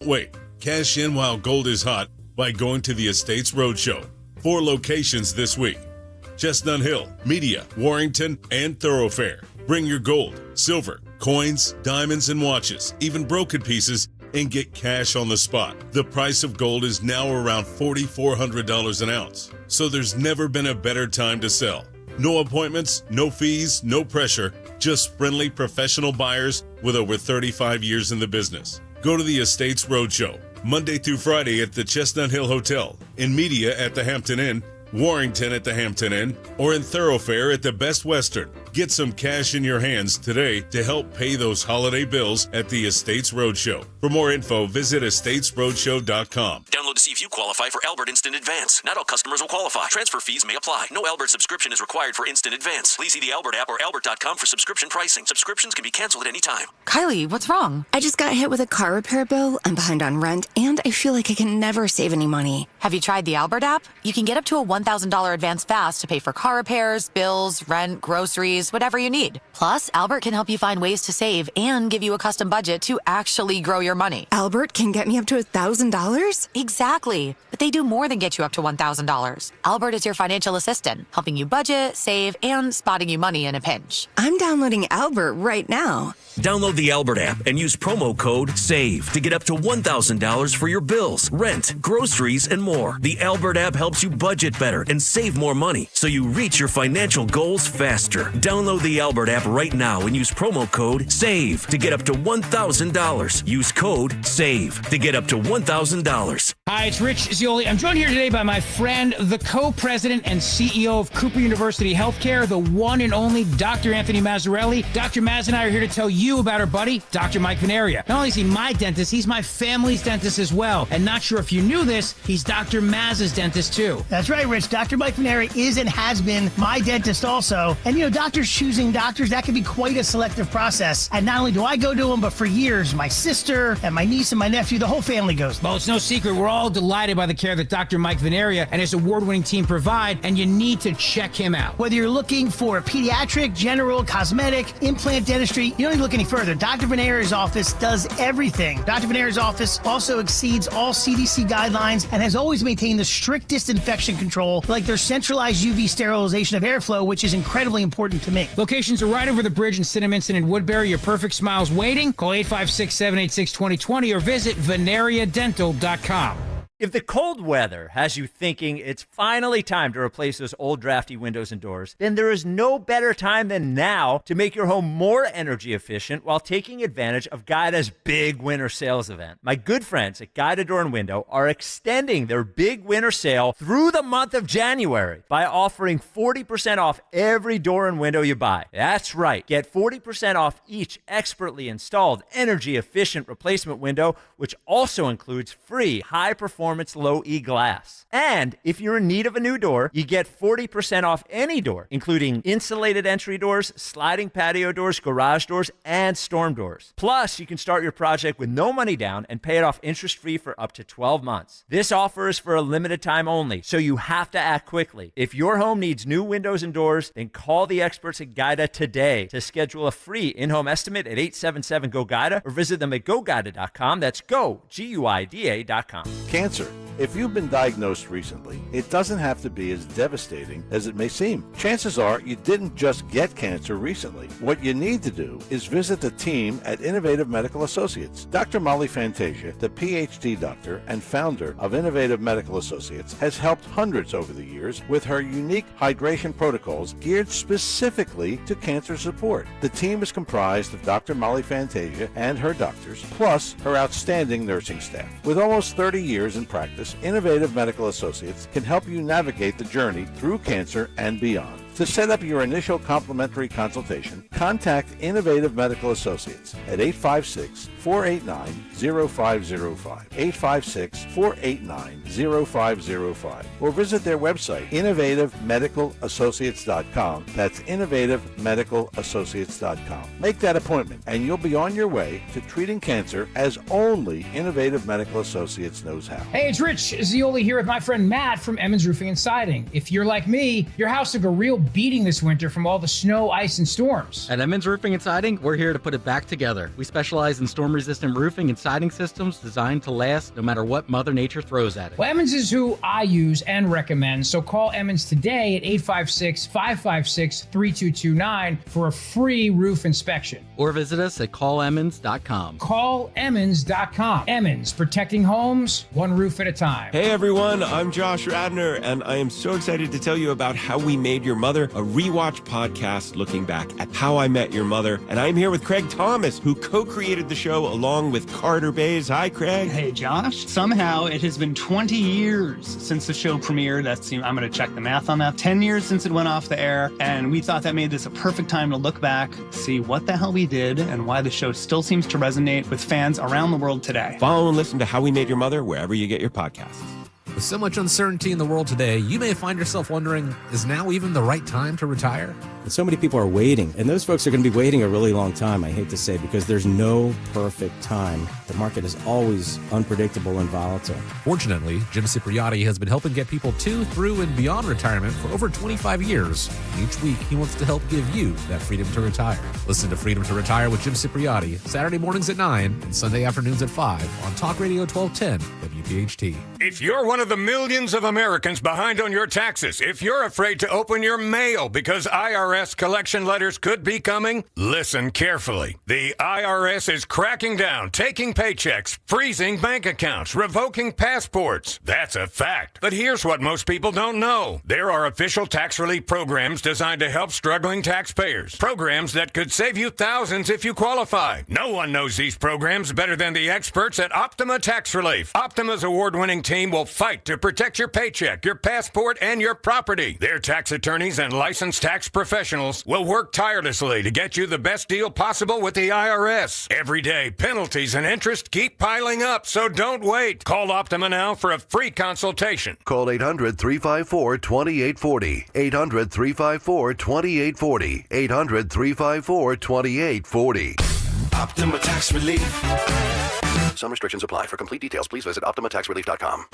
wait. Cash in while gold is hot by going to the Estates Roadshow. 4 locations this week: Chestnut Hill, Media, Warrington, and Thoroughfare. Bring your gold, silver, coins, diamonds, and watches, even broken pieces, and get cash on the spot. The price of gold is now around $4,400 an ounce, so there's never been a better time to sell. No appointments, no fees, no pressure, just friendly professional buyers with over 35 years in the business. Go to the Estates Roadshow, Monday through Friday at the Chestnut Hill Hotel, in Media at the Hampton Inn, Warrington at the Hampton Inn, or in Thoroughfare at the Best Western. Get some cash in your hands today to help pay those holiday bills at the Estates Roadshow. For more info, visit estatesroadshow.com. Download to see if you qualify for Albert Instant Advance. Not all customers will qualify. Transfer fees may apply. No Albert subscription is required for Instant Advance. Please see the Albert app or albert.com for subscription pricing. Subscriptions can be canceled at any time. Kylie, what's wrong? I just got hit with a car repair bill. I'm behind on rent, and I feel like I can never save any money. Have you tried the Albert app? You can get up to a $1,000 advance fast to pay for car repairs, bills, rent, groceries, whatever you need. Plus, Albert can help you find ways to save and give you a custom budget to actually grow your money. Albert can get me up to $1,000? Exactly. But they do more than get you up to $1,000. Albert is your financial assistant, helping you budget, save, and spotting you money in a pinch. I'm downloading Albert right now. Download the Albert app and use promo code SAVE to get up to $1,000 for your bills, rent, groceries, and more. The Albert app helps you budget better and save more money so you reach your financial goals faster. Download the Albert app right now and use promo code SAVE to get up to $1,000. Use code SAVE to get up to $1,000. Hi, it's Rich Zioli. I'm joined here today by my friend, the co-president and CEO of Cooper University Healthcare, the one and only Dr. Anthony Mazzarelli. Dr. Maz and I are here to tell you about our buddy, Dr. Mike Venaria. Not only is he my dentist, he's my family's dentist as well. And not sure if you knew this, he's Dr. Maz's dentist too. That's right, Rich. Dr. Mike Venaria is and has been my dentist also. And you know, doctors choosing doctors, that can be quite a selective process. And not only do I go to him, but for years, my sister and my niece and my nephew, the whole family goes. Well, it's no secret. We're all delighted by the care that Dr. Mike Venaria and his award-winning team provide, and you need to check him out. Whether you're looking for pediatric, general, cosmetic, implant dentistry, you don't need to look any further. Dr. Venaria's office does everything. Dr. Venaria's office also exceeds all CDC guidelines and has always maintained the strictest infection control, like their centralized UV sterilization of airflow, which is incredibly important to me. Locations are right over the bridge in Cinnaminson and Woodbury. Your perfect smile's waiting. Call 856-786-2020 or visit venariadental.com. If the cold weather has you thinking it's finally time to replace those old drafty windows and doors, then there is no better time than now to make your home more energy efficient while taking advantage of Guida's big winter sales event. My good friends at Guida Door and Window are extending their big winter sale through the month of January by offering 40% off every door and window you buy. That's right. Get 40% off each expertly installed energy efficient replacement window, which also includes free high-performance low E glass. And if you're in need of a new door, you get 40% off any door, including insulated entry doors, sliding patio doors, garage doors, and storm doors. Plus, you can start your project with no money down and pay it off interest-free for up to 12 months. This offer is for a limited time only, so you have to act quickly. If your home needs new windows and doors, then call the experts at Guida today to schedule a free in-home estimate at 877-GO-GUIDA or visit them at GoGuida.com. That's go, Guida.com. Cancer. If you've been diagnosed recently, it doesn't have to be as devastating as it may seem. Chances are you didn't just get cancer recently. What you need to do is visit the team at Innovative Medical Associates. Dr. Molly Fantasia, the PhD doctor and founder of Innovative Medical Associates, has helped hundreds over the years with her unique hydration protocols geared specifically to cancer support. The team is comprised of Dr. Molly Fantasia and her doctors, plus her outstanding nursing staff. With almost 30 years in practice, Innovative Medical Associates can help you navigate the journey through cancer and beyond. To set up your initial complimentary consultation, contact Innovative Medical Associates at 856-489-0505, 856-489-0505, or visit their website, innovativemedicalassociates.com. That's innovativemedicalassociates.com. Make that appointment, and you'll be on your way to treating cancer as only Innovative Medical Associates knows how. Hey, it's Rich Zioli here with my friend Matt from Emmons Roofing and Siding. If you're like me, your house took a real beating this winter from all the snow, ice, and storms. At Emmons Roofing and Siding, we're here to put it back together. We specialize in storm storm-resistant roofing and siding systems designed to last no matter what Mother Nature throws at it. Well, Emmons is who I use and recommend, so call Emmons today at 856-556-3229 for a free roof inspection. Or visit us at callemmons.com. Callemmons.com. Emmons, protecting homes, one roof at a time. Hey everyone, I'm Josh Radner, and I am so excited to tell you about How We Made Your Mother, a rewatch podcast looking back at How I Met Your Mother. And I'm here with Craig Thomas, who co-created the show along with Carter Bays. Hi, Craig. Hey, Josh. Somehow it has been 20 years since the show premiered. I'm going to check the math on that. 10 years since it went off the air, and we thought that made this a perfect time to look back, see what the hell we did, and why the show still seems to resonate with fans around the world today. Follow and listen to How We Made Your Mother wherever you get your podcasts. With so much uncertainty in the world today, you may find yourself wondering, is now even the right time to retire? And so many people are waiting, and those folks are going to be waiting a really long time, I hate to say, because there's no perfect time. The market is always unpredictable and volatile. Fortunately, Jim Cipriotti has been helping get people to, through, and beyond retirement for over 25 years. Each week, he wants to help give you that freedom to retire. Listen to Freedom to Retire with Jim Cipriotti, Saturday mornings at 9 and Sunday afternoons at 5 on Talk Radio 1210 WPHT. If you're one of the millions of Americans behind on your taxes, if you're afraid to open your mail because IRS collection letters could be coming, listen carefully. The IRS is cracking down, taking paychecks, freezing bank accounts, revoking passports. That's a fact. But here's what most people don't know. There are official tax relief programs designed to help struggling taxpayers. Programs that could save you thousands if you qualify. No one knows these programs better than the experts at Optima Tax Relief. Optima's award-winning team will fight to protect your paycheck, your passport, and your property. Their tax attorneys and licensed tax professionals will work tirelessly to get you the best deal possible with the IRS. Every day, penalties and interest keep piling up, so don't wait. Call Optima now for a free consultation. Call 800-354-2840. 800-354-2840. 800-354-2840. Optima Tax Relief. Some restrictions apply. For complete details, please visit OptimaTaxRelief.com.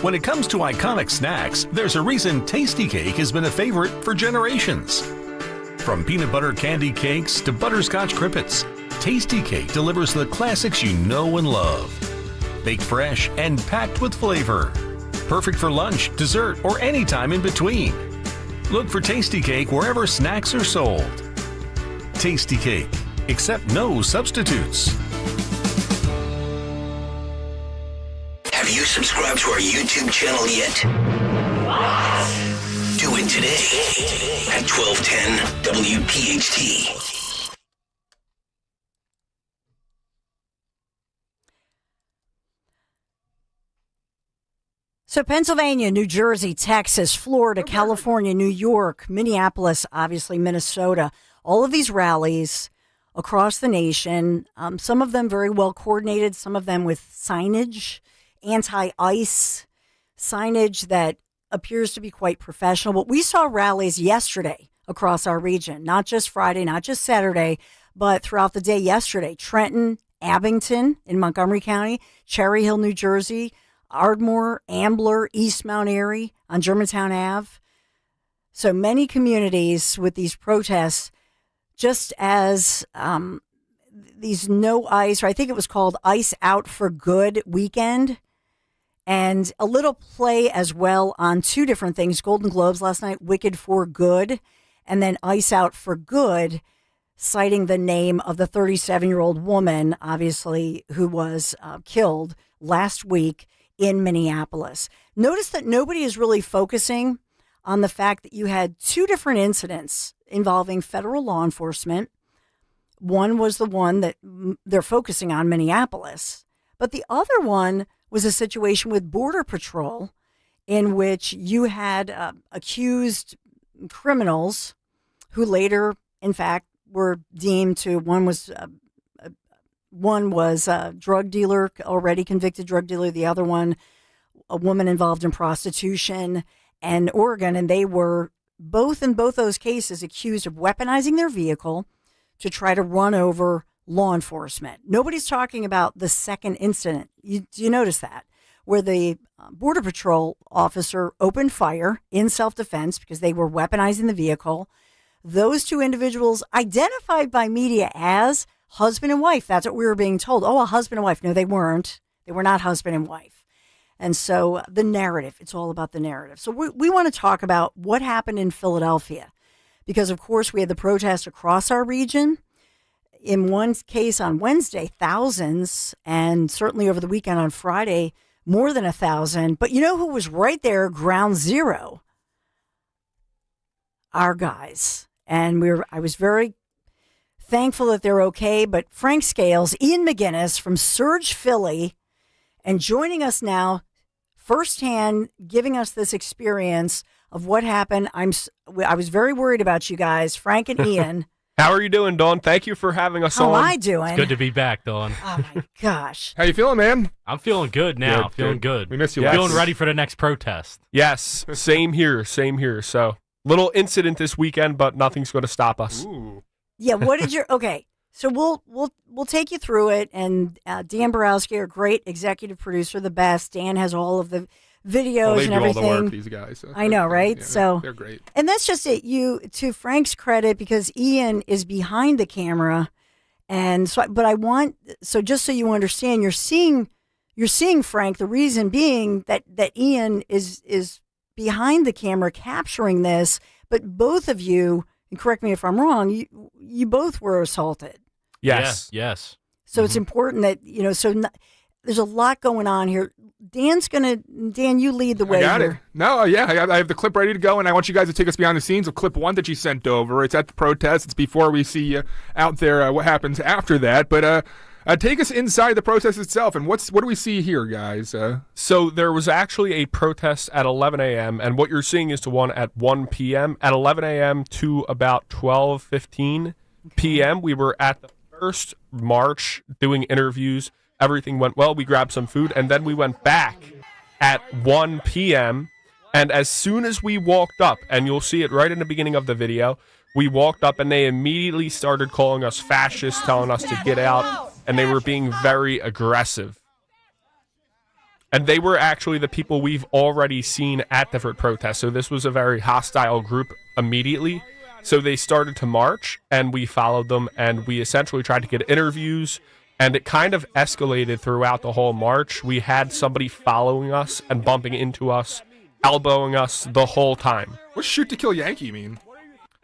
When it comes to iconic snacks, there's a reason Tasty Cake has been a favorite for generations. From peanut butter candy cakes to butterscotch crimpets, Tasty Cake delivers the classics you know and love. Baked fresh and packed with flavor. Perfect for lunch, dessert, or any time in between. Look for Tasty Cake wherever snacks are sold. Tasty Cake. Accept no substitutes. Have you subscribed to our YouTube channel yet? What? Do it today at 1210 WPHT. So Pennsylvania, New Jersey, Texas, Florida, California, New York, Minneapolis, obviously Minnesota, all of these rallies across the nation, some of them very well coordinated, some of them with signage, anti-ICE signage that appears to be quite professional. But we saw rallies yesterday across our region, not just Friday, not just Saturday, but throughout the day yesterday. Trenton, Abington in Montgomery County, Cherry Hill, New Jersey, Ardmore, Ambler, East Mount Airy on Germantown Ave. So many communities with these protests, just as these no ICE, or I think it was called ICE Out for Good weekend, and a little play as well on two different things. Golden Globes last night, Wicked for Good, and then ICE Out for Good, citing the name of the 37-year-old woman, obviously, who was killed last week in Minneapolis. Notice that nobody is really focusing on the fact that you had two different incidents involving federal law enforcement. One was the one that they're focusing on, Minneapolis, but the other one was a situation with Border Patrol in which you had accused criminals who later, in fact, were deemed to, one was a drug dealer, already convicted drug dealer. The other one, a woman involved in prostitution in Oregon. And they were both, in both those cases, accused of weaponizing their vehicle to try to run over law enforcement. Nobody's talking about the second incident. Do you notice that? Where the Border Patrol officer opened fire in self-defense because they were weaponizing the vehicle. Those two individuals, identified by media as husband and wife. That's what we were being told. Oh, a husband and wife. No, they weren't. They were not husband and wife. And so the narrative, it's all about the narrative. So we want to talk about what happened in Philadelphia because, of course, we had the protests across our region. In one case on Wednesday, thousands, and certainly over the weekend on Friday, more than 1,000. But you know who was right there, ground zero? Our guys. And I was very thankful that they're okay. But Frank Scales, Ian McGinnis from Surge Philly, and joining us now firsthand, giving us this experience of what happened. I was very worried about you guys, Frank and Ian. How are you doing, Dawn? Thank you for having us on. How am I doing? It's good to be back, Dawn. Oh, my gosh. How you feeling, man? I'm feeling good now. Feeling good. We miss you. Feeling ready for the next protest. Yes, same here. So, little incident this weekend, but nothing's going to stop us. Ooh. Yeah, what did your... Okay, so we'll take you through it, and Dan Borowski, our great executive producer, the best. Dan has all of the videos and everything. All the work, these guys. I know, right? Yeah, so they're great. And that's just it. To Frank's credit, because Ian is behind the camera, and so. But I want just so you understand, you're seeing Frank. The reason being that Ian is behind the camera capturing this, but both of you, and correct me if I'm wrong, you both were assaulted. Yes. Yes. So it's important that there's a lot going on here. Dan, you lead the way. I got here. it. No, yeah, I have the clip ready to go, and I want you guys to take us behind the scenes of clip 1 that you sent over. It's at the protest. It's before we see you out there. What happens after that? But take us inside the protest itself, and what do we see here, guys? So there was actually a protest at 11 a.m., and what you're seeing is the one at 1 p.m. At 11 a.m. to about 12:15 p.m., we were at the first march doing interviews. Everything went well. We grabbed some food, and then we went back at 1 p.m., and as soon as we walked up, and you'll see it right in the beginning of the video, we walked up, and they immediately started calling us fascists, telling us to get out, and they were being very aggressive. And they were actually the people we've already seen at different protests, so this was a very hostile group immediately. So they started to march, and we followed them, and we essentially tried to get interviews, and it kind of escalated throughout the whole march. We had somebody following us and bumping into us, elbowing us the whole time. What's shoot to kill Yankee mean?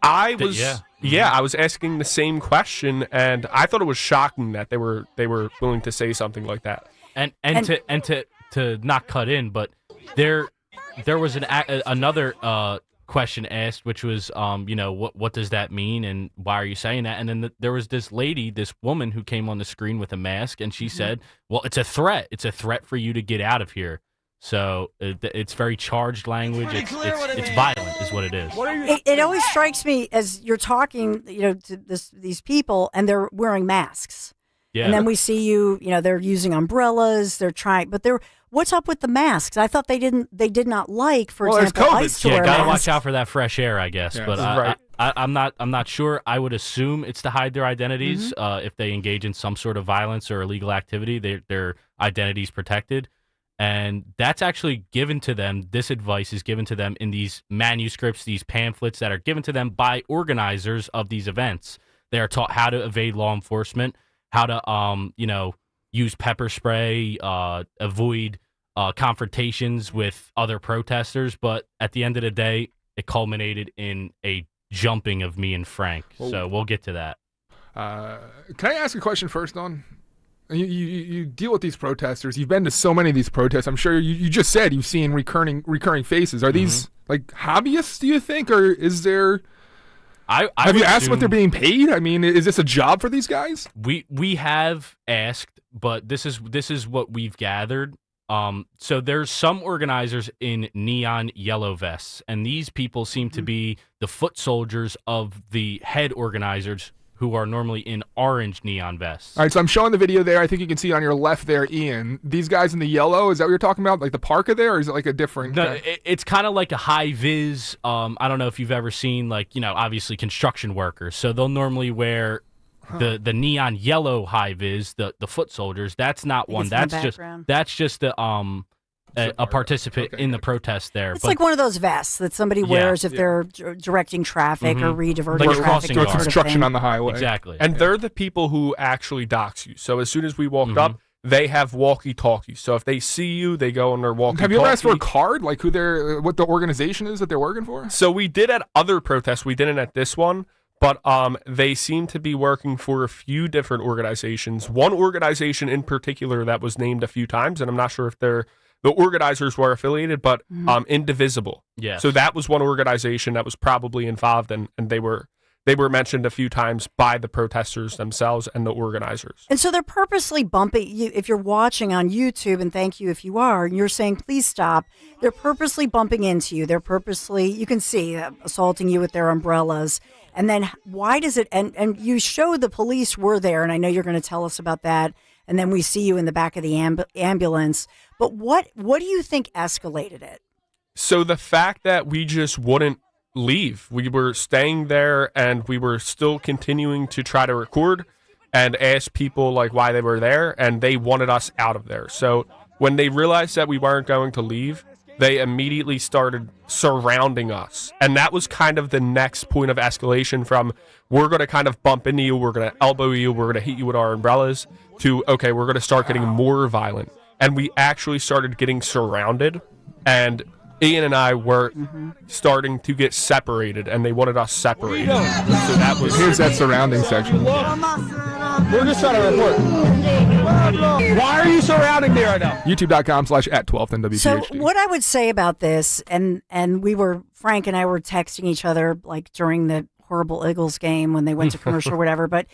I was asking the same question, and I thought it was shocking that they were willing to say something like that. And to not cut in, but there was another question asked, which was, what does that mean, and why are you saying that? And then there was this woman who came on the screen with a mask, and she said, well, it's a threat. It's a threat for you to get out of here. So it's very charged language. It's violent, is what it is. It always strikes me as you're talking, to these people, and they're wearing masks. Yeah. And then we see they're using umbrellas. They're trying, but what's up with the masks? I thought they did not like, for example, ICE to wear gotta masks. watch out for that fresh air, I guess. Yeah, but right. I'm not sure. I would assume it's to hide their identities. If they engage in some sort of violence or illegal activity, their identity's protected. And that's actually given to them. This advice is given to them in these manuscripts, these pamphlets that are given to them by organizers of these events. They are taught how to evade law enforcement, how to, use pepper spray, avoid confrontations with other protesters. But at the end of the day, it culminated in a jumping of me and Frank. So we'll get to that. Can I ask a question first, Don? You deal with these protesters. You've been to so many of these protests. I'm sure you just said you've seen recurring faces. Are these like hobbyists, do you think? Or is there... Have you asked what they're being paid? I mean, is this a job for these guys? We have asked, but this is what we've gathered. So there's some organizers in neon yellow vests, and these people seem to be the foot soldiers of the head organizers, who are normally in orange neon vests. All right, so I'm showing the video there. I think you can see it on your left there, Ian. These guys in the yellow, is that what you're talking about? Like the parka there, or is it like a different... No, it's kind of like a high-vis. I don't know if you've ever seen, obviously construction workers. So they'll normally wear the neon yellow high-vis, the foot soldiers. That's not one. That's just the a participant in the protest there. It's like one of those vests that somebody wears if they're directing traffic or rediverting Like traffic. or construction on the highway. Exactly. And they're the people who actually dox you. So as soon as we walked up, they have walkie-talkies. So if they see you, they go on their walkie-talkie. Have you ever asked for a card, like what the organization is that they're working for? So we did at other protests. We didn't at this one. But they seem to be working for a few different organizations. One organization in particular that was named a few times, and I'm not sure if the organizers were affiliated, but Indivisible. Yes. So that was one organization that was probably involved, and they were mentioned a few times by the protesters themselves and the organizers. And so they're purposely bumping you. If you're watching on YouTube, and thank you if you are, and you're saying, please stop, they're purposely bumping into you. They're purposely, you can see, assaulting you with their umbrellas. And then why does it, and you showed the police were there, and I know you're going to tell us about that, and then we see you in the back of the ambulance. But what do you think escalated it? So the fact that we just wouldn't leave. We were staying there, and we were still continuing to try to record and ask people like why they were there, and they wanted us out of there. So when they realized that we weren't going to leave, they immediately started surrounding us. And that was kind of the next point of escalation from we're going to kind of bump into you, we're going to elbow you, we're going to hit you with our umbrellas, to, okay, we're going to start getting more violent. And we actually started getting surrounded, and Ian and I were starting to get separated, and they wanted us separated. So that was... Here's that surrounding section. We're just trying to report. Why are you surrounding me right now? YouTube.com/@1210WPHT. So what I would say about this, and Frank and I were texting each other like during the horrible Eagles game when they went to commercial or whatever, but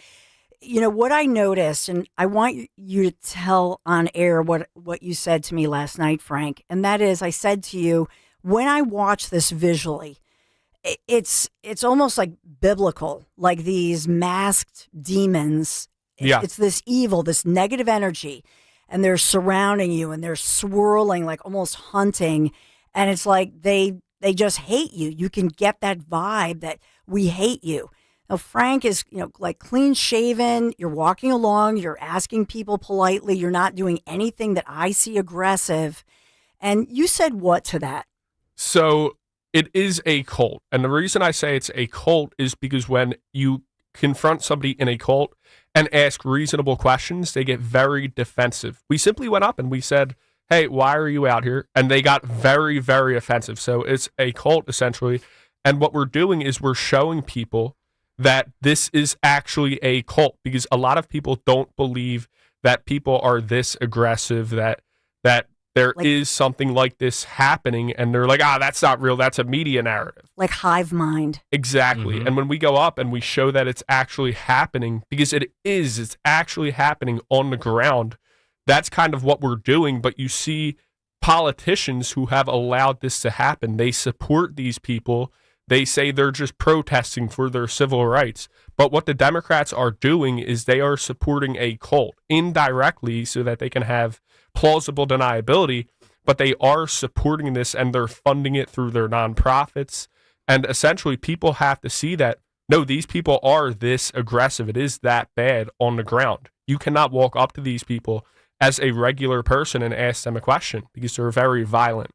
you know what I noticed, and I want you to tell on air what you said to me last night, Frank, and that is, I said to you, when I watch this visually, it's almost like biblical, like these masked demons. It's this evil, this negative energy, and they're surrounding you, and they're swirling, like almost hunting, and it's like they just hate you. You can get that vibe that we hate you. Now, Frank is, like clean shaven. You're walking along. You're asking people politely. You're not doing anything that I see aggressive. And you said what to that? So it is a cult. And the reason I say it's a cult is because when you confront somebody in a cult and ask reasonable questions, they get very defensive. We simply went up and we said, hey, why are you out here? And they got very, very offensive. So it's a cult, essentially. And what we're doing is we're showing people that this is actually a cult, because a lot of people don't believe that people are this aggressive, that there is something like this happening, and they're like, that's not real, that's a media narrative. Like hive mind. Exactly. And when we go up and we show that it's actually happening, because it's actually happening on the ground, that's kind of what we're doing. But you see politicians who have allowed this to happen, they support these people. They say they're just protesting for their civil rights. But what the Democrats are doing is they are supporting a cult indirectly so that they can have plausible deniability, but they are supporting this and they're funding it through their nonprofits. And essentially people have to see that, no, these people are this aggressive. It is that bad on the ground. You cannot walk up to these people as a regular person and ask them a question because they're very violent.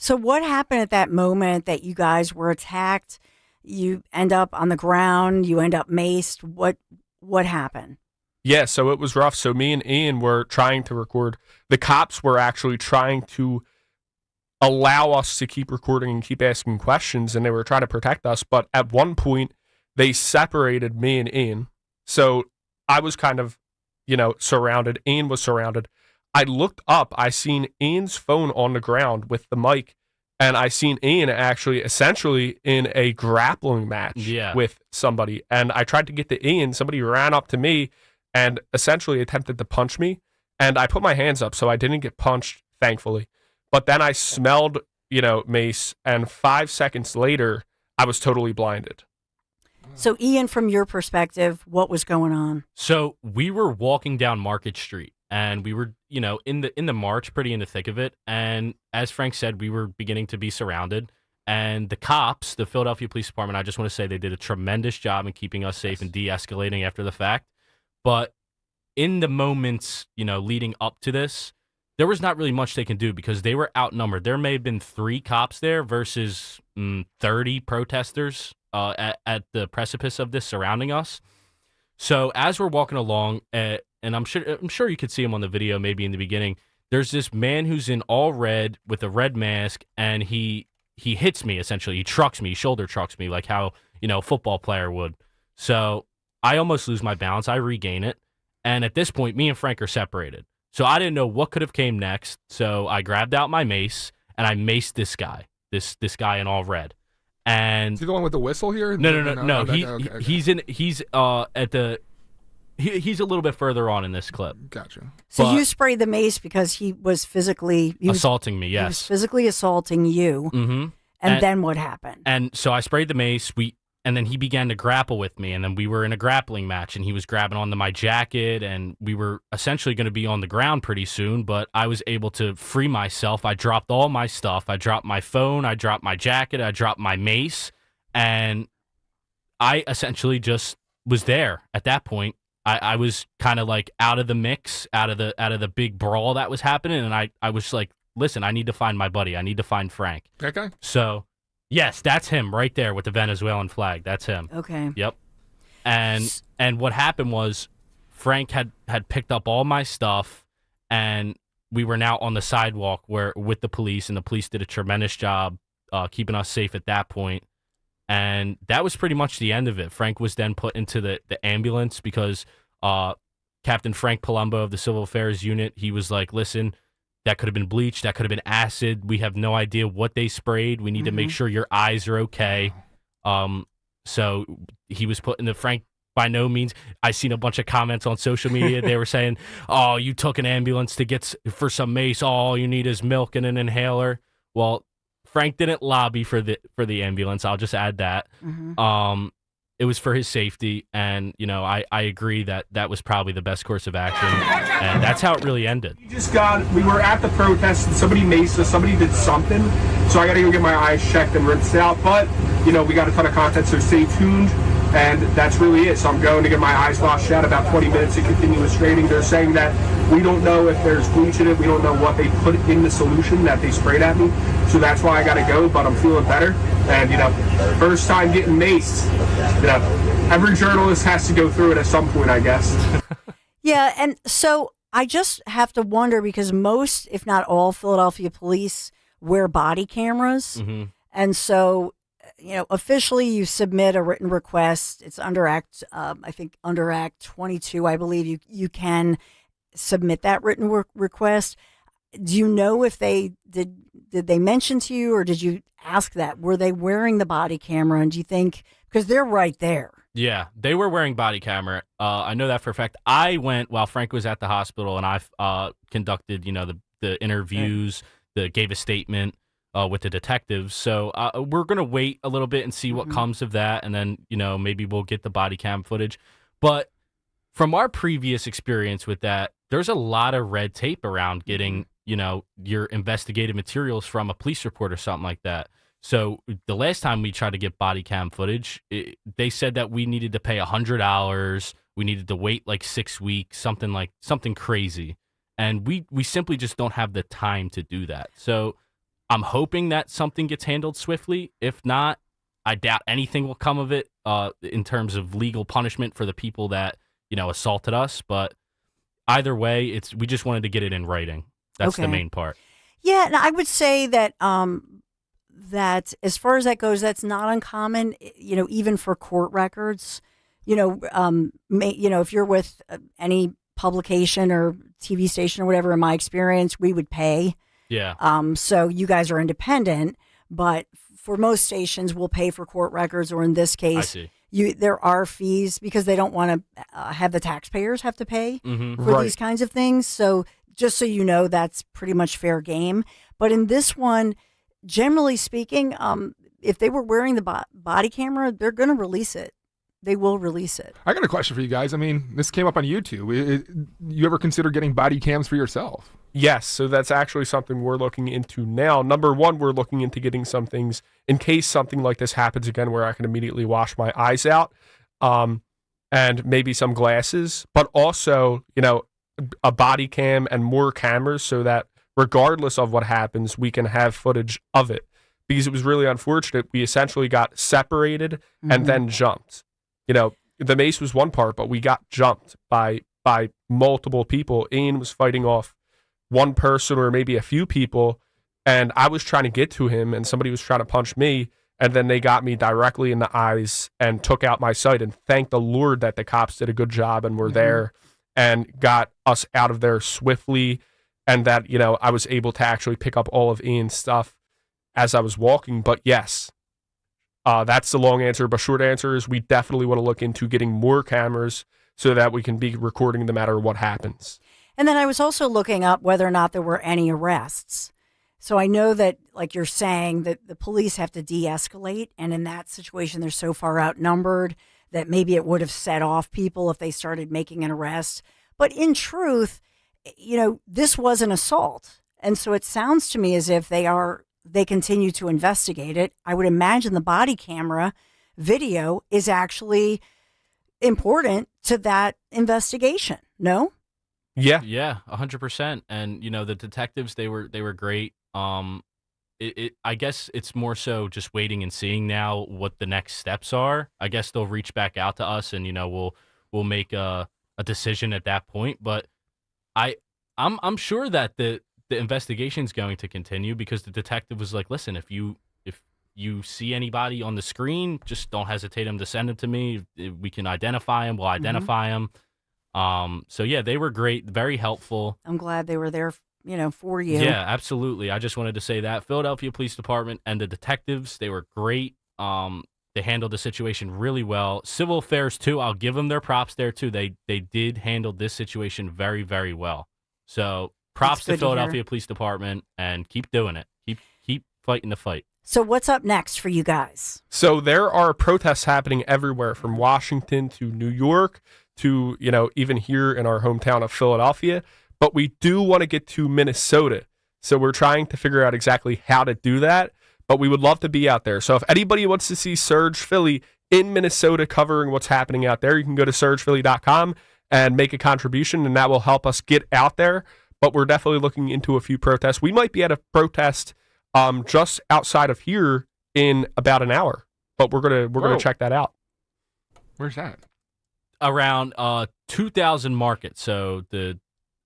So what happened at that moment that you guys were attacked? You end up on the ground, you end up maced. What happened? Yeah, so it was rough. So me and Ian were trying to record. The cops were actually trying to allow us to keep recording and keep asking questions, and they were trying to protect us. But at one point, they separated me and Ian. So I was kind of, surrounded. Ian was surrounded. I looked up, I seen Ian's phone on the ground with the mic, and I seen Ian actually essentially in a grappling match with somebody. And I tried to get to Ian. Somebody ran up to me and essentially attempted to punch me. And I put my hands up, so I didn't get punched, thankfully. But then I smelled, mace, and 5 seconds later, I was totally blinded. So Ian, from your perspective, what was going on? So we were walking down Market Street. And we were, in the march, pretty in the thick of it. And as Frank said, we were beginning to be surrounded. And the cops, the Philadelphia Police Department, I just want to say they did a tremendous job in keeping us safe and de-escalating after the fact. But in the moments, leading up to this, there was not really much they can do because they were outnumbered. There may have been 3 cops there versus 30 protesters at the precipice of this surrounding us. So as we're walking along, and I'm sure you could see him on the video maybe in the beginning, there's this man who's in all red with a red mask, and he hits me, essentially. He trucks me, shoulder trucks me, like how, a football player would. So I almost lose my balance. I regain it. And at this point, me and Frank are separated. So I didn't know what could have came next. So I grabbed out my mace, and I maced this guy, this guy in all red. And is he the one with the whistle here? No. Okay. He's a little bit further on in this clip. Gotcha. So you sprayed the mace because he was physically assaulting me. Yes, he was physically assaulting you. Mm-hmm. And then what happened? And so I sprayed the mace. And then he began to grapple with me, and then we were in a grappling match, and he was grabbing onto my jacket, and we were essentially going to be on the ground pretty soon, but I was able to free myself. I dropped all my stuff. I dropped my phone. I dropped my jacket. I dropped my mace, and I essentially just was there at that point. I was kind of like out of the mix, out of the big brawl that was happening, and I was like, listen, I need to find my buddy. I need to find Frank. That guy? So... yes, that's him right there with the Venezuelan flag. That's him. Okay. Yep. And what happened was Frank had picked up all my stuff, and we were now on the sidewalk with the police, and the police did a tremendous job keeping us safe at that point. And that was pretty much the end of it. Frank was then put into the ambulance because Captain Frank Palumbo of the Civil Affairs Unit, he was like, listen, that could have been bleach. That could have been acid. We have no idea what they sprayed. We need to make sure your eyes are okay. So he was put in the Frank. By no means. I seen a bunch of comments on social media. They were saying, "Oh, you took an ambulance to get for some mace. All you need is milk and an inhaler." Well, Frank didn't lobby for the ambulance. I'll just add that. It was for his safety, and I agree that was probably the best course of action, and that's how it really ended. We were at the protest, and somebody maced us, somebody did something, so I got to go get my eyes checked and rinsed out, but, we got a ton of content, so stay tuned, and that's really it. So I'm going to get my eyes washed out, about 20 minutes of continuous training. They're saying that we don't know if there's bleach in it, we don't know what they put in the solution that they sprayed at me, so that's why I got to go, but I'm feeling better, and, first time getting maced. Every journalist has to go through it at some point, I guess. Yeah, and so I just have to wonder because most, if not all, Philadelphia police wear body cameras. And so, officially you submit a written request. It's under Act 22, I believe you can submit that written request. Do you know if did they mention to you, or did you ask that? Were they wearing the body camera? And do you think, because they're right there. Yeah, they were wearing body camera. I know that for a fact. I went while Frank was at the hospital, and I conducted, the interviews, gave a statement with the detectives. So we're going to wait a little bit and see what comes of that, and then, maybe we'll get the body cam footage. But from our previous experience with that, there's a lot of red tape around getting, your investigative materials from a police report or something like that. So the last time we tried to get body cam footage, they said that we needed to pay $100. We needed to wait like 6 weeks, something crazy. And we simply just don't have the time to do that. So I'm hoping that something gets handled swiftly. If not, I doubt anything will come of it in terms of legal punishment for the people that, assaulted us. But either way, we just wanted to get it in writing. That's the main part. Yeah, and I would say that that as far as that goes, that's not uncommon, even for court records, if you're with any publication or TV station or whatever, in my experience, we would pay. Yeah. So you guys are independent, but for most stations, we'll pay for court records, or in this case, there are fees because they don't want to have the taxpayers have to pay for these kinds of things. So just so you know, that's pretty much fair game. But in this one, generally speaking, if they were wearing the body camera, they're going to release it. They will release it. I got a question for you guys. I mean, this came up on YouTube. You ever consider getting body cams for yourself? Yes, so that's actually something we're looking into now. Number one, we're looking into getting some things in case something like this happens again where I can immediately wash my eyes out, and maybe some glasses, but also, a body cam and more cameras so that regardless of what happens, we can have footage of it. Because it was really unfortunate. We essentially got separated and then jumped. You know, the mace was one part, but we got jumped by multiple people. Ian was fighting off one person or maybe a few people, and I was trying to get to him, and somebody was trying to punch me, and then they got me directly in the eyes and took out my sight. And thank the Lord that the cops did a good job and were there and got us out of there swiftly, and that, you know, I was able to actually pick up all of Ian's stuff as I was walking. But yes, that's the long answer. But short answer is we definitely want to look into getting more cameras so that we can be recording no matter what happens. And then I was also looking up whether or not there were any arrests. So I know that, like you're saying, that the police have to de-escalate. And in that situation, they're so far outnumbered that maybe it would have set off people if they started making an arrest. But in truth, you know, this was an assault. And so it sounds to me as if they continue to investigate it. I would imagine the body camera video is actually important to that investigation. No? Yeah. Yeah, 100%. And, you know, the detectives, they were great. I guess it's more so just waiting and seeing now what the next steps are. I guess they'll reach back out to us and, you know, we'll make a decision at that point. But I'm sure that the investigation is going to continue, because the detective was like, listen, if you see anybody on the screen, just don't hesitate to send them to me. If we can identify them, we'll identify them. So yeah, they were great, very helpful. I'm glad they were there, you know, for you. Yeah, absolutely. I just wanted to say that Philadelphia Police Department and the detectives, they were great. They handled the situation really well. Civil affairs too, I'll give them their props there too. They did handle this situation very, very well. So props to Philadelphia Police Department, and keep doing it. Keep fighting the fight. So what's up next for you guys? So there are protests happening everywhere, from Washington to New York to, you know, even here in our hometown of Philadelphia. But we do want to get to Minnesota. So we're trying to figure out exactly how to do that. But we would love to be out there. So if anybody wants to see Surge Philly in Minnesota covering what's happening out there, you can go to surgephilly.com and make a contribution, and that will help us get out there. But we're definitely looking into a few protests. We might be at a protest just outside of here in about an hour, but we're gonna check that out. Where's that? Around 2,000 Market. So the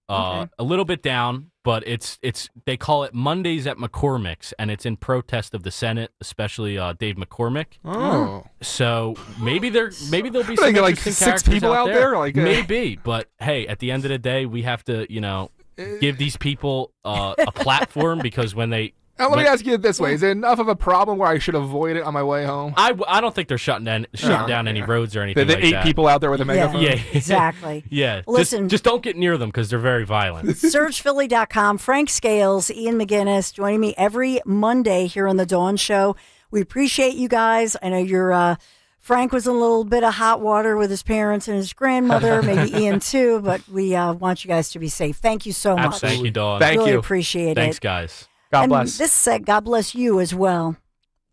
a little bit down, but it's they call it Mondays at McCormick's, and it's in protest of the Senate, especially Dave McCormick. Oh, so maybe there'll be some like interesting 6 characters people out there. Like maybe, but hey, at the end of the day, we have to, you know, give these people a platform, because when they. Now, let me ask you it this way: is it enough of a problem where I should avoid it on my way home? I don't think they're shutting down any roads or anything. The like 8 that. people out there with a megaphone. Yeah, exactly. Yeah. Listen, just don't get near them, because they're very violent. SurgePhilly.com. Frank Scales, Ian McGinnis, joining me every Monday here on the Dawn Show. We appreciate you guys. I know you're. Frank was in a little bit of hot water with his parents and his grandmother, maybe Ian too, but we want you guys to be safe. Thank you so much. Thank you, Dawn. Thank really you. Appreciate it. Thanks, guys. God bless. This said, God bless you as well.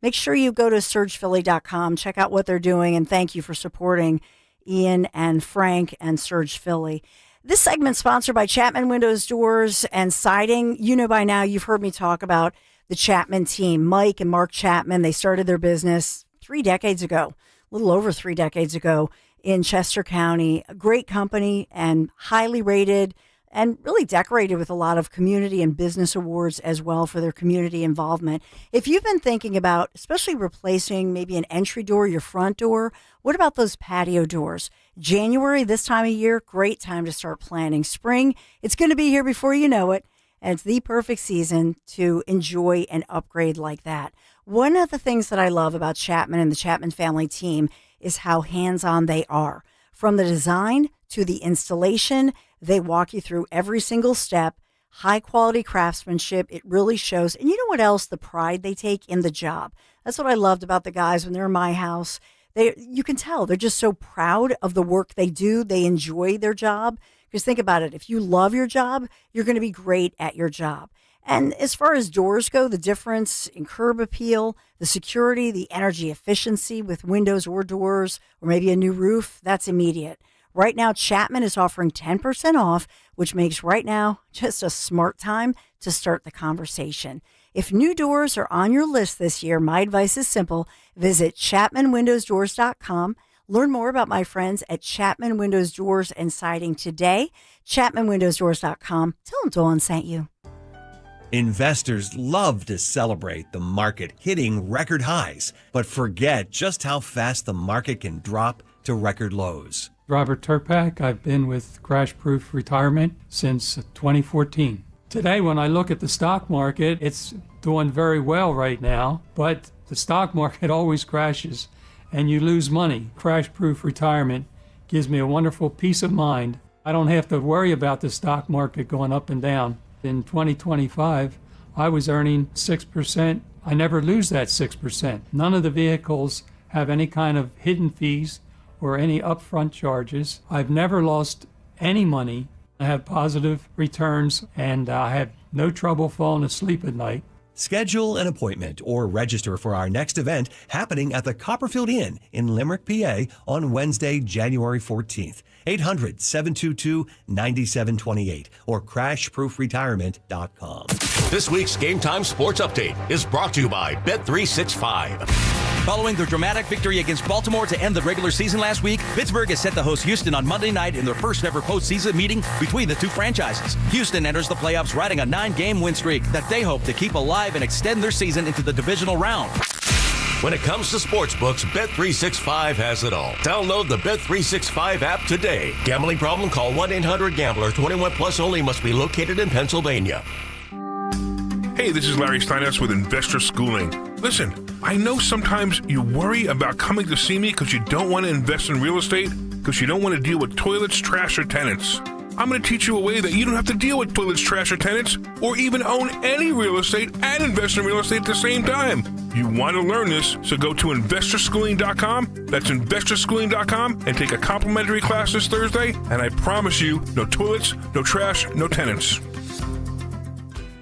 Make sure you go to SurgePhilly.com, check out what they're doing, and thank you for supporting Ian and Frank and Surge Philly. This segment sponsored by Chapman Windows, Doors, and Siding. You know by now, you've heard me talk about the Chapman team. Mike and Mark Chapman, they started their business 3 decades ago, a little over 3 decades ago in Chester County. A great company and highly rated, and really decorated with a lot of community and business awards as well for their community involvement. If you've been thinking about especially replacing maybe an entry door, your front door, what about those patio doors? January, this time of year, great time to start planning. Spring, it's going to be here before you know it, and it's the perfect season to enjoy an upgrade like that. One of the things that I love about Chapman and the Chapman family team is how hands-on they are. From the design to the installation, they walk you through every single step, high quality craftsmanship. It really shows. And you know what else? The pride they take in the job. That's what I loved about the guys when they're in my house. You can tell they're just so proud of the work they do. They enjoy their job. Because think about it. If you love your job, you're going to be great at your job. And as far as doors go, the difference in curb appeal, the security, the energy efficiency with windows or doors, or maybe a new roof, that's immediate. Right now, Chapman is offering 10% off which makes right now just a smart time to start the conversation. If new doors are on your list this year, my advice is simple. Visit ChapmanWindowsDoors.com. Learn more about my friends at Chapman Windows Doors and Siding today. ChapmanWindowsDoors.com. Tell them Dawn sent you. Investors love to celebrate the market hitting record highs, but forget just how fast the market can drop to record lows. Robert Turpak. I've been with Crash Proof Retirement since 2014. Today, when I look at the stock market, it's doing very well right now, but the stock market always crashes and you lose money. Crash Proof Retirement gives me a wonderful peace of mind. I don't have to worry about the stock market going up and down. In 2025, I was earning 6%. I never lose that 6%. None of the vehicles have any kind of hidden fees or any upfront charges. I've never lost any money. I have positive returns, and I have no trouble falling asleep at night. Schedule an appointment or register for our next event happening at the Copperfield Inn in Limerick, PA on Wednesday, January 14th. 800-722-9728 or crashproofretirement.com. This week's Game Time Sports Update is brought to you by Bet365. Following their dramatic victory against Baltimore to end the regular season last week, Pittsburgh is set to host Houston on Monday night in their first ever postseason meeting between the two franchises. Houston enters the playoffs riding a 9-game win streak that they hope to keep alive and extend their season into the divisional round. When it comes to sportsbooks, Bet365 has it all. Download the Bet365 app today. Gambling problem? Call 1-800-GAMBLER. 21 plus only. Must be located in Pennsylvania. Hey, this is Larry Steinhaus with Investor Schooling. Listen, I know sometimes you worry about coming to see me because you don't want to invest in real estate, because you don't want to deal with toilets, trash, or tenants. I'm going to teach you a way that you don't have to deal with toilets, trash, or tenants, or even own any real estate and invest in real estate at the same time. You want to learn this, so go to investorschooling.com. That's investorschooling.com and take a complimentary class this Thursday, and I promise you, no toilets, no trash, no tenants.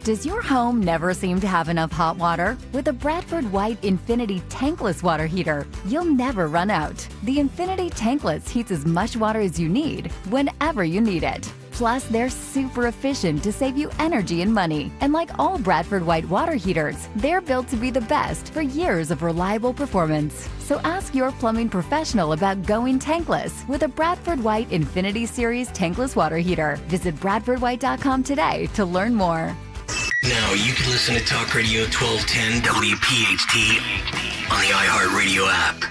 Does your home never seem to have enough hot water? With the Bradford White Infinity Tankless Water Heater, you'll never run out. The Infinity Tankless heats as much water as you need, whenever you need it. Plus, they're super efficient to save you energy and money. And like all Bradford White water heaters, they're built to be the best for years of reliable performance. So ask your plumbing professional about going tankless with a Bradford White Infinity Series Tankless Water Heater. Visit BradfordWhite.com today to learn more. Now you can listen to Talk Radio 1210 WPHT on the iHeartRadio app.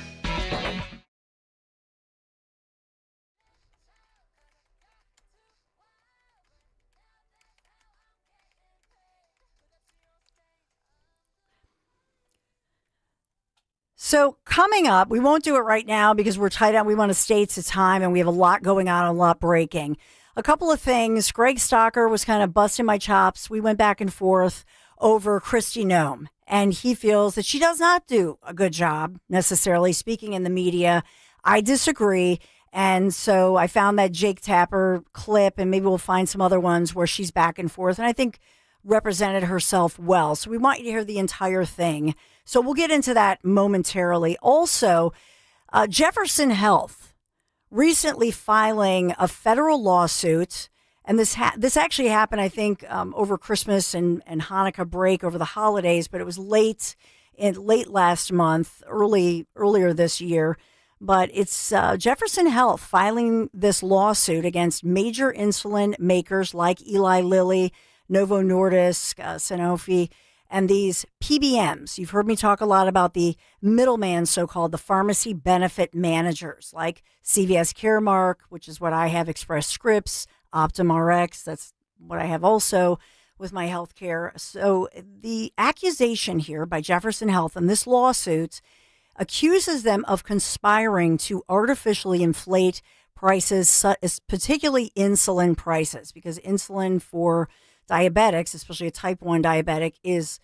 So coming up, we won't do it right now because we're tight on. We want to stay to time, and we have a lot going on, a lot breaking. A couple of things. Greg Stocker was kind of busting my chops. We went back and forth over Kristi Noem, and he feels that she does not do a good job necessarily speaking in the media. I disagree. And so I found that Jake Tapper clip, and maybe we'll find some other ones where she's back and forth, and I think represented herself well. So we want you to hear the entire thing. So we'll get into that momentarily. Also, Jefferson Health recently filing a federal lawsuit, and this actually happened, I think, over Christmas and Hanukkah break over the holidays, but it was late last month, earlier this year. But it's Jefferson Health filing this lawsuit against major insulin makers like Eli Lilly, Novo Nordisk, Sanofi, and these PBMs. You've heard me talk a lot about the middleman, so-called the pharmacy benefit managers, like CVS Caremark, which is what I have, Express Scripts, Optum Rx, that's what I have also with my health care. So the accusation here by Jefferson Health in this lawsuit accuses them of conspiring to artificially inflate prices, particularly insulin prices, because insulin for diabetics, especially a type 1 diabetic, is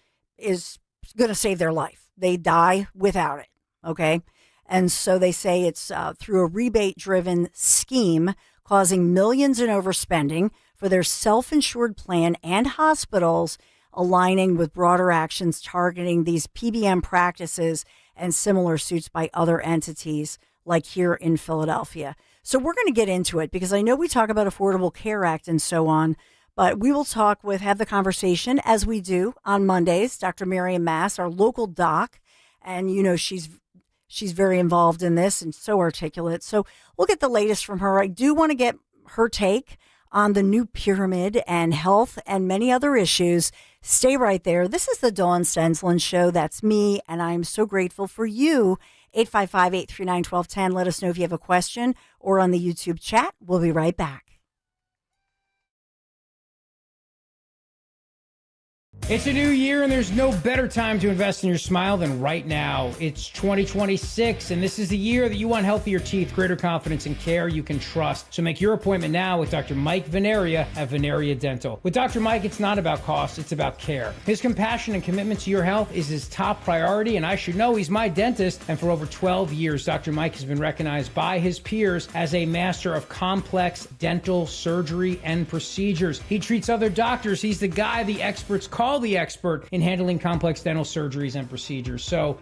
going to save their life. They die without it, okay? And so they say it's through a rebate-driven scheme causing millions in overspending for their self-insured plan, and hospitals aligning with broader actions targeting these PBM practices and similar suits by other entities like here in Philadelphia. So we're going to get into it because I know we talk about Affordable Care Act and so on, but we will have the conversation as we do on Mondays. Dr. Miriam Mass, our local doc, and she's very involved in this and so articulate. So we'll get the latest from her. I do want to get her take on the new pyramid and health and many other issues. Stay right there. This is the Dawn Stensland Show. That's me, and I'm so grateful for you. 855-839-1210. Let us know if you have a question or on the YouTube chat. We'll be right back. It's a new year, and there's no better time to invest in your smile than right now. It's 2026, and this is the year that you want healthier teeth, greater confidence, and care you can trust. So make your appointment now with Dr. Mike Veneria at Veneria Dental. With Dr. Mike, it's not about cost, it's about care. His compassion and commitment to your health is his top priority, and I should know he's my dentist. And for over 12 years, Dr. Mike has been recognized by his peers as a master of complex dental surgery and procedures. He treats other doctors. He's the guy the experts call the expert in handling complex dental surgeries and procedures. So,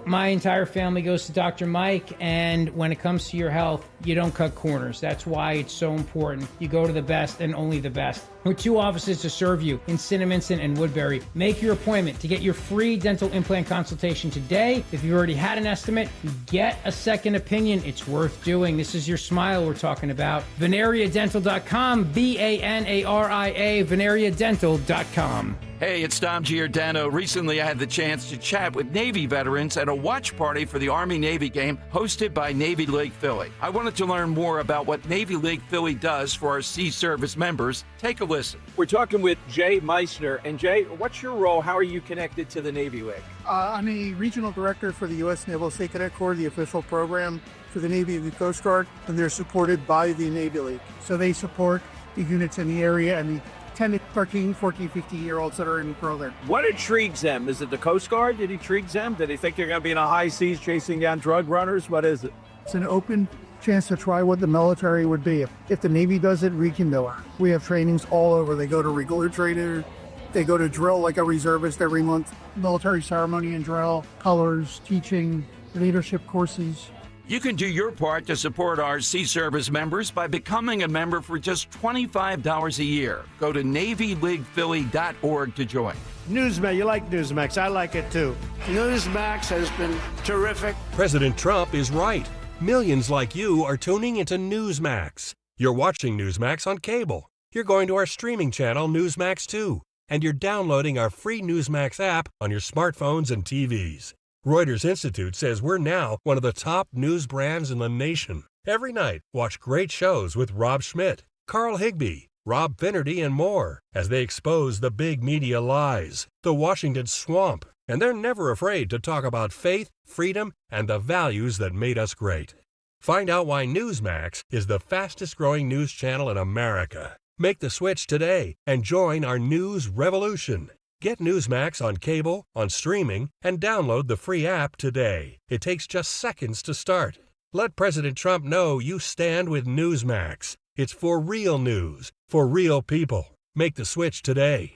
my entire family goes to Dr. Mike, and when it comes to your health, you don't cut corners. That's why it's so important. You go to the best and only the best. With 2 offices to serve you in Cinnaminson and Woodbury. Make your appointment to get your free dental implant consultation today. If you've already had an estimate, get a second opinion. It's worth doing. This is your smile we're talking about. VeneriaDental.com, VANARIA, VeneriaDental.com. Hey, it's Tom Giordano. Recently, I had the chance to chat with Navy veterans at a watch party for the Army-Navy game hosted by Navy League Philly. I wanted to learn more about what Navy League Philly does for our Sea Service members. Take a listen. We're talking with Jay Meissner. And Jay, what's your role? How are you connected to the Navy League? I'm a regional director for the U.S. Naval State Cadet Corps, the official program for the Navy and the Coast Guard, and they're supported by the Navy League. So they support the units in the area and the 10 to 13, 14, 15-year-olds that are in the program. What intrigues them? Is it the Coast Guard that intrigues them? Do they think they're going to be in the high seas chasing down drug runners? What is it? It's an open chance to try what the military would be. If the Navy does it, we can do it. We have trainings all over. They go to regular training. They go to drill like a reservist every month. Military ceremony and drill, colors, teaching, leadership courses. You can do your part to support our Sea Service members by becoming a member for just $25 a year. Go to NavyLeaguePhilly.org to join. Newsmax, you like Newsmax. I like it too. Newsmax has been terrific. President Trump is right. Millions like you are tuning into Newsmax. You're watching Newsmax on cable. You're going to our streaming channel, Newsmax 2. And you're downloading our free Newsmax app on your smartphones and TVs. Reuters Institute says we're now one of the top news brands in the nation. Every night, watch great shows with Rob Schmidt, Carl Higbie, Rob Finnerty, and more as they expose the big media lies, the Washington swamp, and they're never afraid to talk about faith, freedom, and the values that made us great. Find out why Newsmax is the fastest-growing news channel in America. Make the switch today and join our news revolution. Get Newsmax on cable, on streaming, and download the free app today. It takes just seconds to start. Let President Trump know you stand with Newsmax. It's for real news, for real people. Make the switch today.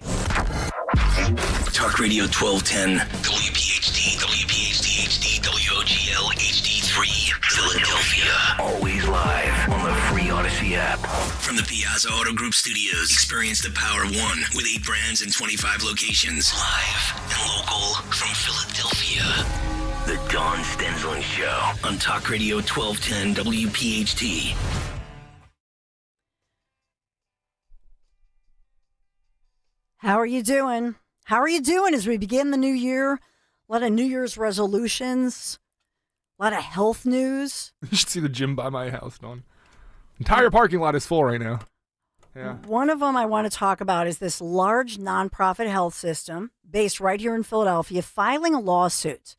Talk Radio 1210, WPHT, WPHT HD, WOGL HD3, Philadelphia. Always live on the free Odyssey app. From the Piazza Auto Group Studios, experience the power of one with 8 brands and 25 locations. Live and local from Philadelphia. The Dawn Stensland Show on Talk Radio 1210 WPHT. How are you doing? How are you doing as we begin the new year? A lot of New Year's resolutions, a lot of health news. You should see the gym by my house, Dawn. Entire parking lot is full right now. Yeah. One of them I want to talk about is this large nonprofit health system based right here in Philadelphia filing a lawsuit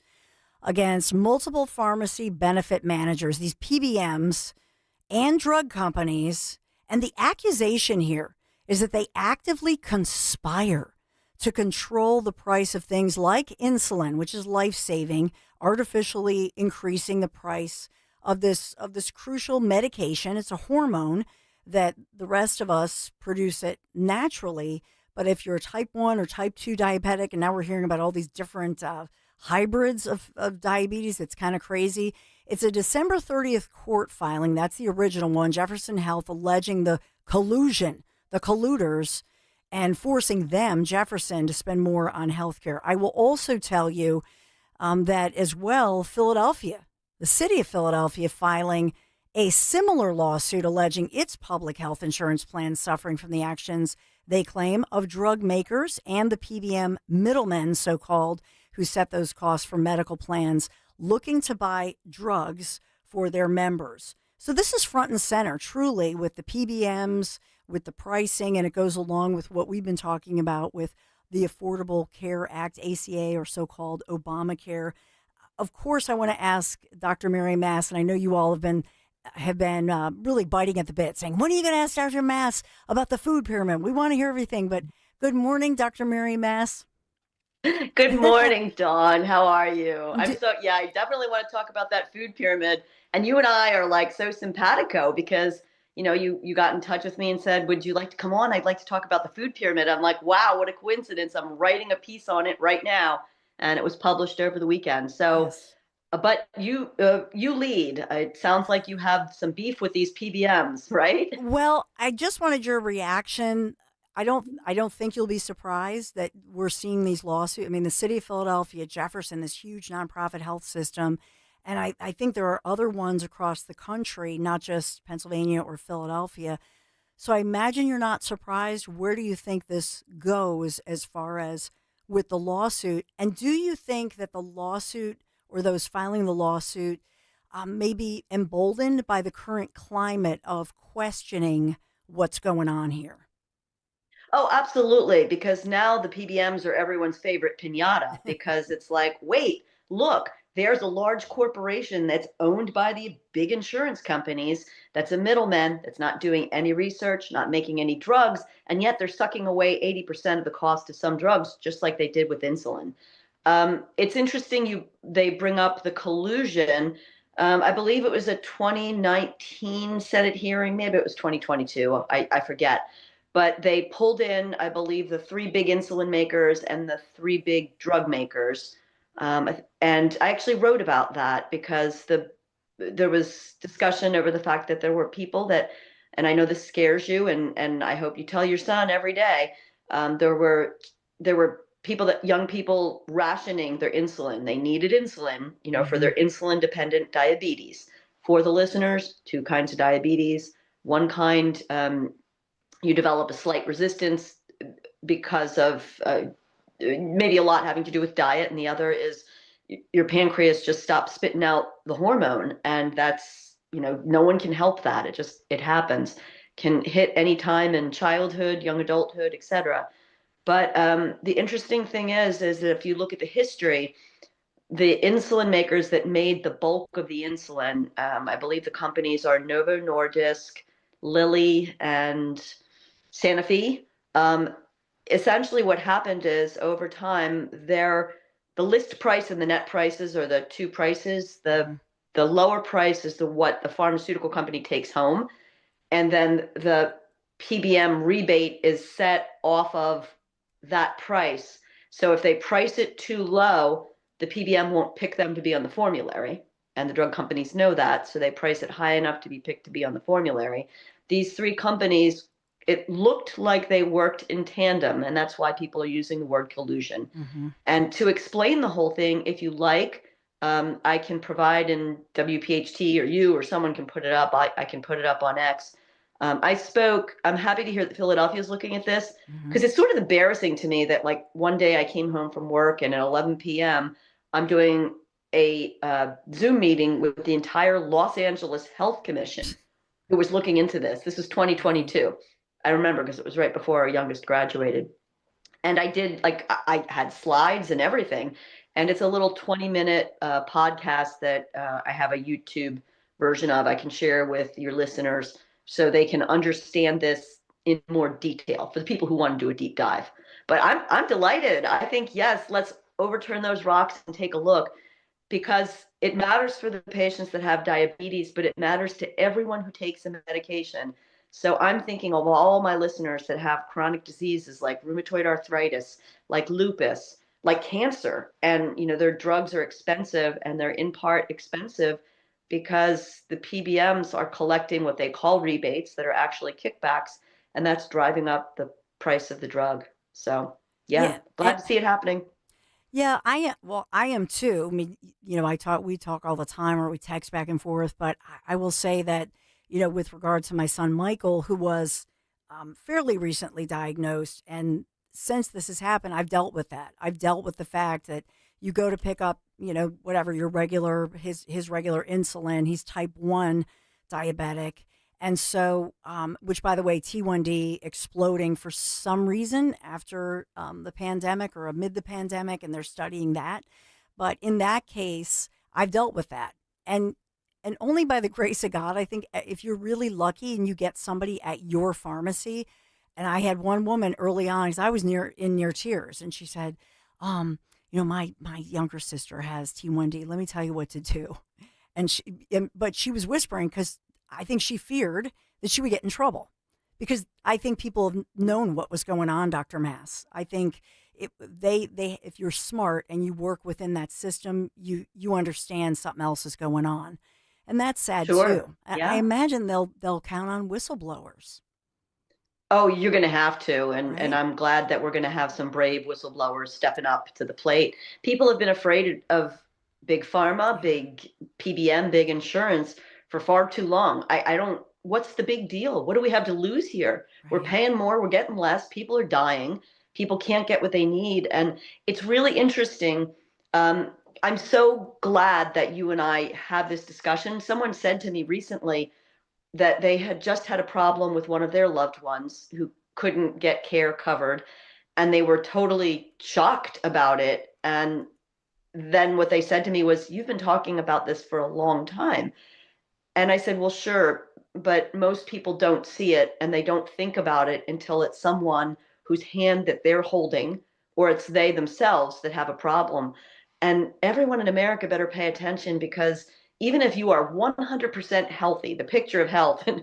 against multiple pharmacy benefit managers, these PBMs, and drug companies. And the accusation here is that they actively conspire to control the price of things like insulin, which is life-saving, artificially increasing the price of this crucial medication. It's a hormone that the rest of us produce it naturally. But if you're a type 1 or type 2 diabetic, and now we're hearing about all these different hybrids of diabetes, it's kind of crazy. It's a December 30th court filing. That's the original one. Jefferson Health alleging the collusion, the colluders, and forcing them, Jefferson, to spend more on health care. I will also tell you that as well, Philadelphia, the city of Philadelphia, filing a similar lawsuit alleging its public health insurance plans suffering from the actions they claim of drug makers and the PBM middlemen, so-called, who set those costs for medical plans looking to buy drugs for their members. So this is front and center, truly, with the PBMs, with the pricing, and it goes along with what we've been talking about with the Affordable Care Act, ACA, or so-called Obamacare. Of course, I want to ask Dr. Mary Mass, and I know you all have been really biting at the bit, saying, when are you going to ask Dr. Mass about the food pyramid? We want to hear everything. But good morning, Dr. Mary Mass. Good morning, Dawn. How are you? I definitely want to talk about that food pyramid. And you and I are like so simpatico because, you got in touch with me and said, would you like to come on? I'd like to talk about the food pyramid. I'm like, wow, what a coincidence. I'm writing a piece on it right now. And it was published over the weekend. So, yes. But you lead. It sounds like you have some beef with these PBMs, right? Well, I just wanted your reaction. I don't think you'll be surprised that we're seeing these lawsuits. I mean, the city of Philadelphia, Jefferson, this huge nonprofit health system, and I think there are other ones across the country, not just Pennsylvania or Philadelphia. So I imagine you're not surprised. Where do you think this goes as far as with the lawsuit? And do you think that the lawsuit or those filing the lawsuit may be emboldened by the current climate of questioning what's going on here? Oh, absolutely. Because now the PBMs are everyone's favorite piñata because it's like, wait, look, there's a large corporation that's owned by the big insurance companies. That's a middleman that's not doing any research, not making any drugs. And yet they're sucking away 80% of the cost of some drugs, just like they did with insulin. It's interesting they bring up the collusion. I believe it was a 2019 Senate hearing. Maybe it was 2022. I forget. But they pulled in, I believe, the 3 big insulin makers and the 3 big drug makers. And I actually wrote about that because there was discussion over the fact that there were people that, and I know this scares you, and I hope you tell your son every day, there were young people rationing their insulin. They needed insulin, for their insulin-dependent diabetes. For the listeners, 2 kinds of diabetes. One kind, you develop a slight resistance because of maybe a lot having to do with diet, and the other is your pancreas just stops spitting out the hormone, and that's, no one can help that. It happens. Can hit any time in childhood, young adulthood, etc. But the interesting thing is that if you look at the history, the insulin makers that made the bulk of the insulin, I believe the companies are Novo Nordisk, Lilly, and Sanofi. Essentially what happened is over time, the list price and the net prices are the 2 prices. The lower price is what the pharmaceutical company takes home. And then the PBM rebate is set off of that price. So if they price it too low, the PBM won't pick them to be on the formulary. And the drug companies know that. So they price it high enough to be picked to be on the formulary. These 3 companies, it looked like they worked in tandem, and that's why people are using the word collusion. Mm-hmm. And to explain the whole thing, if you like, I can provide in WPHT, or you or someone can put it up. I can put it up on X. I'm happy to hear that Philadelphia is looking at this because it's sort of embarrassing to me that like one day I came home from work and at 11 p.m. I'm doing a Zoom meeting with the entire Los Angeles Health Commission who was looking into this. This was 2022. I remember because it was right before our youngest graduated. And I had slides and everything. And it's a little 20-minute podcast that I have a YouTube version of. I can share with your listeners so they can understand this in more detail for the people who want to do a deep dive. But I'm delighted. I think, yes, let's overturn those rocks and take a look because it matters for the patients that have diabetes, but it matters to everyone who takes a medication. So I'm thinking of all my listeners that have chronic diseases like rheumatoid arthritis, like lupus, like cancer, and their drugs are expensive, and they're in part expensive because the PBMs are collecting what they call rebates that are actually kickbacks, and that's driving up the price of the drug. So, yeah, glad to see it happening. Yeah, I am too. I mean, we talk all the time, or we text back and forth. But I will say that, with regard to my son Michael, who was fairly recently diagnosed, and since this has happened, I've dealt with that. I've dealt with the fact that you go to pick up, whatever your regular his regular insulin. He's type 1 diabetic. And so, which by the way, T1D exploding for some reason after the pandemic or amid the pandemic, and they're studying that. But in that case, I've dealt with that. And only by the grace of God, I think if you're really lucky and you get somebody at your pharmacy, and I had one woman early on, because I was near tears, and she said, my younger sister has T1D. Let me tell you what to do. But she was whispering because I think she feared that she would get in trouble, because I think people have known what was going on, Dr. Mass. I think if you're smart and you work within that system, you understand something else is going on. And that's sad too. Yeah. I imagine they'll count on whistleblowers. Oh, you're going to have to. And I'm glad that we're going to have some brave whistleblowers stepping up to the plate. People have been afraid of big pharma, big PBM, big insurance for far too long. What's the big deal? What do we have to lose here? Right. We're paying more, we're getting less, people are dying, people can't get what they need. And it's really interesting. I'm so glad that you and I have this discussion. Someone said to me recently that they had just had a problem with one of their loved ones who couldn't get care covered, and they were totally shocked about it. And then what they said to me was, "You've been talking about this for a long time." And I said, "Well, sure, but most people don't see it, and they don't think about it until it's someone whose hand that they're holding, or it's they themselves that have a problem." And everyone in America better pay attention, because even if you are 100% healthy, the picture of health, and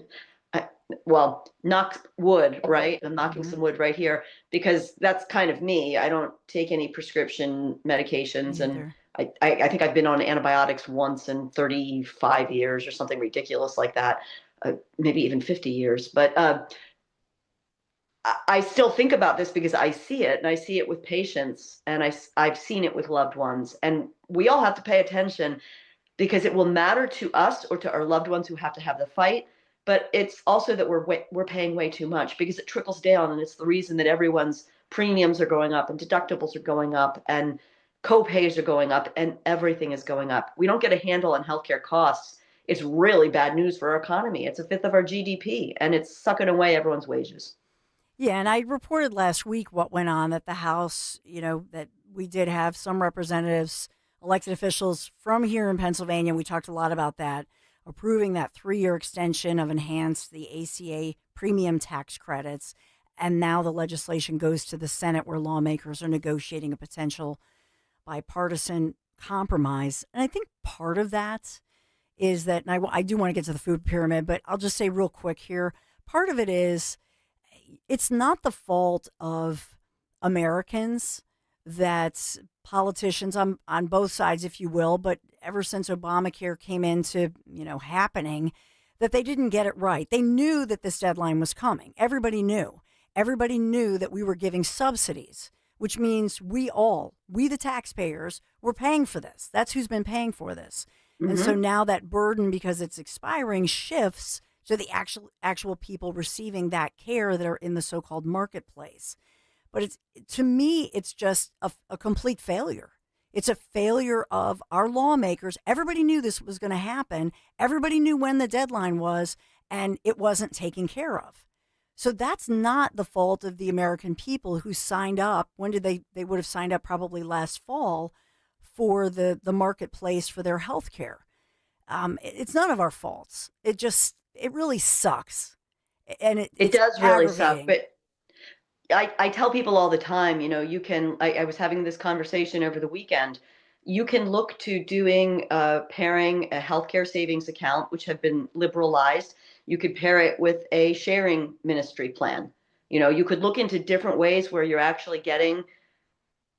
knock wood, right? I'm knocking some wood right here, because that's kind of me. I don't take any prescription medications, and I think I've been on antibiotics once in 35 years or something ridiculous like that, maybe even 50 years. But I still think about this because I see it, and I see it with patients, and I've seen it with loved ones. And we all have to pay attention, because it will matter to us or to our loved ones who have to have the fight. But it's also that we're paying way too much, because it trickles down, and it's the reason that everyone's premiums are going up and deductibles are going up and co-pays are going up and everything is going up. We don't get a handle on healthcare costs. It's really bad news for our economy. It's a fifth of our GDP, and it's sucking away everyone's wages. Yeah, and I reported last week what went on at the House, that we did have some representatives, elected officials from here in Pennsylvania. We talked a lot about that, approving that 3-year extension of the ACA premium tax credits. And now the legislation goes to the Senate, where lawmakers are negotiating a potential bipartisan compromise. And I think part of that is that, and I do want to get to the food pyramid, but I'll just say real quick here, part of it is, it's not the fault of Americans that politicians on both sides, if you will, but ever since Obamacare came into, happening, that they didn't get it right. They knew that this deadline was coming. Everybody knew. Everybody knew that we were giving subsidies, which means we the taxpayers, were paying for this. That's who's been paying for this. Mm-hmm. And so now that burden, because it's expiring, shifts to the actual people receiving that care that are in the so-called marketplace. But to me, it's just a complete failure. It's a failure of our lawmakers. Everybody knew this was going to happen. Everybody knew when the deadline was, and it wasn't taken care of. So that's not the fault of the American people who signed up. When did they would have signed up? Probably last fall, for the marketplace for their health care. It's none of our faults. It really sucks. And it does really suck. But I tell people all the time, you can, I was having this conversation over the weekend. You can look to pairing a healthcare savings account, which have been liberalized. You could pair it with a sharing ministry plan. You could look into different ways where you're actually getting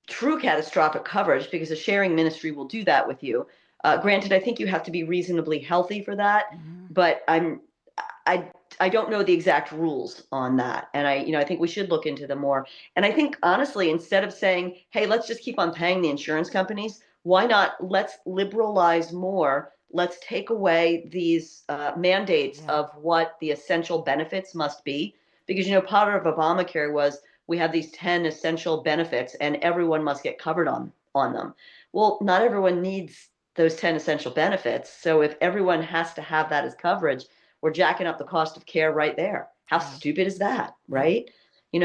true catastrophic coverage, because a sharing ministry will do that with you. Granted, I think you have to be reasonably healthy for that, but I don't know the exact rules on that. And I think we should look into them more. And I think honestly, instead of saying, hey, let's just keep on paying the insurance companies, why not let's liberalize more? Let's take away these mandates of what the essential benefits must be. Because, part of Obamacare was we have these 10 essential benefits and everyone must get covered on them. Well, not everyone needs those 10 essential benefits. So if everyone has to have that as coverage, we're jacking up the cost of care right there. How stupid is that, right?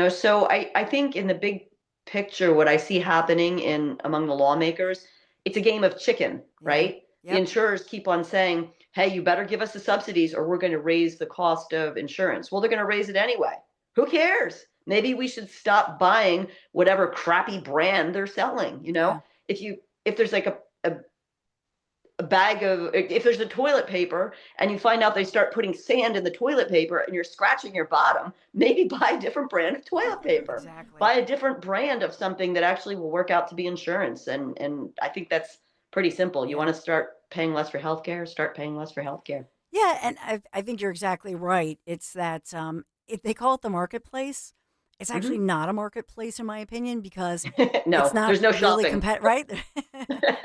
So I think in the big picture, what I see happening among the lawmakers, it's a game of chicken, right? Yep. The insurers keep on saying, hey, you better give us the subsidies or we're going to raise the cost of insurance. Well, they're going to raise it anyway. Who cares? Maybe we should stop buying whatever crappy brand they're selling. If there's like a bag of, if there's a toilet paper and you find out they start putting sand in the toilet paper and you're scratching your bottom, maybe buy a different brand of toilet paper. Exactly. Buy a different brand of something that actually will work out to be insurance. And I think that's pretty simple. You want to start paying less for healthcare, start paying less for healthcare. Yeah, and I think you're exactly right. It's that if they call it the marketplace, it's actually not a marketplace in my opinion because No, it's not there's no really shopping. right?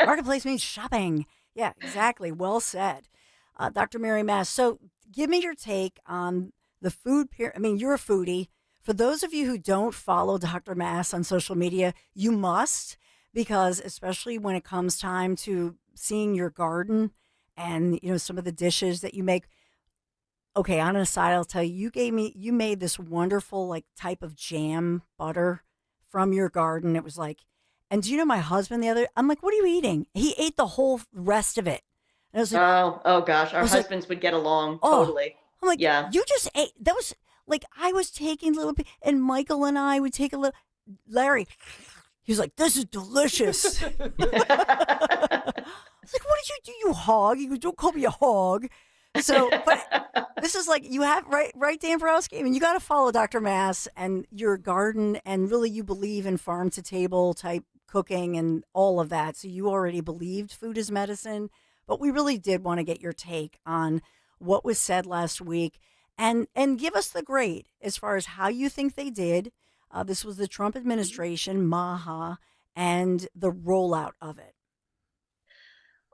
Marketplace means shopping. Yeah, exactly. Well said, Dr. Mary Mass. So give me your take on the food. I mean, you're a foodie. For those of you who don't follow Dr. Mass on social media, you must, because especially when it comes time to seeing your garden and some of the dishes that you make. Okay, on an aside, I'll tell you, you made this wonderful like type of jam butter from your garden. It was like, and do you know my husband I'm like, what are you eating? He ate the whole rest of it. And I was like, oh gosh, our husbands would get along totally. I'm like, yeah. You just ate. That was like, I was taking a little bit, and Michael and I would take a little. Larry, he was like, this is delicious. I was like, what did you do, you hog? He goes, don't call me a hog. So, but this is like, you have, right, Dan Borowski? I mean, you got to follow Dr. Mass and your garden, and really you believe in farm to table type cooking and all of that. So you already believed food is medicine, but we really did want to get your take on what was said last week and give us the grade as far as how you think they did. This was the Trump administration, MAHA, and the rollout of it.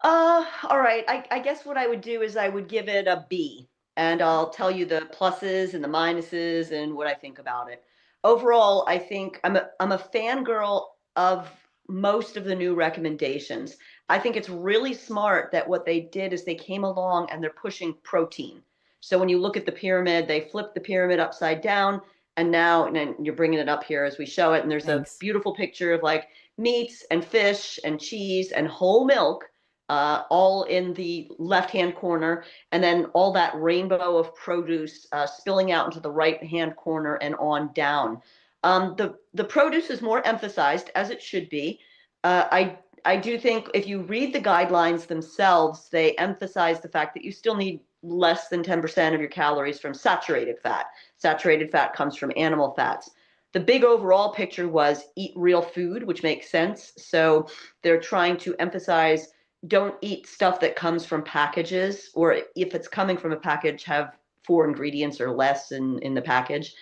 All right. I guess what I would do is I would give it a B, and I'll tell you the pluses and the minuses and what I think about it. Overall, I think I'm a fangirl of most of the new recommendations. I think it's really smart that what they did is they came along and they're pushing protein. So when you look at the pyramid, they flipped the pyramid upside down, and now and you're bringing it up here as we show it, and there's a beautiful picture of like meats and fish and cheese and whole milk. All in the left-hand corner, and then all that rainbow of produce spilling out into the right-hand corner and on down. The produce is more emphasized, as it should be. I do think if you read the guidelines themselves, they emphasize the fact that you still need less than 10% of your calories from saturated fat. Saturated fat comes from animal fats. The big overall picture was eat real food, which makes sense. So they're trying to emphasize don't eat stuff that comes from packages, or if it's coming from a package, have 4 ingredients or less in the package.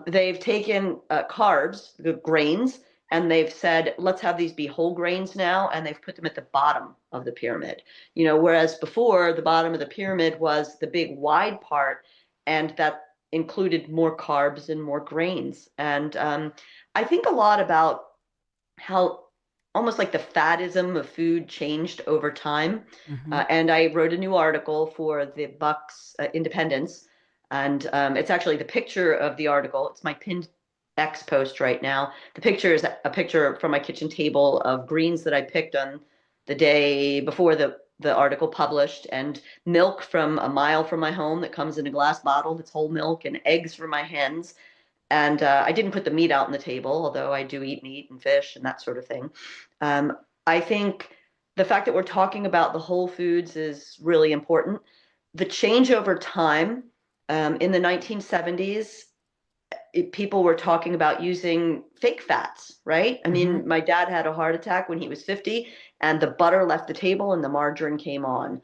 They've taken carbs, the grains, and they've said, let's have these be whole grains now, and they've put them at the bottom of the pyramid. Whereas before, the bottom of the pyramid was the big wide part, and that included more carbs and more grains. And I think a lot about how almost like the fatism of food changed over time. And I wrote a new article for the Bucks Independence. And it's actually the picture of the article. It's my pinned X post right now. The picture is a picture from my kitchen table of greens that I picked on the day before the article published, and milk from a mile from my home that comes in a glass bottle that's whole milk, and eggs for my hens. And I didn't put the meat out on the table, although I do eat meat and fish and that sort of thing. I think the fact that we're talking about the whole foods is really important. The change over time in the 1970s, people were talking about using fake fats, right? I mean, my dad had a heart attack when he was 50, and the butter left the table and the margarine came on.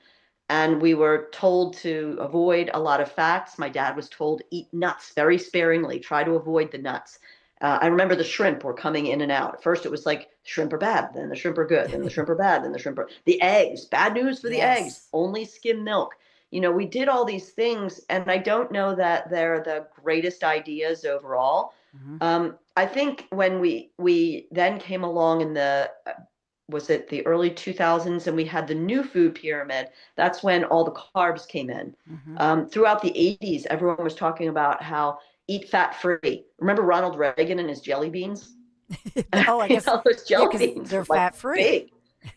And we were told to avoid a lot of fats. My dad was told eat nuts very sparingly, try to avoid the nuts. I remember the shrimp were coming in and out. At first it was like shrimp are bad, then the shrimp are good, then the shrimp are bad, then the shrimp are the eggs. Bad news for the eggs. Only skim milk. You know, we did all these things, and I don't know that they're the greatest ideas overall. I think when we then came along in the was it the early 2000s, and we had the new food pyramid. That's when all the carbs came in. Throughout the 80s, everyone was talking about how eat fat free. Remember Ronald Reagan and his jelly beans? Oh, I guess those jelly beans they're were, like, fat free. big.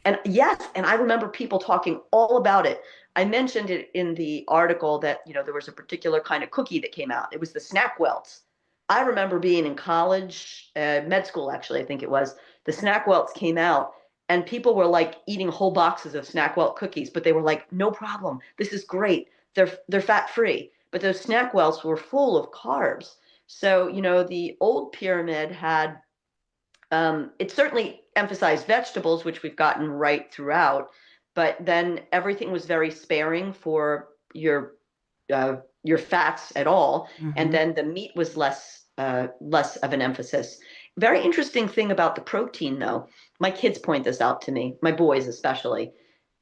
And yes, and I remember people talking all about it. I mentioned it in the article that, you know, there was a particular kind of cookie that came out. It was the snack welts. I remember being in college, med school, actually, I think it was. The snack welts came out, and people were like eating whole boxes of snack welt cookies, but they were like, no problem. This is great. They're fat free. But those snack welts were full of carbs. So, you know, the old pyramid had, it certainly emphasized vegetables, which we've gotten right throughout, but then everything was very sparing for your fats at all. And then the meat was less of an emphasis. Very interesting thing about the protein, though. My kids point this out to me, my boys especially.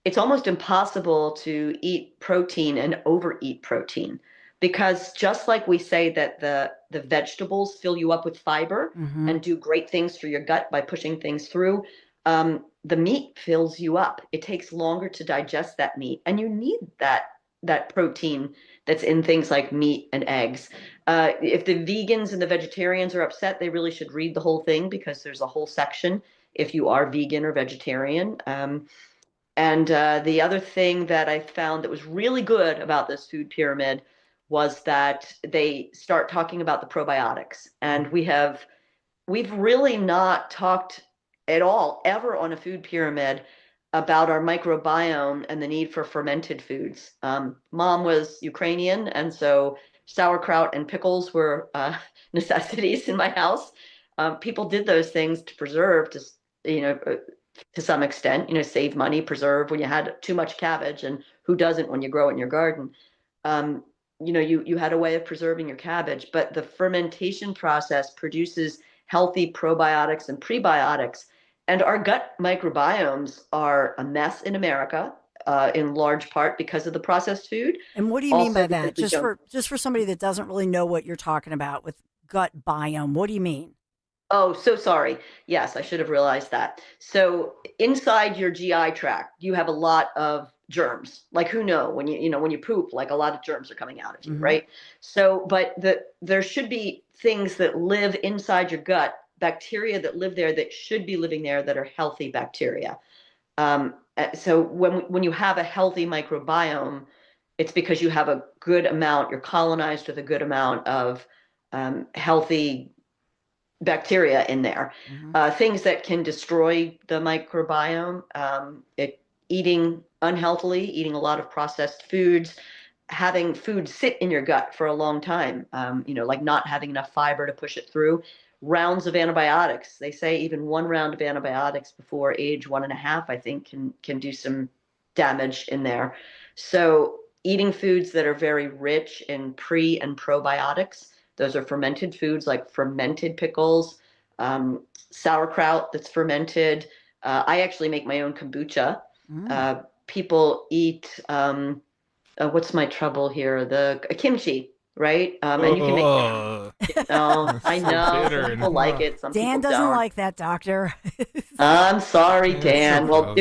It's almost impossible to eat protein and overeat protein, because just like we say that the vegetables fill you up with fiber and do great things for your gut by pushing things through, the meat fills you up. It takes longer to digest that meat, and you need that protein that's in things like meat and eggs. If the vegans and the vegetarians are upset, they really should read the whole thing, because there's a whole section if you are vegan or vegetarian. And the other thing that I found that was really good about this food pyramid was that they start talking about the probiotics. And we've really not talked at all ever on a food pyramid about our microbiome and the need for fermented foods. Mom was Ukrainian, and so sauerkraut and pickles were necessities in my house. People did those things to preserve, to some extent, save money, preserve when you had too much cabbage, and who doesn't when you grow it in your garden. You had a way of preserving your cabbage, but the fermentation process produces healthy probiotics and prebiotics. And our gut microbiomes are a mess in America, in large part because of the processed food. And what do you mean by that? Just for somebody that doesn't really know what you're talking about with gut biome, what do you mean? Oh, so sorry. Yes, I should have realized that. So inside your GI tract, you have a lot of germs. Like, who knows, when you poop, like, a lot of germs are coming out of you, right? So, but there should be things that live inside your gut, bacteria that live there that should be living there, that are healthy bacteria. So when you have a healthy microbiome, it's because you have a good amount, you're colonized with a good amount of healthy bacteria in there. Things that can destroy the microbiome, eating unhealthily, eating a lot of processed foods, having food sit in your gut for a long time, like not having enough fiber to push it through. Rounds of antibiotics. They say even one round of antibiotics before age 1.5, I think, can do some damage in there. So eating foods that are very rich in pre and probiotics, those are fermented foods like fermented pickles, sauerkraut that's fermented. I actually make my own kombucha. People eat, what's my trouble here? The kimchi. Right? And you can make. I know. Some people like it. Some Dan people doesn't don't. like that, doctor. I'm sorry, Dan. Well,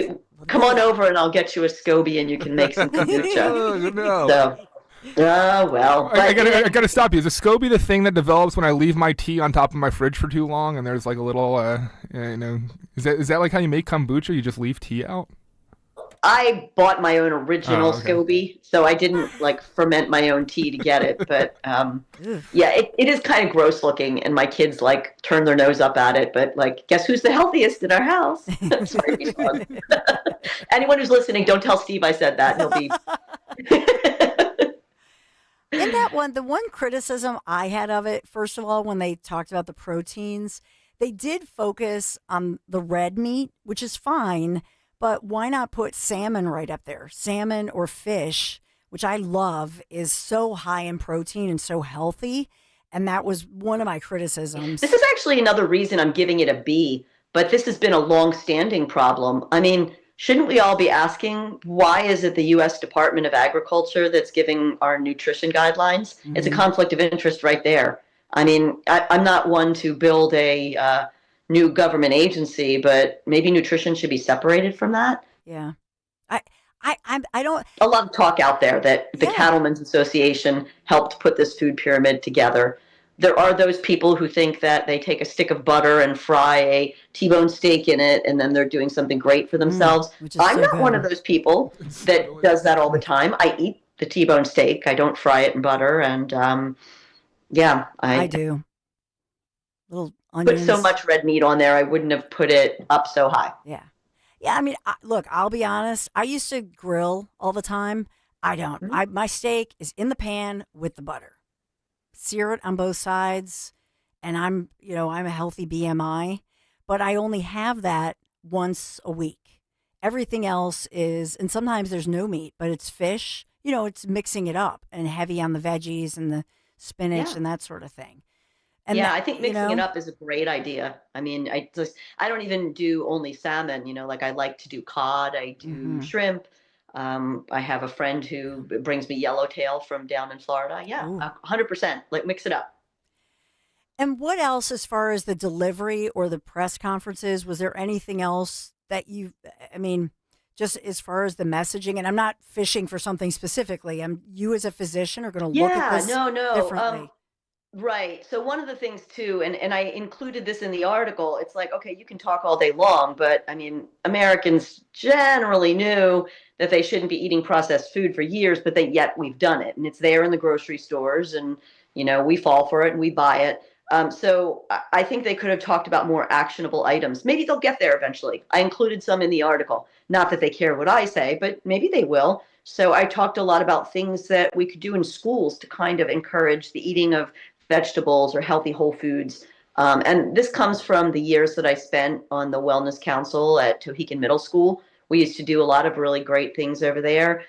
come on over and I'll get you a SCOBY and you can make some kombucha. No. So, well. I gotta stop you. Is a SCOBY the thing that develops when I leave my tea on top of my fridge for too long, and there's like a little, is that like how you make kombucha? You just leave tea out? I bought my own original SCOBY, so I didn't ferment my own tea to get it. But yeah, it is kind of gross looking, and my kids turn their nose up at it. But guess who's the healthiest in our house? That's pretty fun. Anyone who's listening, don't tell Steve I said that. He'll be. In that one, the one criticism I had of it, first of all, when they talked about the proteins, they did focus on the red meat, which is fine, but why not put salmon right up there? Salmon or fish, which I love, is so high in protein and so healthy. And that was one of my criticisms. This is actually another reason I'm giving it a B, but this has been a long-standing problem. I mean, shouldn't we all be asking, why is it the U.S. Department of Agriculture that's giving our nutrition guidelines? Mm-hmm. It's a conflict of interest right there. I mean, I'm not one to build a new government agency, but maybe nutrition should be separated from that. Yeah. I don't. A lot of talk out there that the Cattlemen's Association helped put this food pyramid together. There are those people who think that they take a stick of butter and fry a T-bone steak in it, and then they're doing something great for themselves. I'm not one of those people that does that all the time. I eat the T-bone steak. I don't fry it in butter, and I do. Little onions. Put so much red meat on there, I wouldn't have put it up so high. Yeah. Yeah, I mean, look, I'll be honest. I used to grill all the time. I don't. Mm-hmm. My steak is in the pan with the butter. Sear it on both sides, and I'm a healthy BMI, but I only have that once a week. Everything else is, and sometimes there's no meat, but it's fish. It's mixing it up and heavy on the veggies and the spinach and that sort of thing. And I think mixing it up is a great idea. I mean, I don't even do only salmon, like I like to do cod, I do shrimp. I have a friend who brings me yellowtail from down in Florida. Yeah, 100%. Like, mix it up. And what else, as far as the delivery or the press conferences, was there anything else that just as far as the messaging, and I'm not fishing for something specifically, you as a physician are going to look at this differently. Right. So one of the things too, and I included this in the article, it's like, okay, you can talk all day long, but I mean, Americans generally knew that they shouldn't be eating processed food for years, but yet we've done it, and it's there in the grocery stores, and we fall for it and we buy it. So I think they could have talked about more actionable items. Maybe they'll get there eventually. I included some in the article. Not that they care what I say, but maybe they will. So I talked a lot about things that we could do in schools to kind of encourage the eating of vegetables or healthy whole foods. And this comes from the years that I spent on the Wellness Council at Tohickon Middle School. We used to do a lot of really great things over there.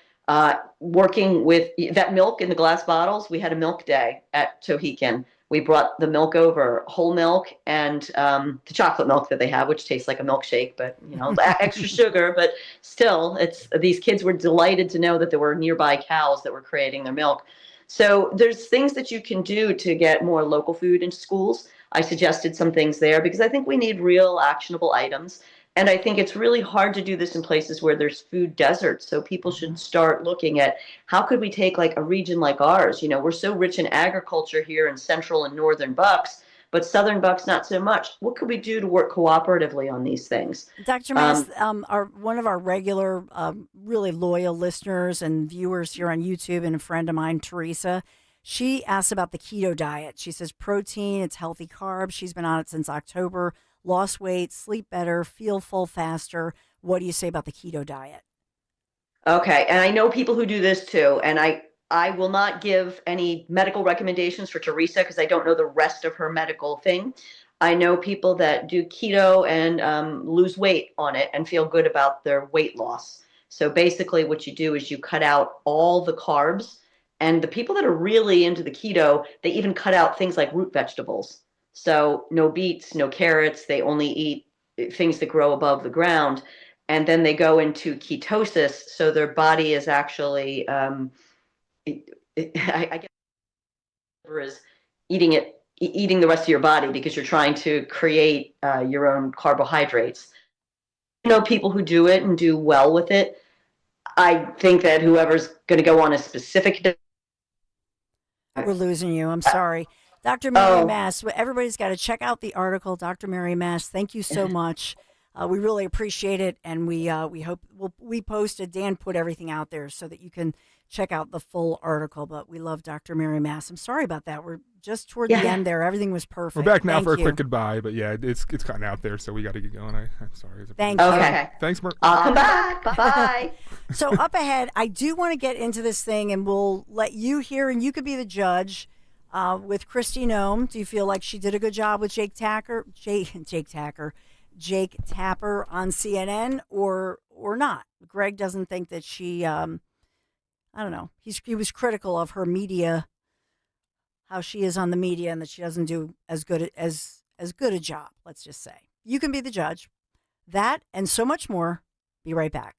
Working with that milk in the glass bottles, we had a milk day at Tohickon. We brought the milk over, whole milk, and the chocolate milk that they have, which tastes like a milkshake, but extra sugar. But still, these kids were delighted to know that there were nearby cows that were creating their milk. So there's things that you can do to get more local food into schools. I suggested some things there because I think we need real actionable items. And I think it's really hard to do this in places where there's food deserts. So people should start looking at how could we take like a region like ours? We're so rich in agriculture here in central and northern Bucks, but southern Bucks not so much. What could we do to work cooperatively on these things? Dr. Mass, one of our regular, really loyal listeners and viewers here on YouTube, and a friend of mine, Teresa, she asked about the keto diet. She says protein, it's healthy carbs. She's been on it since October. Lost weight, sleep better, feel full faster. What do you say about the keto diet? Okay, and I know people who do this too, and I will not give any medical recommendations for Teresa because I don't know the rest of her medical thing. I know people that do keto and lose weight on it and feel good about their weight loss. So basically what you do is you cut out all the carbs, and the people that are really into the keto, they even cut out things like root vegetables. So no beets, no carrots, they only eat things that grow above the ground. And then they go into ketosis, so their body is actually, I guess, is eating the rest of your body because you're trying to create your own carbohydrates. People who do it and do well with it. I think that whoever's going to go on a specific. We're losing you. I'm sorry. Dr. Mary Mass, everybody's got to check out the article. Dr. Mary Mass, thank you so much. We really appreciate it, and we hope we posted. Dan put everything out there so that you can check out the full article. But we love Dr. Mary Mass. I'm sorry about that. We're just toward the end there. Everything was perfect. We're back now for a quick goodbye, but yeah, it's cutting out there, so we got to get going. I'm sorry. Thank you. Okay. Thanks, Mark. I'll come back. Bye. So up ahead, I do want to get into this thing, and we'll let you hear, and you could be the judge with Kristi Noem. Do you feel like she did a good job with Jake Tapper on CNN, or not? Greg doesn't think that she. I don't know. He was critical of her media, how she is on the media, and that she doesn't do as good a job. Let's just say you can be the judge. That and so much more. Be right back.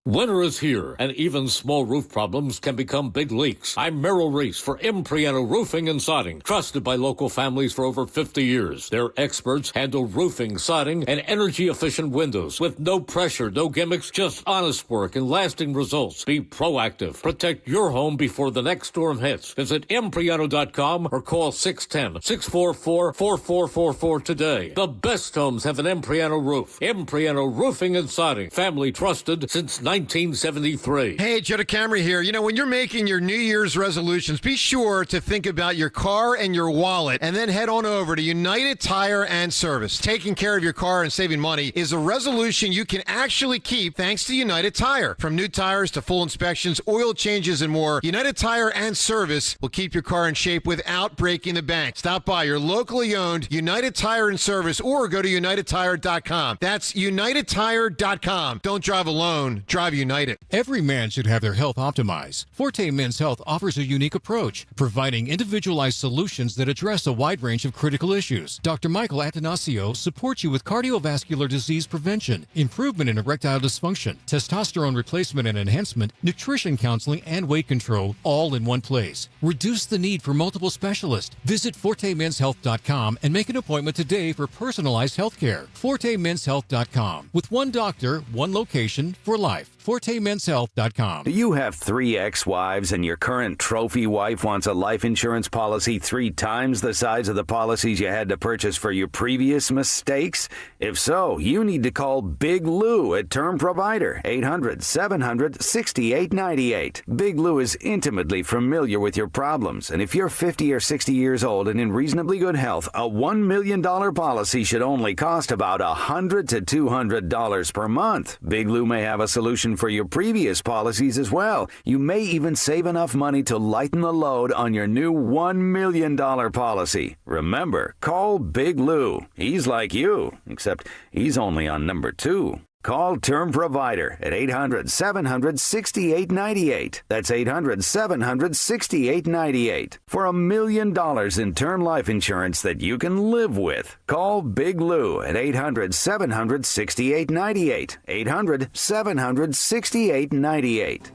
Winter is here, and even small roof problems can become big leaks. I'm Merrill Reese for Impriano Roofing and Siding, trusted by local families for over 50 years. Their experts handle roofing, siding, and energy-efficient windows with no pressure, no gimmicks, just honest work and lasting results. Be proactive. Protect your home before the next storm hits. Visit Impriano.com or call 610-644-4444 today. The best homes have an Impriano roof. Impriano Roofing and Siding, family trusted since 1973. Hey, Joe DeCamry here. You know, when you're making your New Year's resolutions, be sure to think about your car and your wallet, and then head on over to United Tire and Service. Taking care of your car and saving money is a resolution you can actually keep thanks to United Tire. From new tires to full inspections, oil changes, and more, United Tire and Service will keep your car in shape without breaking the bank. Stop by your locally owned United Tire and Service or go to UnitedTire.com. That's UnitedTire.com. Don't drive alone. Drive United. Every man should have their health optimized. Forte Men's Health offers a unique approach, providing individualized solutions that address a wide range of critical issues. Dr. Michael Atanasio supports you with cardiovascular disease prevention, improvement in erectile dysfunction, testosterone replacement and enhancement, nutrition counseling, and weight control, all in one place. Reduce the need for multiple specialists. Visit ForteMen'sHealth.com and make an appointment today for personalized health care. ForteMen'sHealth.com. With one doctor, one location for life. ForteMen'sHealth.com. Do you have 3 ex-wives and your current trophy wife wants a life insurance policy 3 times the size of the policies you had to purchase for your previous mistakes? If so, you need to call Big Lou at Term Provider, 800-700-6898. Big Lou is intimately familiar with your problems, and if you're 50 or 60 years old and in reasonably good health, a $1 million policy should only cost about $100 to $200 per month. Big Lou may have a solution for your previous policies as well. You may even save enough money to lighten the load on your new $1 million policy. Remember, call Big Lou. He's like you, except he's only on number 2. Call Term Provider at 800-700-6898. That's 800-700-6898. For $1 million in term life insurance that you can live with. Call Big Lou at 800-700-6898. 800-700-6898.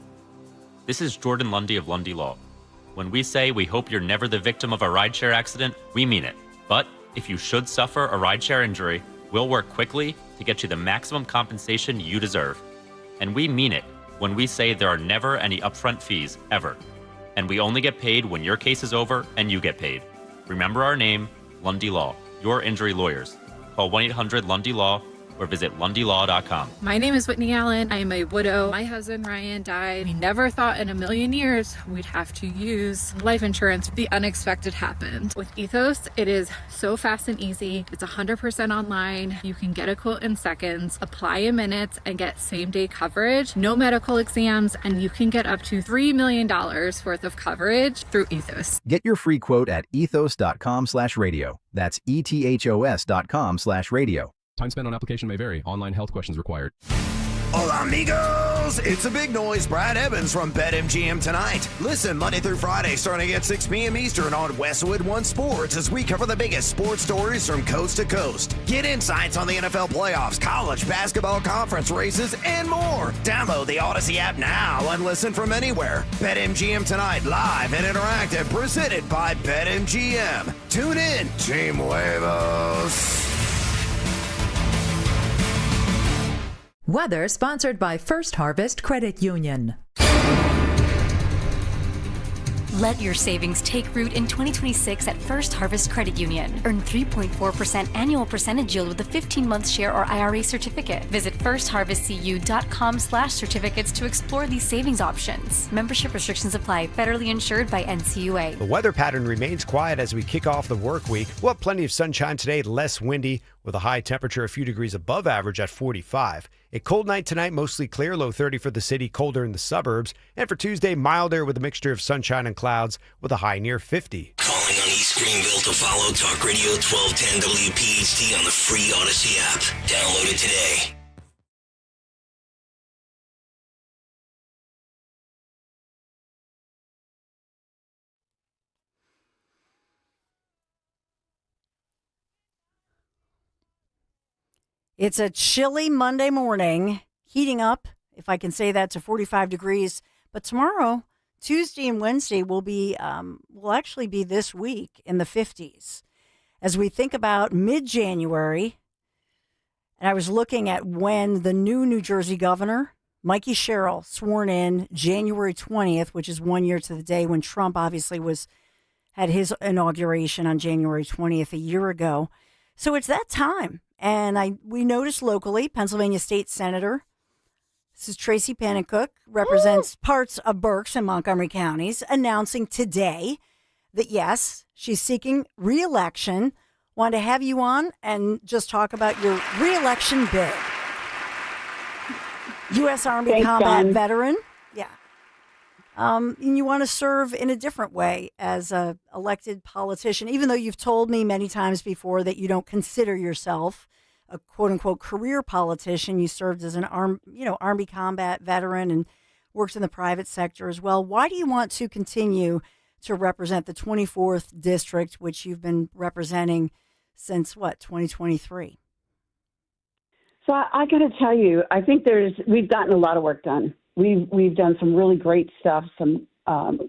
This is Jordan Lundy of Lundy Law. When we say we hope you're never the victim of a rideshare accident, we mean it. But if you should suffer a rideshare injury, we'll work quickly to get you the maximum compensation you deserve. And we mean it when we say there are never any upfront fees, ever. And we only get paid when your case is over and you get paid. Remember our name, Lundy Law, your injury lawyers. Call 1-800-LUNDY-LAW or visit LundyLaw.com. My name is Whitney Allen. I am a widow. My husband, Ryan, died. We never thought in a million years we'd have to use life insurance. The unexpected happened. With Ethos, it is so fast and easy. It's 100% online. You can get a quote in seconds, apply in minutes, and get same-day coverage. No medical exams, and you can get up to $3 million worth of coverage through Ethos. Get your free quote at ethos.com/radio. That's ETHOS.com/radio. Time spent on application may vary. Online health questions required. Hola, amigos! It's a big noise. Brad Evans from BetMGM tonight. Listen Monday through Friday starting at 6 p.m. Eastern on Westwood One Sports as we cover the biggest sports stories from coast to coast. Get insights on the NFL playoffs, college basketball conference races, and more. Download the Odyssey app now and listen from anywhere. BetMGM tonight, live and interactive, presented by BetMGM. Tune in, Team Huevos. Weather sponsored by First Harvest Credit Union. Let your savings take root in 2026 at First Harvest Credit Union. Earn 3.4% annual percentage yield with a 15-month share or IRA certificate. Visit firstharvestcu.com/certificates to explore these savings options. Membership restrictions apply. Federally insured by NCUA. The weather pattern remains quiet as we kick off the work week. We'll have plenty of sunshine today, less windy, with a high temperature a few degrees above average at 45. A cold night tonight, mostly clear, low 30 for the city, colder in the suburbs. And for Tuesday, milder with a mixture of sunshine and clouds with a high near 50. Calling on East Greenville to follow Talk Radio 1210 WPHT on the free Odyssey app. Download it today. It's a chilly Monday morning, heating up, if I can say that, to 45 degrees. But tomorrow, Tuesday and Wednesday will actually be this week in the 50s. As we think about mid-January, and I was looking at when the new New Jersey governor, Mikey Sherrill, sworn in January 20th, which is 1 year to the day when Trump obviously had his inauguration on January 20th a year ago. So it's that time. And we noticed locally, Pennsylvania State Senator, this is Tracy Pannicook, represents parts of Berks and Montgomery counties, announcing today that, yes, she's seeking re-election. Want to have you on and just talk about your re-election bid. U.S. Army combat veteran. Yeah. And you want to serve in a different way as a elected politician, even though you've told me many times before that you don't consider yourself a quote-unquote career politician. You served as an Army combat veteran and worked in the private sector as well. Why do you want to continue to represent the 24th district, which you've been representing since, 2023? So I got to tell you, I think we've gotten a lot of work done. We've done some really great stuff, some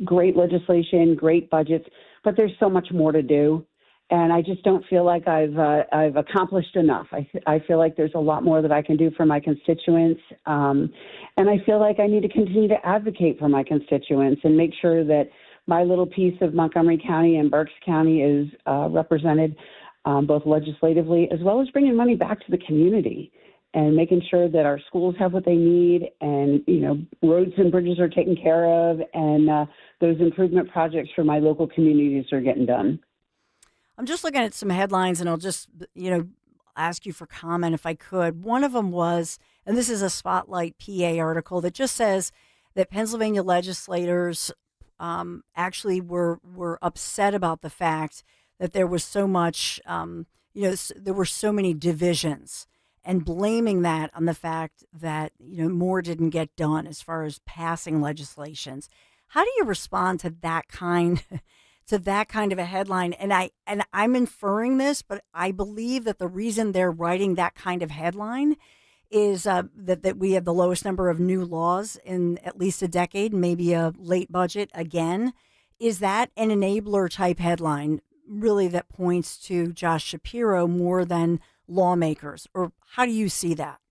great legislation, great budgets, but there's so much more to do. And I just don't feel like I've accomplished enough. I feel like there's a lot more that I can do for my constituents. And I feel like I need to continue to advocate for my constituents and make sure that my little piece of Montgomery County and Berks County is represented both legislatively as well as bringing money back to the community and making sure that our schools have what they need and, roads and bridges are taken care of and those improvement projects for my local communities are getting done. I'm just looking at some headlines, and I'll just, ask you for comment if I could. One of them was, and this is a Spotlight PA article that just says that Pennsylvania legislators actually were upset about the fact that there was so much, there were so many divisions, and blaming that on the fact that, more didn't get done as far as passing legislations. How do you respond to that kind of a headline? And I'm inferring this, but I believe that the reason they're writing that kind of headline is that we have the lowest number of new laws in at least a decade, maybe a late budget again. Is that an enabler type headline really that points to Josh Shapiro more than lawmakers? Or how do you see that?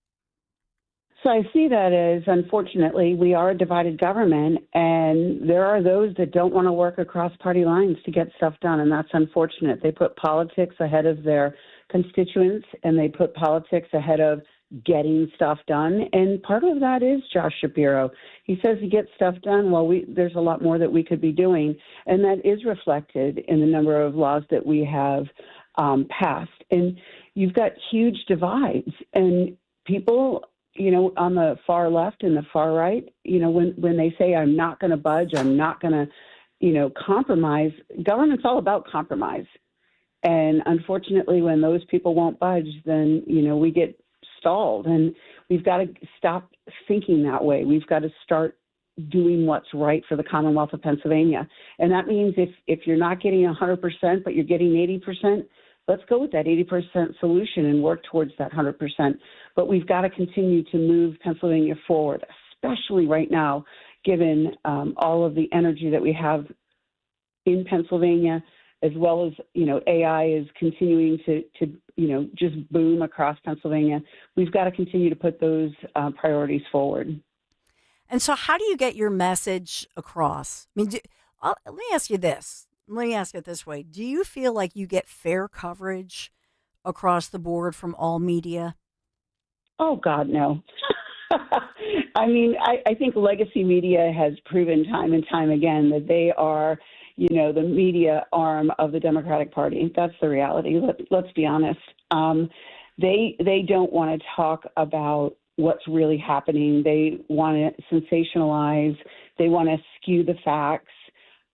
So I see that as, unfortunately, we are a divided government, and there are those that don't want to work across party lines to get stuff done, and that's unfortunate. They put politics ahead of their constituents, and they put politics ahead of getting stuff done, and part of that is Josh Shapiro. He says he gets stuff done. Well, there's a lot more that we could be doing, and that is reflected in the number of laws that we have passed. And you've got huge divides, and people on the far left and the far right, when they say, I'm not going to budge, I'm not going to, compromise, government's all about compromise. And unfortunately, when those people won't budge, then, we get stalled. And we've got to stop thinking that way. We've got to start doing what's right for the Commonwealth of Pennsylvania. And that means if you're not getting 100%, but you're getting 80%, let's go with that 80% solution and work towards that 100%. But we've got to continue to move Pennsylvania forward, especially right now, given all of the energy that we have in Pennsylvania, as well as, AI is continuing to just boom across Pennsylvania. We've got to continue to put those priorities forward. And so how do you get your message across? I mean, Let me ask you this. Let me ask it this way. Do you feel like you get fair coverage across the board from all media? Oh, God, no. I mean, I think legacy media has proven time and time again that they are, the media arm of the Democratic Party. That's the reality. Let's be honest. They don't want to talk about what's really happening. They want to sensationalize. They want to skew the facts.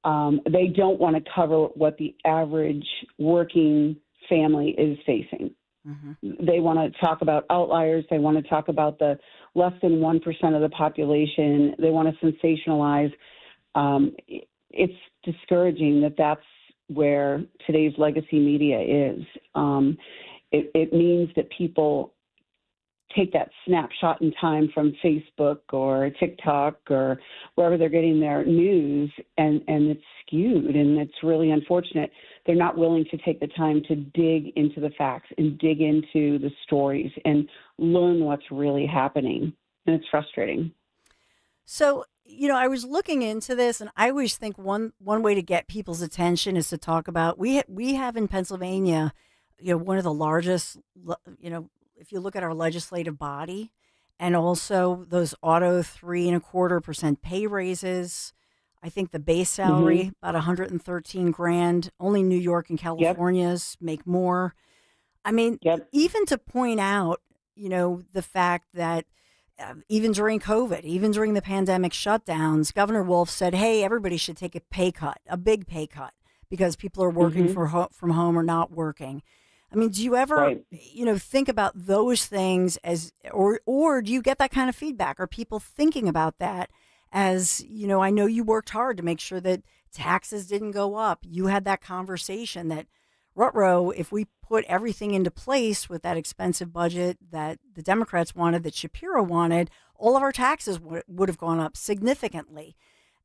They don't want to cover what the average working family is facing. Mm-hmm. They want to talk about outliers. They want to talk about the less than 1% of the population. They want to sensationalize. It's discouraging that that's where today's legacy media is. It means that people take that snapshot in time from Facebook or TikTok or wherever they're getting their news, and it's skewed, and it's really unfortunate. They're not willing to take the time to dig into the facts and dig into the stories and learn what's really happening, and it's frustrating. So, I was looking into this, and I always think one way to get people's attention is to talk about, we have in Pennsylvania, one of the largest, if you look at our legislative body, and also those auto 3.25% pay raises. I think the base salary, about $113,000. Only New York and California's make more. I mean, even to point out, the fact that even during COVID, even during the pandemic shutdowns, Governor Wolf said, hey, everybody should take a pay cut, a big pay cut, because people are working from home or not working. I mean, do you ever, think about those things or do you get that kind of feedback? Are people thinking about that as, I know you worked hard to make sure that taxes didn't go up. You had that conversation that, ruh-roh, if we put everything into place with that expensive budget that the Democrats wanted, that Shapiro wanted, all of our taxes would have gone up significantly.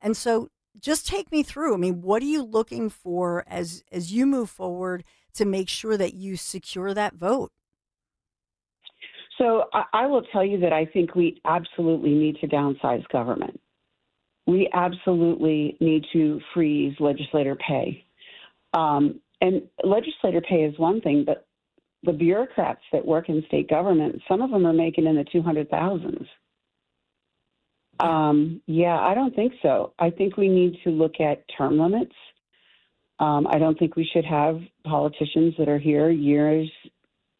And so just take me through. I mean, what are you looking for as you move forward to make sure that you secure that vote? So I will tell you that I think we absolutely need to downsize government. We absolutely need to freeze legislator pay. And legislator pay is one thing, but the bureaucrats that work in state government, some of them are making in the 200,000s. I don't think so. I think we need to look at term limits. I don't think we should have politicians that are here years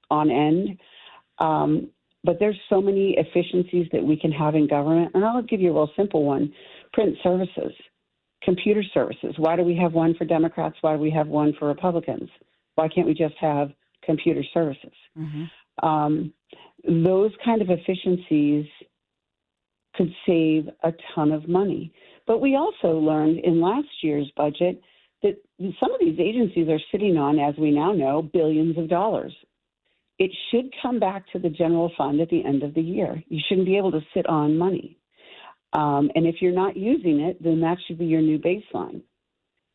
on end. But there's so many efficiencies that we can have in government. And I'll give you a real simple one. Print services, computer services. Why do we have one for Democrats? Why do we have one for Republicans? Why can't we just have computer services? Those kind of efficiencies could save a ton of money. But we also learned in last year's budget that some of these agencies are sitting on, as we now know, billions of dollars. It should come back to the general fund at the end of the year. You shouldn't be able to sit on money. And if you're not using it, then that should be your new baseline.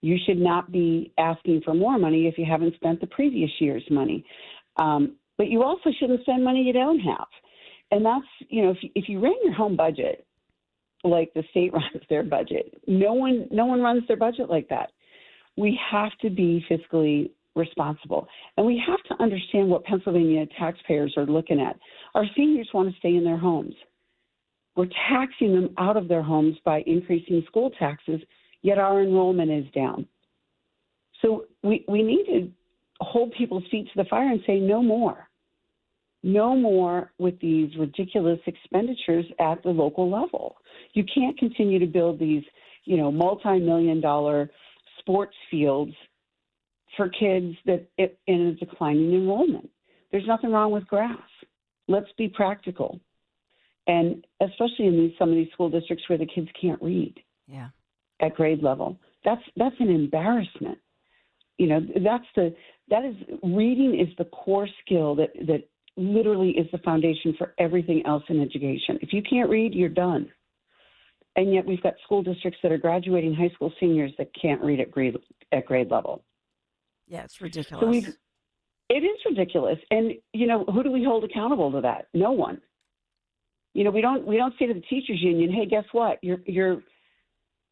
You should not be asking for more money if you haven't spent the previous year's money. But you also shouldn't spend money you don't have. And that's, if you ran your home budget like the state runs their budget, no one runs their budget like that. We have to be fiscally responsible. And we have to understand what Pennsylvania taxpayers are looking at. Our seniors want to stay in their homes. We're taxing them out of their homes by increasing school taxes, yet our enrollment is down. So we need to hold people's feet to the fire and say no more. No more with these ridiculous expenditures at the local level. You can't continue to build these, multi-million-dollar sports fields for kids in a declining enrollment. There's nothing wrong with grass. Let's be practical. And especially in some of these school districts where the kids can't read at grade level. That's an embarrassment. Reading is the core skill that literally is the foundation for everything else in education. If you can't read, you're done. And yet we've got school districts that are graduating high school seniors that can't read at grade level. Yeah, it's ridiculous. So it is ridiculous. And, who do we hold accountable to that? No one. We don't say to the teachers union, hey, guess what? You're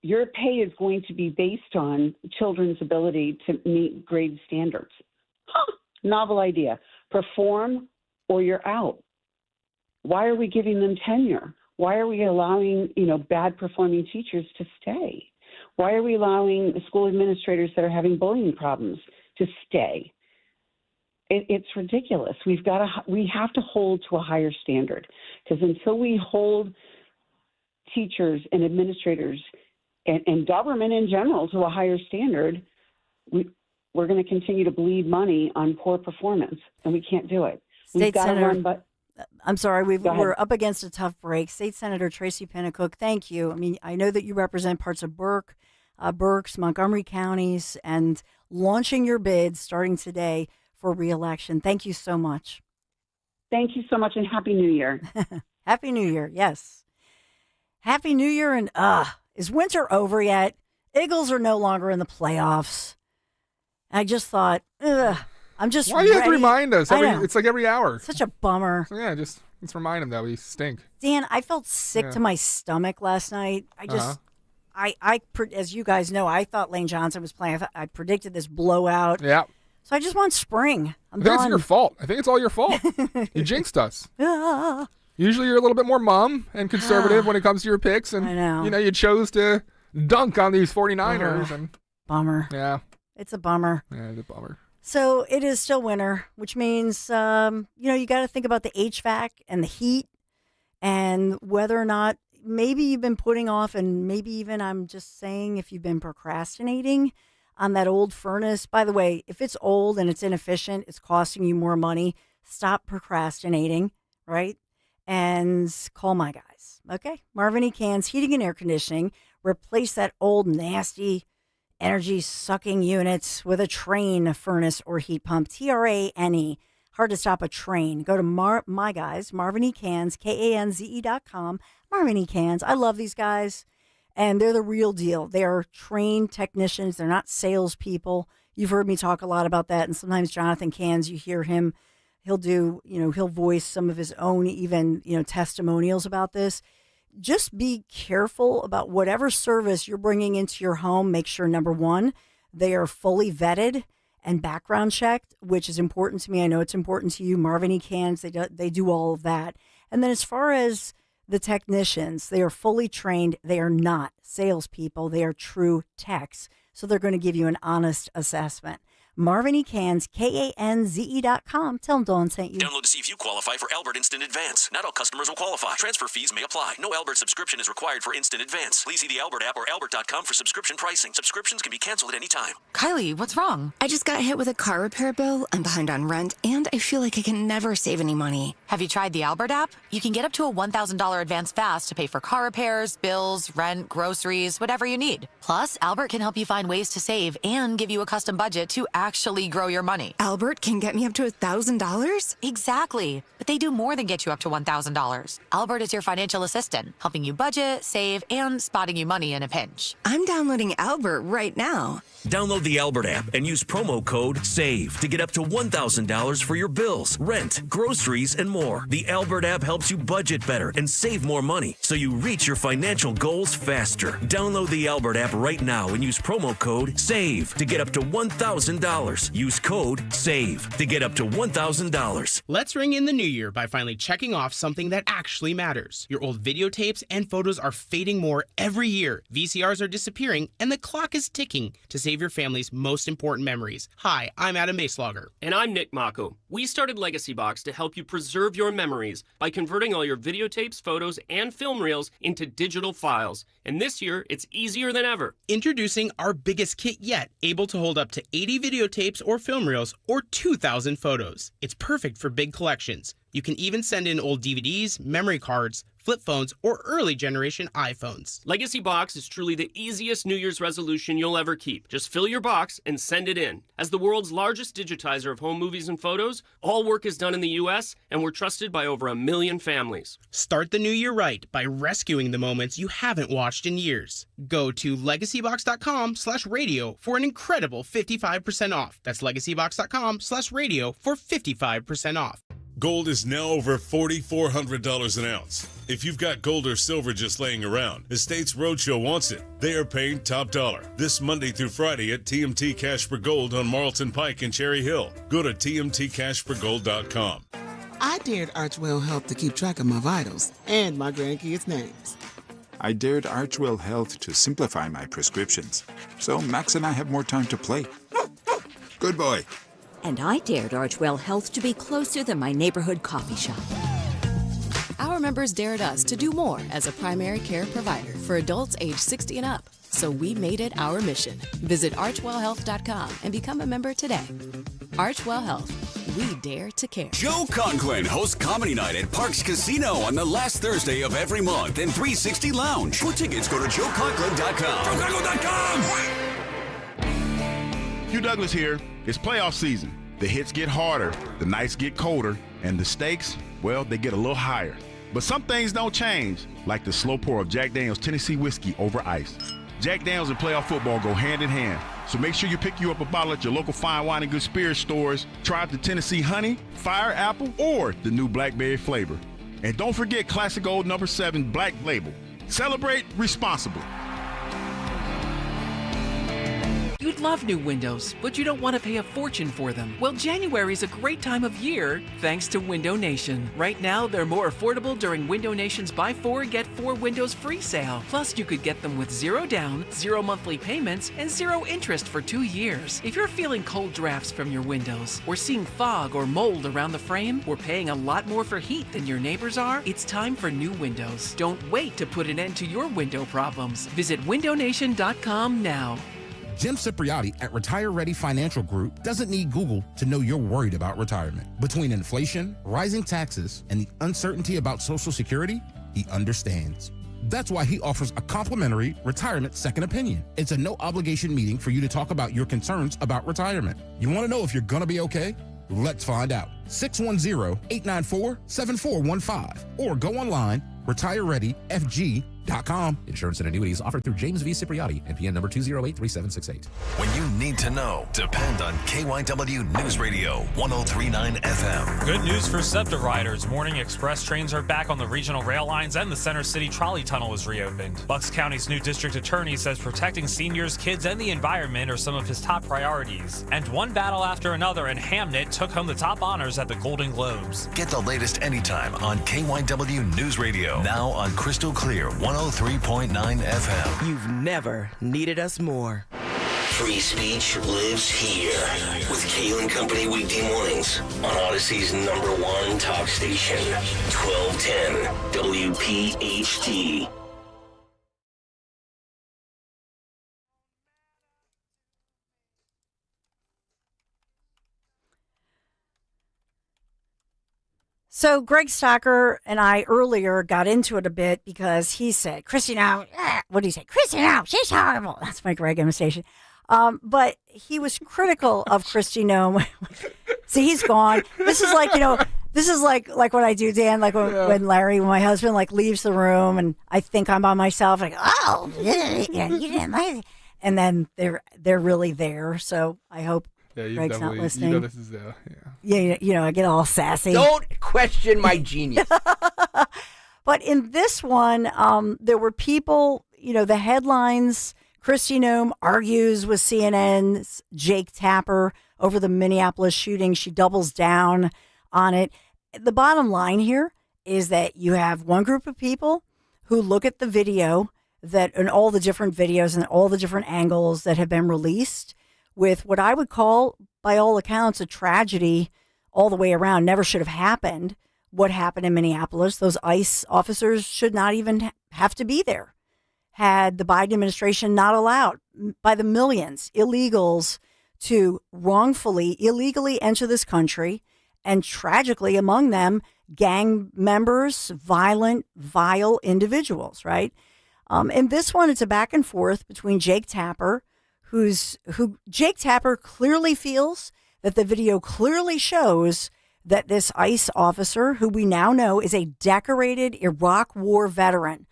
your pay is going to be based on children's ability to meet grade standards. Novel idea. Perform or you're out. Why are we giving them tenure? Why are we allowing, bad performing teachers to stay? Why are we allowing school administrators that are having bullying problems to stay? It's ridiculous. We have to hold to a higher standard, because until we hold teachers and administrators and government in general to a higher standard, we're going to continue to bleed money on poor performance, and we can't do it. State Senator, I'm sorry, we're up against a tough break. State Senator Tracy Pennacook, thank you. I mean, I know that you represent parts of Berks, Montgomery counties, and launching your bid starting today for re-election. Thank you so much. Thank you so much, and Happy New Year. Happy New Year, yes. Happy New Year, and is winter over yet? Eagles are no longer in the playoffs. I just thought, I'm just Why do you have to remind us? It's like every hour. Such a bummer. So yeah, let's remind them that we stink. Dan, I felt sick to my stomach last night. I just, as you guys know, I thought Lane Johnson was playing. I predicted this blowout. Yeah. So I just want spring. I think it's your fault. I think it's all your fault. You jinxed us. Usually you're a little bit more mum and conservative when it comes to your picks. And, I know. You chose to dunk on these 49ers. And bummer. Yeah. It's a bummer. Yeah, it's a bummer. So it is still winter, which means, you got to think about the HVAC and the heat and whether or not maybe you've been putting off, and maybe even I'm just saying if you've been procrastinating on that old furnace. By the way, if it's old and it's inefficient, it's costing you more money, stop procrastinating, right? And call my guys, okay? Marvin E. Cans Heating and Air Conditioning. Replace that old nasty energy-sucking units with a Trane furnace or heat pump. TRANE. Hard to stop a train. Go to my guys, Marvin E. Cans, KANZE.com. Marvin E. Cans. I love these guys, and they're the real deal. They are trained technicians. They're not salespeople. You've heard me talk a lot about that, and sometimes Jonathan Cans, you hear him, he'll do, he'll voice some of his own even, testimonials about this. Just be careful about whatever service you're bringing into your home. Make sure, number one, they are fully vetted and background checked, which is important to me. I know it's important to you. Marvin E. Cans, they do all of that. And then as far as the technicians, they are fully trained. They are not salespeople. They are true techs. So they're going to give you an honest assessment. Marvin E. Cans, KANZE.com. Tell them Dawn sent you. Download to see if you qualify for Albert Instant Advance. Not all customers will qualify. Transfer fees may apply. No Albert subscription is required for Instant Advance. Please see the Albert app or albert.com for subscription pricing. Subscriptions can be canceled at any time. Kylie, what's wrong? I just got hit with a car repair bill. I'm behind on rent, and I feel like I can never save any money. Have you tried the Albert app? You can get up to a $1,000 advance fast to pay for car repairs, bills, rent, groceries, whatever you need. Plus, Albert can help you find ways to save and give you a custom budget to actually grow your money. Albert can get me up to $1,000? Exactly. But they do more than get you up to $1,000. Albert is your financial assistant, helping you budget, save, and spotting you money in a pinch. I'm downloading Albert right now. Download the Albert app and use promo code SAVE to get up to $1,000 for your bills, rent, groceries, and more. The Albert app helps you budget better and save more money so you reach your financial goals faster. Download the Albert app right now and use promo code SAVE to get up to $1,000. Use code SAVE to get up to $1,000. Let's ring in the new year by finally checking off something that actually matters. Your old videotapes and photos are fading more every year. VCRs are disappearing, and the clock is ticking to save your family's most important memories. Hi, I'm Adam Maslauger. And I'm Nick Mako. We started Legacy Box to help you preserve your memories by converting all your videotapes, photos, and film reels into digital files. And this year, it's easier than ever. Introducing our biggest kit yet, able to hold up to 80 videotapes or film reels or 2,000 photos. It's perfect for big collections. You can even send in old DVDs, memory cards, flip phones, or early generation iPhones. Legacy Box is truly the easiest New Year's resolution you'll ever keep. Just fill your box and send it in. As the world's largest digitizer of home movies and photos, all work is done in the U.S., and we're trusted by over 1 million families. Start the new year right by rescuing the moments you haven't watched in years. Go to legacybox.com/radio for an incredible 55% off. That's legacybox.com/radio for 55% off. Gold is now over $4,400 an ounce. If you've got gold or silver just laying around, Estates Roadshow wants it. They are paying top dollar this Monday through Friday at TMT Cash for Gold on Marlton Pike and Cherry Hill. Go to tmtcashforgold.com. I dared Archwell Health to keep track of my vitals and my grandkids' names. I dared Archwell Health to simplify my prescriptions, so Max and I have more time to play. Good boy. And I dared Archwell Health to be closer than my neighborhood coffee shop. Our members dared us to do more as a primary care provider for adults age 60 and up. So we made it our mission. Visit archwellhealth.com and become a member today. Archwell Health. We dare to care. Joe Conklin hosts Comedy Night at Parks Casino on the last Thursday of every month in 360 Lounge. For tickets, go to joeconklin.com. joeconklin.com. Hugh Douglas here. It's playoff season. The hits get harder, the nights get colder, and the stakes, well, they get a little higher. But some things don't change, like the slow pour of Jack Daniel's Tennessee whiskey over ice. Jack Daniel's and playoff football go hand in hand. So make sure you pick you up a bottle at your local fine wine and good spirits stores. Try out the Tennessee Honey, Fire Apple, or the new Blackberry flavor. And don't forget classic old number 7 Black Label. Celebrate responsibly. You'd love new windows, but you don't want to pay a fortune for them. Well, January's a great time of year thanks to Window Nation. Right now, they're more affordable during Window Nation's Buy 4, Get 4 Windows Free sale. Plus, you could get them with 0 down, 0 monthly payments, and 0 interest for 2 years. If you're feeling cold drafts from your windows, or seeing fog or mold around the frame, or paying a lot more for heat than your neighbors are, it's time for new windows. Don't wait to put an end to your window problems. Visit windownation.com now. Jim Cipriotti at Retire Ready Financial Group doesn't need Google to know you're worried about retirement. Between inflation, rising taxes, and the uncertainty about Social Security, he understands. That's why he offers a complimentary retirement second opinion. It's a no-obligation meeting for you to talk about your concerns about retirement. You want to know if you're going to be okay? Let's find out. 610-894-7415 or go online, retirereadyfg.com. Insurance and annuities offered through James V. Cipriotti, NPN number 2083768. When you need to know, depend on KYW News Radio 103.9 FM. Good news for SEPTA riders. Morning express trains are back on the regional rail lines and the Center City Trolley Tunnel is reopened. Bucks County's new district attorney says protecting seniors, kids, and the environment are some of his top priorities. And one battle after another in Hamnet took home the top honors at the Golden Globes. Get the latest anytime on KYW News Radio. Now on Crystal Clear 103.9 FM. You've never needed us more. Free speech lives here with Kayla & Company weekday mornings on Odyssey's #1 talk station, 1210 WPHT. So Greg Stocker and I earlier got into it a bit because he said, Christy, now, what did he say? Christy, now, she's horrible. That's my Greg imitation. But he was critical of Christy Nome. See, he's gone. This is like, this is like what I do, Dan, like when Larry, my husband, like leaves the room and I think I'm by myself, like, oh, yeah, you didn't like it. And then they're really there. So I hope Greg's not listening. This is, Yeah, I get all sassy. Don't question my genius. But in this one, there were people, the headlines, Kristi Noem argues with CNN's Jake Tapper over the Minneapolis shooting. She doubles down on it. The bottom line here is that you have one group of people who look at the video and all the different videos and all the different angles that have been released with what I would call, by all accounts, a tragedy all the way around. Never should have happened. What happened in Minneapolis, those ICE officers should not even have to be there. Had the Biden administration not allowed by the millions illegals to wrongfully, illegally enter this country, and tragically among them, gang members, violent, vile individuals, right? In this one, it's a back and forth between Jake Tapper, Jake Tapper clearly feels that the video clearly shows that this ICE officer, who we now know is a decorated Iraq War veteran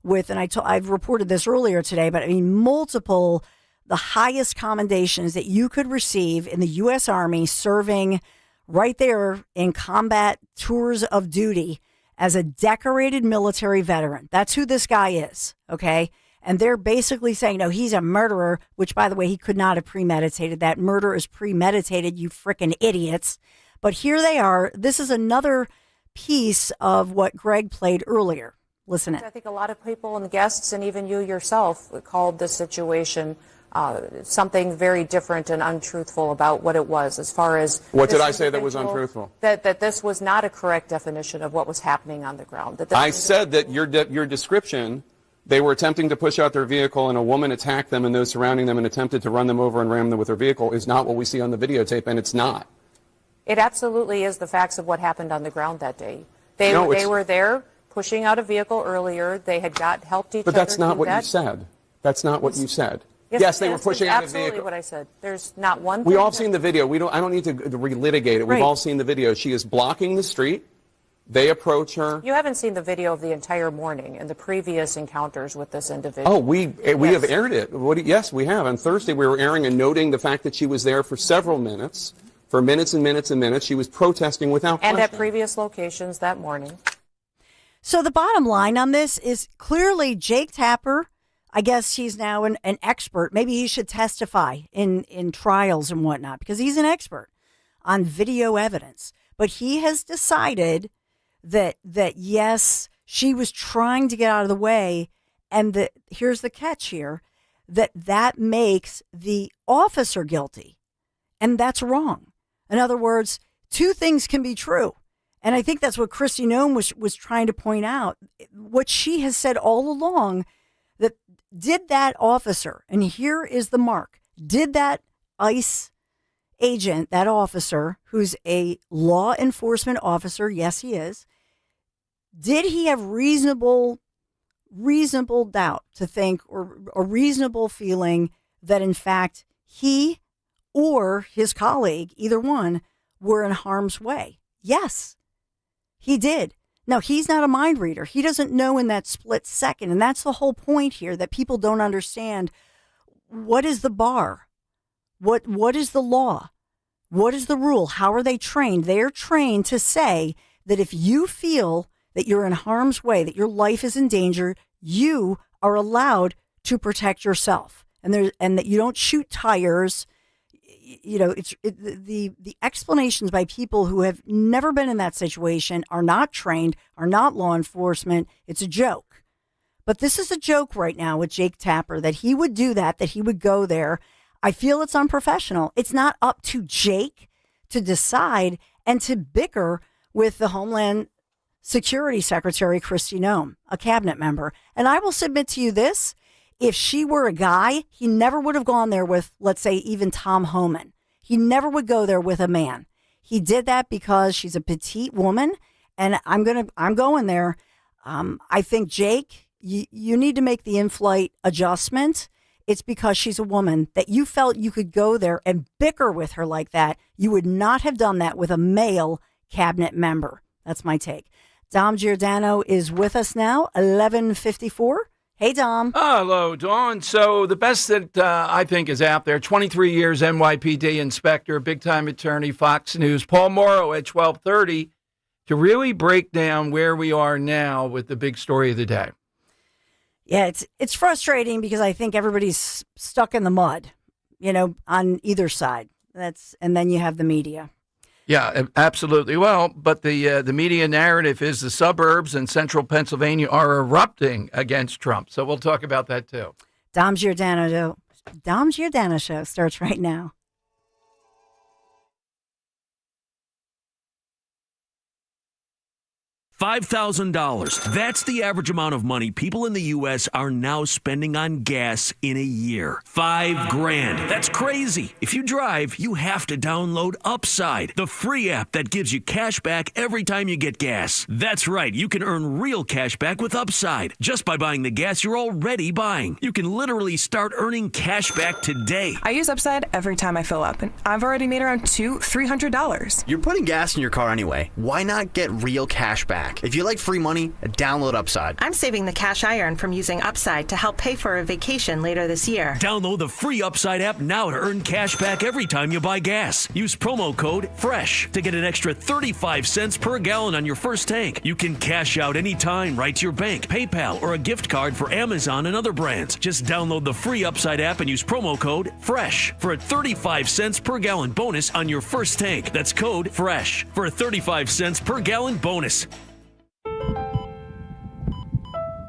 with, and I've reported this earlier today, but I mean, multiple, the highest commendations that you could receive in the U.S. Army serving right there in combat tours of duty as a decorated military veteran. That's who this guy is, okay? And they're basically saying, no, he's a murderer, which, by the way, he could not have premeditated that. Murder is premeditated, you frickin' idiots. But here they are. This is another piece of what Greg played earlier. Listen in. I think a lot of people and guests, and even you yourself, called this situation something very different and untruthful about what it was, as far as what did I say that was untruthful? That this was not a correct definition of what was happening on the ground. That I said that your description, they were attempting to push out their vehicle and a woman attacked them and those surrounding them and attempted to run them over and ram them with her vehicle, is not what we see on the videotape, and it's not. It absolutely is the facts of what happened on the ground that day. They were there pushing out a vehicle earlier. They had helped each other. But that's not what you said. That's not what you said. Yes, they were pushing out a vehicle. Absolutely what I said. There's not one. We all have seen the video. I don't need to relitigate it. We've all seen the video. She is blocking the street. They approach her. You haven't seen the video of the entire morning and the previous encounters with this individual. Oh, we have aired it. Yes, we have. On Thursday, we were airing and noting the fact that she was there for several minutes, for minutes and minutes and minutes. She was protesting without question. And at previous locations that morning. So the bottom line on this is clearly Jake Tapper, I guess he's now an expert. Maybe he should testify in trials and whatnot because he's an expert on video evidence. But he has decided that yes, she was trying to get out of the way. And here's the catch here, that makes the officer guilty. And that's wrong. In other words, two things can be true. And I think that's what Kristi Noem was trying to point out. What she has said all along, that did that officer, and here is the mark, did that ICE agent, that officer, who's a law enforcement officer, yes, he is, did he have reasonable doubt to think, or a reasonable feeling that in fact he or his colleague, either one, were in harm's way? Yes, he did. Now, he's not a mind reader. He doesn't know in that split second. And that's the whole point here, that people don't understand. What is the bar? What is the law? What is the rule? How are they trained? They're trained to say that if you feel that you're in harm's way, that your life is in danger, you are allowed to protect yourself. And that you don't shoot tires. You know, the explanations by people who have never been in that situation, are not trained, are not law enforcement. It's a joke. But this is a joke right now with Jake Tapper, that he would do that he would go there. I feel it's unprofessional. It's not up to Jake to decide and to bicker with the Homeland Security Secretary, Kristi Noem, a cabinet member. And I will submit to you this. If she were a guy, he never would have gone there with, let's say, even Tom Homan. He never would go there with a man. He did that because she's a petite woman, and I'm going there. I think, Jake, you need to make the in-flight adjustment. It's because she's a woman that you felt you could go there and bicker with her like that. You would not have done that with a male cabinet member. That's my take. Dom Giordano is with us now, 11:54. Hey, Dom. Hello, Dawn. So the best that I think is out there, 23 years NYPD inspector, big-time attorney, Fox News, Paul Morrow at 12:30 to really break down where we are now with the big story of the day. Yeah, it's frustrating because I think everybody's stuck in the mud, on either side. And then you have the media. Yeah, absolutely. Well, but the media narrative is the suburbs and central Pennsylvania are erupting against Trump. So we'll talk about that too. Dom Giordano Show starts right now. $5,000. That's the average amount of money people in the U.S. are now spending on gas in a year. $5,000. That's crazy. If you drive, you have to download Upside, the free app that gives you cash back every time you get gas. That's right. You can earn real cash back with Upside just by buying the gas you're already buying. You can literally start earning cash back today. I use Upside every time I fill up, and I've already made around $200-300. You're putting gas in your car anyway. Why not get real cash back? back. If you like free money, download Upside. I'm saving the cash I earn from using Upside to help pay for a vacation later this year. Download the free Upside app now to earn cash back every time you buy gas. Use promo code FRESH to get an extra 35 cents per gallon on your first tank. You can cash out anytime right to your bank, PayPal, or a gift card for Amazon and other brands. Just download the free Upside app and use promo code FRESH for a 35 cents per gallon bonus on your first tank. That's code FRESH for a 35 cents per gallon bonus.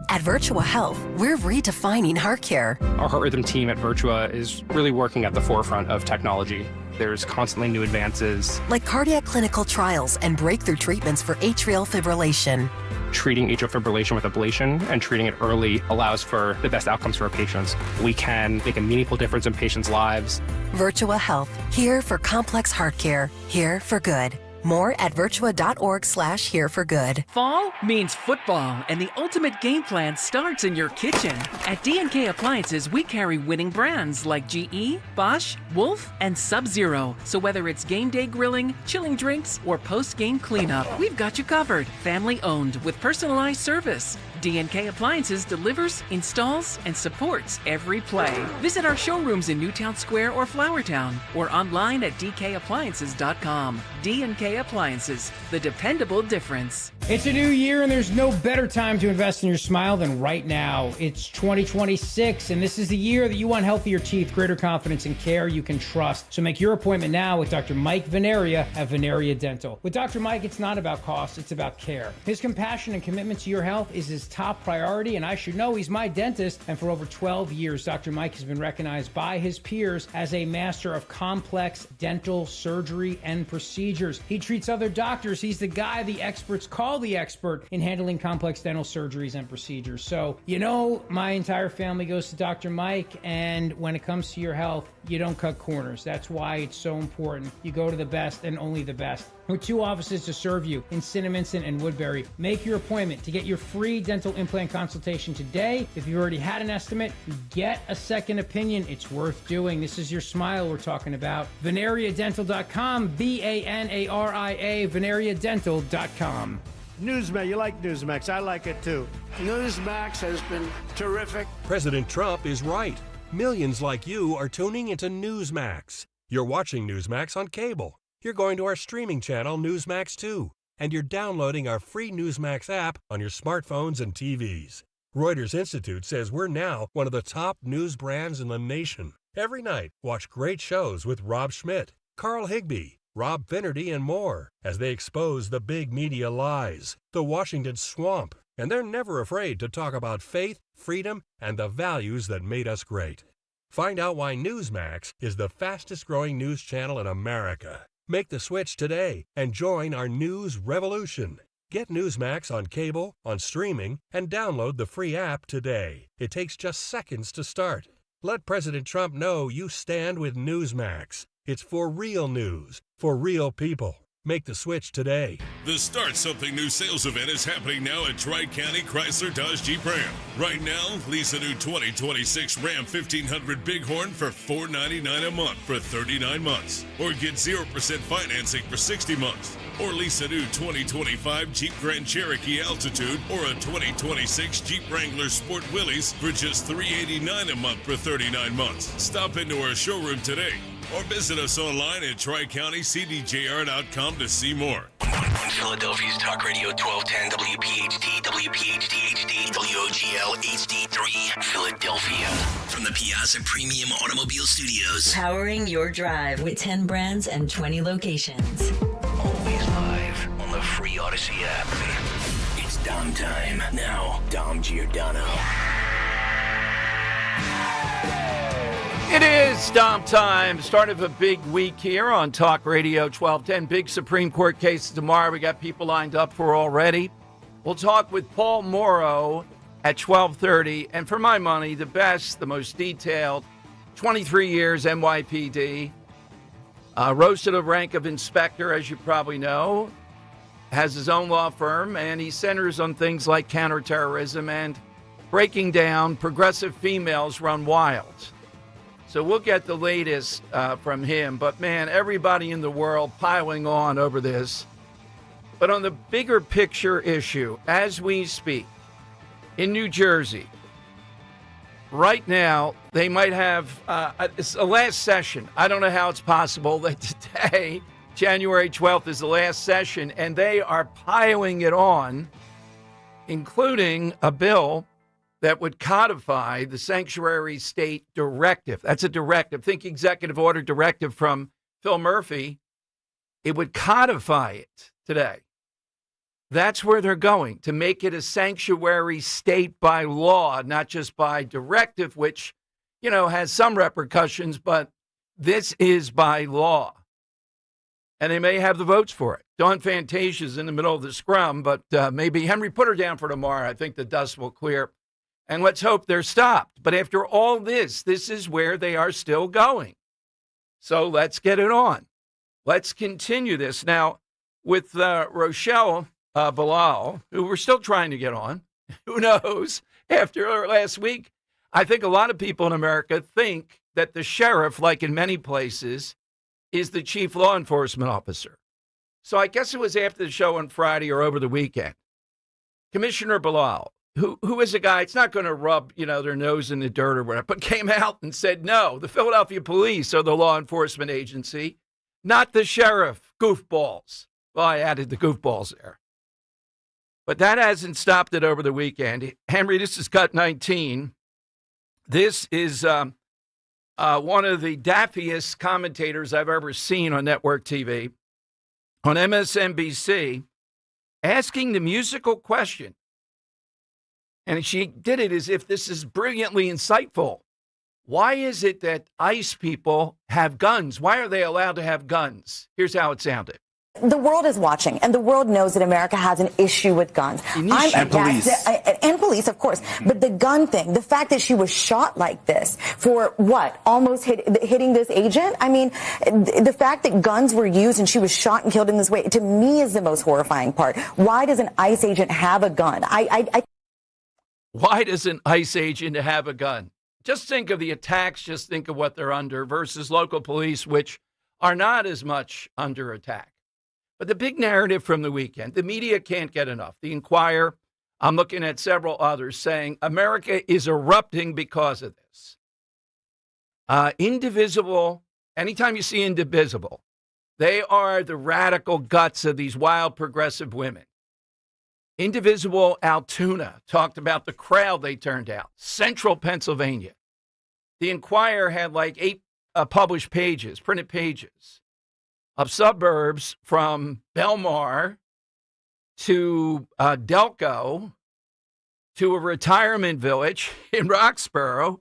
At Virtua Health, we're redefining heart care. Our heart rhythm team at Virtua is really working at the forefront of technology. There's constantly new advances. Like cardiac clinical trials and breakthrough treatments for atrial fibrillation. Treating atrial fibrillation with ablation and treating it early allows for the best outcomes for our patients. We can make a meaningful difference in patients' lives. Virtua Health, here for complex heart care, here for good. More at virtua.org/here for good. Fall means football, and the ultimate game plan starts in your kitchen. At D&K Appliances, we carry winning brands like GE, Bosch, Wolf, and Sub-Zero. So whether it's game day grilling, chilling drinks, or post-game cleanup, we've got you covered. Family owned with personalized service. D&K Appliances delivers, installs, and supports every play. Visit our showrooms in Newtown Square or Flowertown, or online at dkappliances.com. D&K Appliances, the dependable difference. It's a new year, and there's no better time to invest in your smile than right now. It's 2026, and this is the year that you want healthier teeth, greater confidence, and care you can trust. So make your appointment now with Dr. Mike Veneria at Veneria Dental. With Dr. Mike, it's not about cost, it's about care. His compassion and commitment to your health is his top priority, and I should know he's my dentist. And for over 12 years, Dr. Mike has been recognized by his peers as a master of complex dental surgery and procedures. He treats other doctors. He's the guy the experts call the expert in handling complex dental surgeries and procedures. So, you know, my entire family goes to Dr. Mike, and when it comes to your health, you don't cut corners. That's why it's so important. You go to the best and only the best. With 2 offices to serve you in Cinnaminson and Woodbury. Make your appointment to get your free dental implant consultation today. If you already had an estimate, get a second opinion. It's worth doing. This is your smile we're talking about. VeneriaDental.com, VANARIA, VeneriaDental.com. Newsmax, you like Newsmax. I like it too. Newsmax has been terrific. President Trump is right. Millions like you are tuning into Newsmax. You're watching Newsmax on cable. You're going to our streaming channel, Newsmax 2, and you're downloading our free Newsmax app on your smartphones and TVs. Reuters Institute says we're now one of the top news brands in the nation. Every night, watch great shows with Rob Schmidt, Carl Higbie, Rob Finnerty, and more as they expose the big media lies, the Washington swamp, and they're never afraid to talk about faith, freedom, and the values that made us great. Find out why Newsmax is the fastest-growing news channel in America. Make the switch today and join our news revolution. Get Newsmax on cable, on streaming, and download the free app today. It takes just seconds to start. Let President Trump know you stand with Newsmax. It's for real news, for real people. Make the switch today. The Start Something New sales event is happening now at Tri-County Chrysler Dodge Jeep Ram. Right now, lease a new 2026 Ram 1500 Bighorn for $499 a month for 39 months. Or get 0% financing for 60 months. Or lease a new 2025 Jeep Grand Cherokee Altitude or a 2026 Jeep Wrangler Sport Willys for just $389 a month for 39 months. Stop into our showroom today. Or visit us online at TriCountyCDJR.com to see more. On Philadelphia's Talk Radio 1210 WPHT, WPHT HD, WOGL HD3, Philadelphia. From the Piazza Premium Automobile Studios. Powering your drive with 10 brands and 20 locations. Always live on the free Odyssey app. It's Dom time. Now, Dom Giordano. It is Dom time. Start of a big week here on Talk Radio 1210. Big Supreme Court case tomorrow. We got people lined up for already. We'll talk with Paul Morrow at 12:30. And for my money, the best, the most detailed, 23 years NYPD. Rose to the rank of inspector, as you probably know. Has his own law firm, and he centers on things like counterterrorism and breaking down progressive females run wild. So we'll get the latest from him. But, man, everybody in the world piling on over this. But on the bigger picture issue, as we speak, in New Jersey, right now, they might have it's the last session. I don't know how it's possible that today, January 12th, is the last session, and they are piling it on, including a bill that would codify the sanctuary state directive. That's a directive. Think executive order directive from Phil Murphy. It would codify it today. That's where they're going, to make it a sanctuary state by law, not just by directive, which, has some repercussions, but this is by law. And they may have the votes for it. Dawn Fantasia's in the middle of the scrum, but maybe Henry, put her down for tomorrow. I think the dust will clear. And let's hope they're stopped. But after all this is where they are still going. So let's get it on. Let's continue this. Now, with Rochelle Bilal, who we're still trying to get on, who knows, after last week, I think a lot of people in America think that the sheriff, like in many places, is the chief law enforcement officer. So I guess it was after the show on Friday or over the weekend. Commissioner Bilal, who is a guy, it's not going to rub, their nose in the dirt or whatever, but came out and said, no, the Philadelphia police are the law enforcement agency, not the sheriff, goofballs. Well, I added the goofballs there. But that hasn't stopped it over the weekend. Henry, this is Cut 19. This is one of the daffiest commentators I've ever seen on network TV, on MSNBC, asking the musical question. And she did it as if this is brilliantly insightful. Why is it that ICE people have guns? Why are they allowed to have guns? Here's how it sounded. The world is watching, and the world knows that America has an issue with guns. And police. And police, of course. But the gun thing, the fact that she was shot like this for what? Almost hitting this agent? I mean, the fact that guns were used and she was shot and killed in this way, to me, is the most horrifying part. Why does an ICE agent have a gun? Why does an ICE agent have a gun? Just think of the attacks, just think of what they're under versus local police, which are not as much under attack. But the big narrative from the weekend, the media can't get enough. The Inquirer, I'm looking at several others saying America is erupting because of this. Indivisible, anytime you see Indivisible, they are the radical guts of these wild progressive women. Indivisible Altoona talked about the crowd they turned out. Central Pennsylvania. The Inquirer had like 8 published pages, printed pages, of suburbs from Belmar to Delco to a retirement village in Roxborough,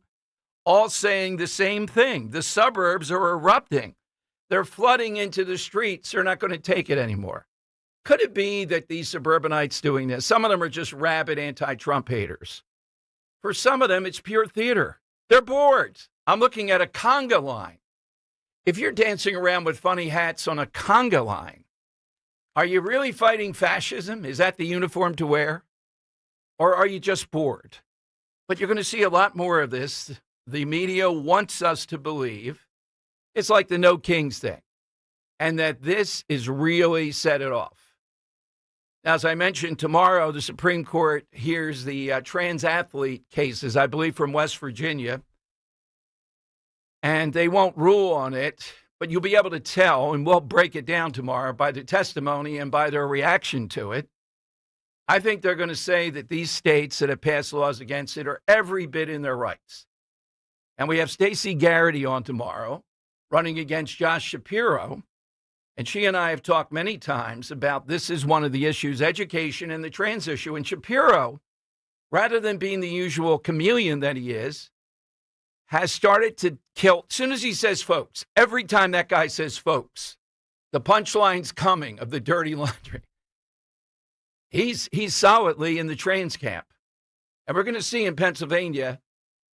all saying the same thing. The suburbs are erupting. They're flooding into the streets. They're not going to take it anymore. Could it be that these suburbanites doing this, some of them are just rabid anti-Trump haters. For some of them, it's pure theater. They're bored. I'm looking at a conga line. If you're dancing around with funny hats on a conga line, are you really fighting fascism? Is that the uniform to wear? Or are you just bored? But you're going to see a lot more of this. The media wants us to believe it's like the No Kings thing, and that this is really set it off. Now, as I mentioned, tomorrow the Supreme Court hears the trans athlete cases, I believe from West Virginia. And they won't rule on it, but you'll be able to tell, and we'll break it down tomorrow by the testimony and by their reaction to it. I think they're going to say that these states that have passed laws against it are every bit in their rights. And we have Stacey Garrity on tomorrow, running against Josh Shapiro. And she and I have talked many times about this is one of the issues, education and the trans issue. And Shapiro, rather than being the usual chameleon that he is, has started to kill. As soon as he says folks, every time that guy says folks, the punchline's coming of the dirty laundry. He's solidly in the trans camp. And we're going to see in Pennsylvania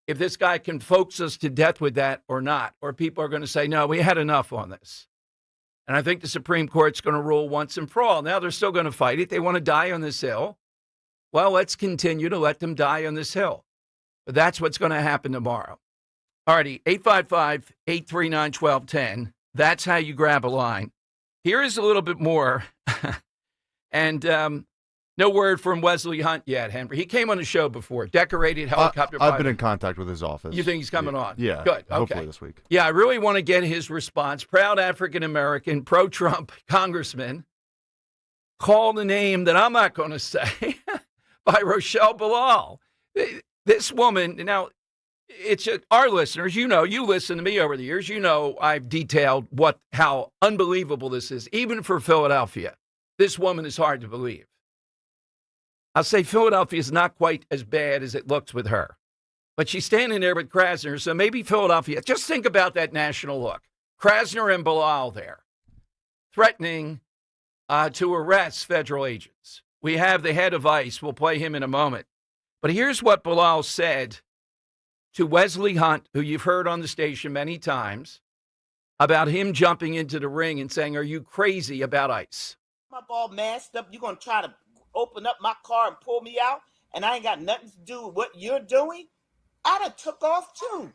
if this guy can folks us to death with that or not. Or people are going to say, no, we had enough on this. And I think the Supreme Court's going to rule once and for all. Now they're still going to fight it. They want to die on this hill. Well, let's continue to let them die on this hill. But that's what's going to happen tomorrow. All righty, 855-839-1210. That's how you grab a line. Here is a little bit more. And no word from Wesley Hunt yet, Henry. He came on the show before. Decorated helicopter pilot. I've been in contact with his office. You think he's coming on? Yeah. Good. Okay. Hopefully this week. Yeah, I really want to get his response. Proud African-American, pro-Trump congressman called a name that I'm not going to say by Rochelle Bilal. This woman, now, it's our listeners, you listen to me over the years, I've detailed how unbelievable this is, even for Philadelphia. This woman is hard to believe. I'll say Philadelphia is not quite as bad as it looks with her. But she's standing there with Krasner, so maybe Philadelphia, just think about that national look. Krasner and Bilal there, threatening to arrest federal agents. We have the head of ICE. We'll play him in a moment. But here's what Bilal said to Wesley Hunt, who you've heard on the station many times, about him jumping into the ring and saying, "Are you crazy about ICE?" I'm all masked up. You're going to try to open up my car and pull me out, and I ain't got nothing to do with what you're doing? I'd have took off too.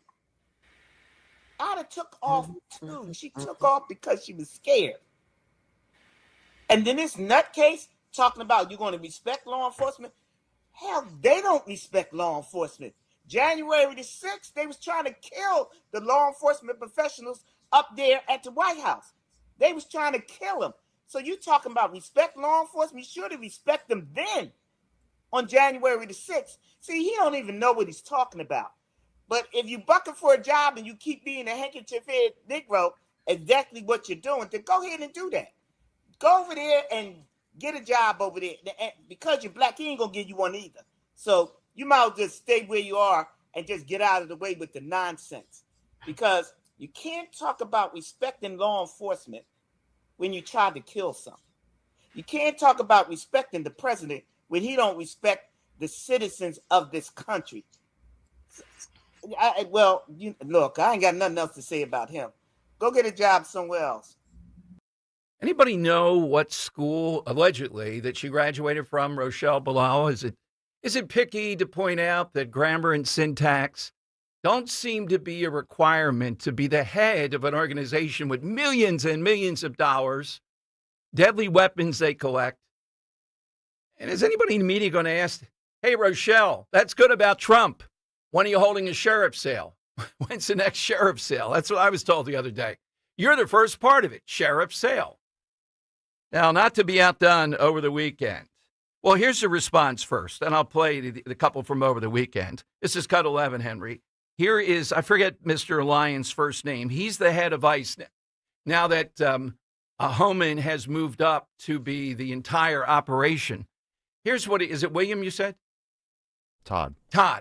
She took off because she was scared. And then this nutcase talking about you're going to respect law enforcement. Hell, they don't respect law enforcement. January the 6th, they was trying to kill the law enforcement professionals up there at the White House. They was trying to kill them. So you talking about respect law enforcement? You should have respect them then on January the 6th. See, he don't even know what he's talking about. But if you bucking for a job and you keep being a handkerchief head Negro, exactly what you're doing, then go ahead and do that. Go over there and get a job over there. And because you're black, he ain't going to give you one either. So you might as well just stay where you are and just get out of the way with the nonsense. Because you can't talk about respecting law enforcement when you try to kill something. You can't talk about respecting the president when he don't respect the citizens of this country. Look, I ain't got nothing else to say about him. Go get a job somewhere else. Anybody know what school, allegedly, that she graduated from, Rochelle Bilal? Is it picky to point out that grammar and syntax don't seem to be a requirement to be the head of an organization with millions and millions of dollars, deadly weapons they collect? And is anybody in the media going to ask, "Hey, Rochelle, that's good about Trump. When are you holding a sheriff's sale? When's the next sheriff's sale?" That's what I was told the other day. You're the first part of it, sheriff's sale. Now, not to be outdone over the weekend. Well, here's the response first, and I'll play the couple from over the weekend. This is cut 11, Henry. Here is, I forget Mr. Lyon's first name. He's the head of ICE now that Homan has moved up to be the entire operation. Here's what is it William, you said? Todd.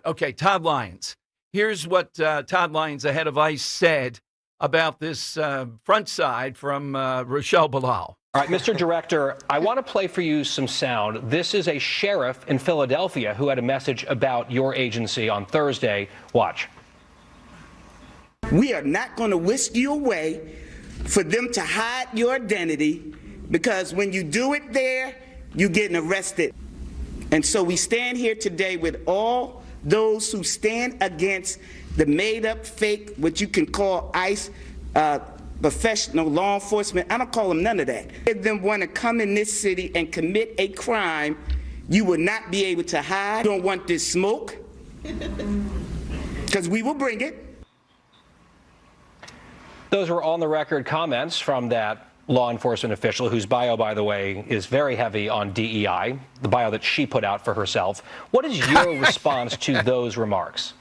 Okay, Todd Lyons. Here's what Todd Lyons, the head of ICE, said about this front side from Rochelle Bilal. All right, Mr. Director, I want to play for you some sound. This is a sheriff in Philadelphia who had a message about your agency on Thursday. Watch. We are not going to whisk you away for them to hide your identity, because when you do it there, you're getting arrested. And so we stand here today with all those who stand against the made-up, fake, what you can call ICE, professional law enforcement. I don't call them none of that. If them want to come in this city and commit a crime, you will not be able to hide. You don't want this smoke, because we will bring it. Those were on-the-record comments from that law enforcement official, whose bio, by the way, is very heavy on DEI, the bio that she put out for herself. What is your response to those remarks?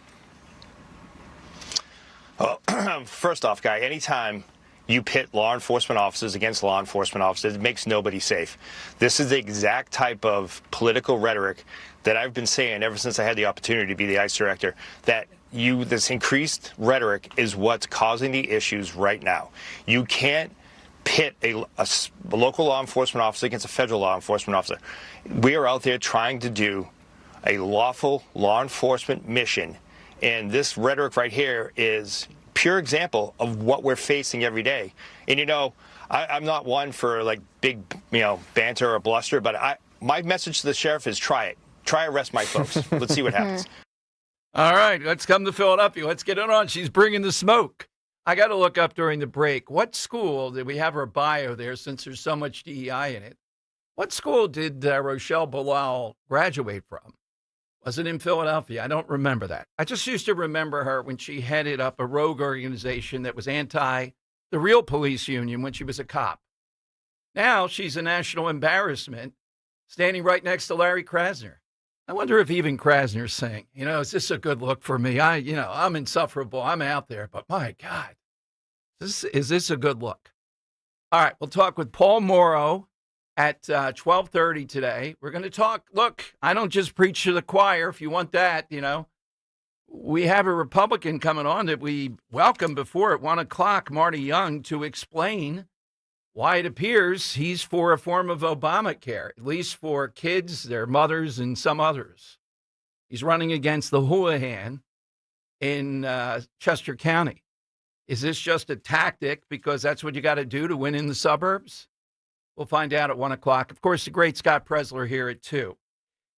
Well, first off, Guy, anytime you pit law enforcement officers against law enforcement officers, it makes nobody safe. This is the exact type of political rhetoric that I've been saying ever since I had the opportunity to be the ICE director, that this increased rhetoric is what's causing the issues right now. You can't pit a local law enforcement officer against a federal law enforcement officer. We are out there trying to do a lawful law enforcement mission, and this rhetoric right here is pure example of what we're facing every day. And I'm not one for like big banter or bluster, but my message to the sheriff is try arrest my folks. Let's see what happens. All right, let's come to Philadelphia. Let's get it on. She's bringing the smoke. I got to look up during the break. What school did we have her bio there, since there's so much DEI in it? What school did Rochelle Bilal graduate from? Was it in Philadelphia? I don't remember that. I just used to remember her when she headed up a rogue organization that was anti the real police union when she was a cop. Now she's a national embarrassment, standing right next to Larry Krasner. I wonder if even Krasner's saying, is this a good look for me? I'm insufferable. I'm out there, but my God, is this a good look? All right, we'll talk with Paul Morrow at 12:30 today. We're going to talk. Look, I don't just preach to the choir. If you want that, we have a Republican coming on that we welcome before at 1 o'clock, Marty Young, to explain why it appears he's for a form of Obamacare, at least for kids, their mothers, and some others. He's running against the Houlihan in Chester County. Is this just a tactic because that's what you got to do to win in the suburbs? We'll find out at 1 o'clock. Of course, the great Scott Presler here at 2.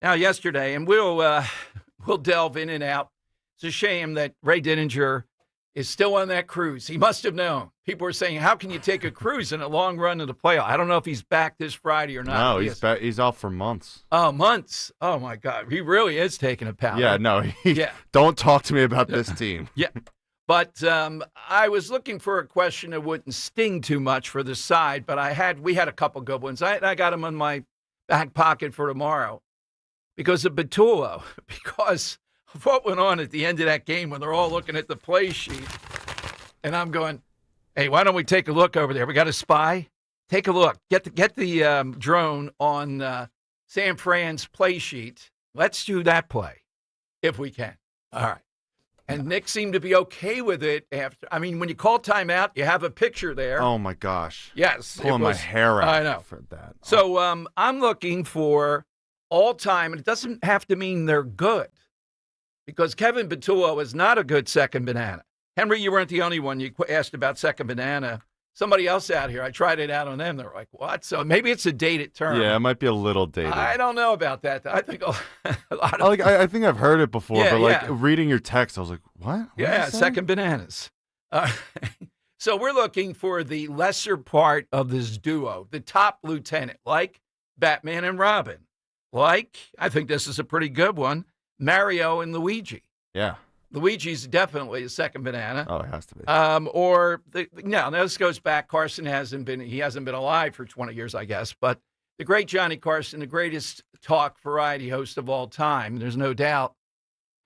Now, yesterday, and we'll delve in and out. It's a shame that Ray Dininger is still on that cruise. He must have known. People were saying, how can you take a cruise in a long run to the playoff? I don't know if he's back this Friday or not. No, he's out for months. Oh, months. Oh, my God. He really is taking a pound. Yeah, no. Don't talk to me about this team. Yeah. But I was looking for a question that wouldn't sting too much for the side, but we had a couple good ones. I got them in my back pocket for tomorrow because of Betulo, because of what went on at the end of that game when they're all looking at the play sheet. And I'm going, hey, why don't we take a look over there? We got a spy. Take a look. Get the drone on San Fran's play sheet. Let's do that play if we can. All right. And Nick seemed to be okay with it after. I mean, when you call timeout, you have a picture there. Oh, my gosh. Yes. Pulling my hair out. I know. For that. So I'm looking for all time, and it doesn't have to mean they're good, because Kevin Betulo is not a good second banana. Henry, you weren't the only one you asked about second banana. Somebody else out here, I tried it out on them. They're like, what? So maybe it's a dated term. Yeah, it might be a little dated. I don't know about that. I think a lot of I think I've heard it before, Yeah, but reading your text, I was like, what? Yeah, second bananas. So we're looking for the lesser part of this duo, the top lieutenant, like Batman and Robin. Like, I think this is a pretty good one, Mario and Luigi. Yeah. Luigi's definitely a second banana. Oh, it has to be. Now this goes back. Carson hasn't been alive for 20 years, I guess. But the great Johnny Carson, the greatest talk variety host of all time, there's no doubt.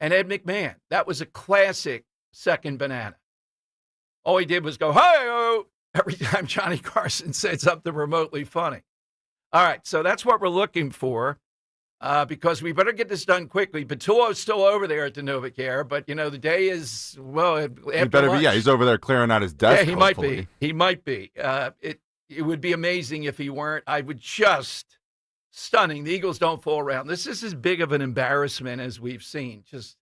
And Ed McMahon, that was a classic second banana. All he did was go, hi-oh, every time Johnny Carson said something remotely funny. All right, so that's what we're looking for. Because we better get this done quickly. Betulo's still over there at the NovaCare, but the day is after lunch. He's over there clearing out his desk. Yeah, he hopefully. might be. He might be. It would be amazing if he weren't. I would just stunning. The Eagles don't fall around. This is as big of an embarrassment as we've seen. Just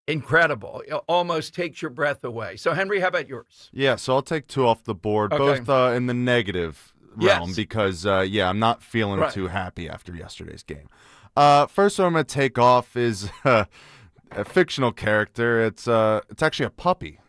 incredible. It almost takes your breath away. So Henry, how about yours? Yeah, so I'll take 2 off the board, Okay. both in the negative realm, Yes. because I'm not feeling Right. too happy after yesterday's game. First one I'm going to take off is a fictional character. It's actually a puppy.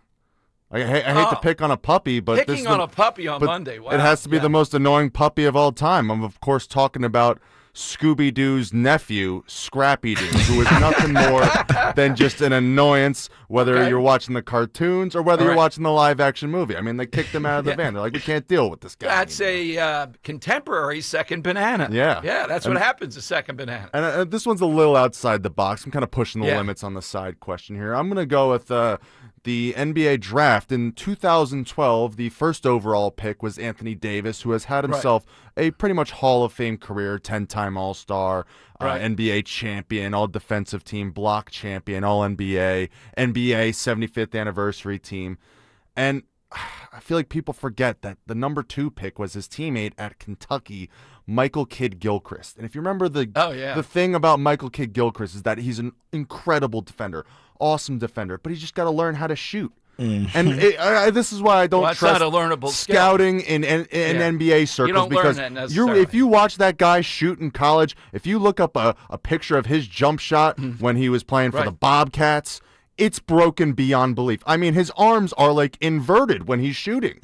I hate to pick on a puppy, but Picking on a puppy on Monday. Wow. It has to be the most annoying puppy of all time. I'm of course talking about Scooby-Doo's nephew, Scrappy-Doo, who is nothing more than just an annoyance, whether you're watching the cartoons or whether you're watching the live-action movie. I mean, they kicked him out of the van. They're like, we can't deal with this guy. That's a contemporary second banana. Yeah. Yeah, that's what happens to second banana. And this one's a little outside the box. I'm kind of pushing the Yeah. limits on the side question here. I'm going to go with the NBA draft. In 2012, the first overall pick was Anthony Davis, who has had himself a pretty much Hall of Fame career, 10-time All-Star, NBA champion, All-Defensive Team, block champion, All-NBA, NBA 75th anniversary team. And I feel like people forget that the number 2 pick was his teammate at Kentucky, Michael Kidd-Gilchrist. And if you remember the thing about Michael Kidd-Gilchrist is that he's an incredible defender, awesome defender, but he's just got to learn how to shoot. And this is why I don't That's trust not a learnable scouting in NBA circles. You don't because learn that necessarily. if you watch that guy shoot in college, if you look up a picture of his jump shot when he was playing for the Bobcats, it's broken beyond belief. I mean, his arms are like inverted when he's shooting.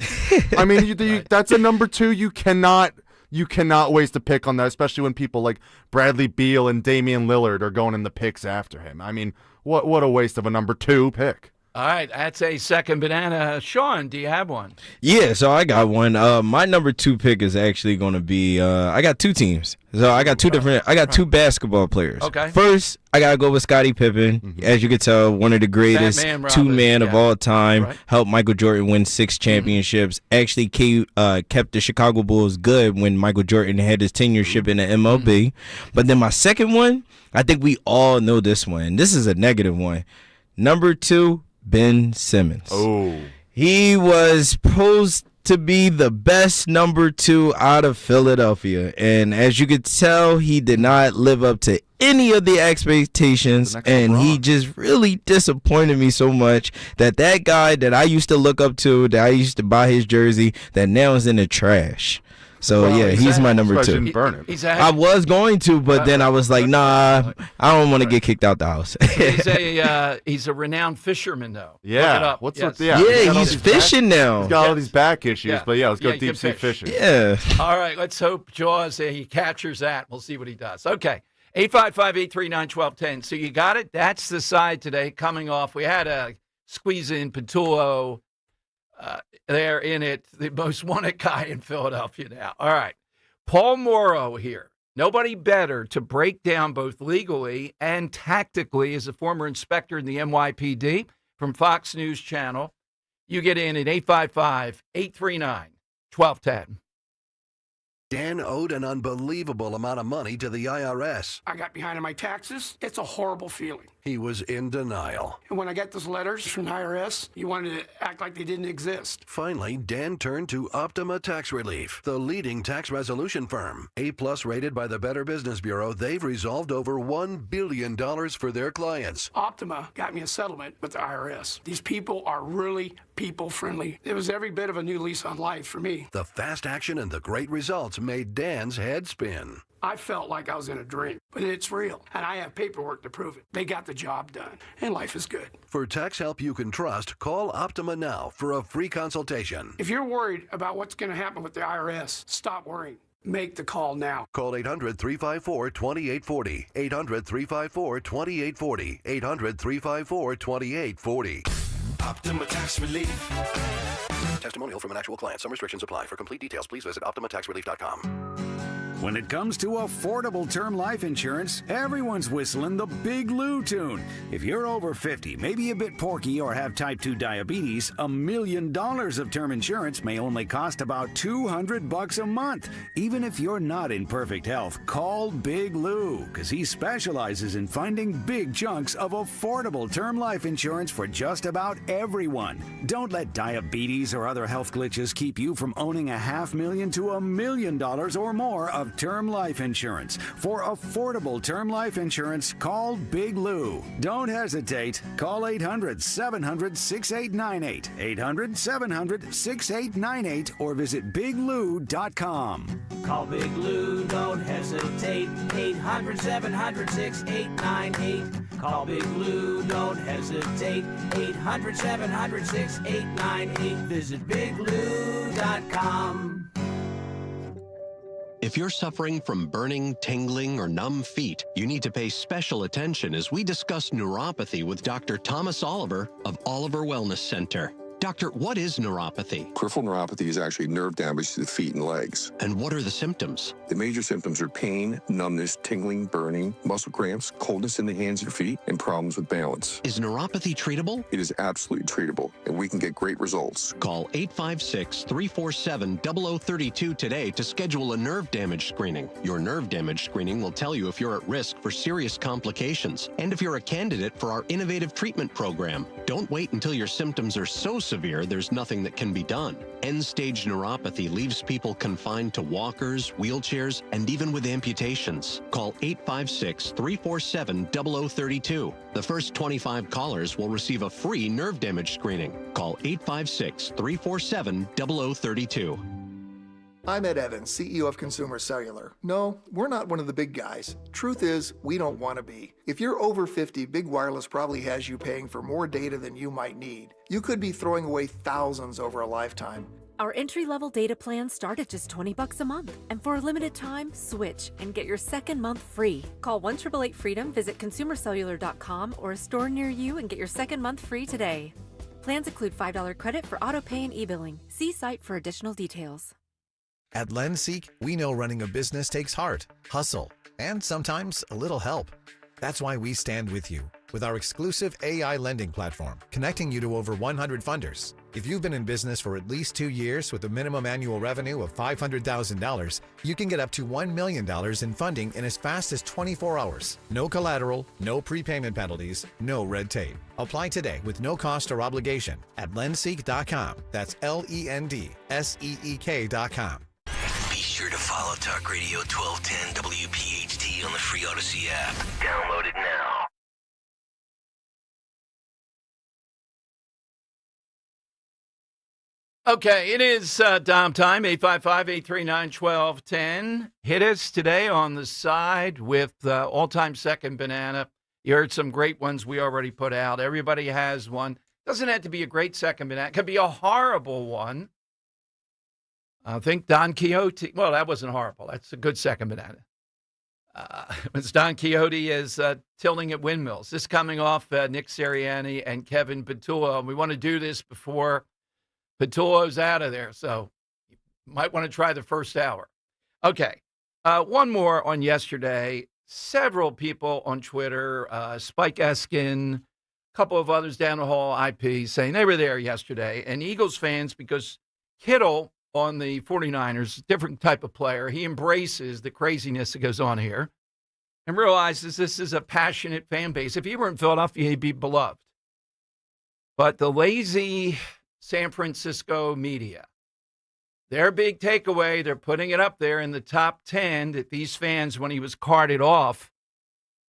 I mean, that's a number 2. You cannot you cannot waste a pick on that, especially when people like Bradley Beal and Damian Lillard are going in the picks after him. I mean, what a waste of a number 2 pick. All right, that's a second banana. Sean, do you have one? Yeah, so I got one. My number 2 pick is actually going to be. I got 2 teams. So I got 2 different. I got 2 basketball players. Okay. First, I gotta go with Scottie Pippen. As you can tell, one of the greatest two-man of all time. Right. Helped Michael Jordan win 6 championships. Actually, kept the Chicago Bulls good when Michael Jordan had his tenureship in the MLB. But then my second one, I think we all know this one. This is a negative one. Number 2. Ben Simmons. Oh. He was supposed to be the best number 2 out of Philadelphia. And as you could tell, he did not live up to any of the expectations. And he just really disappointed me so much that guy that I used to look up to, that I used to buy his jersey, that now is in the trash. So, he's my number 2. Burn him. I was going to, but then I was like, nah, I don't want to get kicked out the house. He's a renowned fisherman, though. Yeah. Look it up. What's yes. with he's fishing now. He's got all these back issues, but let's go deep sea fishing. Yeah. All right, let's hope Jaws, he captures that. We'll see what he does. Okay. 855-839-1210. So you got it? That's the side today coming off. We had a squeeze in Patullo. There in it, the most wanted guy in Philadelphia now. All right. Paul Morrow here. Nobody better to break down both legally and tactically as a former inspector in the NYPD from Fox News Channel. You get in at 855-839-1210. Dan owed an unbelievable amount of money to the IRS. I got behind on my taxes. It's a horrible feeling. He was in denial. And when I got those letters from the IRS, you wanted to act like they didn't exist. Finally, Dan turned to Optima Tax Relief, the leading tax resolution firm. A-plus rated by the Better Business Bureau, they've resolved over $1 billion for their clients. Optima got me a settlement with the IRS. These people are really people-friendly. It was every bit of a new lease on life for me. The fast action and the great results made Dan's head spin. I felt like I was in a dream, but it's real, and I have paperwork to prove it. They got the job done, and life is good. For tax help you can trust, call Optima now for a free consultation. If you're worried about what's going to happen with the IRS, stop worrying. Make the call now. Call 800-354-2840. 800-354-2840. 800-354-2840. Optima Tax Relief. Testimonial from an actual client. Some restrictions apply. For complete details, please visit OptimaTaxRelief.com. When it comes to affordable term life insurance, everyone's whistling the Big Lou tune. If you're over 50, maybe a bit porky, or have type 2 diabetes, $1 million of term insurance may only cost about $200 a month. Even if you're not in perfect health, call Big Lou, because he specializes in finding big chunks of affordable term life insurance for just about everyone. Don't let diabetes or other health glitches keep you from owning $500,000 to $1 million or more of term life insurance. For affordable term life insurance, call Big Lou. Don't hesitate. Call 800-700-6898. 800-700-6898 or visit biglou.com. Call Big Lou, don't hesitate. 800-700-6898. Call Big Lou, don't hesitate. 800-700-6898. Visit biglou.com. If you're suffering from burning, tingling, or numb feet, you need to pay special attention as we discuss neuropathy with Dr. Thomas Oliver of Oliver Wellness Center. Doctor, what is neuropathy? Peripheral neuropathy is actually nerve damage to the feet and legs. And what are the symptoms? The major symptoms are pain, numbness, tingling, burning, muscle cramps, coldness in the hands and feet, and problems with balance. Is neuropathy treatable? It is absolutely treatable, and we can get great results. Call 856-347-0032 today to schedule a nerve damage screening. Your nerve damage screening will tell you if you're at risk for serious complications and if you're a candidate for our innovative treatment program. Don't wait until your symptoms are so severe there's nothing that can be done. End-stage neuropathy leaves people confined to walkers, wheelchairs, and even with amputations. Call 856-347-0032. The first 25 callers will receive a free nerve damage screening. Call 856-347-0032. I'm Ed Evans, CEO of Consumer Cellular. No, we're not one of the big guys. Truth is, we don't want to be. If you're over 50, Big Wireless probably has you paying for more data than you might need. You could be throwing away thousands over a lifetime. Our entry-level data plans start at just $20 a month. And for a limited time, switch and get your second month free. Call 1-888-FREEDOM, visit consumercellular.com or a store near you and get your second month free today. Plans include $5 credit for auto pay and e-billing. See site for additional details. At LendSeek, we know running a business takes heart, hustle, and sometimes a little help. That's why we stand with you with our exclusive AI lending platform, connecting you to over 100 funders. If you've been in business for at least 2 years with a minimum annual revenue of $500,000, you can get up to $1 million in funding in as fast as 24 hours. No collateral, no prepayment penalties, no red tape. Apply today with no cost or obligation at lendseek.com. That's LENDSEEK.com. Be sure to follow Talk Radio 1210 WPHT on the free Odyssey app. Download it now. Okay, it is Dom time, 855-839-1210. Hit us today on the side with all-time second banana. You heard some great ones we already put out. Everybody has one. Doesn't have to be a great second banana. It could be a horrible one. I think Don Quixote, well, that wasn't horrible. That's a good second banana. It's Don Quixote is tilting at windmills. This coming off Nick Sirianni and Kevin Petullo. We want to do this before Petullo's out of there, so you might want to try the first hour. Okay, one more on yesterday. Several people on Twitter, Spike Eskin, a couple of others down the hall, IP, saying they were there yesterday. And Eagles fans, because Kittle on the 49ers, different type of player, he embraces the craziness that goes on here and realizes this is a passionate fan base. If he were in Philadelphia, he'd be beloved. But the lazy San Francisco media, their big takeaway, they're putting it up there in the top 10 that these fans, when he was carted off,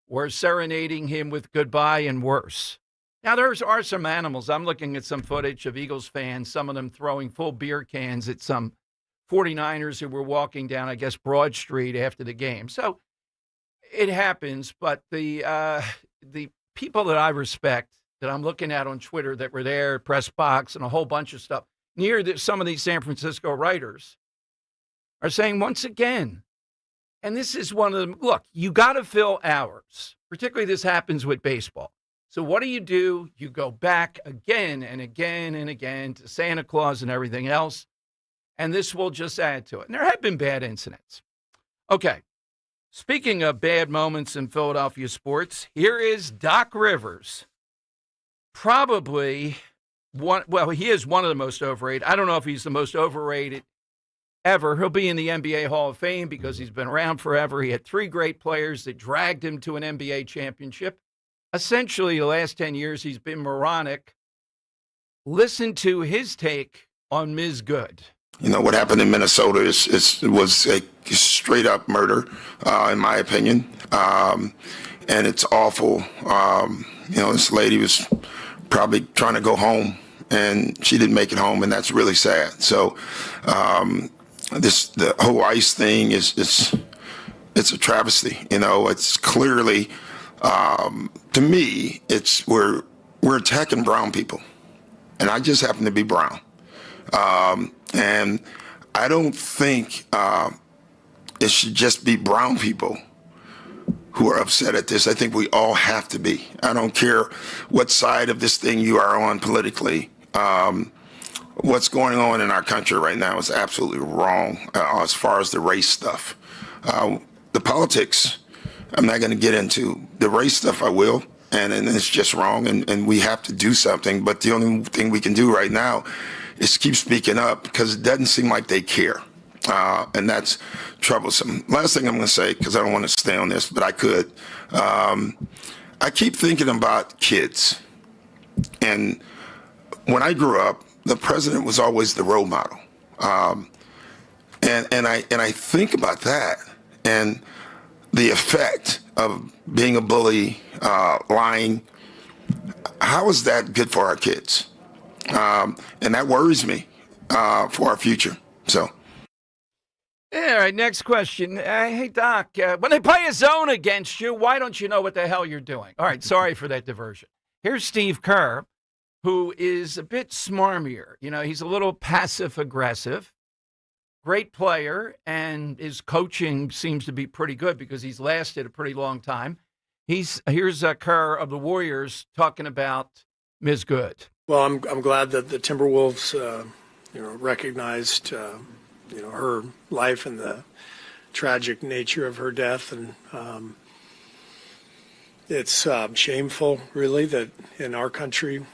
were serenading him with goodbye and worse. Now, there are some animals. I'm looking at some footage of Eagles fans, some of them throwing full beer cans at some 49ers who were walking down, I guess, Broad Street after the game. So it happens, but the people that I respect, that I'm looking at on Twitter that were there, press box and a whole bunch of stuff, near some of these San Francisco writers are saying once again, and this is one of them, look, you got to fill hours. Particularly this happens with baseball. So what do? You go back again and again and again to Santa Claus and everything else, and this will just add to it. And there have been bad incidents. Okay, speaking of bad moments in Philadelphia sports, here is Doc Rivers. Probably he is one of the most overrated. I don't know if he's the most overrated ever. He'll be in the NBA Hall of Fame because he's been around forever. He had 3 great players that dragged him to an NBA championship. Essentially, the last 10 years, he's been moronic. Listen to his take on Ms. Good. You know, what happened in Minnesota was a straight-up murder, in my opinion. And it's awful. This lady was probably trying to go home, and she didn't make it home, and that's really sad. So the whole ICE thing it's a travesty. It's clearly... to me, we're attacking brown people, and I just happen to be brown, and I don't think it should just be brown people who are upset at this. I think we all have to be. I don't care what side of this thing you are on politically. What's going on in our country right now is absolutely wrong as far as the race stuff. The politics, I'm not going to get into. The race stuff I will, and it's just wrong, and we have to do something. But the only thing we can do right now is keep speaking up, because it doesn't seem like they care, and that's troublesome. Last thing I'm going to say, because I don't want to stay on this, but I could. I keep thinking about kids, and when I grew up, the president was always the role model, and I think about that and the effect of being a bully, lying. How is that good for our kids? And that worries me for our future. So. All right, next question. Hey, Doc, when they play a zone against you, why don't you know what the hell you're doing? All right, sorry for that diversion. Here's Steve Kerr who is a bit smarmier. You know, he's a little passive-aggressive. Great player, and his coaching seems to be pretty good because he's lasted a pretty long time. Here's Kerr of the Warriors talking about Ms. Good. Well, I'm glad that the Timberwolves, recognized, her life and the tragic nature of her death, and it's shameful, really, that in our country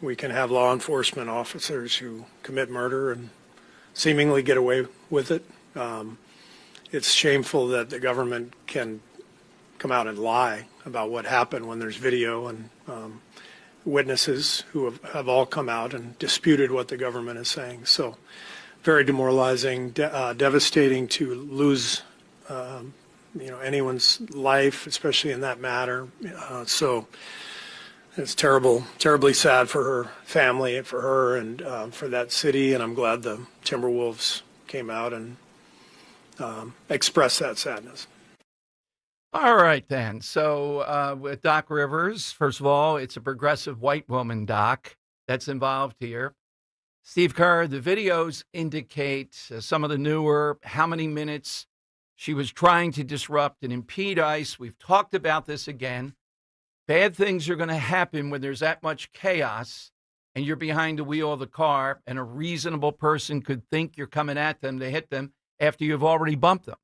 we can have law enforcement officers who commit murder and seemingly get away with it. It's shameful that the government can come out and lie about what happened when there's video, and witnesses who have all come out and disputed what the government is saying. So very demoralizing, devastating to lose anyone's life, especially in that matter. So it's terribly sad for her family, for her, and for that city. And I'm glad the Timberwolves came out and expressed that sadness. All right, then. So with Doc Rivers, first of all, it's a progressive white woman, Doc, that's involved here. Steve Kerr, the videos indicate some of the newer, how many minutes she was trying to disrupt and impede ICE. We've talked about this again. Bad things are going to happen when there's that much chaos and you're behind the wheel of the car and a reasonable person could think you're coming at them to hit them after you've already bumped them.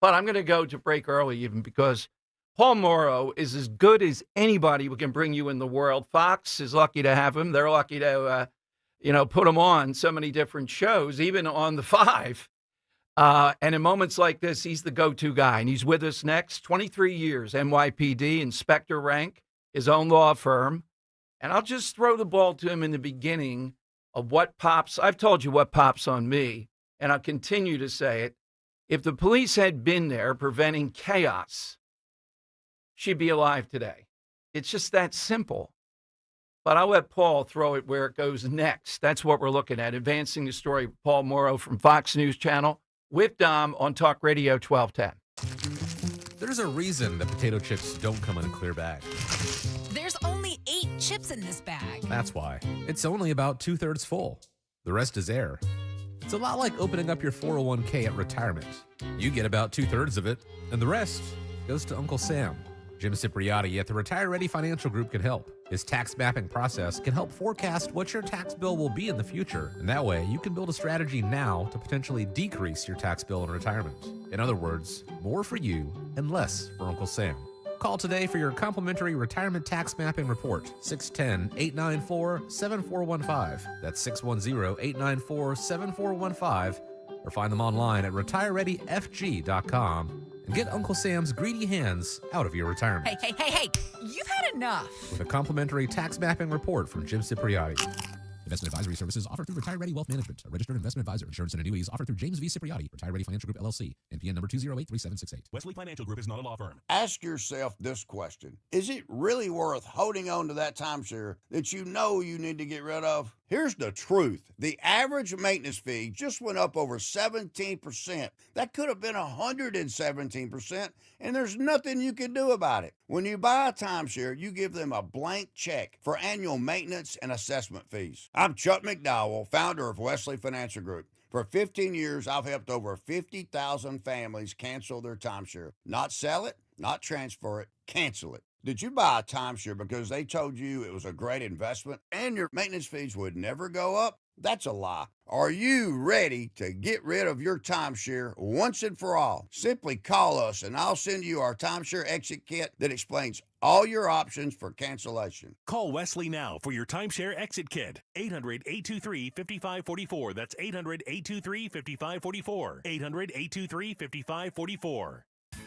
But I'm going to go to break early even because Paul Morrow is as good as anybody who can bring you in the world. Fox is lucky to have him. They're lucky to, put him on so many different shows, even on the 5. And in moments like this, he's the go-to guy. And he's with us next. 23 years, NYPD, inspector rank, his own law firm. And I'll just throw the ball to him in the beginning of what pops. I've told you what pops on me, and I'll continue to say it. If the police had been there preventing chaos, she'd be alive today. It's just that simple. But I'll let Paul throw it where it goes next. That's what we're looking at. Advancing the story. Paul Morrow from Fox News Channel with Dom on Talk Radio 1210. There's a reason that potato chips don't come in a clear bag. There's only 8 chips in this bag. That's why. It's only about 2/3 full. The rest is air. It's a lot like opening up your 401k at retirement. You get about 2/3 of it, and the rest goes to Uncle Sam. Jim Cipriotti at the Retire Ready Financial Group can help. His tax mapping process can help forecast what your tax bill will be in the future, and that way you can build a strategy now to potentially decrease your tax bill in retirement. In other words, more for you and less for Uncle Sam. Call today for your complimentary retirement tax mapping report, 610-894-7415. That's 610-894-7415. Or find them online at retirereadyfg.com and get Uncle Sam's greedy hands out of your retirement. Hey, you've had enough. With a complimentary tax mapping report from Jim Cipriotti. Investment advisory services offered through Retire Ready Wealth Management, a registered investment advisor. Insurance and annuities offered through James V. Cipriotti, Retire Ready Financial Group, LLC, NPN number 2083768. Wesley Financial Group is not a law firm. Ask yourself this question. Is it really worth holding on to that timeshare that you know you need to get rid of? Here's the truth. The average maintenance fee just went up over 17%. That could have been 117%, and there's nothing you can do about it. When you buy a timeshare, you give them a blank check for annual maintenance and assessment fees. I'm Chuck McDowell, founder of Wesley Financial Group. For 15 years, I've helped over 50,000 families cancel their timeshare. Not sell it, not transfer it, cancel it. Did you buy a timeshare because they told you it was a great investment and your maintenance fees would never go up? That's a lie. Are you ready to get rid of your timeshare once and for all? Simply call us and I'll send you our timeshare exit kit that explains all your options for cancellation. Call Wesley now for your timeshare exit kit. 800-823-5544. That's 800-823-5544. 800-823-5544.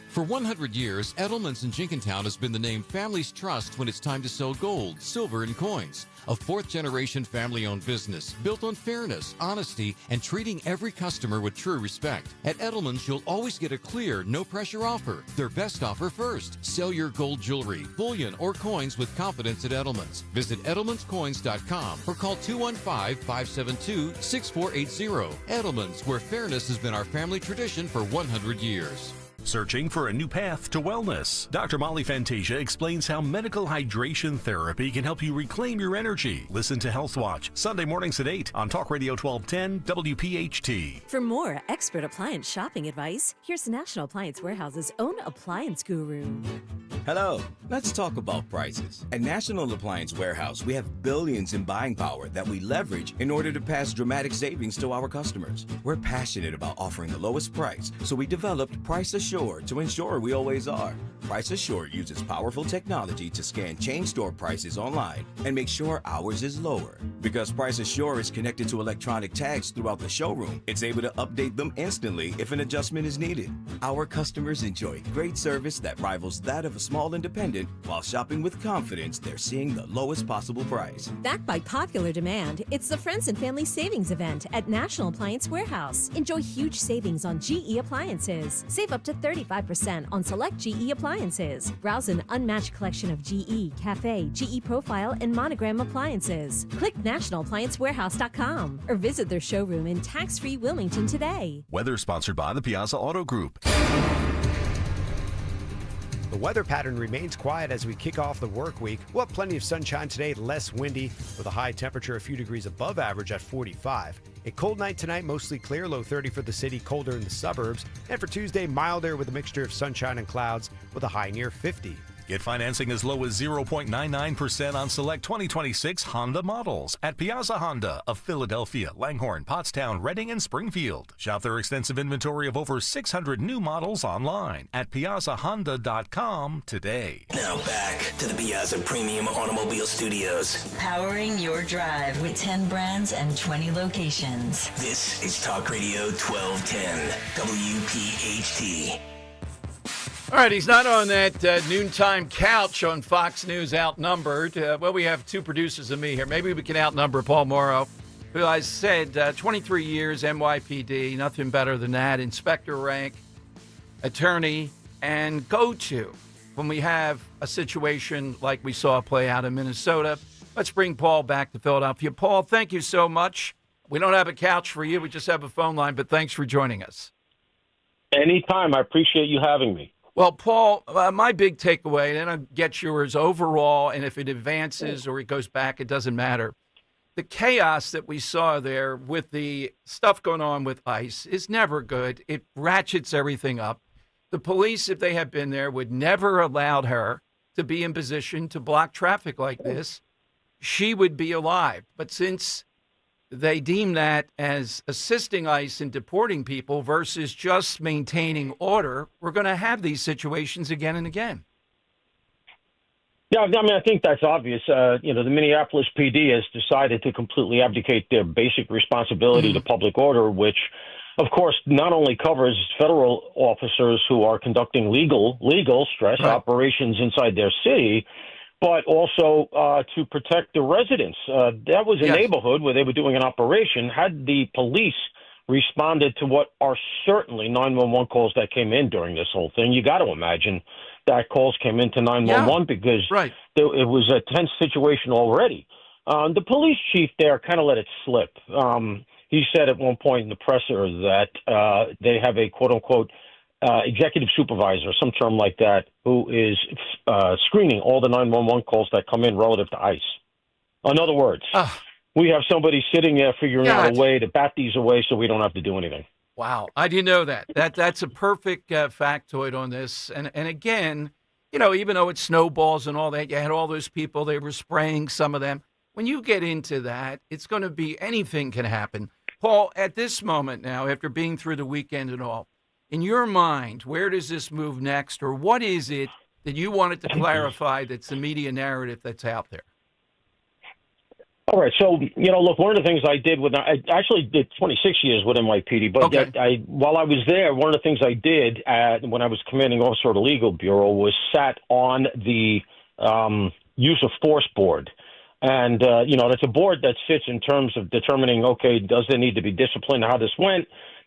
For 100 years, Edelman's in Jenkintown has been the name families trust when it's time to sell gold, silver, and coins. A fourth-generation family-owned business built on fairness, honesty, and treating every customer with true respect. At Edelman's, you'll always get a clear, no-pressure offer. Their best offer first. Sell your gold jewelry, bullion, or coins with confidence at Edelman's. Visit edelmanscoins.com or call 215-572-6480. Edelman's, where fairness has been our family tradition for 100 years. Searching for a new path to wellness? Dr. Molly Fantasia explains how medical hydration therapy can help you reclaim your energy. Listen to Health Watch, Sunday mornings at 8 on Talk Radio 1210 WPHT. For more expert appliance shopping advice, here's National Appliance Warehouse's own appliance guru. Hello, let's talk about prices. At National Appliance Warehouse, we have billions in buying power that we leverage in order to pass dramatic savings to our customers. We're passionate about offering the lowest price, so we developed Price Assured to ensure we always are. Price Assured uses powerful technology to scan chain store prices online and make sure ours is lower. Because Price Assured is connected to electronic tags throughout the showroom, it's able to update them instantly if an adjustment is needed. Our customers enjoy great service that rivals that of a small independent while shopping with confidence they're seeing the lowest possible price. Backed by popular demand, it's the Friends and Family Savings Event at National Appliance Warehouse. Enjoy huge savings on GE appliances. Save up to 35% on select GE appliances. Browse an unmatched collection of GE, Cafe, GE Profile, and Monogram appliances. Click nationalappliancewarehouse.com or visit their showroom in tax-free Wilmington today. Weather sponsored by the Piazza Auto Group. The weather pattern remains quiet as we kick off the work week. We'll have plenty of sunshine today, less windy, with a high temperature a few degrees above average at 45. A cold night tonight, mostly clear, low 30 for the city, colder in the suburbs. And for Tuesday, milder with a mixture of sunshine and clouds with a high near 50. Get financing as low as 0.99% on select 2026 Honda models at Piazza Honda of Philadelphia, Langhorne, Pottstown, Reading, and Springfield. Shop their extensive inventory of over 600 new models online at piazzahonda.com today. Now back to the Piazza Premium Automobile Studios. Powering your drive with 10 brands and 20 locations. This is Talk Radio 1210 WPHT. All right, he's not on that noontime couch on Fox News outnumbered. Well, we have two producers and me here. Maybe we can outnumber Paul Morrow, who I said 23 years NYPD, nothing better than that, inspector rank, attorney, and go-to when we have a situation like we saw play out in Minnesota. Let's bring Paul back to Philadelphia. Paul, thank you so much. We don't have a couch for you. We just have a phone line, but thanks for joining us. Anytime. I appreciate you having me. Well, Paul, my big takeaway, and I'll get yours overall, and if it advances or it goes back, it doesn't matter. The chaos that we saw there with the stuff going on with ICE is never good. It ratchets everything up. The police, if they had been there, would never allowed her to be in position to block traffic like this. She would be alive. But since they deem that as assisting ICE in deporting people versus just maintaining order, we're going to have these situations again and again. Yeah, I mean, I think that's obvious. The Minneapolis PD has decided to completely abdicate their basic responsibility to public order, which, of course, not only covers federal officers who are conducting legal stress operations inside their city, but also to protect the residents. That was a neighborhood where they were doing an operation. Had the police responded to what are certainly 911 calls that came in during this whole thing, you got to imagine that calls came into 911 because it was a tense situation already. The police chief there kind of let it slip. He said at one point in the presser that they have a quote-unquote executive supervisor, some term like that, who is screening all the 911 calls that come in relative to ICE. In other words, we have somebody sitting there figuring out a way to bat these away so we don't have to do anything. Wow. I didn't know that. That's a perfect factoid on this. And again, even though it snowballs and all that, you had all those people, they were spraying some of them. When you get into that, it's going to be anything can happen. Paul, at this moment now, after being through the weekend and all, in your mind, where does this move next, or what is it that you wanted to clarify that's the media narrative that's out there? All right. So, look, one of the things I did I actually did 26 years with NYPD, but while I was there, one of the things I did when I was commanding officer of the Legal Bureau was sat on the use of force board. And, that's a board that sits in terms of determining, okay, does there need to be discipline, how this went?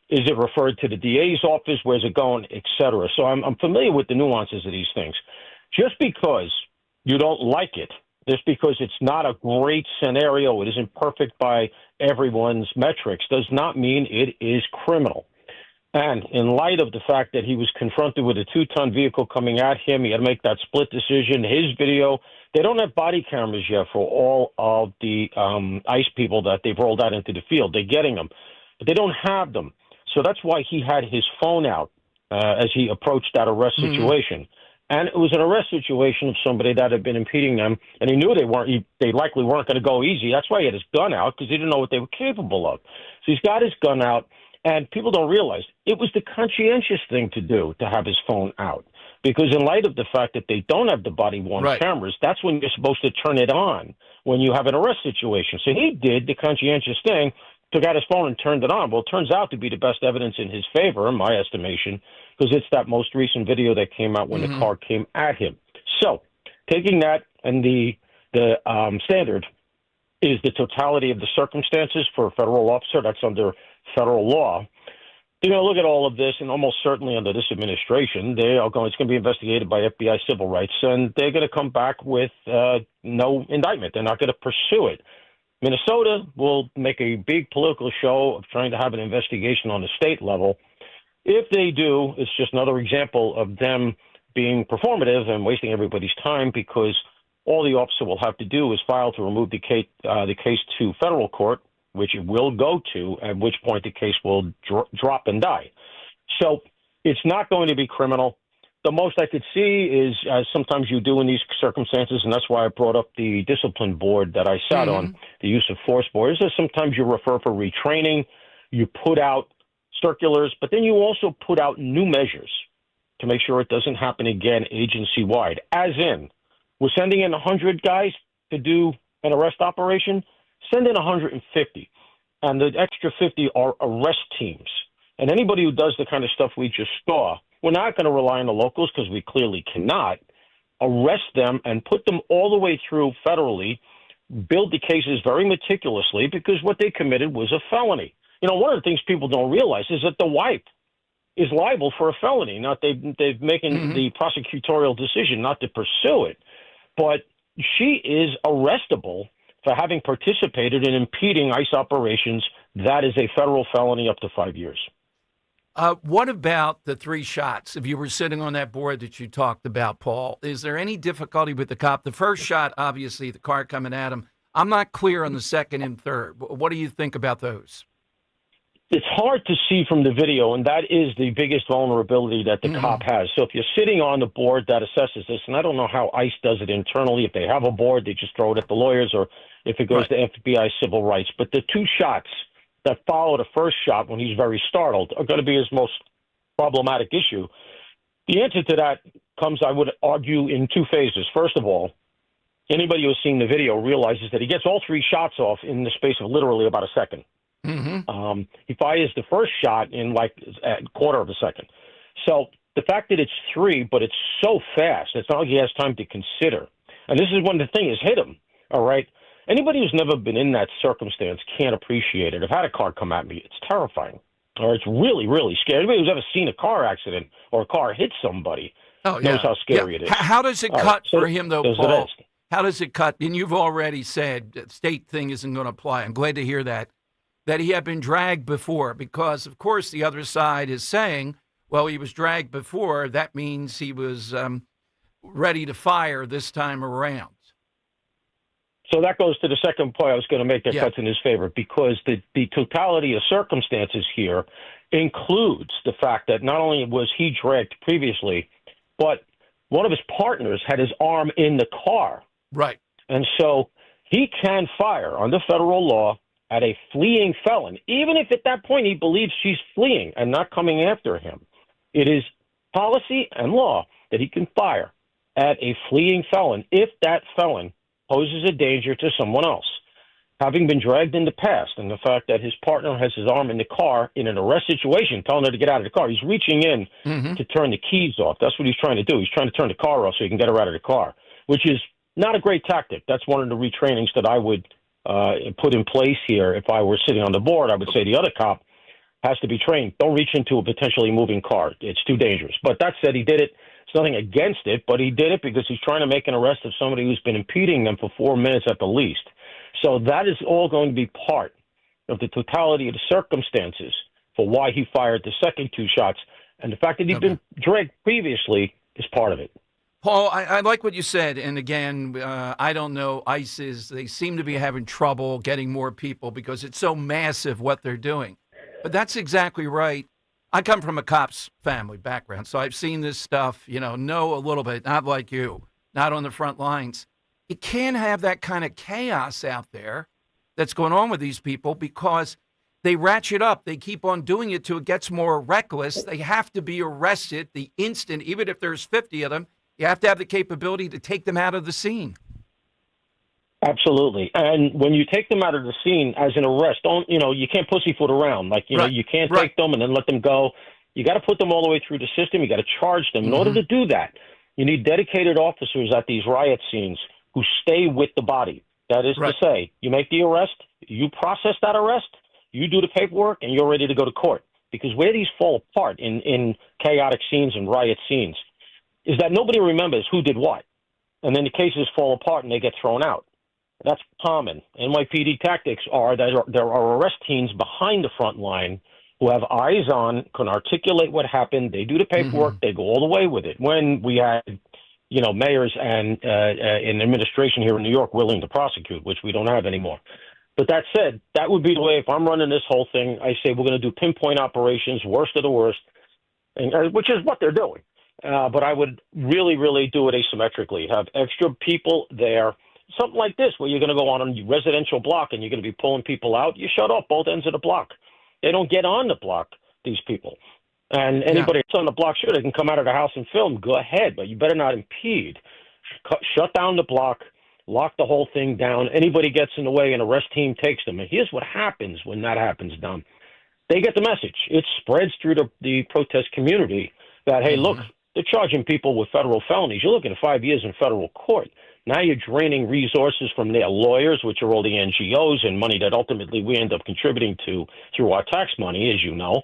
Is it referred to the DA's office? Where's it going, et cetera? So I'm familiar with the nuances of these things. Just because you don't like it, just because it's not a great scenario, it isn't perfect by everyone's metrics, does not mean it is criminal. And in light of the fact that he was confronted with a 2-ton vehicle coming at him, he had to make that split decision. His video, they don't have body cameras yet for all of the ICE people that they've rolled out into the field. They're getting them, but they don't have them. So that's why he had his phone out as he approached that arrest situation. And it was an arrest situation of somebody that had been impeding them, and he knew they likely weren't going to go easy. That's why he had his gun out, because he didn't know what they were capable of. So he's got his gun out. And people don't realize it was the conscientious thing to do to have his phone out, because in light of the fact that they don't have the body-worn cameras, that's when you're supposed to turn it on when you have an arrest situation. So he did the conscientious thing, took out his phone and turned it on. Well, it turns out to be the best evidence in his favor, in my estimation, because it's that most recent video that came out when the car came at him. So taking that, and the standard is the totality of the circumstances for a federal officer. That's under federal law. They're going to look at all of this, and almost certainly under this administration, it's going to be investigated by FBI civil rights, and they're going to come back with no indictment. They're not going to pursue it. Minnesota will make a big political show of trying to have an investigation on the state level. If they do, it's just another example of them being performative and wasting everybody's time, because all the officer will have to do is file to remove the case to federal court, which it will go to, at which point the case will drop and die. So it's not going to be criminal. The most I could see is, as sometimes you do in these circumstances, and that's why I brought up the discipline board that I sat on, the use of force board, is that sometimes you refer for retraining, you put out circulars, but then you also put out new measures to make sure it doesn't happen again agency-wide. As in, we're sending in 100 guys to do an arrest operation, send in 150, and the extra 50 are arrest teams. And anybody who does the kind of stuff we just saw, we're not going to rely on the locals, because we clearly cannot. Arrest them and put them all the way through federally, build the cases very meticulously, because what they committed was a felony. You know, one of the things people don't realize is that the wife is liable for a felony. They've making the prosecutorial decision not to pursue it, but she is arrestable for having participated in impeding ICE operations. That is a federal felony up to 5 years. What about the 3 shots? If you were sitting on that board that you talked about, Paul, is there any difficulty with the cop? The first shot, obviously, the car coming at him. I'm not clear on the second and third. What do you think about those? It's hard to see from the video, and that is the biggest vulnerability that the cop has. So if you're sitting on the board that assesses this, and I don't know how ICE does it internally, if they have a board, they just throw it at the lawyers, or if it goes to FBI civil rights. But the 2 shots that follow the first shot when he's very startled are going to be his most problematic issue. The answer to that comes, I would argue, in 2 phases. First of all, anybody who's seen the video realizes that he gets all 3 shots off in the space of literally about a second. He fires the first shot in like a quarter of a second. So the fact that it's 3, but it's so fast, it's not like he has time to consider. And this is when the thing has hit him, all right? Anybody who's never been in that circumstance can't appreciate it. I've had a car come at me. It's terrifying, or it's really, really scary. Anybody who's ever seen a car accident or a car hit somebody knows how scary it is. How does it cut for him, though, Paul? It. How does it cut? And you've already said the state thing isn't going to apply. I'm glad to hear that he had been dragged before, because, of course, the other side is saying, well, he was dragged before. That means he was ready to fire this time around. So that goes to the second point I was going to make that cuts in his favor, because the totality of circumstances here includes the fact that not only was he dragged previously, but one of his partners had his arm in the car. Right. And so he can fire under federal law at a fleeing felon, even if at that point he believes she's fleeing and not coming after him. It is policy and law that he can fire at a fleeing felon if that felon poses a danger to someone else. Having been dragged in the past, and the fact that his partner has his arm in the car in an arrest situation, telling her to get out of the car, he's reaching in to turn the keys off. That's what he's trying to do. He's trying to turn the car off so he can get her out of the car, which is not a great tactic. That's one of the retrainings that I would put in place here. If I were sitting on the board, I would say the other cop has to be trained. Don't reach into a potentially moving car. It's too dangerous. But that said, he did it. It's nothing against it, but he did it because he's trying to make an arrest of somebody who's been impeding them for 4 minutes at the least. So that is all going to be part of the totality of the circumstances for why he fired the second 2 shots. And the fact that he's been dragged previously is part of it. Paul, I like what you said. And again, I don't know. They seem to be having trouble getting more people because it's so massive what they're doing. But that's exactly right. I come from a cops family background, so I've seen this stuff, know a little bit, not like you, not on the front lines. You can't have that kind of chaos out there that's going on with these people because they ratchet up. They keep on doing it till it gets more reckless. They have to be arrested the instant, even if there's 50 of them. You have to have the capability to take them out of the scene. Absolutely. And when you take them out of the scene as an arrest, you can't pussyfoot around. You can't take them and then let them go. You got to put them all the way through the system. You got to charge them. In order to do that, you need dedicated officers at these riot scenes who stay with the body. That is to say, you make the arrest, you process that arrest, you do the paperwork, and you're ready to go to court. Because where these fall apart in chaotic scenes and riot scenes is that nobody remembers who did what. And then the cases fall apart and they get thrown out. That's common. NYPD tactics are that there are arrest teams behind the front line who have eyes on, can articulate what happened. They do the paperwork. They go all the way with it. When we had, mayors and an administration here in New York willing to prosecute, which we don't have anymore. But that said, that would be the way if I'm running this whole thing, I say we're going to do pinpoint operations, worst of the worst, which is what they're doing. But I would really, really do it asymmetrically. Have extra people there. Something like this, where you're going to go on a residential block and you're going to be pulling people out. You shut off both ends of the block. They don't get on the block, these people. And anybody that's on the block, sure, they can come out of the house and film. Go ahead, but you better not impede. Shut down the block. Lock the whole thing down. Anybody gets in the way, an arrest team takes them. And here's what happens when that happens, Dom. They get the message. It spreads through the protest community that, hey, look, they're charging people with federal felonies. You're looking at 5 years in federal court. Now you're draining resources from their lawyers, which are all the NGOs, and money that ultimately we end up contributing to through our tax money, as you know.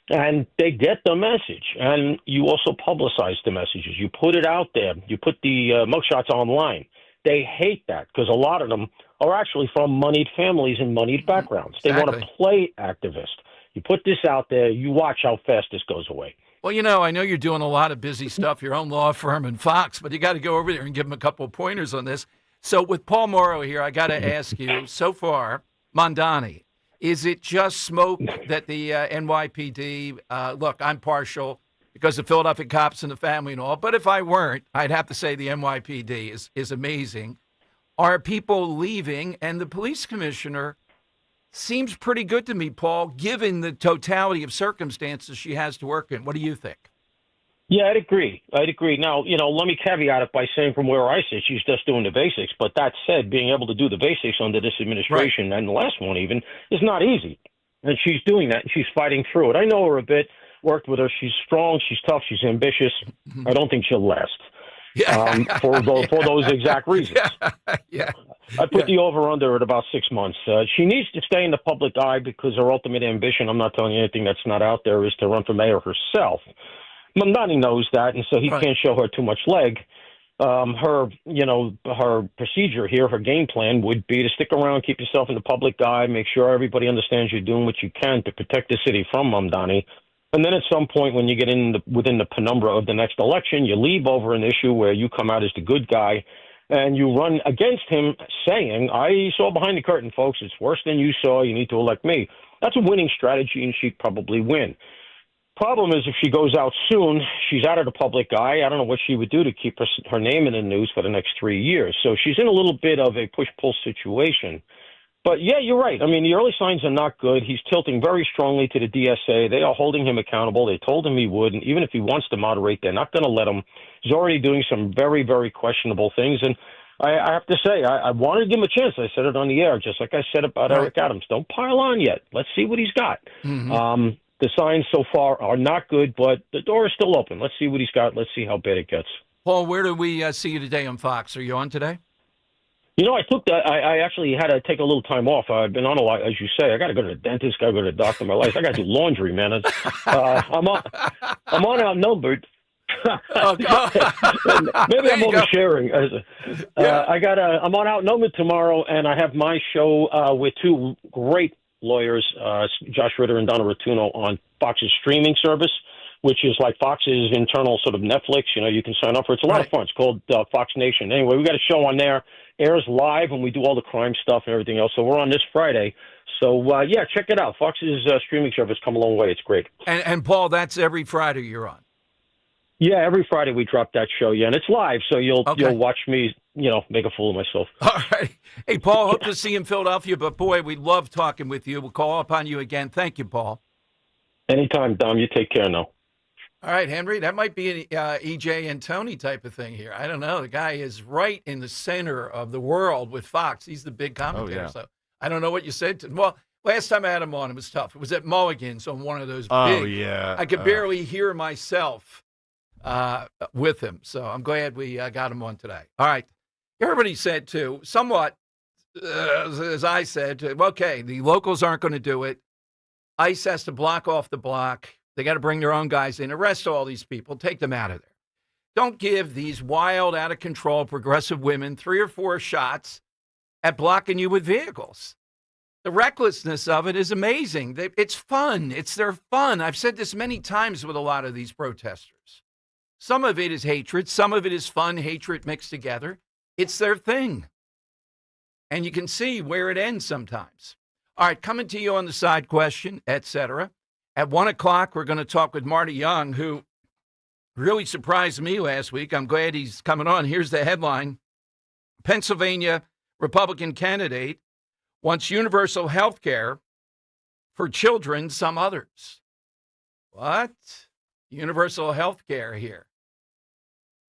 And they get the message. And you also publicize the messages. You put it out there. You put the mugshots online. They hate that because a lot of them are actually from moneyed families and moneyed backgrounds. They want to play activist. You put this out there, you watch how fast this goes away. Well, I know you're doing a lot of busy stuff, your own law firm and Fox, but you got to go over there and give them a couple of pointers on this. So with Paul Morrow here, I got to ask you, so far, Mondani, is it just smoke that the NYPD, look, I'm partial because of Philadelphia cops and the family and all, but if I weren't, I'd have to say the NYPD is amazing. Are people leaving? And the police commissioner seems pretty good to me, Paul, given the totality of circumstances she has to work in. What do you think? Yeah, I'd agree. Now, let me caveat it by saying from where I sit, she's just doing the basics. But that said, being able to do the basics under this administration and the last one even is not easy. And she's doing that, and she's fighting through it. I know her a bit, worked with her. She's strong, she's tough, she's ambitious. I don't think she'll last for those exact reasons. I put the over-under at about 6 months. She needs to stay in the public eye because her ultimate ambition, I'm not telling you anything that's not out there, is to run for mayor herself. Mamdani knows that, and so he can't show her too much leg. Her procedure here, her game plan would be to stick around, keep yourself in the public eye, make sure everybody understands you're doing what you can to protect the city from Mamdani. And then at some point when you get within the penumbra of the next election, you leave over an issue where you come out as the good guy and you run against him saying, I saw behind the curtain, folks. It's worse than you saw. You need to elect me. That's a winning strategy, and she'd probably win. Problem is, if she goes out soon, she's out of the public eye. I don't know what she would do to keep her name in the news for the next 3 years. So she's in a little bit of a push-pull situation. But, yeah, you're right. I mean, the early signs are not good. He's tilting very strongly to the DSA. They are holding him accountable. They told him he would. And even if he wants to moderate, they're not going to let him. He's already doing some very, very questionable things. And I have to say, I wanted to give him a chance. I said it on the air, just like I said about Eric Adams. Don't pile on yet. Let's see what he's got. The signs so far are not good, but the door is still open. Let's see what he's got. Let's see how bad it gets. Paul, where do we see you today on Fox? Are you on today? I actually had to take a little time off. I've been on a lot, as you say. I got to go to the dentist, got to go to the doctor. My life. I got to do laundry, man. I'm on outnumbered. Maybe I'm oversharing. I'm on Outnumbered tomorrow, and I have my show with two great lawyers, Josh Ritter and Donna Rotuno, on Fox's streaming service, which is like Fox's internal sort of Netflix. You can sign up for it. It's a lot of fun. It's called Fox Nation. Anyway, we got a show on there. Airs live, and we do all the crime stuff and everything else. So we're on this Friday. So, yeah, check it out. Fox's streaming service come a long way. It's great. And Paul, that's every Friday you're on. Yeah, every Friday we drop that show. Yeah, and it's live, so you'll watch me, make a fool of myself. All right. Hey, Paul, hope to see you in Philadelphia. But, boy, we love talking with you. We'll call upon you again. Thank you, Paul. Anytime, Dom. You take care now. All right, Henry, that might be an EJ and Tony type of thing here. I don't know. The guy is right in the center of the world with Fox. He's the big commentator. So I don't know what you said to him. Well, last time I had him on, it was tough. It was at Mulligan's on one of those big. Oh, yeah. I could barely hear myself with him. So I'm glad we got him on today. All right. Everybody said, too, somewhat, as I said, okay, the locals aren't going to do it. ICE has to block off the block. They got to bring their own guys in, arrest all these people, take them out of there. Don't give these wild, out-of-control, progressive women 3 or 4 shots at blocking you with vehicles. The recklessness of it is amazing. It's fun. It's their fun. I've said this many times with a lot of these protesters. Some of it is hatred. Some of it is fun, hatred mixed together. It's their thing. And you can see where it ends sometimes. All right, coming to you on the side question, etc. At 1 o'clock, we're going to talk with Marty Young, who really surprised me last week. I'm glad he's coming on. Here's the headline. Pennsylvania Republican candidate wants universal health care for children, some others. What? Universal health care here.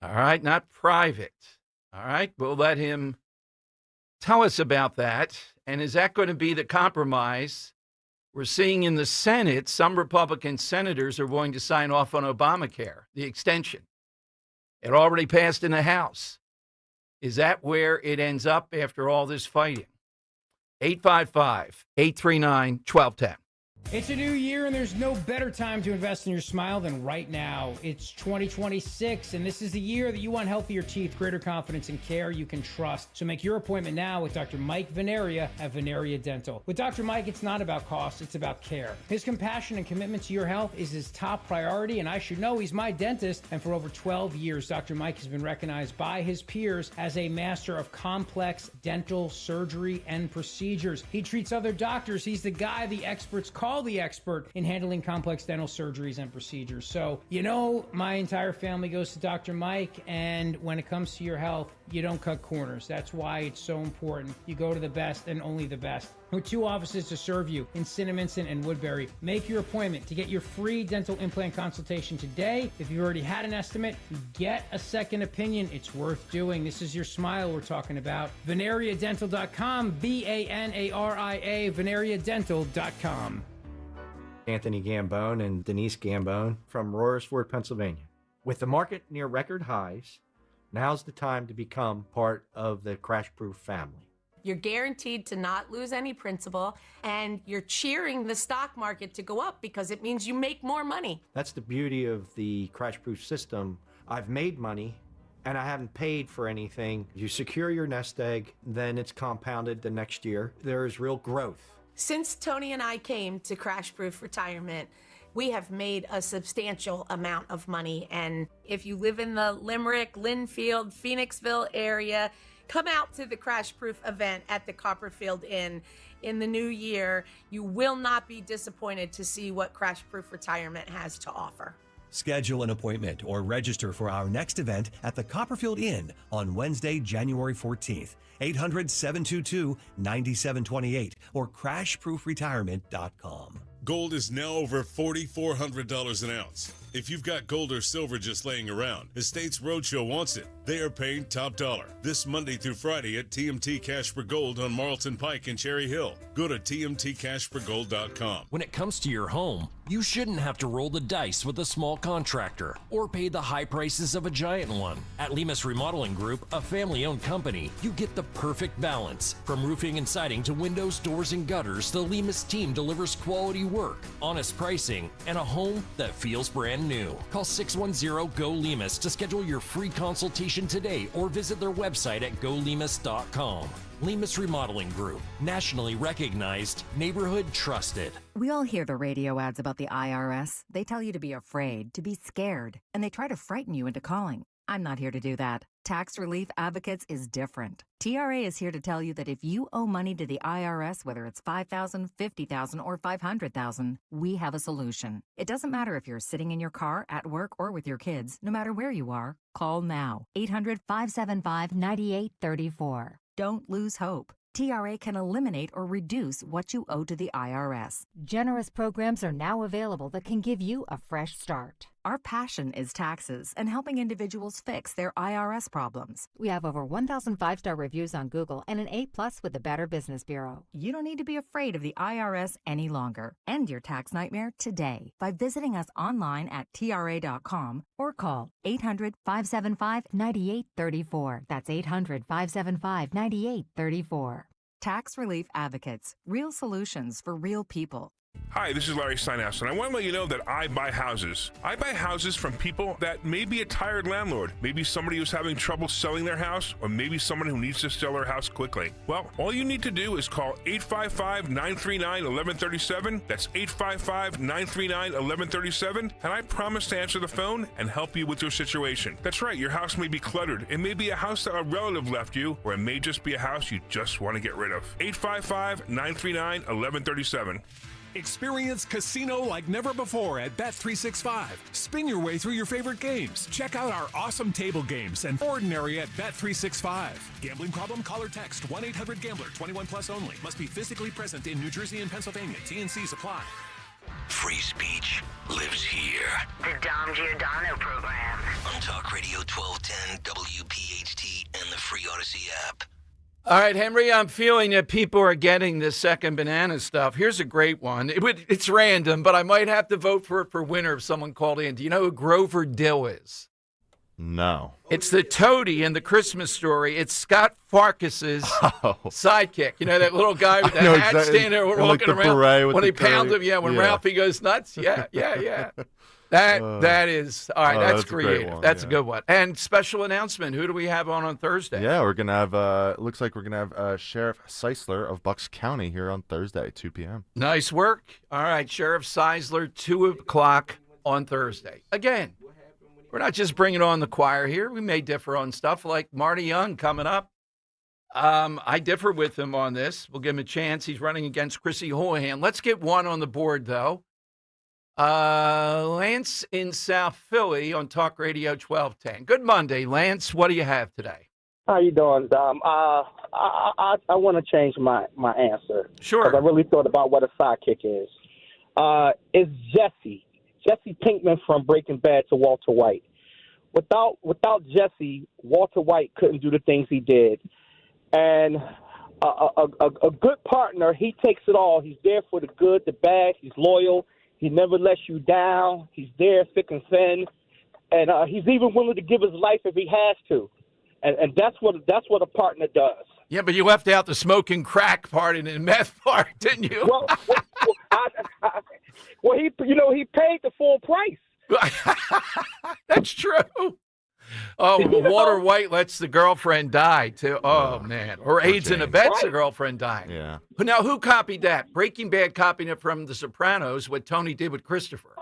All right, not private. All right, we'll let him tell us about that. And is that going to be the compromise? We're seeing in the Senate, some Republican senators are willing to sign off on Obamacare, the extension. It already passed in the House. Is that where it ends up after all this fighting? 855-839-1210. It's a new year, and there's no better time to invest in your smile than right now. It's 2026, and this is the year that you want healthier teeth, greater confidence, and care you can trust. So make your appointment now with Dr. Mike Veneria at Veneria Dental. With Dr. Mike, it's not about cost, it's about care. His compassion and commitment to your health is his top priority, and I should know he's my dentist. And for over 12 years, Dr. Mike has been recognized by his peers as a master of complex dental surgery and procedures. He treats other doctors. He's the guy the experts call the expert in handling complex dental surgeries and procedures. So, my entire family goes to Dr. Mike, and when it comes to your health, you don't cut corners. That's why it's so important. You go to the best and only the best. With 2 offices to serve you in Cinnaminson and Woodbury. Make your appointment to get your free dental implant consultation today. If you've already had an estimate, get a second opinion. It's worth doing. This is your smile we're talking about. VeneriaDental.com, VANARIA, VeneriaDental.com. Anthony Gambone and Denise Gambone from Royersford, Pennsylvania. With the market near record highs, now's the time to become part of the Crash Proof family. You're guaranteed to not lose any principal, and you're cheering the stock market to go up because it means you make more money. That's the beauty of the Crash Proof system. I've made money, and I haven't paid for anything. You secure your nest egg, then it's compounded the next year. There is real growth. Since Tony and I came to Crash Proof Retirement, we have made a substantial amount of money. And if you live in the Limerick, Linfield, Phoenixville area, come out to the Crash Proof event at the Copperfield Inn in the new year. You will not be disappointed to see what Crash Proof Retirement has to offer. Schedule an appointment or register for our next event at the Copperfield Inn on Wednesday, January 14th. 800-722-9728 or crashproofretirement.com. Gold is now over $4,400 an ounce. If you've got gold or silver just laying around, Estates Roadshow wants it. They are paying top dollar this Monday through Friday at TMT Cash for Gold on Marlton Pike and Cherry Hill. Go to tmtcashforgold.com. When it comes to your home, you shouldn't have to roll the dice with a small contractor or pay the high prices of a giant one. At Lemus Remodeling Group, a family-owned company, you get the perfect balance. From roofing and siding to windows, doors, and gutters, the Lemus team delivers quality work, honest pricing, and a home that feels brand new. Call 610-GO-LEMUS to schedule your free consultation today or visit their website at golemus.com. Lemus Remodeling Group, nationally recognized, neighborhood trusted. We all hear the radio ads about the IRS. They tell you to be afraid, to be scared, and they try to frighten you into calling. I'm not here to do that. Tax Relief Advocates is different. TRA is here to tell you that if you owe money to the IRS, whether it's $5,000, $50,000, or $500,000, we have a solution. It doesn't matter if you're sitting in your car, at work, or with your kids. No matter where you are, call now. 800-575-9834. Don't lose hope. TRA can eliminate or reduce what you owe to the IRS. Generous programs are now available that can give you a fresh start. Our passion is taxes and helping individuals fix their IRS problems. We have over 1,000 5-star reviews on Google and an A+ with the Better Business Bureau. You don't need to be afraid of the IRS any longer. End your tax nightmare today by visiting us online at TRA.com or call 800-575-9834. That's 800-575-9834. Tax Relief Advocates. Real solutions for real people. Hi, this is Larry Steinhaus, and I want to let you know that I buy houses. I buy houses from people that may be a tired landlord, maybe somebody who's having trouble selling their house, or maybe someone who needs to sell their house quickly. Well, all you need to do is call 855-939-1137. That's 855-939-1137, and I promise to answer the phone and help you with your situation. That's right, your house may be cluttered. It may be a house that a relative left you, or it may just be a house you just want to get rid of. 855-939-1137. Experience casino like never before at Bet365. Spin your way through your favorite games. Check out our awesome table games and ordinary at Bet365. Gambling problem? Call or text 1-800-GAMBLER. 21 plus only. Must be physically present in New Jersey and Pennsylvania. T&Cs apply. Free speech lives here. The Dom Giordano program. On Talk Radio 1210, WPHT, and the free Odyssey app. All right, Henry, I'm feeling that people are getting this second banana stuff. Here's a great one. It's random, but I might have to vote for it for winner if someone called in. Do you know who Grover Dill is? No. It's the toady in the Christmas Story. It's Scott Farkas's sidekick. You know, that little guy with the hat exactly. standing there walking around. When he pounds him, when Ralphie goes nuts. Yeah. That is, all right, that's creative. That's a good one. And special announcement, who do we have on Thursday? Yeah, we're going to have, looks like we're going to have Sheriff Seisler of Bucks County here on Thursday, 2 p.m. Nice work. All right, Sheriff Seisler, 2 o'clock on Thursday. Again, we're not just bringing on the choir here. We may differ on stuff like Marty Young coming up. I differ with him on this. We'll give him a chance. He's running against Chrissy Houlihan. Let's get one on the board, though. Lance in South Philly on Talk Radio 1210. Good Monday, Lance. What do you have today? How you doing, Dom? I want to change my answer. Sure. 'Cause I really thought about what a sidekick is. It's Jesse Pinkman from Breaking Bad to Walter White. Without Jesse, Walter White couldn't do the things he did. And a good partner, he takes it all. He's there for the good, the bad. He's loyal. He never lets you down. He's there thick and thin, and he's even willing to give his life if he has to. And that's what a partner does. Yeah, but you left out the smoking crack part and the meth part, didn't you? Well, he paid the full price. That's true. Oh, Walter White lets the girlfriend die, too. Oh, man. Or aids and abets the girlfriend dying. Yeah. Now, who copied that? Breaking Bad copied it from The Sopranos, what Tony did with Christopher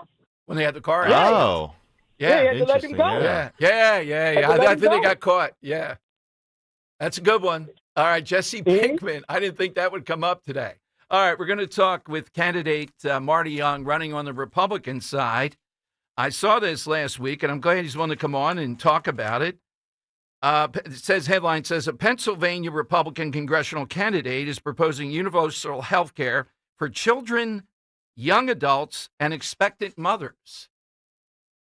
when they had the car accident. Oh. Yeah. He had to let him go. Yeah. I think they got caught. Yeah. That's a good one. All right, Jesse Pinkman. I didn't think that would come up today. All right, we're going to talk with candidate Marty Young running on the Republican side. I saw this last week, and I'm glad he's willing to come on and talk about it. Headline says, a Pennsylvania Republican congressional candidate is proposing universal health care for children, young adults, and expectant mothers.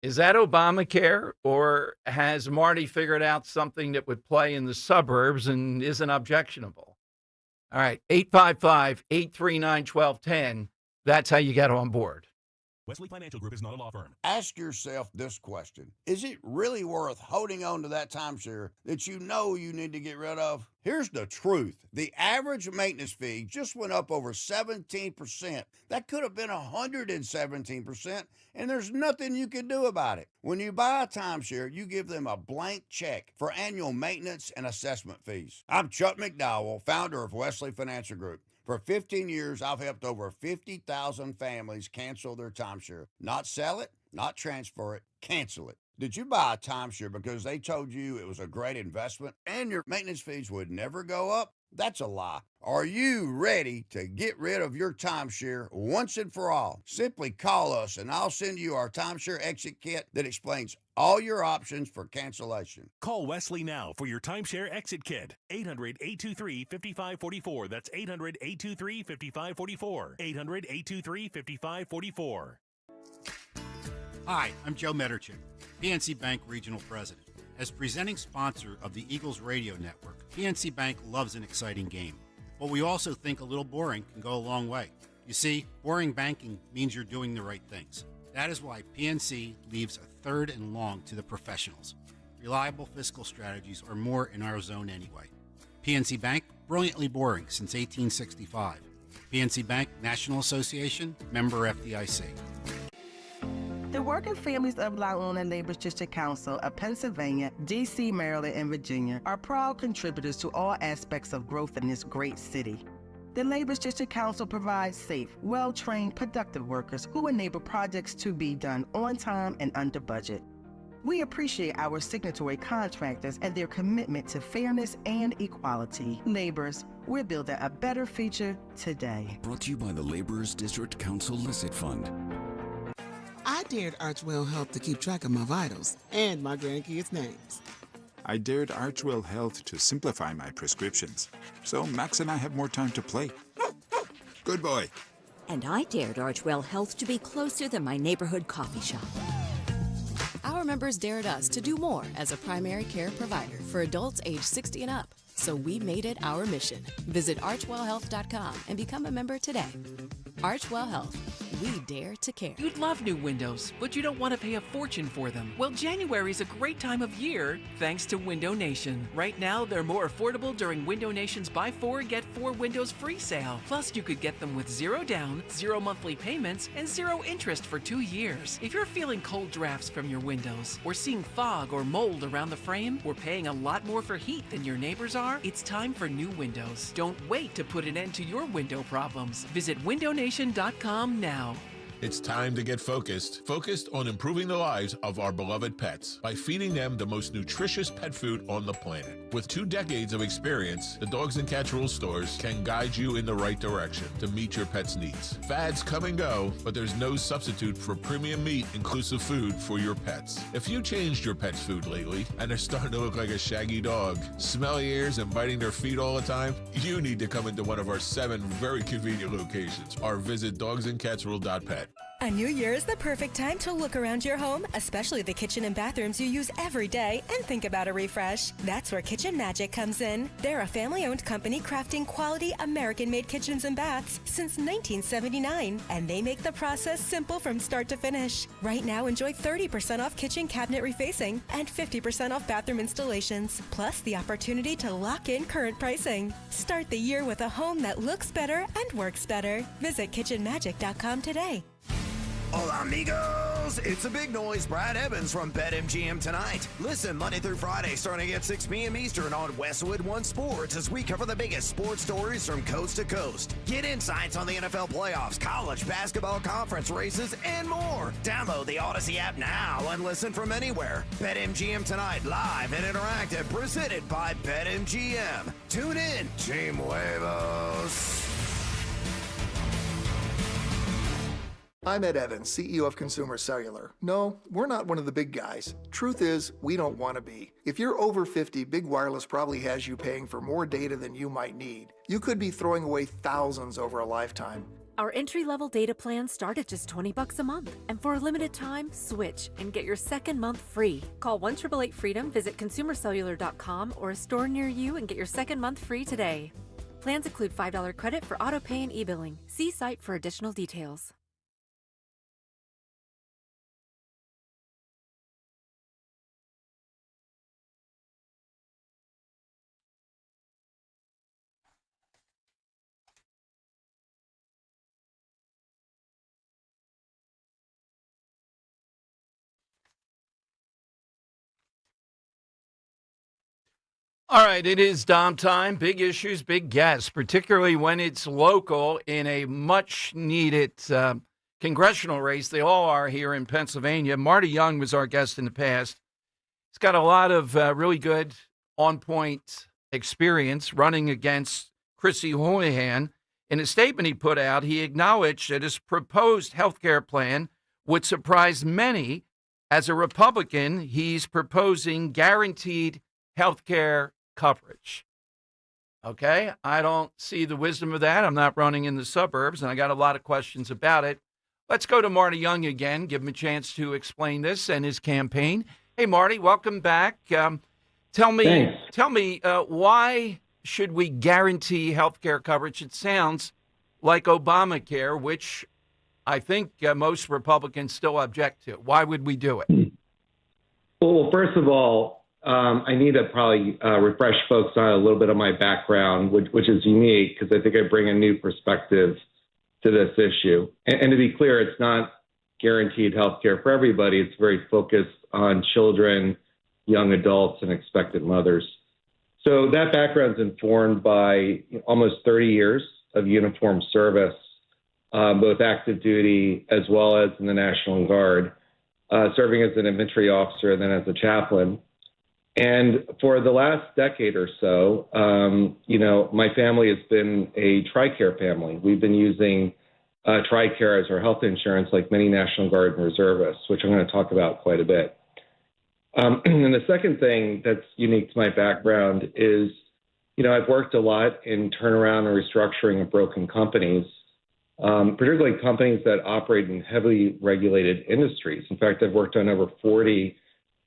Is that Obamacare, or has Marty figured out something that would play in the suburbs and isn't objectionable? All right, 855-839-1210. That's how you get on board. Wesley Financial Group is not a law firm. Ask yourself this question. Is it really worth holding on to that timeshare that you know you need to get rid of? Here's the truth. The average maintenance fee just went up over 17%. That could have been 117%, and there's nothing you can do about it. When you buy a timeshare, you give them a blank check for annual maintenance and assessment fees. I'm Chuck McDowell, founder of Wesley Financial Group. For 15 years, I've helped over 50,000 families cancel their timeshare. Not sell it, not transfer it, cancel it. Did you buy a timeshare because they told you it was a great investment and your maintenance fees would never go up? That's a lie. Are you ready to get rid of your timeshare once and for all? Simply call us and I'll send you our timeshare exit kit that explains all your options for cancellation. Call Wesley now for your timeshare exit kit. 800-823-5544. That's 800-823-5544. 800-823-5544. Hi, I'm Joe Mederchik, PNC Bank Regional President. As presenting sponsor of the Eagles Radio Network, PNC Bank loves an exciting game. But we also think a little boring can go a long way. You see, boring banking means you're doing the right things. That is why PNC leaves a third and long to the professionals. Reliable fiscal strategies are more in our zone anyway. PNC Bank, brilliantly boring since 1865. PNC Bank, National Association, member FDIC. The working families of La Una Labor's District Council of Pennsylvania, D.C., Maryland, and Virginia are proud contributors to all aspects of growth in this great city. The Labor's District Council provides safe, well-trained, productive workers who enable projects to be done on time and under budget. We appreciate our signatory contractors and their commitment to fairness and equality. Laborers, we're building a better future today. Brought to you by the Laborers District Council Licit Fund. I dared Archwell Health to keep track of my vitals and my grandkids' names. I dared Archwell Health to simplify my prescriptions, so Max and I have more time to play. Good boy. And I dared Archwell Health to be closer than my neighborhood coffee shop. Our members dared us to do more as a primary care provider for adults age 60 and up. So we made it our mission. Visit archwellhealth.com and become a member today. Archwell Health. We dare to care. You'd love new windows, but you don't want to pay a fortune for them. Well, January's a great time of year thanks to Window Nation. Right now, they're more affordable during Window Nation's Buy 4, Get 4 Windows free sale. Plus, you could get them with 0 down, 0 monthly payments, and 0 interest for 2 years. If you're feeling cold drafts from your windows, or seeing fog or mold around the frame, or paying a lot more for heat than your neighbors are, it's time for new windows. Don't wait to put an end to your window problems. Visit windownation.com now. It's time to get focused on improving the lives of our beloved pets by feeding them the most nutritious pet food on the planet. With 2 decades of experience, the Dogs and Cats Rules stores can guide you in the right direction to meet your pet's needs. Fads come and go, but there's no substitute for premium meat inclusive food for your pets. If you changed your pet's food lately and they're starting to look like a shaggy dog, smelly ears and biting their feet all the time, you need to come into one of our 7 very convenient locations or visit dogsandcatsrule.pet. A new year is the perfect time to look around your home, especially the kitchen and bathrooms you use every day, and think about a refresh. That's where Kitchen Magic comes in. They're a family-owned company crafting quality American-made kitchens and baths since 1979, and they make the process simple from start to finish. Right now, enjoy 30% off kitchen cabinet refacing and 50% off bathroom installations, plus the opportunity to lock in current pricing. Start the year with a home that looks better and works better. Visit kitchenmagic.com today. Hola, amigos! It's a big noise. Brad Evans from BetMGM tonight. Listen Monday through Friday starting at 6 p.m. Eastern on Westwood One Sports as we cover the biggest sports stories from coast to coast. Get insights on the NFL playoffs, college basketball conference races, and more. Download the Odyssey app now and listen from anywhere. BetMGM tonight, live and interactive, presented by BetMGM. Tune in, Team Huevos. I'm Ed Evans, CEO of Consumer Cellular. No, we're not one of the big guys. Truth is, we don't want to be. If you're over 50, Big Wireless probably has you paying for more data than you might need. You could be throwing away thousands over a lifetime. Our entry-level data plans start at just $20 a month. And for a limited time, switch and get your second month free. Call 1-888-FREEDOM, visit consumercellular.com or a store near you and get your second month free today. Plans include $5 credit for auto pay and e-billing. See site for additional details. All right, it is Dom time. Big issues, big guests, particularly when it's local in a much-needed congressional race. They all are here in Pennsylvania. Marty Young was our guest in the past. He's got a lot of really good, on-point experience running against Chrissy Houlihan. In a statement he put out, he acknowledged that his proposed health care plan would surprise many. As a Republican, he's proposing guaranteed health care coverage. Okay, I don't see the wisdom of that. I'm not running in the suburbs, and I got a lot of questions about it. Let's go to Marty Young again, give him a chance to explain this and his campaign. Hey, Marty, welcome back. Tell me, why should we guarantee health care coverage? It sounds like Obamacare, which I think most Republicans still object to. Why would we do it? Well, first of all, I need to probably refresh folks on a little bit of my background, which is unique because I think I bring a new perspective to this issue. And to be clear, it's not guaranteed health care for everybody. It's very focused on children, young adults, and expectant mothers. So that background is informed by almost 30 years of uniformed service, both active duty as well as in the National Guard, serving as an infantry officer and then as a chaplain. And for the last decade or so, my family has been a TRICARE family. We've been using TRICARE as our health insurance, like many National Guard and reservists, which I'm going to talk about quite a bit. And the second thing that's unique to my background is, I've worked a lot in turnaround and restructuring of broken companies, particularly companies that operate in heavily regulated industries. In fact, I've worked on over 40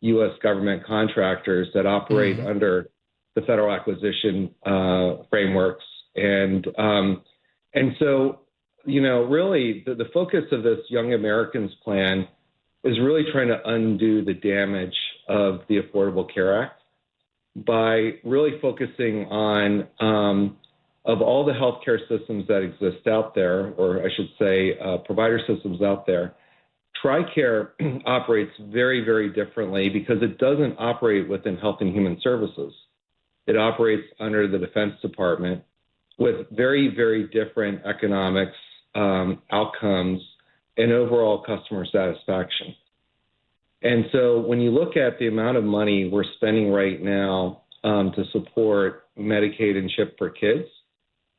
U.S. government contractors that operate under the federal acquisition frameworks. And so, really the focus of this Young Americans plan is really trying to undo the damage of the Affordable Care Act by really focusing on, of all the healthcare systems that exist out there, or I should say provider systems out there, TRICARE operates very, very differently because it doesn't operate within Health and Human Services. It operates under the Defense Department with very, very different economics, outcomes, and overall customer satisfaction. And so when you look at the amount of money we're spending right now to support Medicaid and CHIP for kids,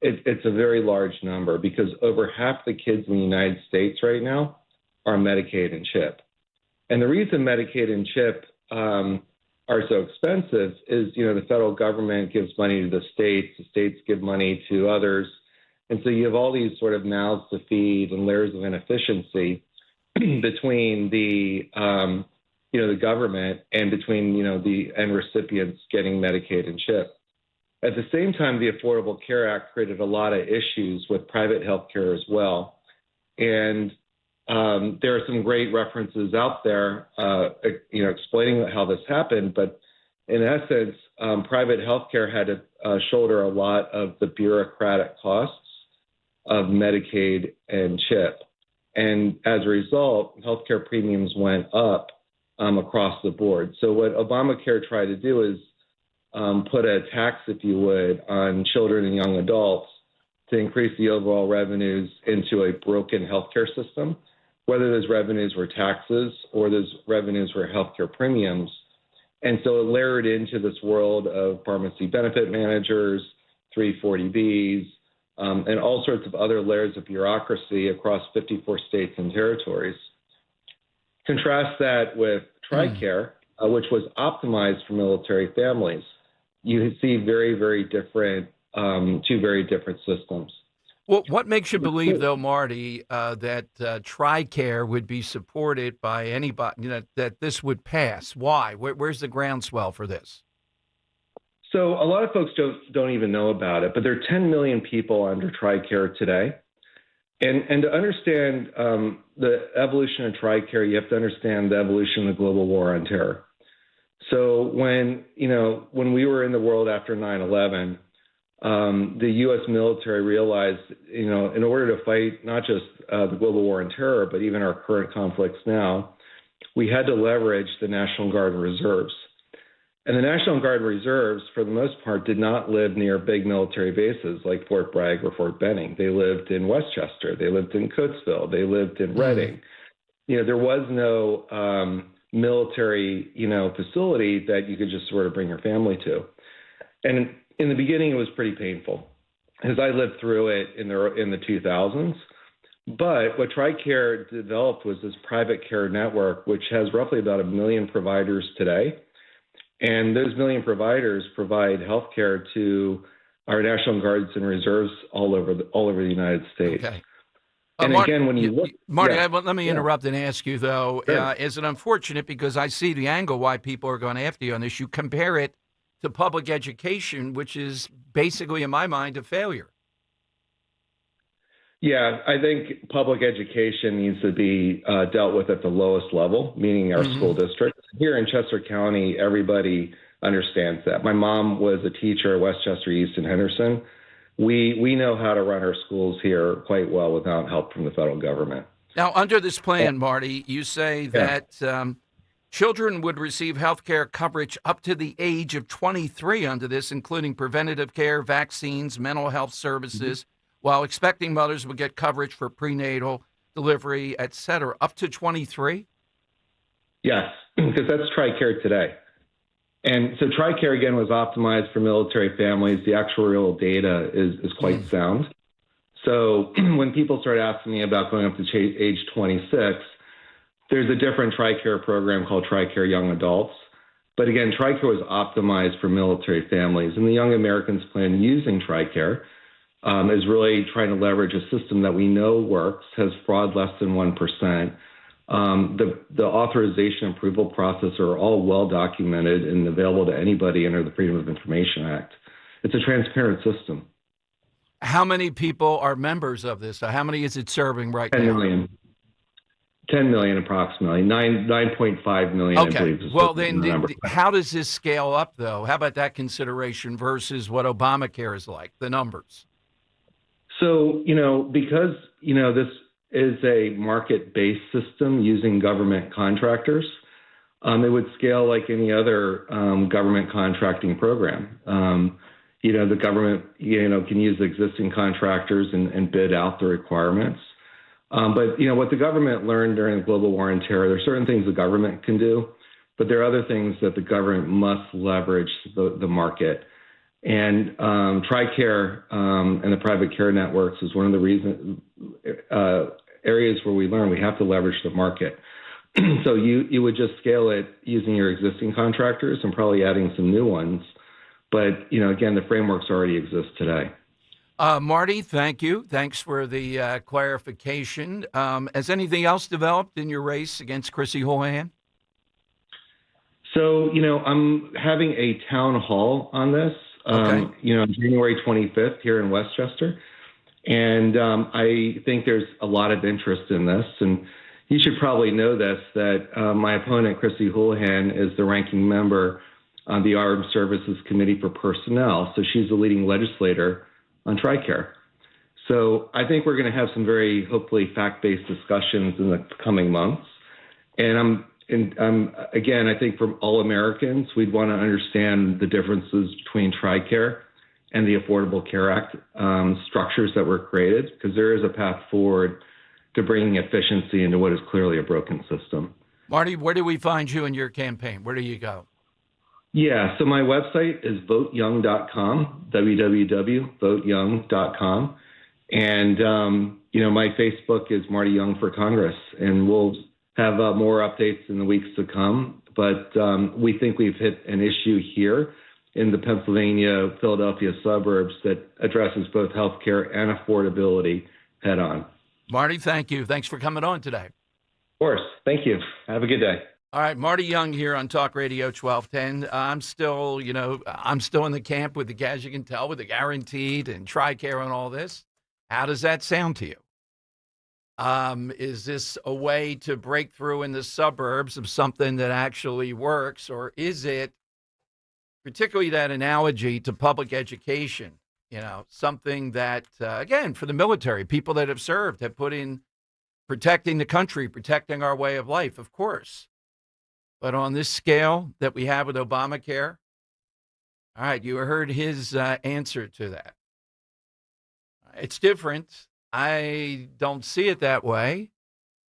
it's a very large number because over half the kids in the United States right now are Medicaid and CHIP. And the reason Medicaid and CHIP are so expensive is, the federal government gives money to the states give money to others. And so you have all these sort of mouths to feed and layers of inefficiency between the government and between, the end recipients getting Medicaid and CHIP. At the same time, the Affordable Care Act created a lot of issues with private health care as well. And there are some great references out there, explaining how this happened. But in essence, private healthcare had to shoulder a lot of the bureaucratic costs of Medicaid and CHIP. And as a result, healthcare premiums went up across the board. So what Obamacare tried to do is put a tax, if you would, on children and young adults to increase the overall revenues into a broken healthcare system, whether those revenues were taxes or those revenues were healthcare premiums. And so it layered into this world of pharmacy benefit managers, 340Bs, and all sorts of other layers of bureaucracy across 54 states and territories. Contrast that with TRICARE, which was optimized for military families. You see very, very different, two very different systems. Well, what makes you believe, though, Marty, that TRICARE would be supported by anybody, that this would pass? Why? Where's the groundswell for this? So a lot of folks don't even know about it, but there are 10 million people under TRICARE today. And to understand the evolution of TRICARE, you have to understand the evolution of the global war on terror. So when we were in the world after 9/11, the U.S. military realized, in order to fight not just the global war on terror, but even our current conflicts now, we had to leverage the National Guard and reserves. And the National Guard reserves, for the most part, did not live near big military bases like Fort Bragg or Fort Benning. They lived in Westchester. They lived in Coatesville. They lived in Reading. There was no military, facility that you could just sort of bring your family to. And in the beginning, it was pretty painful, as I lived through it in the 2000s. But what TRICARE developed was this private care network, which has roughly about 1 million providers today. And those 1 million providers provide health care to our National Guards and reserves all over the United States. Okay. And again, when you look, Marty, let me interrupt and ask you, though, is it unfortunate, because I see the angle why people are going after you on this, you compare it to public education, which is basically, in my mind, a failure. Yeah, I think public education needs to be dealt with at the lowest level, meaning our school districts. Here in Chester County, everybody understands that. My mom was a teacher at Westchester East and Henderson. We know how to run our schools here quite well without help from the federal government. Now, under this plan, Marty, you say that children would receive health care coverage up to the age of 23 under this, including preventative care, vaccines, mental health services, while expecting mothers would get coverage for prenatal, delivery, et cetera, up to 23? Yes, because that's TRICARE today. And so TRICARE, again, was optimized for military families. The actuarial data is quite sound. So when people start asking me about going up to age 26, there's a different TRICARE program called TRICARE Young Adults. But again, TRICARE was optimized for military families. And the Young Americans plan using TRICARE is really trying to leverage a system that we know works, has fraud less than 1%. The authorization approval process are all well documented and available to anybody under the Freedom of Information Act. It's a transparent system. How many people are members of this? How many is it serving right 10 now? million. 10 million approximately. 9.5 million, I believe. Well, then how does this scale up, though? How about that consideration versus what Obamacare is like, the numbers? So, because, this is a market-based system using government contractors, it would scale like any other government contracting program. The government, can use existing contractors and bid out the requirements. But what the government learned during the global war on terror, there are certain things the government can do, but there are other things that the government must leverage the market. And TRICARE and the private care networks is one of the areas where we learn we have to leverage the market. So you would just scale it using your existing contractors and probably adding some new ones. But, again, the frameworks already exist today. Marty, thank you. Thanks for the clarification. Has anything else developed in your race against Chrissy Houlihan? So, I'm having a town hall on this, January 25th here in Westchester. And I think there's a lot of interest in this. And you should probably know this, that my opponent, Chrissy Houlihan, is the ranking member on the Armed Services Committee for Personnel. So she's the leading legislator on TRICARE. So I think we're going to have some very, hopefully, fact-based discussions in the coming months. And again, I think for all Americans, we'd want to understand the differences between TRICARE and the Affordable Care Act structures that were created, because there is a path forward to bringing efficiency into what is clearly a broken system. Marty, where do we find you in your campaign? Where do you go? Yeah, so my website is voteyoung.com, www.voteyoung.com. And, my Facebook is Marty Young for Congress, and we'll have more updates in the weeks to come. But we think we've hit an issue here in the Pennsylvania, Philadelphia suburbs that addresses both healthcare and affordability head on. Marty, thank you. Thanks for coming on today. Of course. Thank you. Have a good day. All right, Marty Young here on Talk Radio 1210. I'm still in the camp with as you can tell, with the guaranteed and TRICARE and all this. How does that sound to you? Is this a way to break through in the suburbs of something that actually works, or is it, particularly that analogy to public education, something that, again, for the military, people that have served have put in protecting the country, protecting our way of life, of course. But on this scale that we have with Obamacare, all right, you heard his answer to that. It's different. I don't see it that way.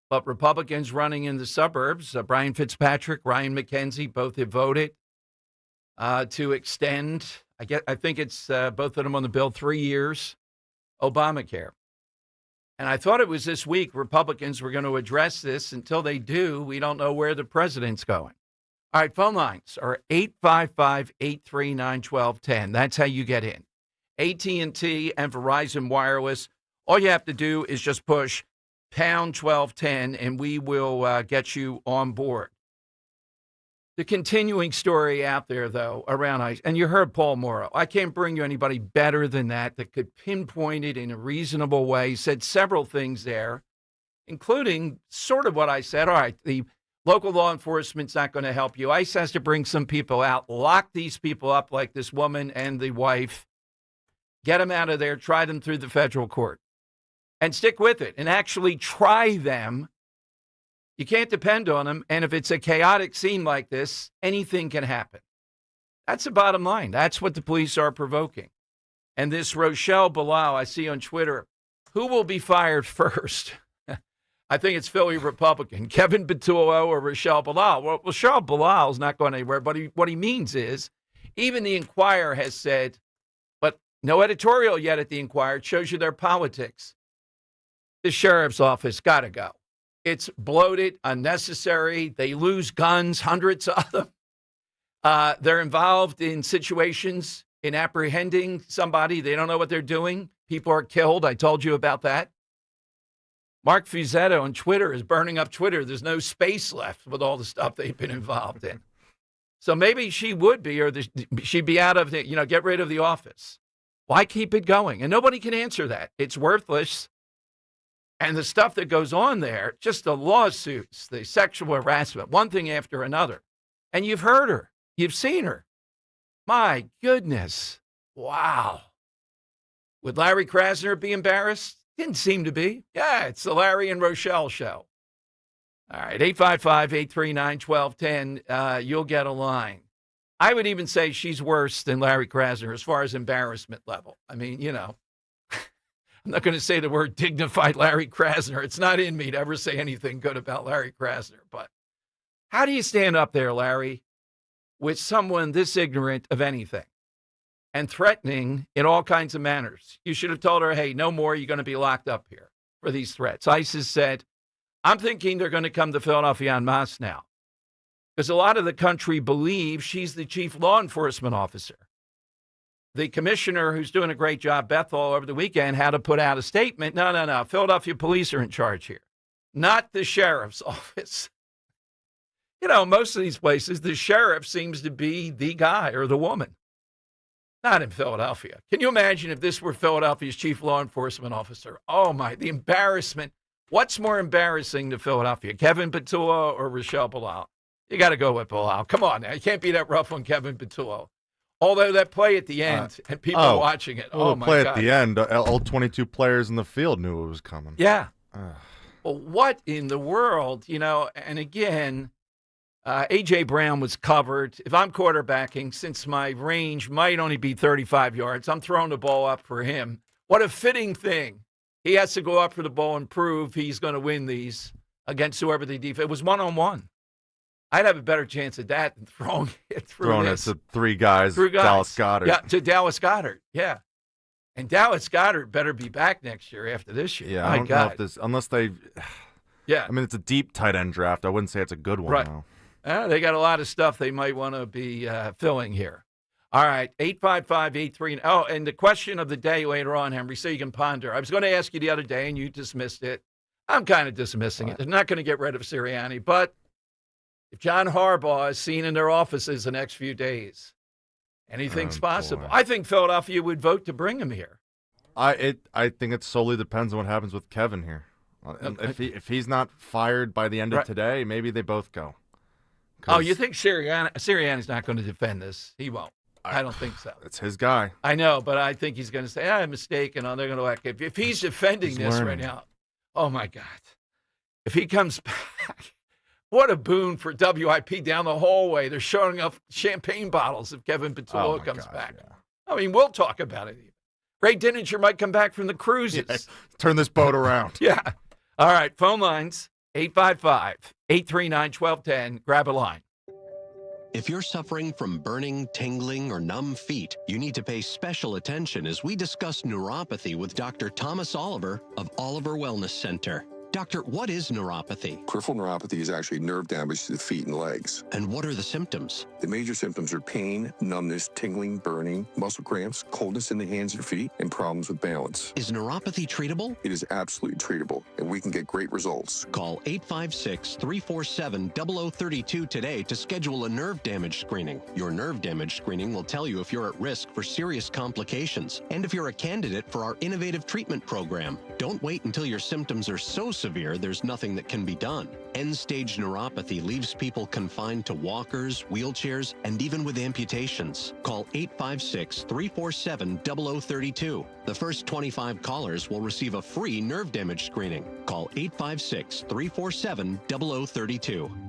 But Republicans running in the suburbs, Brian Fitzpatrick, Ryan McKenzie, both have voted to extend, I think it's both of them on the bill, 3 years, Obamacare. And I thought it was this week Republicans were going to address this. Until they do, we don't know where the president's going. All right, phone lines are 855-839-1210. That's how you get in. AT&T and Verizon Wireless, all you have to do is just push pound 1210, and we will get you on board. The continuing story out there, though, around ICE, and you heard Paul Morrow. I can't bring you anybody better than that could pinpoint it in a reasonable way. He said several things there, including sort of what I said. All right, the local law enforcement's not going to help you. ICE has to bring some people out, lock these people up like this woman and the wife, get them out of there, try them through the federal court. And stick with it and actually try them. You can't depend on them. And if it's a chaotic scene like this, anything can happen. That's the bottom line. That's what the police are provoking. And this Rochelle Bilal, I see on Twitter, who will be fired first? I think it's Philly Republican, Kevin Petullo or Rochelle Bilal. Well, Rochelle Bilal is not going anywhere, but what he means is, even the Inquirer has said, but no editorial yet at the Inquirer. It shows you their politics. The sheriff's office got to go. It's bloated, unnecessary. They lose guns, hundreds of them. They're involved in situations in apprehending somebody. They don't know what they're doing. People are killed. I told you about that. Mark Fuzzetto on Twitter is burning up Twitter. There's no space left with all the stuff they've been involved in. So maybe she would be, or she'd be out of the, get rid of the office. Why keep it going? And nobody can answer that. It's worthless. And the stuff that goes on there, just the lawsuits, the sexual harassment, one thing after another. And you've heard her. You've seen her. My goodness. Wow. Would Larry Krasner be embarrassed? Didn't seem to be. Yeah, it's the Larry and Rochelle show. All right, 855-839-1210. You'll get a line. I would even say she's worse than Larry Krasner as far as embarrassment level. I mean, I'm not going to say the word dignified Larry Krasner. It's not in me to ever say anything good about Larry Krasner. But how do you stand up there, Larry, with someone this ignorant of anything and threatening in all kinds of manners? You should have told her, hey, no more. You're going to be locked up here for these threats. ISIS said, I'm thinking they're going to come to Philadelphia en masse now because a lot of the country believes she's the chief law enforcement officer. The commissioner, who's doing a great job, Bethel, over the weekend, had to put out a statement. No. Philadelphia police are in charge here, not the sheriff's office. Most of these places, the sheriff seems to be the guy or the woman. Not in Philadelphia. Can you imagine if this were Philadelphia's chief law enforcement officer? Oh, the embarrassment. What's more embarrassing to Philadelphia, Kevin Petullo or Rochelle Bilal? You got to go with Bilal. Come on now. You can't be that rough on Kevin Petullo. Although that play at the end and people watching it, my God. Play at the end, all 22 players in the field knew it was coming. Yeah. Well, what in the world, and again, A.J. Brown was covered. If I'm quarterbacking, since my range might only be 35 yards, I'm throwing the ball up for him. What a fitting thing. He has to go up for the ball and prove he's going to win these against whoever the defense. It was one-on-one. I'd have a better chance at that than throwing it through Throwing this. it to three guys, Dallas Goedert. Yeah, to Dallas Goedert, yeah. And Dallas Goedert better be back next year after this year. Yeah, I don't know if this, unless they, yeah. I mean, it's a deep tight end draft. I wouldn't say it's a good one, right. though. They got a lot of stuff they might want to be filling here. All right, 855-83. Oh, and the question of the day later on, Henry, so you can ponder. I was going to ask you the other day, and you dismissed it. I'm kind of dismissing it. They're not going to get rid of Sirianni, but if John Harbaugh is seen in their offices the next few days, anything's possible. Boy. I think Philadelphia would vote to bring him here. I think it solely depends on what happens with Kevin here. If he's not fired by the end of today, maybe they both go. Oh, you think Sirianni's not going to defend this? He won't. I don't think so. It's his guy. I know, but I think he's going to say, I'm mistaken. They're going to act. If he's defending this right now, oh, my God. If he comes back What a boon for WIP down the hallway. They're showing up champagne bottles if Kevin Patullo comes back. Yeah. I mean, we'll talk about it. Ray Dininger might come back from the cruises. Yeah, turn this boat around. Yeah. All right. Phone lines, 855-839-1210. Grab a line. If you're suffering from burning, tingling, or numb feet, you need to pay special attention as we discuss neuropathy with Dr. Thomas Oliver of Oliver Wellness Center. Doctor, what is neuropathy? Peripheral neuropathy is actually nerve damage to the feet and legs. And what are the symptoms? The major symptoms are pain, numbness, tingling, burning, muscle cramps, coldness in the hands and feet, and problems with balance. Is neuropathy treatable? It is absolutely treatable, and we can get great results. Call 856-347-0032 today to schedule a nerve damage screening. Your nerve damage screening will tell you if you're at risk for serious complications and if you're a candidate for our innovative treatment program. Don't wait until your symptoms are so severe there's nothing that can be done. End-stage neuropathy leaves people confined to walkers, wheelchairs, and even with amputations. Call 856-347-0032. The first 25 callers will receive a free nerve damage screening. Call 856-347-0032.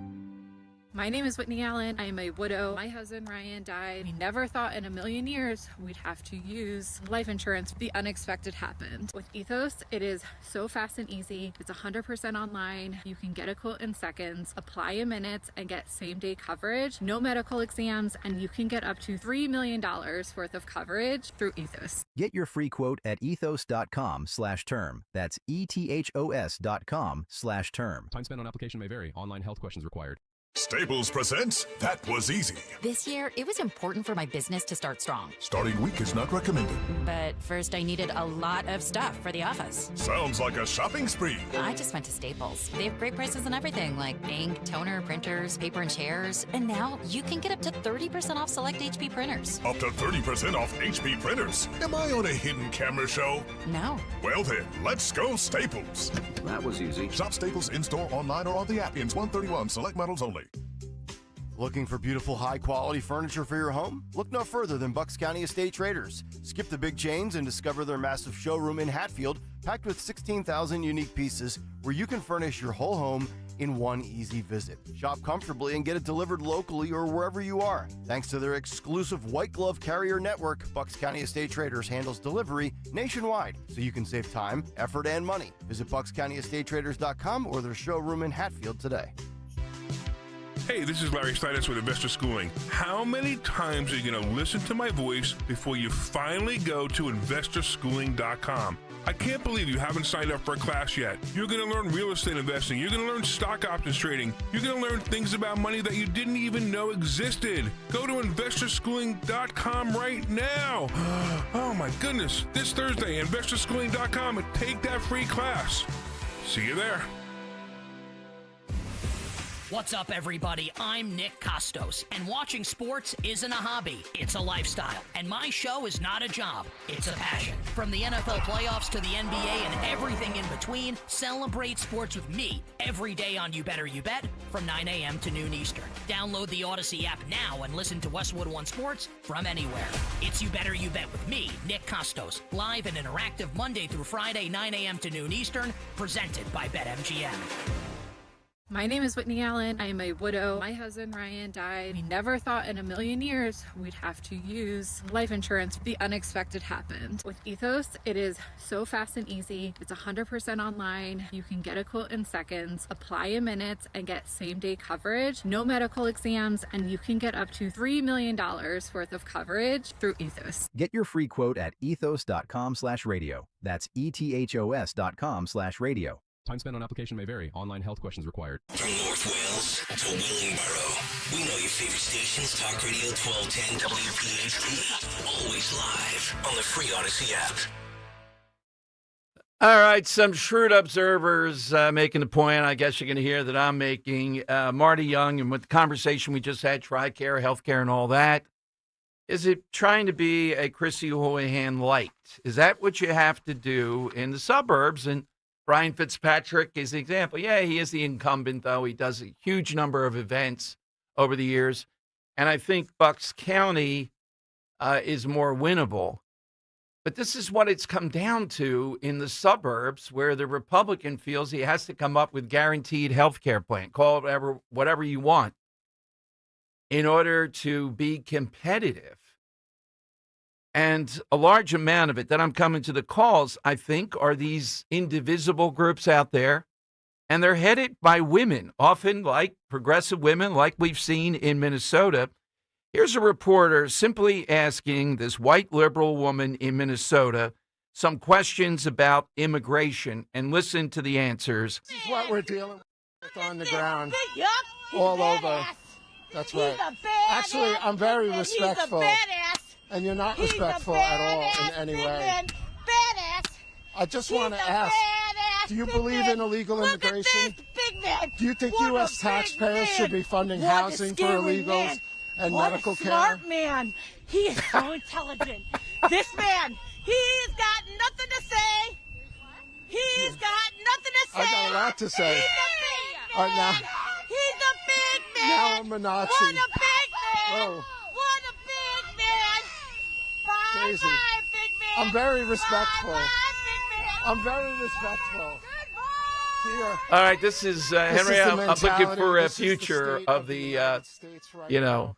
My name is Whitney Allen. I am a widow. My husband Ryan died. We never thought in a million years we'd have to use life insurance. The unexpected happened. With Ethos, it is so fast and easy. It's 100% online. You can get a quote in seconds, apply in minutes, and get same-day coverage. No medical exams, and you can get up to $3 million worth of coverage through Ethos. Get your free quote at ethos.com/term. That's ethos.com/term. Time spent on application may vary. Online health questions required. Staples presents That Was Easy. This year, it was important for my business to start strong. Starting weak is not recommended. But first, I needed a lot of stuff for the office. Sounds like a shopping spree. I just went to Staples. They have great prices on everything, like ink, toner, printers, paper, and chairs. And now, you can get up to 30% off select HP printers. Up to 30% off HP printers? Am I on a hidden camera show? No. Well then, let's go Staples. That was easy. Shop Staples in-store, online, or on the app. Ends 131. Select models only. Looking for beautiful, high-quality furniture for your home? Look no further than Bucks County Estate Traders. Skip the big chains and discover their massive showroom in Hatfield, packed with 16,000 unique pieces, where you can furnish your whole home in one easy visit. Shop comfortably and get it delivered locally or wherever you are. Thanks to their exclusive white glove carrier network, Bucks County Estate Traders handles delivery nationwide, so you can save time, effort, and money. Visit buckscountyestatetraders.com or their showroom in Hatfield today. Hey, this is Larry Steinitz with Investor Schooling. How many times are you going to listen to my voice before you finally go to investorschooling.com? I can't believe you haven't signed up for a class yet. You're going to learn real estate investing. You're going to learn stock options trading. You're going to learn things about money that you didn't even know existed. Go to investorschooling.com right now. Oh my goodness. This Thursday, investorschooling.com, and take that free class. See you there. What's up, everybody? I'm Nick Costos, and watching sports isn't a hobby, it's a lifestyle. And my show is not a job, it's a passion. From the NFL playoffs to the NBA and everything in between, celebrate sports with me every day on You Better You Bet from 9 a.m. to noon Eastern. Download the Odyssey app now and listen to Westwood One Sports from anywhere. It's You Better You Bet with me, Nick Costos, live and interactive Monday through Friday, 9 a.m. to noon Eastern, presented by BetMGM. My name is Whitney Allen. I am a widow. My husband Ryan died. We never thought in a million years we'd have to use life insurance. The unexpected happened. With Ethos, it is so fast and easy. It's 100% online. You can get a quote in seconds, apply in minutes, and get same-day coverage. No medical exams, and you can get up to $3 million worth of coverage through Ethos. Get your free quote at ethos.com/radio. That's ethos.com/radio. Time spent on application may vary. Online health questions required. From North Wales to Willingboro, we know your favorite stations, Talk Radio 1210 WPHT. Always live on the free Odyssey app. All right, some shrewd observers making the point, I guess you're going to hear, that I'm making. Marty Young, and with the conversation we just had, TRICARE, healthcare, and all that, is it trying to be a Chrissy Hoyhan light? Is that what you have to do in the suburbs? And Brian Fitzpatrick is the example. Yeah, he is the incumbent, though. He does a huge number of events over the years. And I think Bucks County is more winnable. But this is what it's come down to in the suburbs, where the Republican feels he has to come up with guaranteed health care plan, call it whatever you want, in order to be competitive. And a large amount of it that I'm coming to the calls, I think, are these indivisible groups out there. And they're headed by women, often like progressive women, like we've seen in Minnesota. Here's a reporter simply asking this white liberal woman in Minnesota some questions about immigration, and listen to the answers. This is what we're dealing with on the ground, all over. That's right. Actually, I'm very respectful, and you're not respectful at all in any way. I just want to ask, do you believe in illegal immigration? Do you think U.S. taxpayers should be funding housing for illegals? And what medical a smart care. Man. He is so intelligent. This man, he's got nothing to say. He's got nothing to say. I got a lot to say. He's a big man. Now, he's a big man. now I'm a Nazi. What a big man. Whoa. What a big man. Bye, Crazy. bye, big man. I'm very respectful. Bye, bye, big man. I'm very respectful. Here. All right, this is Henry. is the I'm looking for a mentality. This is the future state of the the, United States right you know,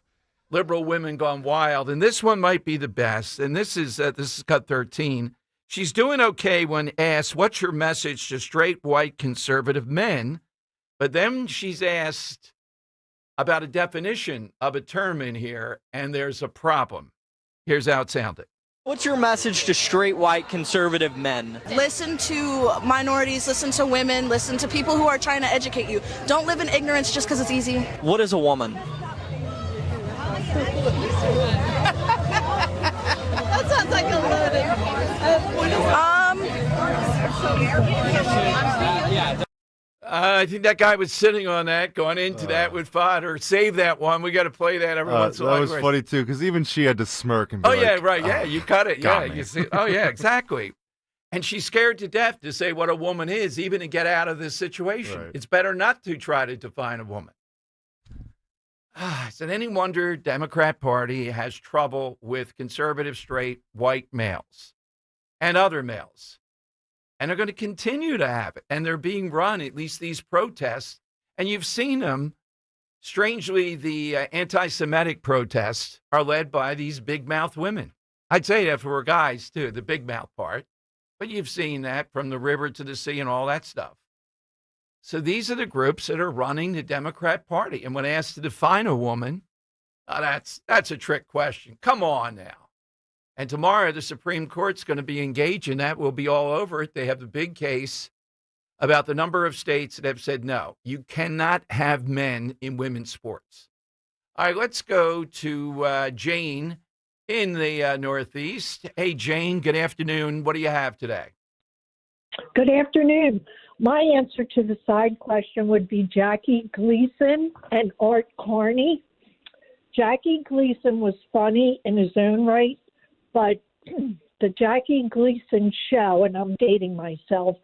liberal women gone wild. And this one might be the best. And this is cut 13. She's doing okay when asked, what's your message to straight white conservative men? But then she's asked about a definition of a term in here, and there's a problem. Here's how it sounded. What's your message to straight white conservative men? Listen to minorities, listen to women, listen to people who are trying to educate you. Don't live in ignorance just because it's easy. What is a woman? That sounds like a I think that guy was sitting on that, going into that with fodder. Save that one. We got to play that every once in a while. That was funny, too, because even she had to smirk and be like, yeah, right. Yeah, you cut it. Yeah, me. you see. Oh, yeah, exactly. And she's scared to death to say what a woman is, even to get out of this situation. Right. It's better not to try to define a woman. Is it any wonder Democrat Party has trouble with conservative, straight, white males and other males? And they're going to continue to have it. And they're being run, at least these protests. And you've seen them. Strangely, the anti-Semitic protests are led by these big mouth women. I'd say that for guys, too, the big mouth part. But you've seen that from the river to the sea and all that stuff. So these are the groups that are running the Democrat Party. And when asked to define a woman, that's a trick question. Come on now. And tomorrow, the Supreme Court's going to be engaged in that. We'll be all over it. They have the big case about the number of states that have said, no, you cannot have men in women's sports. All right, let's go to Jane in the Northeast. Hey, Jane, good afternoon. What do you have today? Good afternoon. My answer to the side question would be Jackie Gleason and Art Carney. Jackie Gleason was funny in his own right, but the Jackie Gleason show, and I'm dating myself,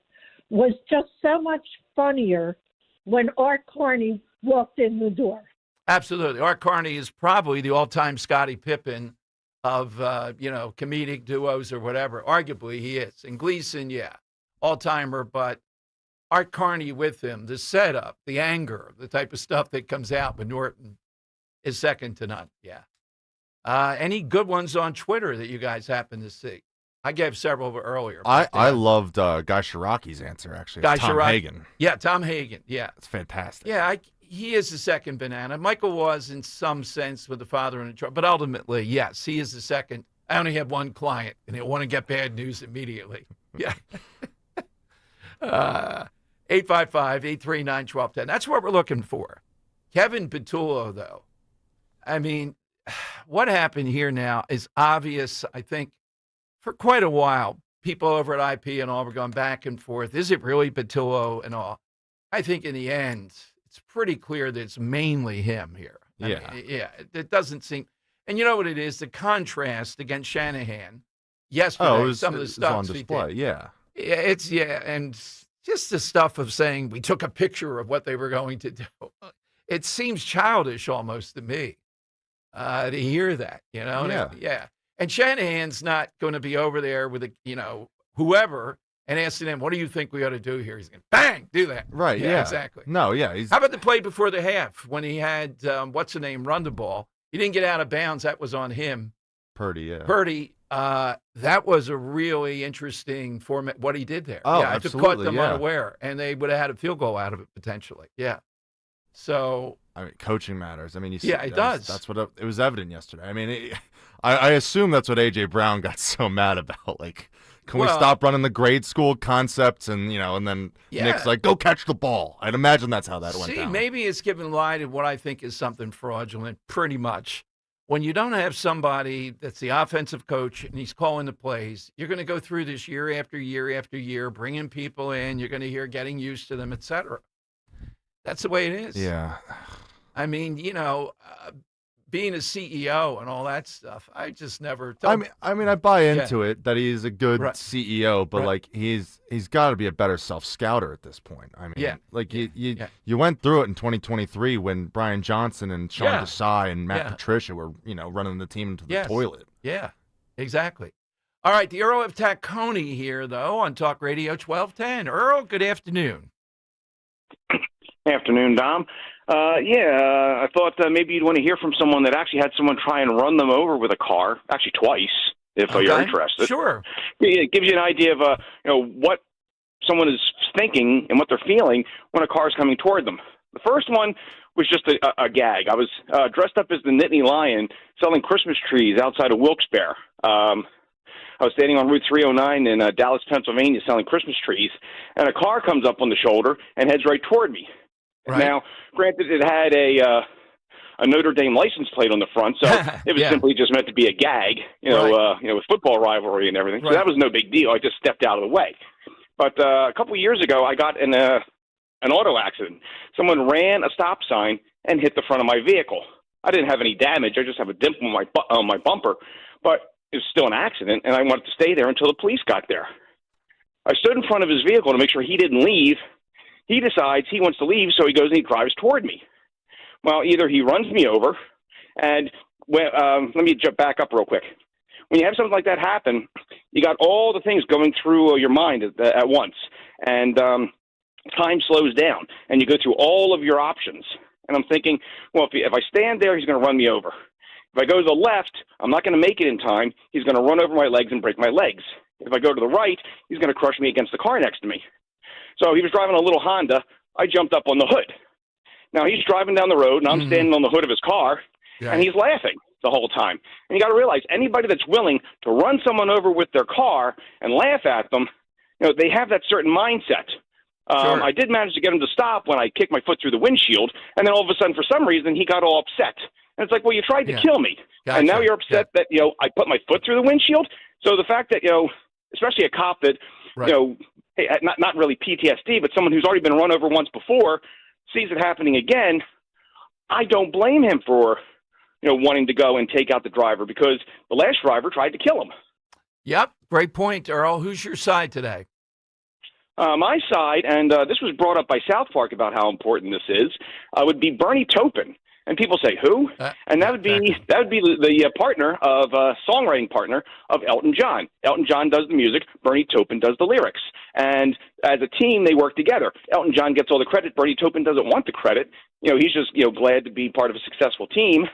was just so much funnier when Art Carney walked in the door. Absolutely. Art Carney is probably the all-time Scottie Pippen of, comedic duos or whatever. Arguably, he is. And Gleason, yeah, all-timer, but Art Carney with him, the setup, the anger, the type of stuff that comes out with Norton is second to none, yeah. Any good ones on Twitter that you guys happen to see? I gave several earlier. I loved Guy Shiraki's answer, actually. Tom Hagen. Yeah, Tom Hagen. Yeah. It's fantastic. Yeah, he is the second banana. Michael was in some sense with the father in the truck, but ultimately, yes, he is the second. I only have one client, and he'll want to get bad news immediately. Yeah. 855-839-1210. That's what we're looking for. Kevin Petullo, though. I mean, what happened here now is obvious, I think, for quite a while. People over at IP and all were going back and forth. Is it really Petullo and all? I think in the end, it's pretty clear that it's mainly him here. I mean, it doesn't seem. And you know what it is? The contrast against Shanahan yesterday, some of the stuff on display. Yeah. And just the stuff of saying we took a picture of what they were going to do. It seems childish almost to me to hear that, you know? Yeah. Yeah. And Shanahan's not going to be over there with, whoever and asking them, what do you think we ought to do here? He's going to, bang, do that. Right, yeah. Exactly. No, yeah. How about the play before the half when he had, run the ball? He didn't get out of bounds. That was on him. Purdy, yeah. Purdy, that was a really interesting format, what he did there. Oh, yeah, it absolutely, caught them unaware, and they would have had a field goal out of it potentially. Yeah. So. I mean, coaching matters. I mean, you see, yeah, it does. That's what it was evident yesterday. I mean, I assume that's what A.J. Brown got so mad about. Like, can we stop running the grade school concepts and then Nick's like, go catch the ball. I'd imagine that's how that went down. Maybe it's giving lie to what I think is something fraudulent, pretty much. When you don't have somebody that's the offensive coach and he's calling the plays, you're going to go through this year after year after year, bringing people in. You're going to hear getting used to them, et cetera. That's the way it is. Yeah. I mean, being a CEO and all that stuff, I just never. I mean, I buy into it that he's a good CEO, but like he's got to be a better self-scouter at this point. I mean, you went through it in 2023 when Brian Johnson and Sean Desai and Matt Patricia were running the team into the toilet. Yeah, exactly. All right, the Earl of Tacony here though on Talk Radio 1210. Earl, good afternoon. Afternoon, Dom. I thought maybe you'd want to hear from someone that actually had someone try and run them over with a car, actually twice, if you're interested. Sure. It gives you an idea of what someone is thinking and what they're feeling when a car is coming toward them. The first one was just a gag. I was dressed up as the Nittany Lion selling Christmas trees outside of Wilkes-Barre. I was standing on Route 309 in Dallas, Pennsylvania, selling Christmas trees, and a car comes up on the shoulder and heads right toward me. Right. Now, granted, it had a Notre Dame license plate on the front, so it was simply just meant to be a gag, with football rivalry and everything. So that was no big deal. I just stepped out of the way. But a couple of years ago, I got in an auto accident. Someone ran a stop sign and hit the front of my vehicle. I didn't have any damage. I just have a dimple on my bumper, but it was still an accident, and I wanted to stay there until the police got there. I stood in front of his vehicle to make sure he didn't leave. He decides he wants to leave, so he goes and he drives toward me. Well, either he runs me over, and let me jump back up real quick. When you have something like that happen, you got all the things going through your mind at once, and time slows down, and you go through all of your options. And I'm thinking, well, if I stand there, he's going to run me over. If I go to the left, I'm not going to make it in time. He's going to run over my legs and break my legs. If I go to the right, he's going to crush me against the car next to me. So he was driving a little Honda. I jumped up on the hood. Now he's driving down the road, and I'm standing on the hood of his car, and he's laughing the whole time. And you got to realize, anybody that's willing to run someone over with their car and laugh at them, they have that certain mindset. Sure. I did manage to get him to stop when I kicked my foot through the windshield, and then all of a sudden, for some reason, he got all upset. And it's like, well, you tried to kill me, and now you're upset that I put my foot through the windshield. So the fact that especially a cop that not really PTSD, but someone who's already been run over once before, sees it happening again, I don't blame him for wanting to go and take out the driver, because the last driver tried to kill him. Yep, great point, Earl. Who's your side today? My side, and this was brought up by South Park about how important this is, would be Bernie Taupin. And people say, who? And that would be the partner of songwriting partner of Elton John. Elton John does the music. Bernie Taupin does the lyrics. And as a team, they work together. Elton John gets all the credit. Bernie Taupin doesn't want the credit. He's just glad to be part of a successful team.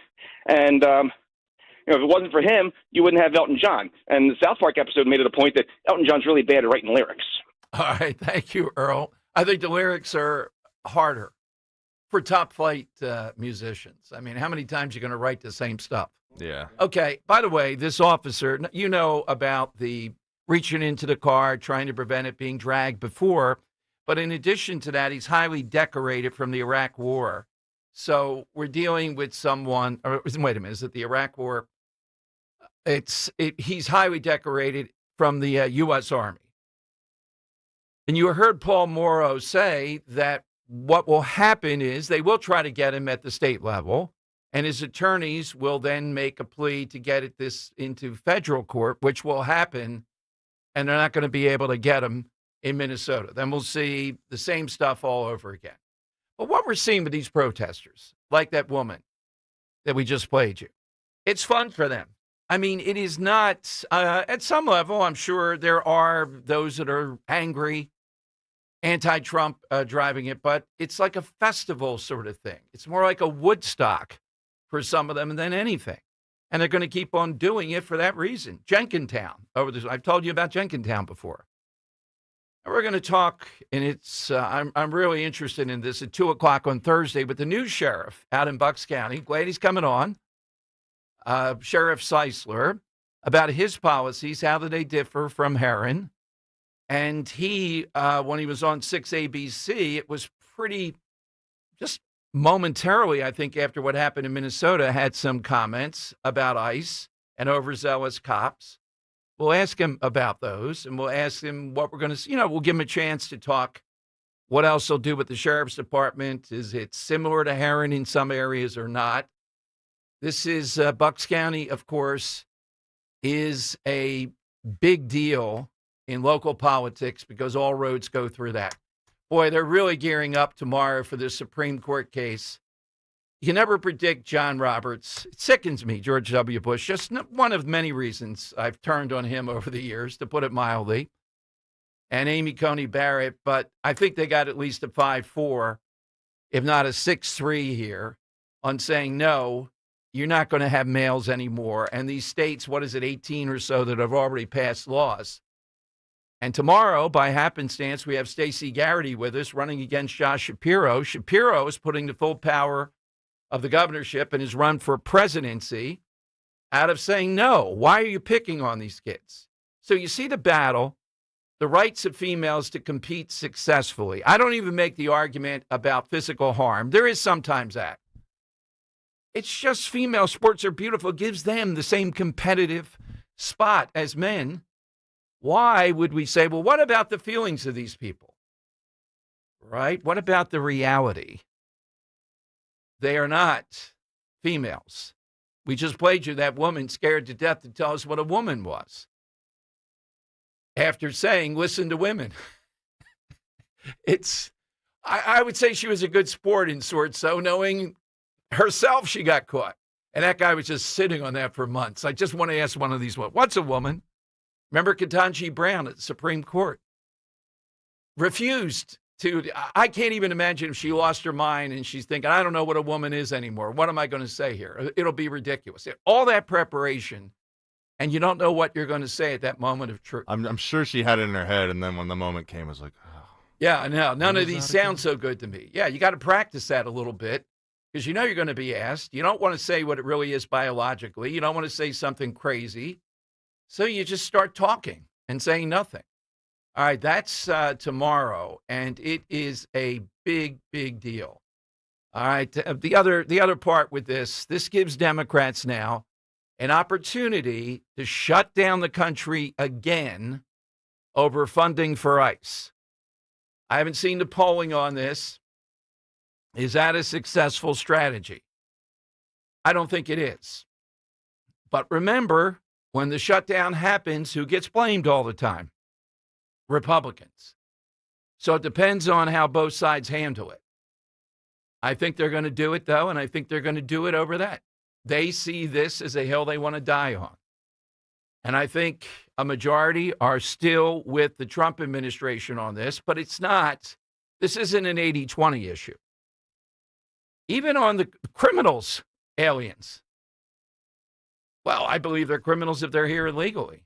And if it wasn't for him, you wouldn't have Elton John. And the South Park episode made it a point that Elton John's really bad at writing lyrics. All right, thank you, Earl. I think the lyrics are harder for top flight musicians. I mean, how many times are you going to write the same stuff? Yeah. Okay, by the way, this officer, about the reaching into the car, trying to prevent it being dragged before, but in addition to that, he's highly decorated from the Iraq War. So we're dealing with someone, or wait a minute, is it the Iraq War? He's highly decorated from the U.S. Army. And you heard Paul Morrow say that what will happen is they will try to get him at the state level, and his attorneys will then make a plea to get this into federal court, which will happen, and they're not going to be able to get him in Minnesota. Then we'll see the same stuff all over again. But what we're seeing with these protesters, like that woman that we just played you, it's fun for them. I mean, it is not, at some level, I'm sure there are those that are angry, anti-Trump driving it, but it's like a festival sort of thing. It's more like a Woodstock for some of them than anything. And they're going to keep on doing it for that reason. Jenkintown, I've told you about Jenkintown before. And we're going to talk, and it's I'm really interested in this at 2 o'clock on Thursday with the new sheriff out in Bucks County. Glad he's coming on. Sheriff Seisler, about his policies, how do they differ from Herron? And he, when he was on 6ABC, it was pretty, just momentarily, I think, after what happened in Minnesota, had some comments about ICE and overzealous cops. We'll ask him about those, and we'll ask him what we're going to, we'll give him a chance to talk what else he'll do with the sheriff's department. Is it similar to Herron in some areas or not? This is Bucks County, of course, is a big deal in local politics because all roads go through that. Boy, they're really gearing up tomorrow for the Supreme Court case. You can never predict John Roberts. It sickens me, George W. Bush. Just one of many reasons I've turned on him over the years, to put it mildly. And Amy Coney Barrett, but I think they got at least a 5-4, if not a 6-3 here, on saying no. You're not going to have males anymore. And these states, 18 or so, that have already passed laws. And tomorrow, by happenstance, we have Stacey Garrity with us running against Josh Shapiro. Shapiro is putting the full power of the governorship and his run for presidency out of saying no. Why are you picking on these kids? So you see the battle, the rights of females to compete successfully. I don't even make the argument about physical harm. There is sometimes that. It's just female sports are beautiful. It gives them the same competitive spot as men. Why would we say, well, what about the feelings of these people? Right? What about the reality? They are not females. We just played you that woman scared to death to tell us what a woman was. After saying, listen to women. I would say she was a good sport in sorts, so knowing herself, she got caught. And that guy was just sitting on that for months. I just want to ask one of these, what's a woman? Remember Ketanji Brown at the Supreme Court? Refused to, I can't even imagine if she lost her mind and she's thinking, I don't know what a woman is anymore. What am I going to say here? It'll be ridiculous. All that preparation, and you don't know what you're going to say at that moment of truth. I'm sure she had it in her head, and then when the moment came, it was like, oh. Yeah, I know. None of these sound so good to me. Yeah, you got to practice that a little bit. Because you know you're going to be asked. You don't want to say what it really is biologically. You don't want to say something crazy. So you just start talking and saying nothing. All right, that's tomorrow, and it is a big, big deal. All right, the other part with this gives Democrats now an opportunity to shut down the country again over funding for ICE. I haven't seen the polling on this. Is that a successful strategy? I don't think it is. But remember, when the shutdown happens, who gets blamed all the time? Republicans. So it depends on how both sides handle it. I think they're going to do it, though, and I think they're going to do it over that. They see this as a hill they want to die on. And I think a majority are still with the Trump administration on this, but this isn't an 80-20 issue. Even on the criminals, aliens. Well, I believe they're criminals if they're here illegally.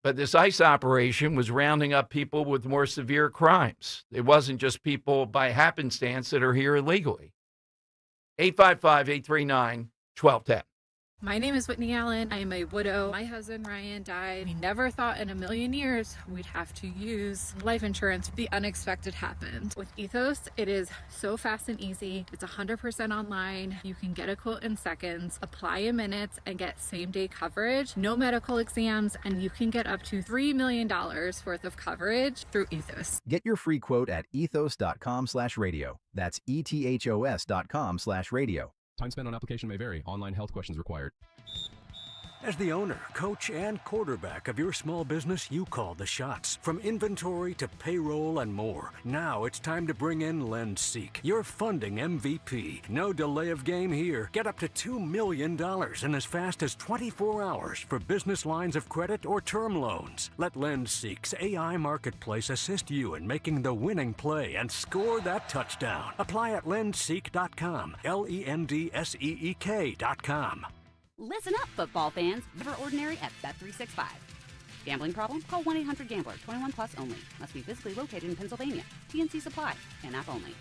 But this ICE operation was rounding up people with more severe crimes. It wasn't just people by happenstance that are here illegally. 855-839-1210. My name is Whitney Allen. I am a widow. My husband, Ryan, died. We never thought in a million years we'd have to use life insurance. The unexpected happened. With Ethos, it is so fast and easy. It's 100% online. You can get a quote in seconds, apply in minutes, and get same-day coverage. No medical exams, and you can get up to $3 million worth of coverage through Ethos. Get your free quote at ethos.com/radio. That's ethos.com/radio. Time spent on application may vary. Online health questions required. As the owner, coach, and quarterback of your small business, you call the shots. From inventory to payroll and more. Now it's time to bring in LendSeek, your funding MVP. No delay of game here. Get up to $2 million in as fast as 24 hours for business lines of credit or term loans. Let LendSeek's AI marketplace assist you in making the winning play and score that touchdown. Apply at lendseek.com. LENDSEEK.com. Listen up, football fans. Never ordinary at Bet365. Gambling problem? Call 1-800-GAMBLER. 21 plus only. Must be physically located in Pennsylvania. TNC Supply. And app only.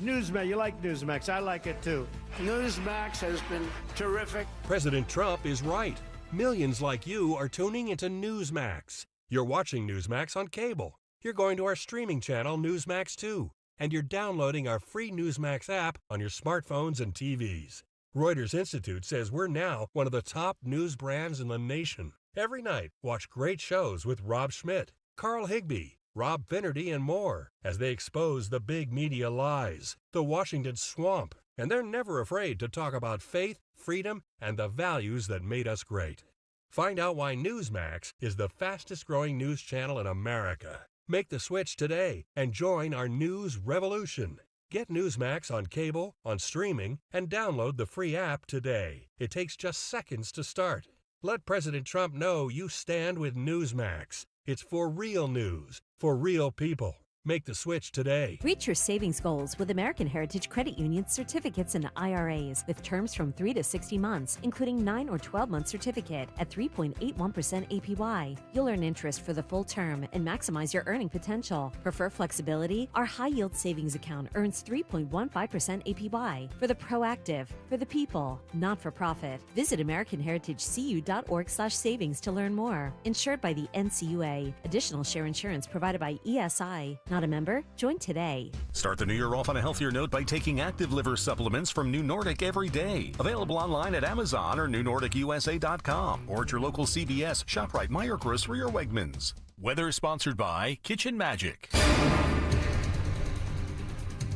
Newsmax, you like Newsmax. I like it too. Newsmax has been terrific. President Trump is right. Millions like you are tuning into Newsmax. You're watching Newsmax on cable. You're going to our streaming channel, Newsmax 2. And you're downloading our free Newsmax app on your smartphones and TVs. Reuters Institute says we're now one of the top news brands in the nation. Every night, watch great shows with Rob Schmidt, Carl Higbie, Rob Finnerty, and more as they expose the big media lies, the Washington swamp, and they're never afraid to talk about faith, freedom, and the values that made us great. Find out why Newsmax is the fastest-growing news channel in America. Make the switch today and join our news revolution. Get Newsmax on cable, on streaming, and download the free app today. It takes just seconds to start. Let President Trump know you stand with Newsmax. It's for real news, for real people. Make the switch today. Reach your savings goals with American Heritage Credit Union certificates and IRAs with terms from 3 to 60 months, including 9 or 12-month certificate at 3.81% APY. You'll earn interest for the full term and maximize your earning potential. Prefer flexibility? Our high-yield savings account earns 3.15% APY. For the proactive, for the people, not for profit. Visit AmericanHeritageCU.org/savings to learn more. Insured by the NCUA. Additional share insurance provided by ESI. Not a member? Join today. Start the new year off on a healthier note by taking Active Liver supplements from New Nordic every day. Available online at Amazon or NewNordicUSA.com or at your local CVS, ShopRite, Meijer Grocery, or Wegmans. Weather sponsored by Kitchen Magic.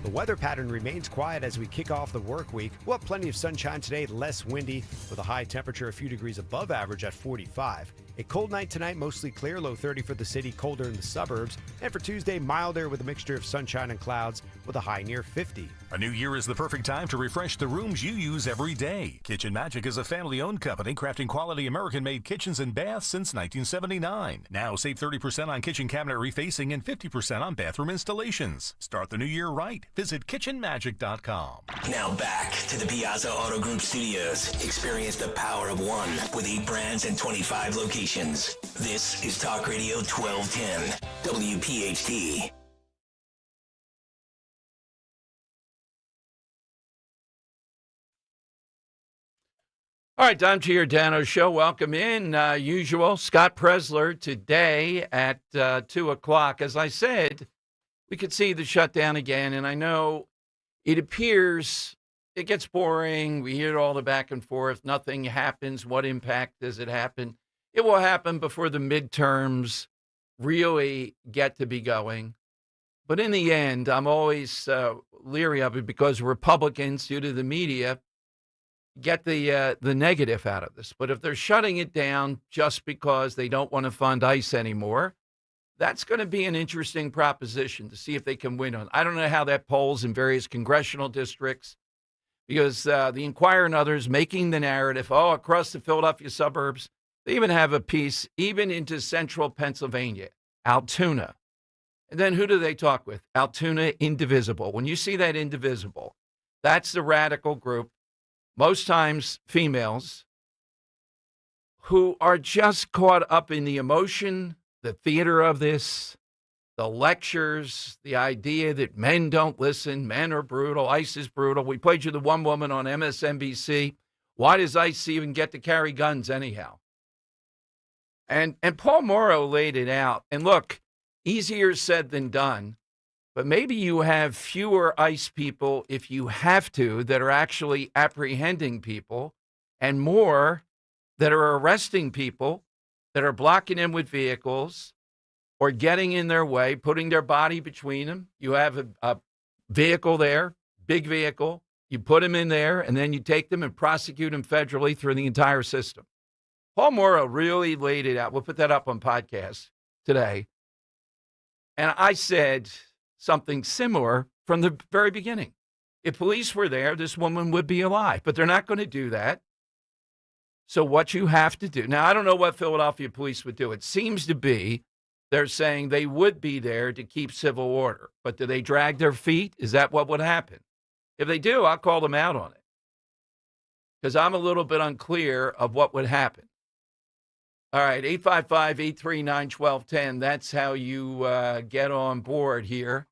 The weather pattern remains quiet as we kick off the work week. We'll have plenty of sunshine today, less windy, with a high temperature a few degrees above average at 45. A cold night tonight, mostly clear, low 30 for the city, colder in the suburbs. And for Tuesday, milder with a mixture of sunshine and clouds with a high near 50. A new year is the perfect time to refresh the rooms you use every day. Kitchen Magic is a family-owned company crafting quality American-made kitchens and baths since 1979. Now save 30% on kitchen cabinet refacing and 50% on bathroom installations. Start the new year right. Visit kitchenmagic.com. Now back to the Piazza Auto Group studios. Experience the power of one with 8 brands and 25 locations. This is Talk Radio 1210, WPHT. All right, Don Giordano Show. Welcome in. Usual, Scott Presler today at 2 o'clock. As I said, we could see the shutdown again, and I know it appears it gets boring. We hear all the back and forth. Nothing happens. What impact does it happen? It will happen before the midterms really get to be going. But in the end, I'm always leery of it because Republicans, due to the media, get the negative out of this. But if they're shutting it down just because they don't want to fund ICE anymore, that's going to be an interesting proposition to see if they can win on. I don't know how that polls in various congressional districts because the Inquirer and others making the narrative, across the Philadelphia suburbs, they even have a piece even into central Pennsylvania, Altoona. And then who do they talk with? Altoona Indivisible. When you see that Indivisible, that's the radical group, most times females, who are just caught up in the emotion, the theater of this, the lectures, the idea that men don't listen, men are brutal, ICE is brutal. We played you the one woman on MSNBC. Why does ICE even get to carry guns anyhow? And Paul Morrow laid it out. And look, easier said than done, but maybe you have fewer ICE people, if you have to, that are actually apprehending people, and more that are arresting people, that are blocking them with vehicles or getting in their way, putting their body between them. You have a vehicle there, big vehicle. You put them in there, and then you take them and prosecute them federally through the entire system. Paul Morrow really laid it out. We'll put that up on podcast today. And I said something similar from the very beginning. If police were there, this woman would be alive, but they're not going to do that. So what you have to do, now I don't know what Philadelphia police would do. It seems to be they're saying they would be there to keep civil order, but do they drag their feet? Is that what would happen? If they do, I'll call them out on it because I'm a little bit unclear of what would happen. All right, 855-839-1210. That's how you get on board here.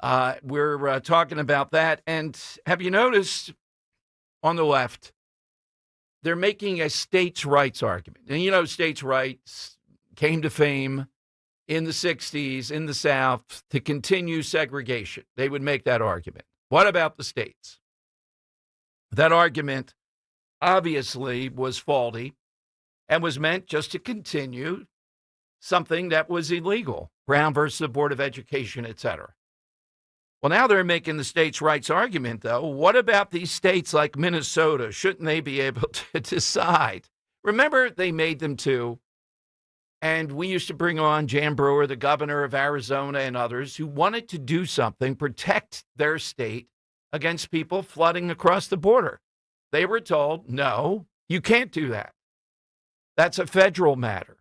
We're talking about that. And have you noticed on the left, they're making a states' rights argument. And, you know, states' rights came to fame in the 60s in the South to continue segregation. They would make that argument. What about the states? That argument obviously was faulty and was meant just to continue something that was illegal. Brown versus the Board of Education, et cetera. Well, now they're making the states' rights argument, though. What about these states like Minnesota? Shouldn't they be able to decide? Remember, they made them too. And we used to bring on Jan Brewer, the governor of Arizona, and others who wanted to do something, protect their state against people flooding across the border. They were told, no, you can't do that. That's a federal matter.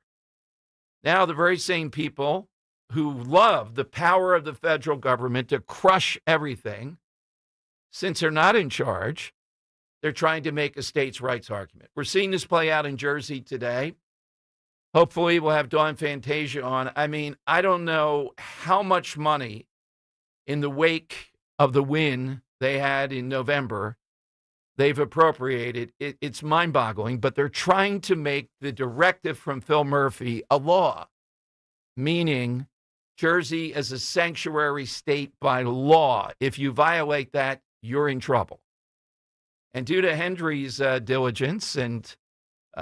Now, the very same people who love the power of the federal government to crush everything, since they're not in charge, they're trying to make a states' rights argument. We're seeing this play out in Jersey today. Hopefully, we'll have Dawn Fantasia on. I mean, I don't know how much money in the wake of the win they had in November they've appropriated. It's mind-boggling, but they're trying to make the directive from Phil Murphy a law, meaning Jersey is a sanctuary state by law. If you violate that, you're in trouble. And due to Hendry's diligence and,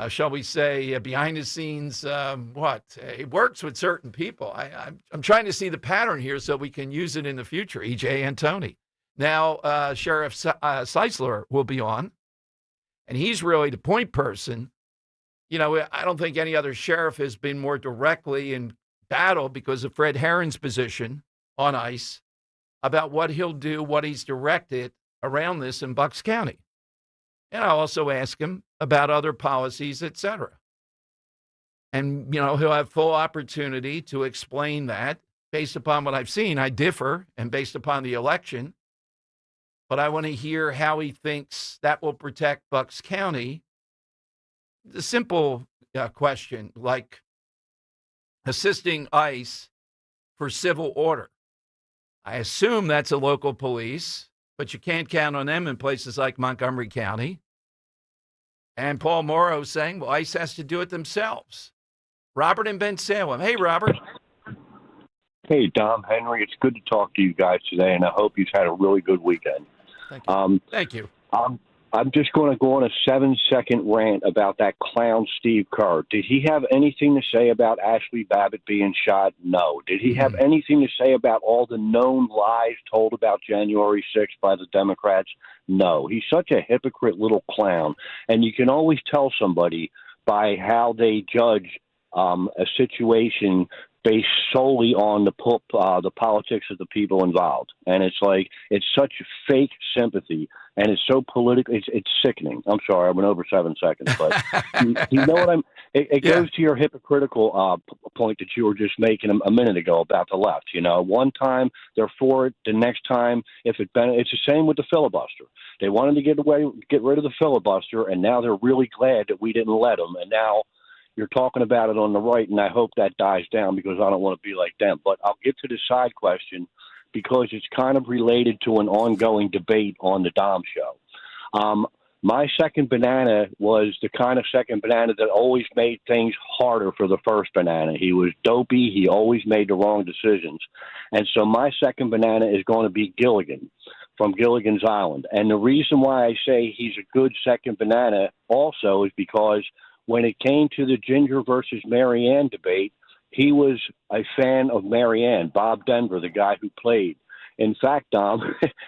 shall we say, behind the scenes, it works with certain people. I'm trying to see the pattern here so we can use it in the future. E.J. Antoni. Now, Sheriff Seisler will be on, and he's really the point person. You know, I don't think any other sheriff has been more directly in battle because of Fred Herron's position on ICE about what he'll do, what he's directed around this in Bucks County. And I'll also ask him about other policies, et cetera. And, you know, he'll have full opportunity to explain that based upon what I've seen. I differ, and based upon the election. But I want to hear how he thinks that will protect Bucks County. The simple question, like assisting ICE for civil order. I assume that's a local police, but you can't count on them in places like Montgomery County. And Paul Morrow saying, well, ICE has to do it themselves. Robert in Ben Salem. Hey, Robert. Hey, Dom, Henry. It's good to talk to you guys today, and I hope you've had a really good weekend. Thank you. Thank you. I'm just going to go on a 7-second rant about that clown Steve Kerr. Did he have anything to say about Ashley Babbitt being shot? No. Did he have anything to say about all the known lies told about January 6th by the Democrats? No. He's such a hypocrite little clown. And you can always tell somebody by how they judge a situation based solely on the politics of the people involved. And it's like, it's such fake sympathy, and it's so political. It's sickening. I'm sorry, I went over 7 seconds, but you know what it goes to your hypocritical point that you were just making a minute ago about the left. You know, one time they're for it, the next time, it's the same with the filibuster. They wanted to get rid of the filibuster, and now they're really glad that we didn't let them. And now you're talking about it on the right, and I hope that dies down because I don't want to be like them. But I'll get to the side question because it's kind of related to an ongoing debate on the Dom Show. My second banana was the kind of second banana that always made things harder for the first banana. He was dopey. He always made the wrong decisions. And so my second banana is going to be Gilligan from Gilligan's Island. And the reason why I say he's a good second banana also is because when it came to the Ginger versus Marianne debate, he was a fan of Marianne, Bob Denver, the guy who played. In fact, Dom,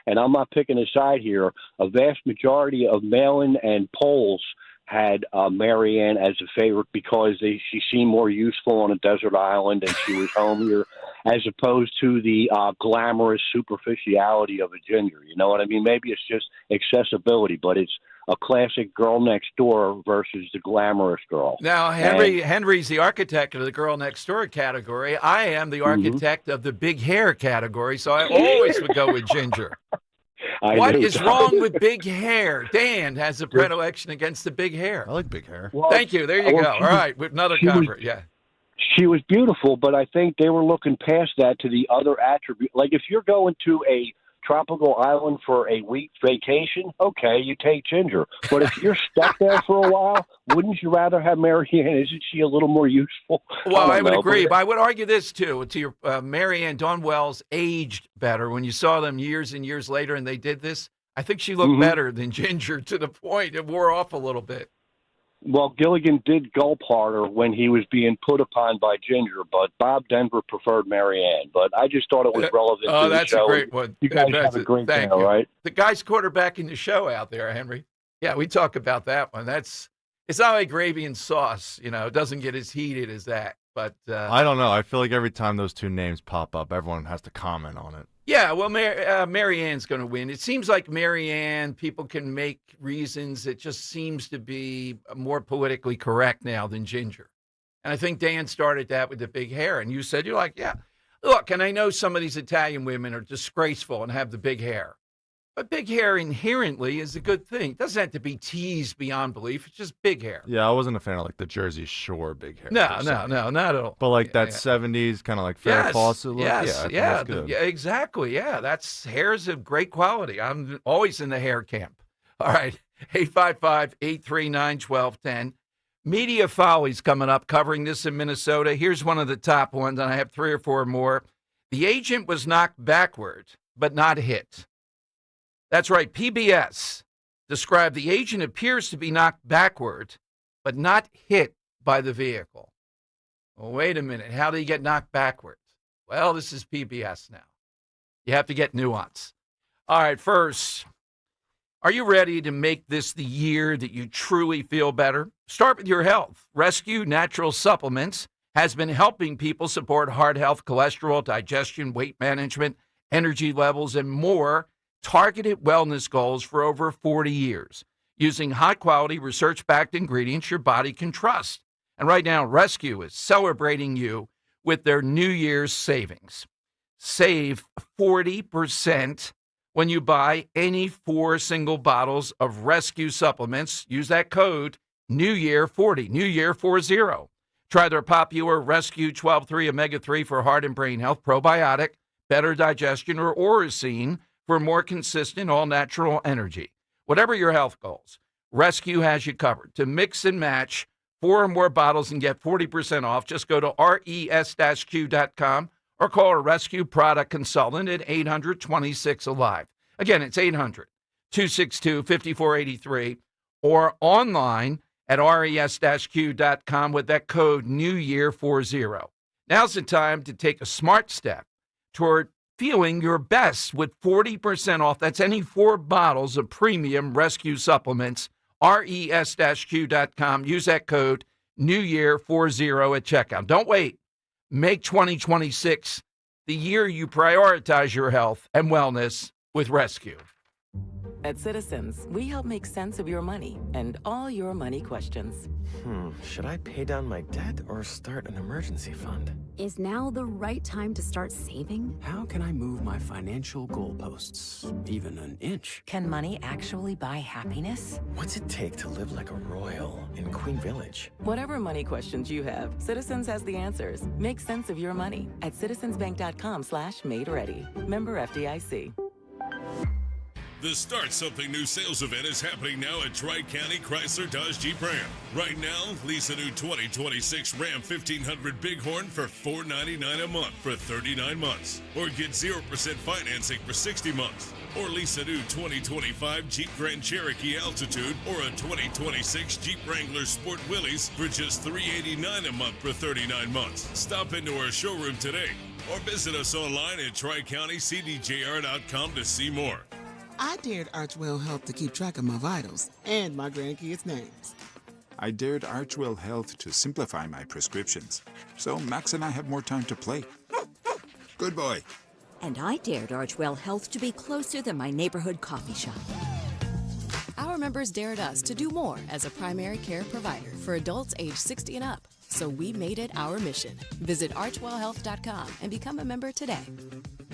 and I'm not picking a side here, a vast majority of mail-in and polls had Marianne as a favorite because she seemed more useful on a desert island and she was homier, as opposed to the glamorous superficiality of a Ginger. You know what I mean? Maybe it's just accessibility, but it's a classic girl next door versus the glamorous girl. Now, Henry's the architect of the girl next door category. I am the architect of the big hair category, so I always would go with Ginger. What is wrong with big hair? Dan has a predilection against the big hair. I like big hair. Well, thank you. There you go. All right, with another convert. Yeah. She was beautiful, but I think they were looking past that to the other attribute. Like if you're going to a tropical island for a week vacation, okay, you take Ginger. But if you're stuck there for a while, wouldn't you rather have Marianne? Isn't she a little more useful? Well, I would agree, but I would argue this too. To your Marianne, Dawn Wells aged better when you saw them years and years later, and they did this. I think she looked better than Ginger to the point it wore off a little bit. Well, Gilligan did gulp harder when he was being put upon by Ginger, but Bob Denver preferred Marianne. But I just thought it was relevant to the show. Oh, that's a great one. You guys have a great day, all right? The guy's quarterbacking the show out there, Henry. Yeah, we talk about that one. It's not like gravy and sauce. You know, it doesn't get as heated as that. But I don't know. I feel like every time those two names pop up, everyone has to comment on it. Yeah, well, Marianne's going to win. It seems like Marianne, people can make reasons. It just seems to be more politically correct now than Ginger. And I think Dan started that with the big hair. And you said, you're like, yeah, look, and I know some of these Italian women are disgraceful and have the big hair. But big hair inherently is a good thing. It doesn't have to be teased beyond belief. It's just big hair. Yeah, I wasn't a fan of like the Jersey Shore big hair. No, not at all. But like that 70s kind of like Farrah Fawcett look. Yeah, good. Yeah, exactly. Yeah, hair's of great quality. I'm always in the hair camp. All right, 855-839-1210. Media Follies coming up, covering this in Minnesota. Here's one of the top ones, and I have 3 or 4 more. The agent was knocked backward, but not hit. That's right. PBS described the agent appears to be knocked backward, but not hit by the vehicle. Well, wait a minute. How did he get knocked backwards? Well, this is PBS now. You have to get nuance. All right, first, are you ready to make this the year that you truly feel better? Start with your health. Rescue Natural Supplements has been helping people support heart health, cholesterol, digestion, weight management, energy levels, and more targeted wellness goals for over 40 years, using high-quality, research-backed ingredients your body can trust. And right now, Rescue is celebrating you with their New Year's savings. Save 40% when you buy any 4 single bottles of Rescue supplements. Use that code NEWYEAR40, NEWYEAR40. Try their popular Rescue 12-3 Omega-3 for heart and brain health, probiotic, better digestion, or Oracine for more consistent, all-natural energy. Whatever your health goals, Rescue has you covered. To mix and match 4 or more bottles and get 40% off, just go to res-q.com or call a Rescue product consultant at 800-26-ALIVE. Again, it's 800-262-5483 or online at res-q.com with that code NEWYEAR40. Now's the time to take a smart step toward feeling your best with 40% off. That's any 4 bottles of premium Rescue supplements. res-q.com. Use that code NEWYEAR40 at checkout. Don't wait. Make 2026 the year you prioritize your health and wellness with Rescue. At Citizens, we help make sense of your money and all your money questions. Should I pay down my debt or start an emergency fund? Is now the right time to start saving? How can I move my financial goalposts even an inch? Can money actually buy happiness? What's it take to live like a royal in Queen Village? Whatever money questions you have, Citizens has the answers. Make sense of your money at citizensbank.com/made-ready. Member FDIC. The Start Something New sales event is happening now at Tri-County Chrysler Dodge Jeep Ram. Right now, lease a new 2026 Ram 1500 Bighorn for $499 a month for 39 months. Or get 0% financing for 60 months. Or lease a new 2025 Jeep Grand Cherokee Altitude or a 2026 Jeep Wrangler Sport Willys for just $389 a month for 39 months. Stop into our showroom today or visit us online at tricountycdjr.com to see more. I dared Archwell Health to keep track of my vitals and my grandkids' names. I dared Archwell Health to simplify my prescriptions, so Max and I have more time to play. Good boy. And I dared Archwell Health to be closer than my neighborhood coffee shop. Our members dared us to do more as a primary care provider for adults age 60 and up. So we made it our mission. Visit archwellhealth.com and become a member today.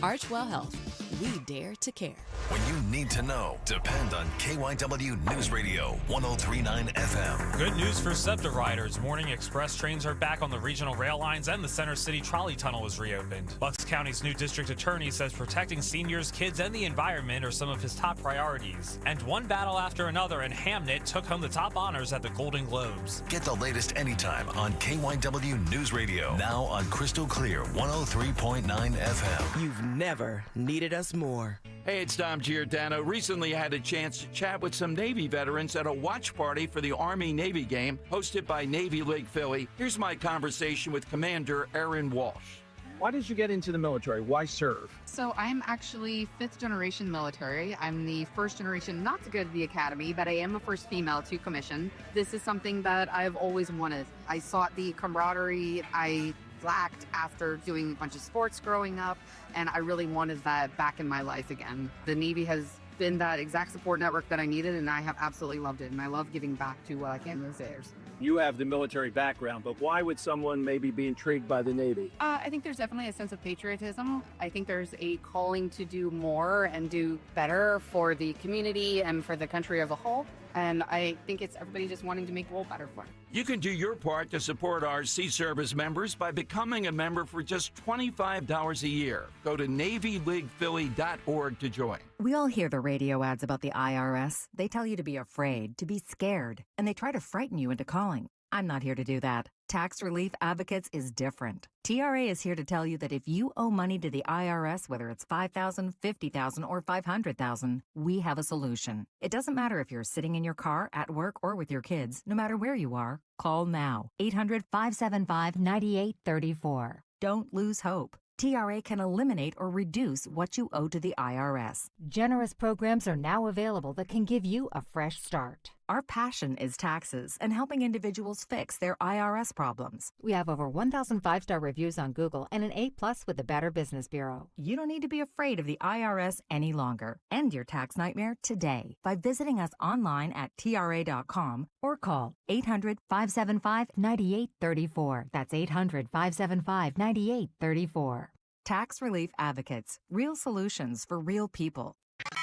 Archwell Health. We dare to care. When you need to know, depend on KYW News Radio 103.9 FM. Good news for SEPTA riders. Morning Express trains are back on the regional rail lines and the Center City Trolley Tunnel is reopened. Bucks County's new district attorney says protecting seniors, kids, and the environment are some of his top priorities. And one battle after another, and Hamnet took home the top honors at the Golden Globes. Get the latest anytime on KYW News Radio. Now on Crystal Clear 103.9 FM. You've never needed us more. Hey, it's Dom Giordano. Recently had a chance to chat with some Navy veterans at a watch party for the Army-Navy game hosted by Navy League Philly. Here's my conversation with Commander Erin Walsh. Why did you get into the military? Why serve? So I'm actually 5th generation military. I'm the 1st generation not to go to the academy, but I am the first female to commission. This is something that I've always wanted. I sought the camaraderie I lacked after doing a bunch of sports growing up, and I really wanted that back in my life again. The Navy has been that exact support network that I needed, and I have absolutely loved it, and I love giving back to what I can in those years. You have the military background, but why would someone maybe be intrigued by the Navy? I think there's definitely a sense of patriotism. I think there's a calling to do more and do better for the community and for the country as a whole. And I think it's everybody just wanting to make the world better for it. You can do your part to support our Sea Service members by becoming a member for just $25 a year. Go to NavyLeaguePhilly.org to join. We all hear the radio ads about the IRS. They tell you to be afraid, to be scared, and they try to frighten you into calling. I'm not here to do that. Tax Relief Advocates is different. TRA is here to tell you that if you owe money to the IRS, whether it's $5,000, $50,000, or $500,000, we have a solution. It doesn't matter if you're sitting in your car, at work, or with your kids. No matter where you are, call now. 800-575-9834. Don't lose hope. TRA can eliminate or reduce what you owe to the IRS. Generous programs are now available that can give you a fresh start. Our passion is taxes and helping individuals fix their IRS problems. We have over 1,000 5-star reviews on Google and an A+ with the Better Business Bureau. You don't need to be afraid of the IRS any longer. End your tax nightmare today by visiting us online at TRA.com or call 800-575-9834. That's 800-575-9834. Tax Relief Advocates. Real solutions for real people.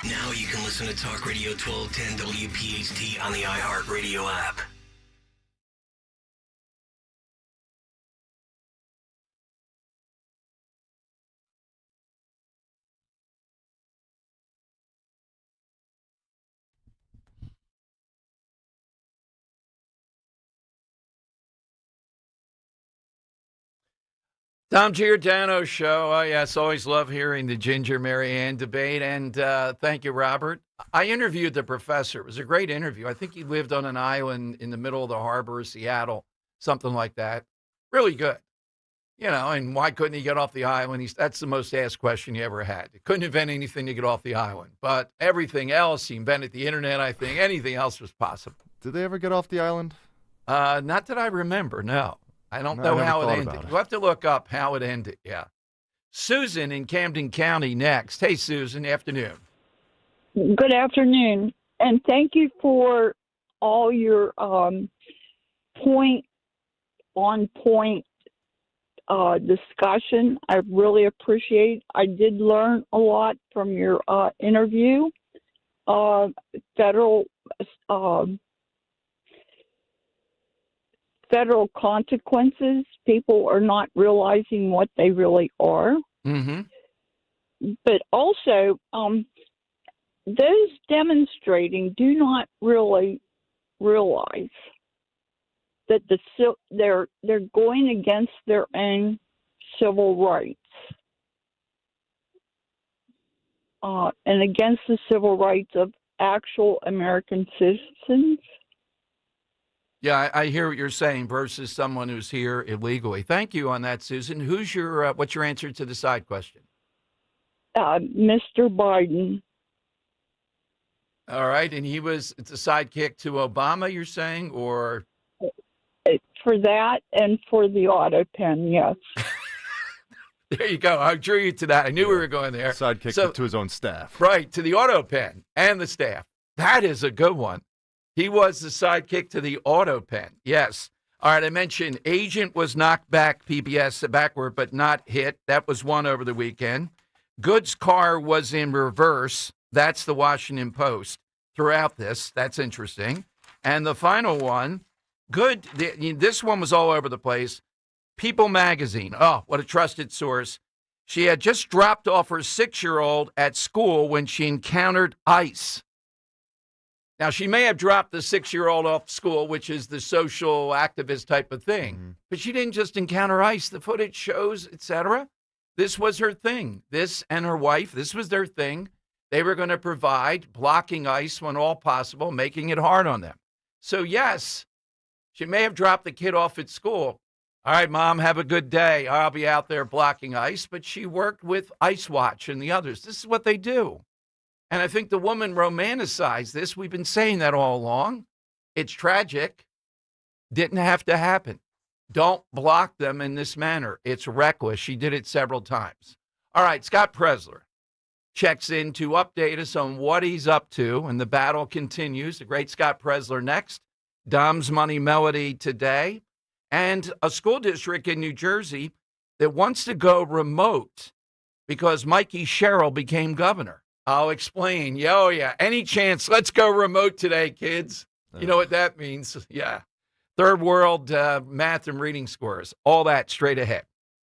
Now you can listen to Talk Radio 1210 WPHT on the iHeartRadio app. Tom Giordano Show. Oh, yes, always love hearing the Ginger Mary Ann debate. And thank you, Robert. I interviewed the professor. It was a great interview. I think he lived on an island in the middle of the harbor of Seattle, something like that. Really good. You know, and why couldn't he get off the island? That's the most asked question he ever had. He couldn't invent anything to get off the island. But everything else, he invented the internet, I think. Anything else was possible. Did they ever get off the island? Not that I remember, no. I don't know how it ended. We'll have to look up how it ended, yeah. Susan in Camden County next. Hey, Susan, afternoon. Good afternoon, and thank you for all your point-on-point discussion. I really appreciate it. I did learn a lot from your interview. Federal consequences, people are not realizing what they really are. Mm-hmm. But also, those demonstrating do not really realize that they're going against their own civil rights and against the civil rights of actual American citizens. Yeah, I hear what you're saying versus someone who's here illegally. Thank you on that, Susan. What's your answer to the side question? Mr. Biden. All right, and it's a sidekick to Obama, you're saying, or? For that and for the auto pen, yes. There you go. I drew you to that. I knew we were going there. Sidekick to his own staff. Right, to the auto pen and the staff. That is a good one. He was the sidekick to the auto pen. Yes. All right, I mentioned Agent was knocked back, PBS backward, but not hit. That was one over the weekend. Good's car was in reverse. That's the Washington Post throughout this. That's interesting. And the final one, Good. This one was all over the place. People Magazine. Oh, what a trusted source. She had just dropped off her 6-year-old at school when she encountered ICE. Now, she may have dropped the 6-year-old off school, which is the social activist type of thing, but she didn't just encounter ICE. The footage shows, etc. This was her thing. This and her wife, this was their thing. They were going to provide blocking ICE when all possible, making it hard on them. So, yes, she may have dropped the kid off at school. All right, Mom, have a good day. I'll be out there blocking ICE. But she worked with ICE Watch and the others. This is what they do. And I think the woman romanticized this. We've been saying that all along. It's tragic. Didn't have to happen. Don't block them in this manner. It's reckless. She did it several times. All right, Scott Presler checks in to update us on what he's up to, and the battle continues. The great Scott Presler next. Dom's Money Melody today. And a school district in New Jersey that wants to go remote because Mikey Sherrill became governor. I'll explain. Oh, yeah. Any chance? Let's go remote today, kids. You know what that means? Yeah. Third world math and reading scores. All that straight ahead.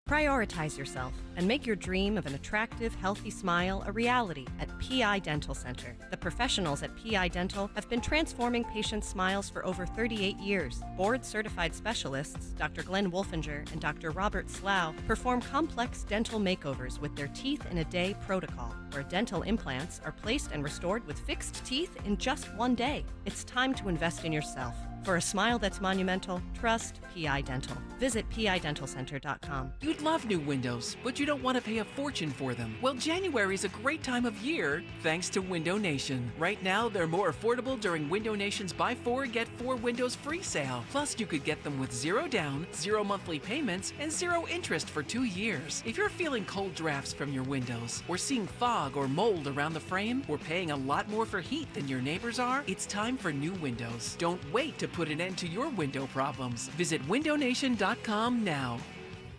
Prioritize yourself and make your dream of an attractive, healthy smile a reality at PI Dental Center. The professionals at PI Dental have been transforming patients' smiles for over 38 years. Board-certified specialists, Dr. Glenn Wolfinger and Dr. Robert Slough, perform complex dental makeovers with their Teeth in a Day protocol, where dental implants are placed and restored with fixed teeth in just one day. It's time to invest in yourself. For a smile that's monumental, trust PI Dental. Visit PIDentalCenter.com. You'd love new windows, but you don't want to pay a fortune for them. Well, January is a great time of year thanks to Window Nation. Right now, they're more affordable during Window Nation's Buy 4, Get 4 Windows Free sale. Plus, you could get them with 0 down, 0 monthly payments, and 0 interest for 2 years. If you're feeling cold drafts from your windows, or seeing fog or mold around the frame, or paying a lot more for heat than your neighbors are, it's time for new windows. Don't wait to put an end to your window problems. Visit windownation.com now.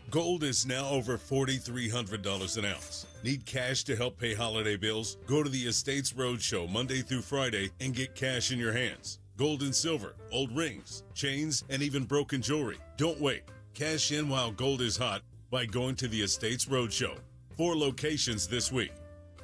Gold is now over $4,300 an ounce. Need cash to help pay holiday bills? Go to the Estates Roadshow Monday through Friday and get cash in your hands. Gold and silver, old rings, chains, and even broken jewelry. Don't wait. Cash in while gold is hot by going to the Estates Roadshow. 4 locations this week: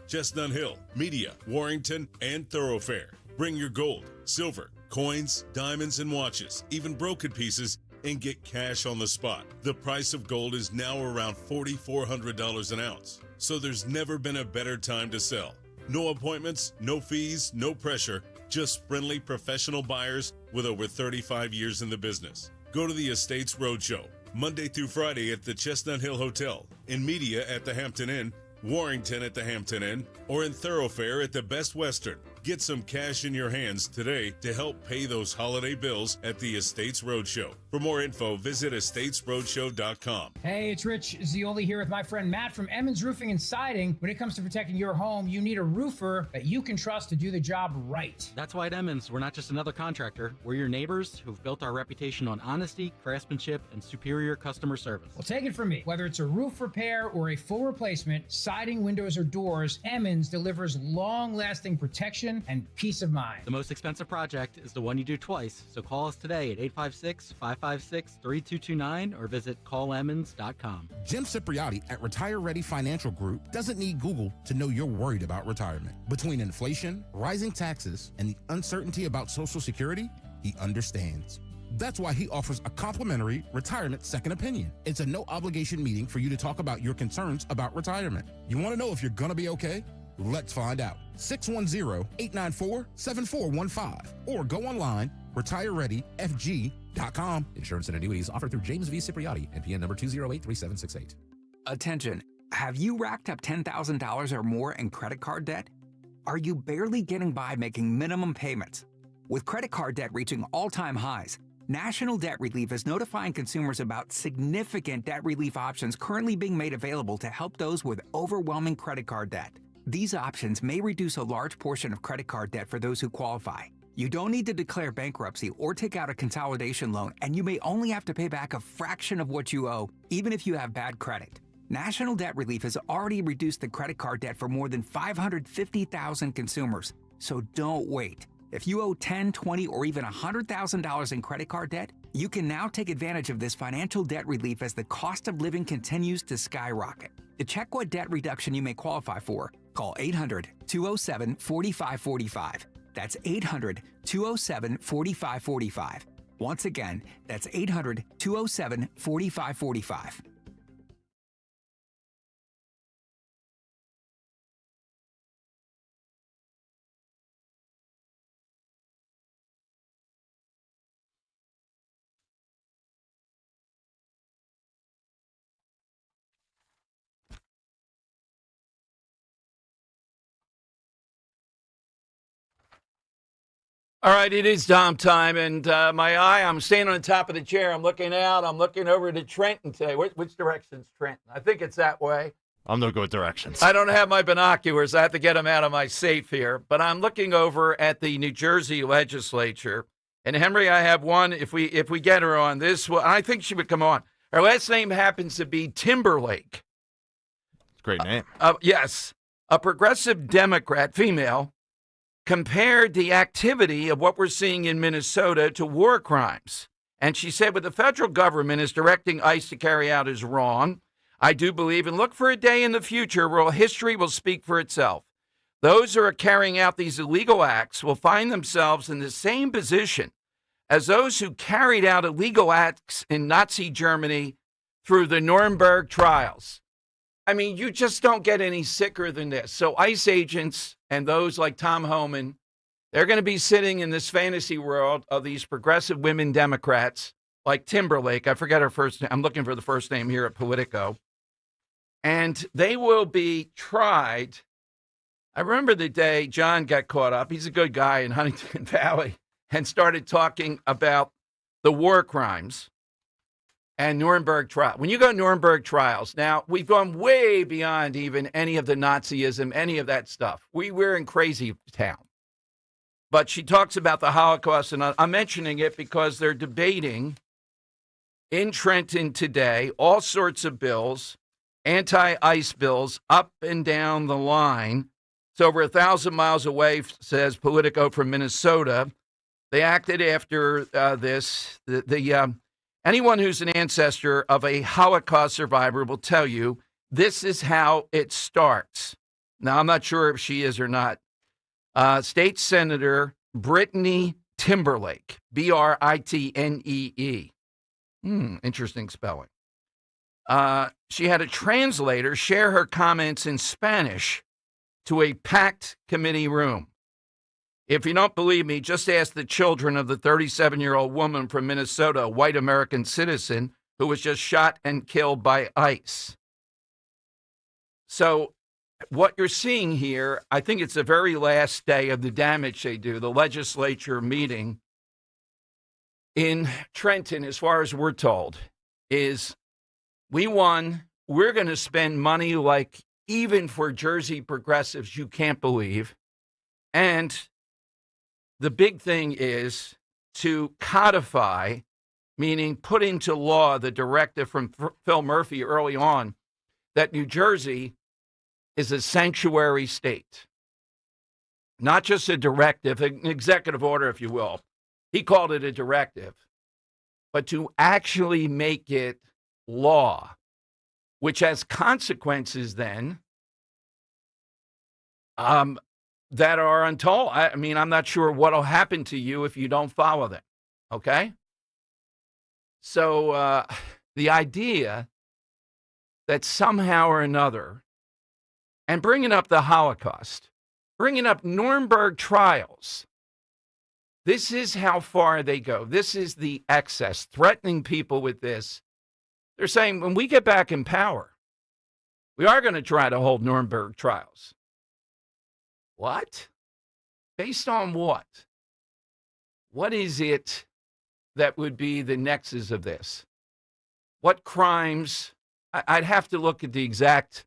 Chestnut Hill, Media, Warrington, and Thoroughfare. Bring your gold, silver, coins, diamonds, and watches, even broken pieces, and get cash on the spot. The price of gold is now around $4,400 an ounce, so there's never been a better time to sell. No appointments, no fees, no pressure, just friendly professional buyers with over 35 years in the business. Go to the Estates Roadshow, Monday through Friday at the Chestnut Hill Hotel, in Media at the Hampton Inn, Warrington at the Hampton Inn, or in Thoroughfare at the Best Western. Get some cash in your hands today to help pay those holiday bills at the Estates Roadshow. For more info, visit estatesroadshow.com. Hey, it's Rich Zioli here with my friend Matt from Emmons Roofing and Siding. When it comes to protecting your home, you need a roofer that you can trust to do the job right. That's why at Emmons, we're not just another contractor. We're your neighbors who've built our reputation on honesty, craftsmanship, and superior customer service. Well, take it from me. Whether it's a roof repair or a full replacement, siding, windows, or doors, Emmons delivers long-lasting protection and peace of mind. The most expensive project is the one you do twice, so call us today at 856-556-3229 or visit callemmons.com. Jim Cipriotti at Retire Ready Financial Group doesn't need Google to know you're worried about retirement. Between inflation, rising taxes, and the uncertainty about Social Security, he understands. That's why he offers a complimentary retirement second opinion. It's a no-obligation meeting for you to talk about your concerns about retirement. You want to know if you're going to be okay? Let's find out. 610-894-7415 or go online, retirereadyfg.com. Insurance and annuities offered through James V. Cipriotti, NPN number 2083768. Attention. Have you racked up $10,000 or more in credit card debt? Are you barely getting by making minimum payments? With credit card debt reaching all-time highs, National Debt Relief is notifying consumers about significant debt relief options currently being made available to help those with overwhelming credit card debt. These options may reduce a large portion of credit card debt for those who qualify. You don't need to declare bankruptcy or take out a consolidation loan, and you may only have to pay back a fraction of what you owe, even if you have bad credit. National Debt Relief has already reduced the credit card debt for more than 550,000 consumers. So don't wait. If you owe $10, $20, or even $100,000 in credit card debt, you can now take advantage of this financial debt relief as the cost of living continues to skyrocket. To check what debt reduction you may qualify for, call 800-207-4545. That's 800-207-4545. Once again, that's 800-207-4545. All right, it is Dom time, and I'm standing on the top of the chair. I'm looking out. I'm looking over to Trenton today. Which direction's Trenton? I think it's that way. I'm no good directions. I don't have my binoculars. I have to get them out of my safe here. But I'm looking over at the New Jersey legislature. And Henry, I have one. If we get her on this, well, I think she would come on. Her last name happens to be Timberlake. Great name. Yes. A progressive Democrat, female, compared the activity of what we're seeing in Minnesota to war crimes. And she said what the federal government is directing ICE to carry out is wrong. I do believe, and look for a day in the future where history will speak for itself. Those who are carrying out these illegal acts will find themselves in the same position as those who carried out illegal acts in Nazi Germany through the Nuremberg trials. I mean, you just don't get any sicker than this. So ICE agents and those like Tom Homan, they're going to be sitting in this fantasy world of these progressive women Democrats like Timberlake. I forget her first name. I'm looking for the first name here at Politico. And they will be tried. I remember the day John got caught up. He's a good guy in Huntington Valley and started talking about the war crimes and Nuremberg trial. When you go Nuremberg trials, now we've gone way beyond even any of the Nazism, any of that stuff. We're in crazy town. But she talks about the Holocaust, and I'm mentioning it because they're debating in Trenton today all sorts of bills, anti-ICE bills up and down the line. It's over 1,000 miles away, says Politico from Minnesota. They acted after this. Anyone who's an ancestor of a Holocaust survivor will tell you this is how it starts. Now, I'm not sure if she is or not. State Senator Brittany Timberlake, Britnee. Interesting spelling. She had a translator share her comments in Spanish to a packed committee room. If you don't believe me, just ask the children of the 37-year-old woman from Minnesota, a white American citizen who was just shot and killed by ICE. So what you're seeing here, I think it's the very last day of the damage they do, the legislature meeting in Trenton, as far as we're told, is we won. We're going to spend money like even for Jersey progressives you can't believe. And the big thing is to codify, meaning put into law the directive from Phil Murphy early on that New Jersey is a sanctuary state. Not just a directive, an executive order, if you will. He called it a directive. But to actually make it law, which has consequences then that are untold. I mean, I'm not sure what will happen to you if you don't follow them, okay? So the idea that somehow or another, and bringing up the Holocaust, bringing up Nuremberg trials, this is how far they go. This is the excess, threatening people with this. They're saying when we get back in power, we are going to try to hold Nuremberg trials. What? Based on what? What is it that would be the nexus of this? What crimes? I'd have to look at the exact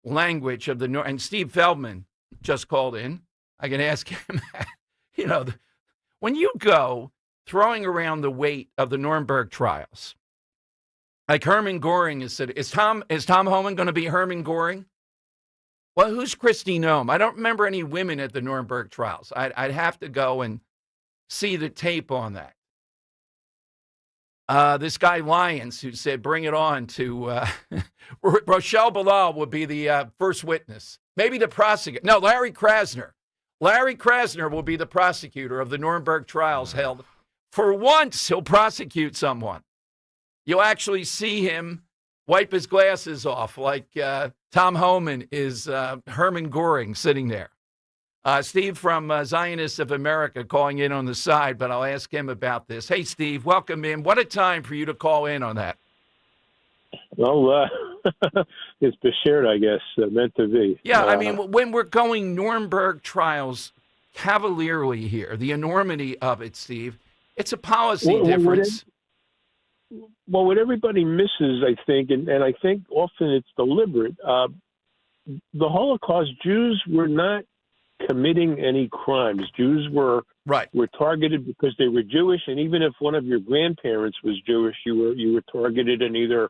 language of the, and Steve Feldman just called in. I can ask him, when you go throwing around the weight of the Nuremberg trials, like Hermann Goring has said, is Tom Homan going to be Hermann Goring? Well, who's Christy Nome? I don't remember any women at the Nuremberg trials. I'd have to go and see the tape on that. This guy Lyons, who said, bring it on to Rochelle Bilal would be the first witness. Maybe the prosecutor. No, Larry Krasner. Larry Krasner will be the prosecutor of the Nuremberg trials held. For once, he'll prosecute someone. You'll actually see him wipe his glasses off like Tom Homan is Hermann Goring sitting there. Steve from Zionists of America calling in on the side, but I'll ask him about this. Hey, Steve, welcome in. What a time for you to call in on that. Well, it's shared, I guess, meant to be. Yeah, I mean, when we're going Nuremberg trials cavalierly here, the enormity of it, Steve, it's a policy difference. What everybody misses, I think, and I think often it's deliberate, the Holocaust, Jews were not committing any crimes. Jews were targeted because they were Jewish, and even if one of your grandparents was Jewish, you were targeted and either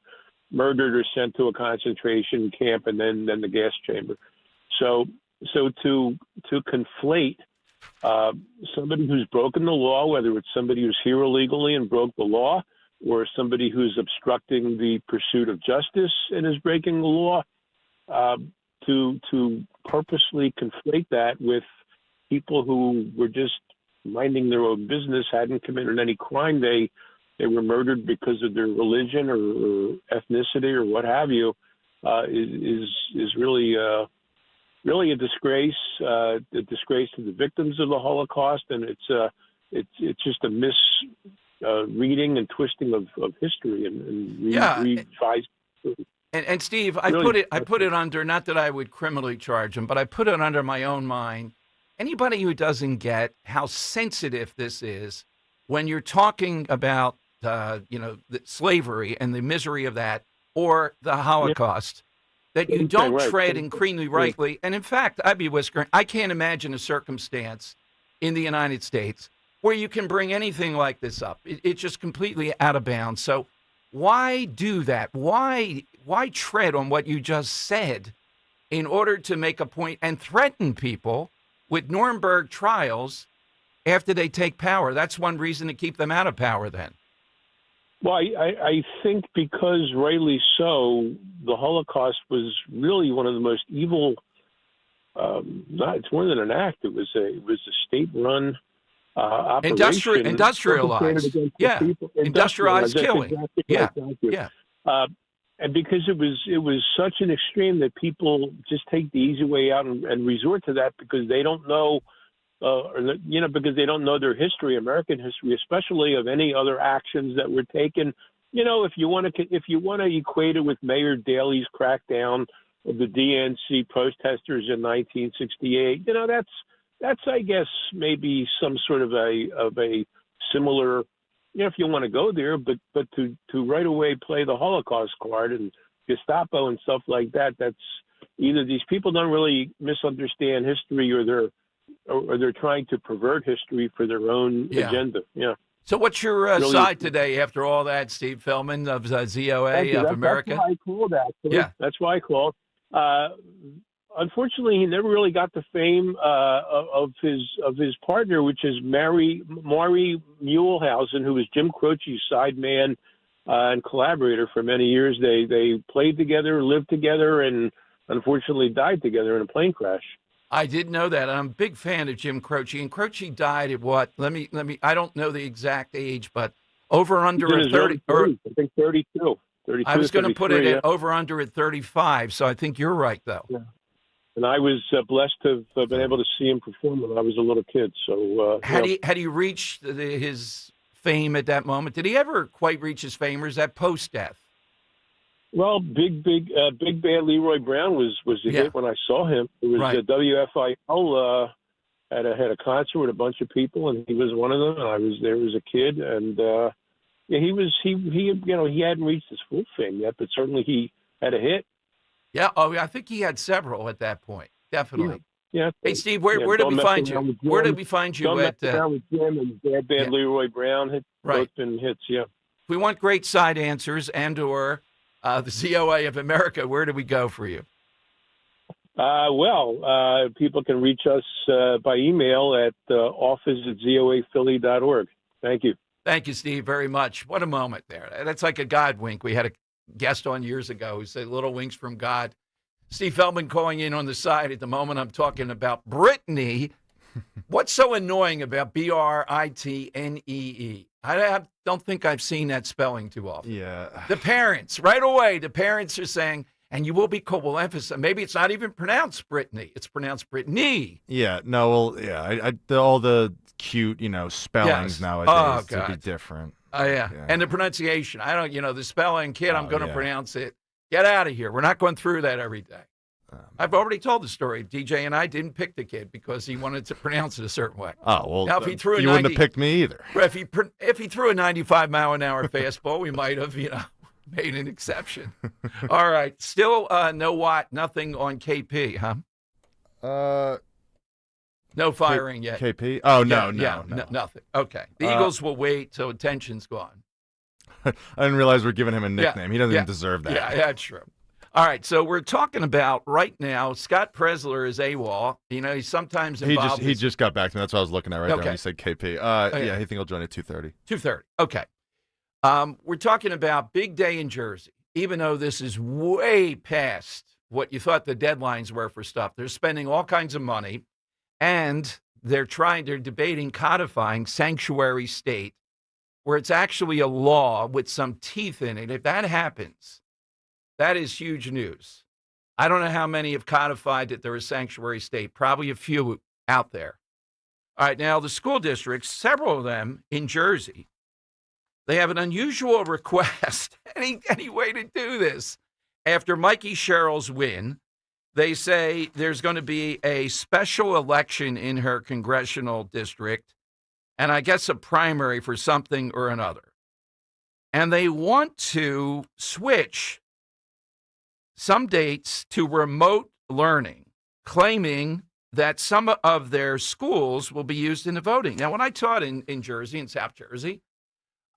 murdered or sent to a concentration camp and then the gas chamber. So to conflate somebody who's broken the law, whether it's somebody who's here illegally and broke the law, or somebody who's obstructing the pursuit of justice and is breaking the law, to purposely conflate that with people who were just minding their own business, hadn't committed any crime. They were murdered because of their religion or ethnicity or what have you, is really a disgrace to the victims of the Holocaust, and it's just a reading and twisting of history and revised. And Steve, I put it under, not that I would criminally charge him, but I put it under my own mind. Anybody who doesn't get how sensitive this is when you're talking about the slavery and the misery of that, or the Holocaust, that you don't tread increasingly rightly. And in fact, I'd be whispering, I can't imagine a circumstance in the United States where you can bring anything like this up. It's just completely out of bounds. So why do that? Why tread on what you just said in order to make a point and threaten people with Nuremberg trials after they take power? That's one reason to keep them out of power then. Well, I think because rightly so, the Holocaust was really one of the most evil. It's more than an act. It was a state-run operation, industrialized, industrialized killing, exactly. And because it was such an extreme that people just take the easy way out and resort to that because they don't know, because they don't know their history, American history, especially of any other actions that were taken. If you want to equate it with Mayor Daley's crackdown of the DNC protesters in 1968, that's I guess maybe some sort of a similar, if you want to go there, but to right away play the Holocaust card and Gestapo and stuff like that, that's either these people don't really misunderstand history or they're trying to pervert history for their own agenda. Yeah. So what's your really, side today after all that, Steve Feldman of ZOA of America? That's why I called, actually. Yeah. That's why I called. Unfortunately, he never really got the fame of his partner, which is Maury Muehlhausen, who was Jim Croce's sideman and collaborator for many years. They played together, lived together, and unfortunately died together in a plane crash. I did know that. I'm a big fan of Jim Croce. And Croce died at what? Let me. I don't know the exact age, but over under at 30. I think 32. I was going to put it at over under at 35. So I think you're right, though. Yeah. And I was blessed to have been able to see him perform when I was a little kid. So had he reached his fame at that moment? Did he ever quite reach his fame, or is that post death? Well, big bad Leroy Brown was a hit when I saw him. It was WFIL had a concert with a bunch of people, and he was one of them. And I was there as a kid, and yeah, he hadn't reached his full fame yet, but certainly he had a hit. Yeah. Oh, I think he had several at that point. Definitely. Yeah. Hey, Steve, where did we find you? Where did we find you at? Down with Jim and Bad Leroy Brown had both been hits. Yeah. If we want great side answers and/or the COA of America, where do we go for you? People can reach us by email at office@zoaphilly.org. Thank you. Thank you, Steve, very much. What a moment there. That's like a God wink. We had a guest on years ago who said little winks from God. Steve Feldman calling in on the side at the moment. I'm talking about Brittany. What's so annoying about Britnee? I don't think I've seen that spelling too often. Yeah. The parents, right away, the parents are saying, and you will be called, we'll emphasize, maybe it's not even pronounced Brittany. It's pronounced Brittany. Yeah, no, well, yeah, all the cute, spellings nowadays would be different. Oh, yeah. And the pronunciation. I don't, the spelling, kid, I'm going to pronounce it. Get out of here. We're not going through that every day. I've already told the story. DJ and I didn't pick the kid because he wanted to pronounce it a certain way. Oh, well, now, if he threw you wouldn't have picked me either. If he threw a 95-mile-an-hour fastball, we might have, made an exception. All right. Still nothing on KP, huh? No firing yet. KP? Oh, no. Nothing. Okay. The Eagles will wait till attention's gone. I didn't realize we're giving him a nickname. He doesn't even deserve that. Yeah, that's true. All right, so we're talking about right now, Scott Presler is AWOL. He's sometimes involved. He just got back to me. That's what I was looking at there when you said KP. Yeah, I think he'll join at 2:30. 2:30. Okay. We're talking about big day in Jersey, even though this is way past what you thought the deadlines were for stuff. They're spending all kinds of money, and they're debating codifying sanctuary state, where it's actually a law with some teeth in it. If that happens, that is huge news. I don't know how many have codified that they're a sanctuary state. Probably a few out there. All right, now the school districts, several of them in Jersey, they have an unusual request. Any way to do this? After Mikey Sherrill's win, they say there's going to be a special election in her congressional district, and I guess a primary for something or another. And they want to switch some dates to remote learning, claiming that some of their schools will be used in the voting. Now, when I taught in Jersey, in South Jersey,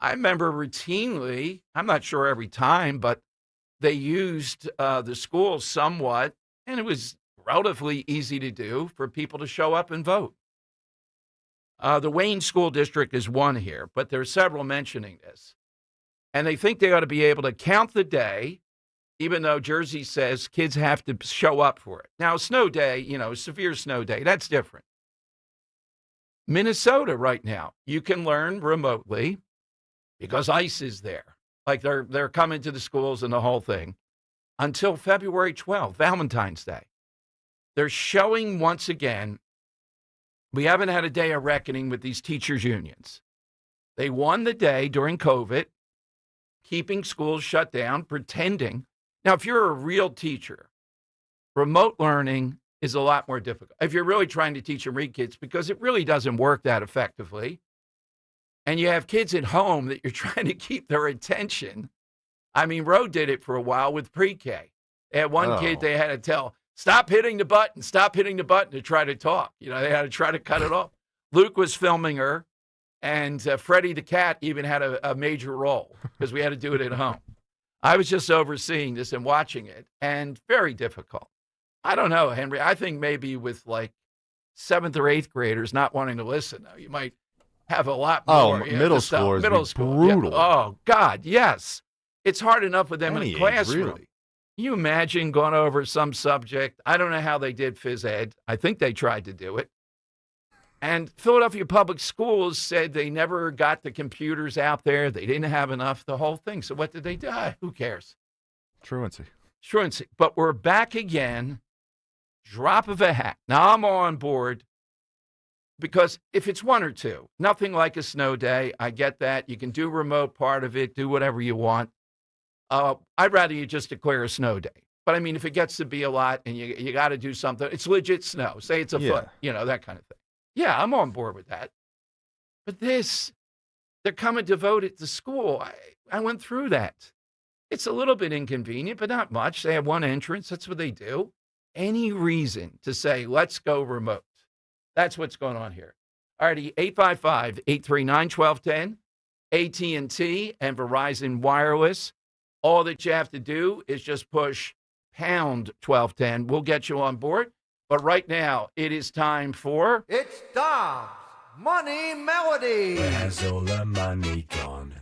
I remember routinely, I'm not sure every time, but they used the schools somewhat, and it was relatively easy to do for people to show up and vote. The Wayne School District is one here, but there are several mentioning this. And they think they ought to be able to count the day, even though Jersey says kids have to show up for it. Now, a snow day, severe snow day, that's different. Minnesota right now, you can learn remotely because ICE is there. Like they're coming to the schools and the whole thing until February 12th, Valentine's Day. They're showing once again, we haven't had a day of reckoning with these teachers' unions. They won the day during COVID, keeping schools shut down, pretending. Now, if you're a real teacher, remote learning is a lot more difficult. If you're really trying to teach and read kids, because it really doesn't work that effectively, and you have kids at home that you're trying to keep their attention. I mean, Roe did it for a while with pre-K. They had one kid they had to tell, stop hitting the button to try to talk. They had to try to cut it off. Luke was filming her, and Freddie the cat even had a major role because we had to do it at home. I was just overseeing this and watching it, and very difficult. I don't know, Henry. I think maybe with like 7th or 8th graders not wanting to listen, though, you might have a lot more. Middle schoolers, brutal. Yeah. Oh, God, yes. It's hard enough with them in the classroom. Really. Can you imagine going over some subject? I don't know how they did phys ed. I think they tried to do it. And Philadelphia Public Schools said they never got the computers out there. They didn't have enough, the whole thing. So what did they do? Who cares? Truancy. But we're back again, drop of a hat. Now I'm on board because if it's one or two, nothing like a snow day. I get that. You can do remote part of it, do whatever you want. I'd rather you just declare a snow day. But I mean, if it gets to be a lot and you got to do something, it's legit snow. Say it's a foot, that kind of thing. Yeah, I'm on board with that. But they're coming devoted to school. I went through that. It's a little bit inconvenient, but not much. They have one entrance. That's what they do. Any reason to say, let's go remote. That's what's going on here. All righty, 855-839-1210, AT&T and Verizon Wireless. All that you have to do is just push pound 1210. We'll get you on board. But right now, it is time for... It's Dom's Money Melody. Where has all the money gone?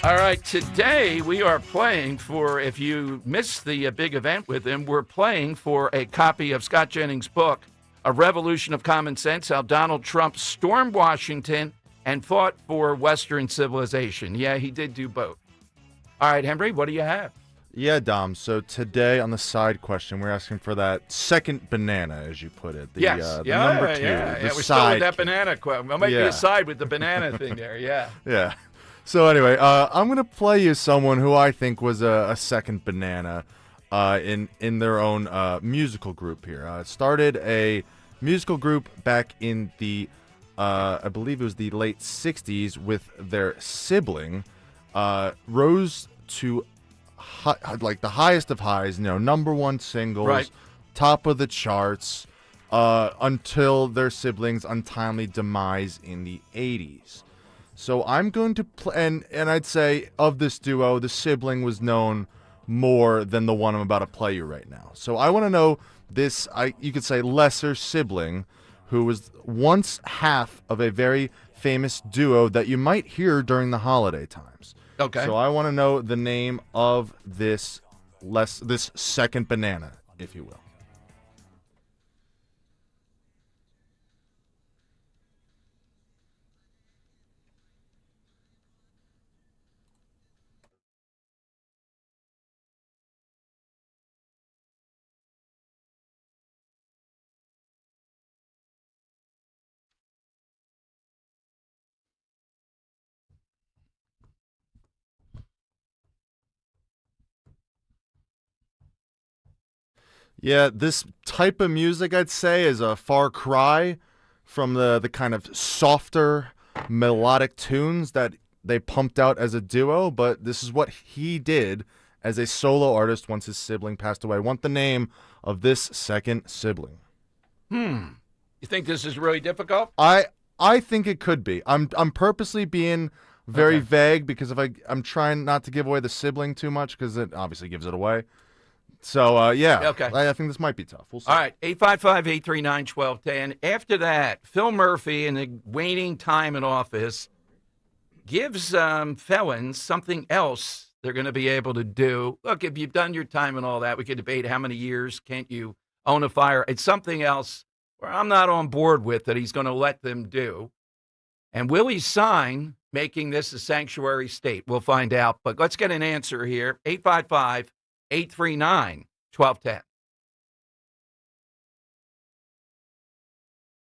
All right, today we are playing for, if you missed the big event with him, we're playing for a copy of Scott Jennings' book, A Revolution of Common Sense, How Donald Trump Stormed Washington and Fought for Western Civilization. Yeah, he did do both. All right, Henry, what do you have? Yeah, Dom. So today on the side question, we're asking for that second banana, as you put it. The number 2. Yeah, we're still with that banana question. I'll make you aside with the banana thing there, yeah. Yeah. So anyway, I'm going to play you someone who I think was a second banana in their own musical group here. Started a musical group back in the, I believe it was the late 60s with their sibling, rose to like the highest of highs, number 1 singles, right, top of the charts, until their siblings' untimely demise in the 80s. So I'm going to play, and I'd say of this duo, the sibling was known more than the one I'm about to play you right now. So I want to know this, you could say lesser sibling, who was once half of a very famous duo that you might hear during the holiday times. Okay. So I want to know the name of this second banana, if you will. Yeah, this type of music, I'd say, is a far cry from the kind of softer melodic tunes that they pumped out as a duo, but this is what he did as a solo artist once his sibling passed away. I want the name of this second sibling. You think this is really difficult? I think it could be. I'm purposely being very vague because I'm trying not to give away the sibling too much because it obviously gives it away. So, Okay. I think this might be tough. We'll see. All right, 855-839-1210. After that, Phil Murphy, in the waning time in office, gives felons something else they're going to be able to do. Look, if you've done your time and all that, we could debate how many years can't you own a fire. It's something else where I'm not on board with that he's going to let them do. And will he sign making this a sanctuary state? We'll find out. But let's get an answer here. 855-839-1210.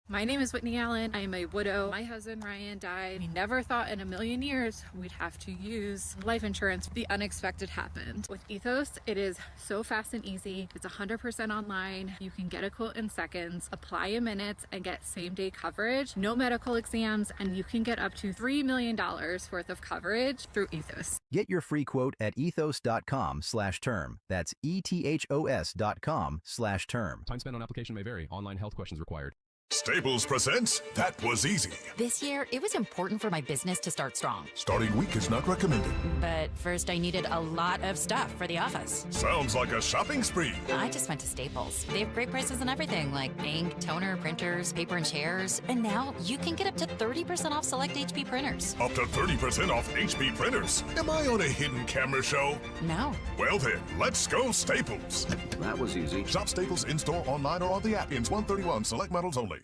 My name is Whitney Allen. I am a widow. My husband, Ryan, died. We never thought in a million years we'd have to use life insurance. The unexpected happened. With Ethos, it is so fast and easy. It's 100% online. You can get a quote in seconds, apply in minutes, and get same-day coverage. No medical exams, and you can get up to $3 million worth of coverage through Ethos. Get your free quote at ethos.com/term. That's ethos.com/term. Time spent on application may vary. Online health questions required. Staples presents That Was Easy. This year, it was important for my business to start strong. Starting weak is not recommended. But first, I needed a lot of stuff for the office. Sounds like a shopping spree. I just went to Staples. They have great prices on everything, like ink, toner, printers, paper, and chairs. And now, you can get up to 30% off select HP printers. Up to 30% off HP printers? Am I on a hidden camera show? No. Well then, let's go Staples. That was easy. Shop Staples in-store, online, or on the app. Ends 131. Select models only.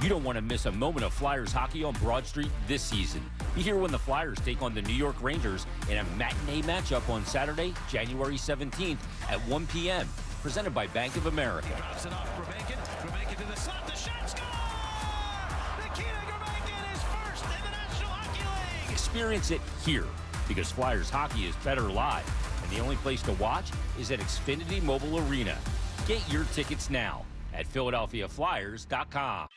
You don't want to miss a moment of Flyers hockey on Broad Street this season. Be here when the Flyers take on the New York Rangers in a matinee matchup on Saturday, January 17th at 1 p.m. Presented by Bank of America. Drops it off Grabankin to the slot. The shot score! Nikita Grabankin is first in the National Hockey League. Experience it here because Flyers hockey is better live. And the only place to watch is at Xfinity Mobile Arena. Get your tickets now at PhiladelphiaFlyers.com.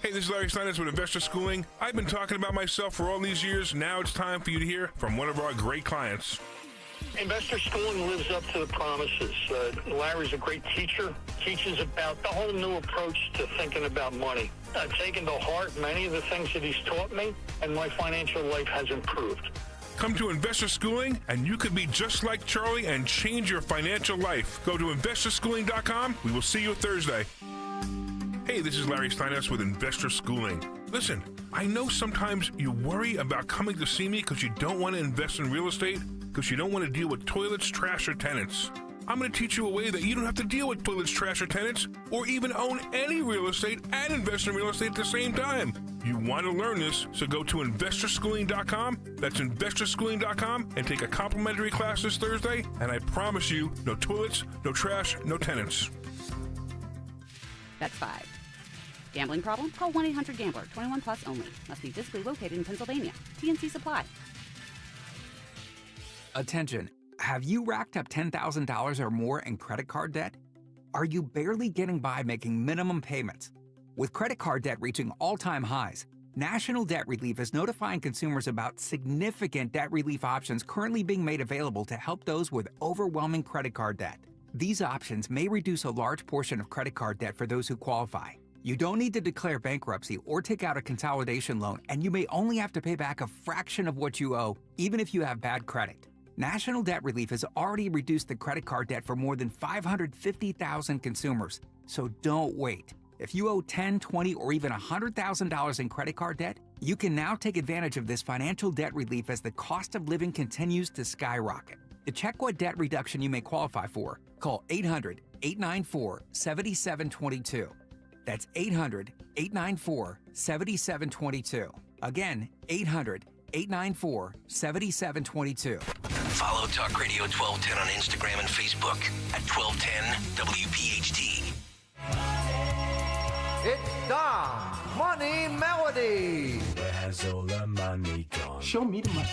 Hey, this is Larry Steinitz with Investor Schooling. I've been talking about myself for all these years. Now it's time for you to hear from one of our great clients. Investor Schooling lives up to the promises. Larry's a great teacher, teaches about the whole new approach to thinking about money. I've taken to heart many of the things that he's taught me, and my financial life has improved. Come to Investor Schooling, and you could be just like Charlie and change your financial life. Go to investorschooling.com. We will see you Thursday. Hey, this is Larry Steinitz with Investor Schooling. Listen, I know sometimes you worry about coming to see me because you don't want to invest in real estate, because you don't want to deal with toilets, trash, or tenants. I'm going to teach you a way that you don't have to deal with toilets, trash, or tenants, or even own any real estate and invest in real estate at the same time. You want to learn this, so go to investorschooling.com. That's investorschooling.com, and take a complimentary class this Thursday, and I promise you, no toilets, no trash, no tenants. That's 5. Gambling problem? Call 1-800-GAMBLER. 21 plus only. Must be physically located in Pennsylvania. TNC Supply. Attention. Have you racked up $10,000 or more in credit card debt? Are you barely getting by making minimum payments? With credit card debt reaching all-time highs, National Debt Relief is notifying consumers about significant debt relief options currently being made available to help those with overwhelming credit card debt. These options may reduce a large portion of credit card debt for those who qualify. You don't need to declare bankruptcy or take out a consolidation loan, and you may only have to pay back a fraction of what you owe, even if you have bad credit. National Debt Relief has already reduced the credit card debt for more than 550,000 consumers, so don't wait. If you owe $10, $20, or even $100,000 in credit card debt, you can now take advantage of this financial debt relief as the cost of living continues to skyrocket. To check what debt reduction you may qualify for, call 800-894-7722. That's 800-894-7722. Again, 800-894-7722. Follow Talk Radio 1210 on Instagram and Facebook at 1210 WPHT. It's Dom's Money Melody. Where's all the money gone? Show me the money.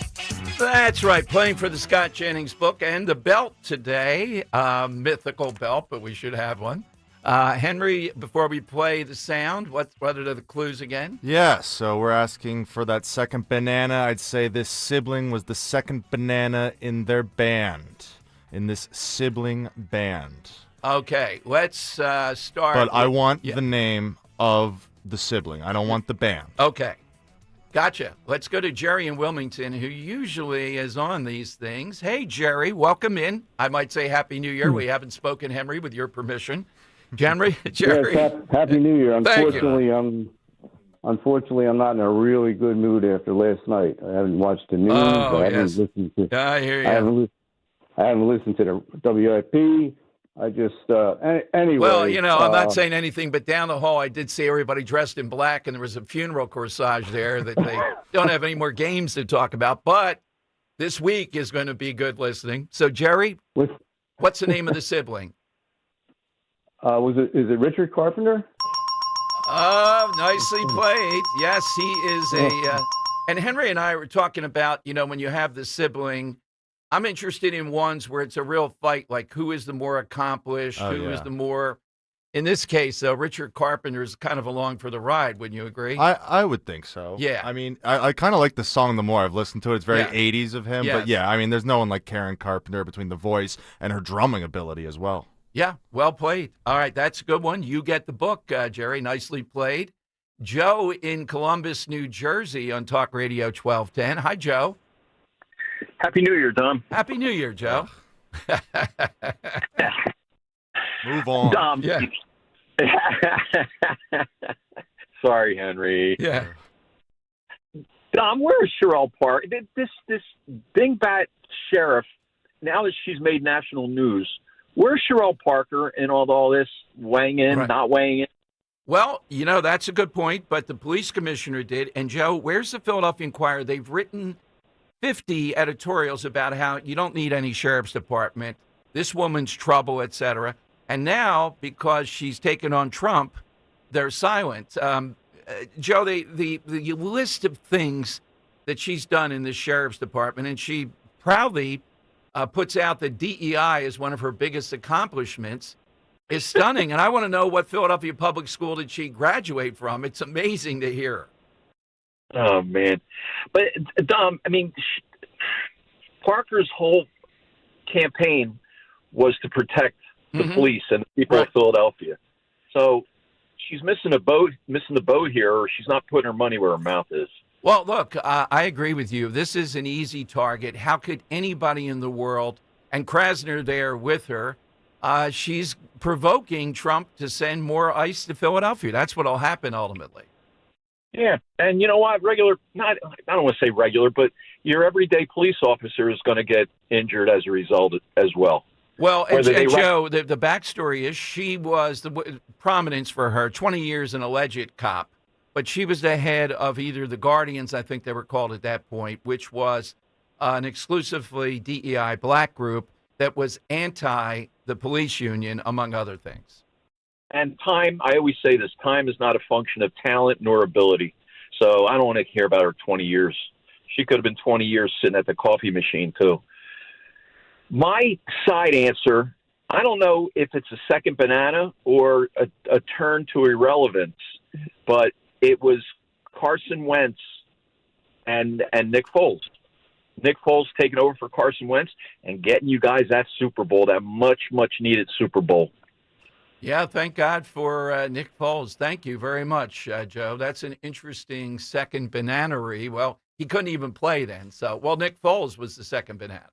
That's right. Playing for the Scott Jennings book and the belt today. Mythical belt, but we should have one. Henry, before we play the sound, what are the clues again? Yeah, so we're asking for that second banana. I'd say this sibling was the second banana in their band, in this sibling band. Okay, let's start. But I want the name of the sibling. I don't want the band. Okay, gotcha. Let's go to Jerry in Wilmington, who usually is on these things. Hey, Jerry, welcome in. I might say Happy New Year. We haven't spoken, Henry, with your permission. Jerry? Yes, Happy New Year. Unfortunately, I'm not in a really good mood after last night. I haven't watched the news. I haven't listened to. I hear you. I haven't listened to the WIP. I just anyway. Well, I'm not saying anything, but down the hall, I did see everybody dressed in black, and there was a funeral corsage there that they don't have any more games to talk about. But this week is going to be good listening. So, Jerry, what's the name of the sibling? Is it Richard Carpenter? Nicely played. Yes, he is and Henry and I were talking about, when you have the sibling, I'm interested in ones where it's a real fight, like who is the more accomplished, who is the more, in this case, Richard Carpenter is kind of along for the ride. Wouldn't you agree? I would think so. Yeah. I mean, I kind of like the song the more I've listened to it. It's very 80s of him. Yes. But yeah, I mean, there's no one like Karen Carpenter between the voice and her drumming ability as well. Yeah, well played. All right, that's a good one. You get the book, Jerry. Nicely played. Joe in Columbus, New Jersey on Talk Radio 1210. Hi, Joe. Happy New Year, Dom. Happy New Year, Joe. Move on. Dom. Yeah. Sorry, Henry. Yeah. Dom, where is Cheryl Park? This dingbat sheriff, now that she's made national news, where's Cheryl Parker in all this weighing in, not weighing in? Well, that's a good point, but the police commissioner did. And, Joe, where's the Philadelphia Inquirer? They've written 50 editorials about how you don't need any sheriff's department, this woman's trouble, etc. And now, because she's taken on Trump, they're silent. Joe, the list of things that she's done in the sheriff's department, and she proudly puts out that DEI is one of her biggest accomplishments. is stunning. And I want to know what Philadelphia public school did she graduate from. It's amazing to hear. Oh, man. But, Dom, I mean, Parker's whole campaign was to protect the police and the people of Philadelphia. So she's missing the boat here, or she's not putting her money where her mouth is. Well, look, I agree with you. This is an easy target. How could anybody in the world, and Krasner there with her, she's provoking Trump to send more ICE to Philadelphia. That's what will happen ultimately. Yeah, and you know what? I don't want to say regular, but your everyday police officer is going to get injured as a result as well. Well, and Joe, the backstory is she was the prominence for her, 20 years an alleged cop, but she was the head of either the Guardians, I think they were called at that point, which was an exclusively DEI black group that was anti the police union, among other things. And time, I always say this, time is not a function of talent nor ability. So I don't want to hear about her 20 years. She could have been 20 years sitting at the coffee machine, too. My side answer, I don't know if it's a second banana or a turn to irrelevance, but it was Carson Wentz and Nick Foles. Nick Foles taking over for Carson Wentz and getting you guys that Super Bowl, that much, much needed Super Bowl. Yeah, thank God for Nick Foles. Thank you very much, Joe. That's an interesting second bananery. Well, he couldn't even play then. So, Nick Foles was the second banana.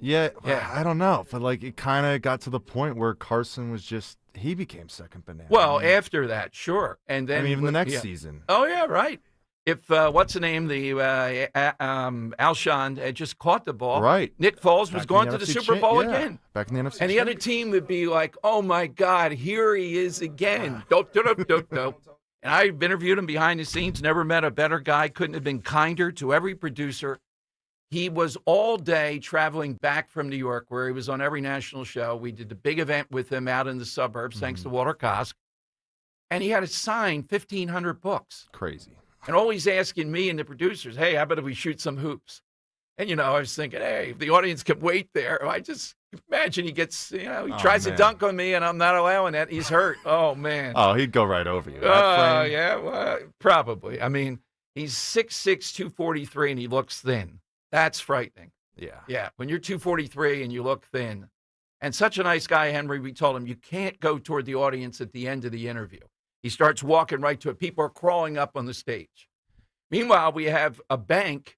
Yeah, I don't know. But, it kind of got to the point where Carson was he became second banana. Well, after that, sure. And then even the next season. Oh, yeah, right. If, what's the name, the Alshon had just caught the ball. Right. Nick Foles was going to the Super Bowl again. Back in the NFC. And the other team would be like, oh, my God, here he is again. Dope. And I've interviewed him behind the scenes, never met a better guy, couldn't have been kinder to every producer. He was all day traveling back from New York, where he was on every national show. We did the big event with him out in the suburbs, thanks to Walter Kosk. And he had to sign 1,500 books. Crazy. And always asking me and the producers, hey, how about if we shoot some hoops? And, I was thinking, hey, if the audience can wait there, I just imagine he gets, he tries to dunk on me and I'm not allowing that. He's hurt. Oh, man. Oh, he'd go right over you. Oh, yeah, well, probably. I mean, he's 6'6", 243, and he looks thin. That's frightening. Yeah. Yeah, when you're 243 and you look thin. And such a nice guy, Henry, we told him, you can't go toward the audience at the end of the interview. He starts walking right to it. People are crawling up on the stage. Meanwhile, we have a bank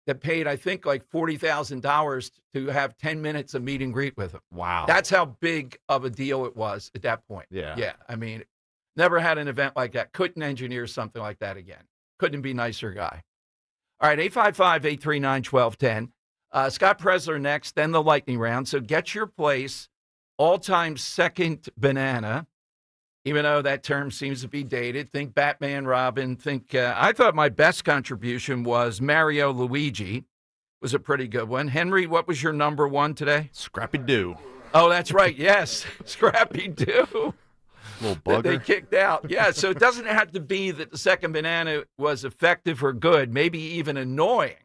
that paid, I think, like $40,000 to have 10 minutes of meet and greet with him. Wow. That's how big of a deal it was at that point. Yeah. Yeah. I mean, never had an event like that. Couldn't engineer something like that again. Couldn't be a nicer guy. All right, 855-839-1210. Scott Presler next, then the lightning round. So get your place, all-time second banana. Even though that term seems to be dated, think Batman, Robin, I thought my best contribution was Mario Luigi. Was a pretty good one. Henry, what was your number one today? Scrappy-Doo. Oh, that's right. Yes, Scrappy-Doo. Little bugger. They kicked out. Yeah, so it doesn't have to be that the second banana was effective or good, maybe even annoying.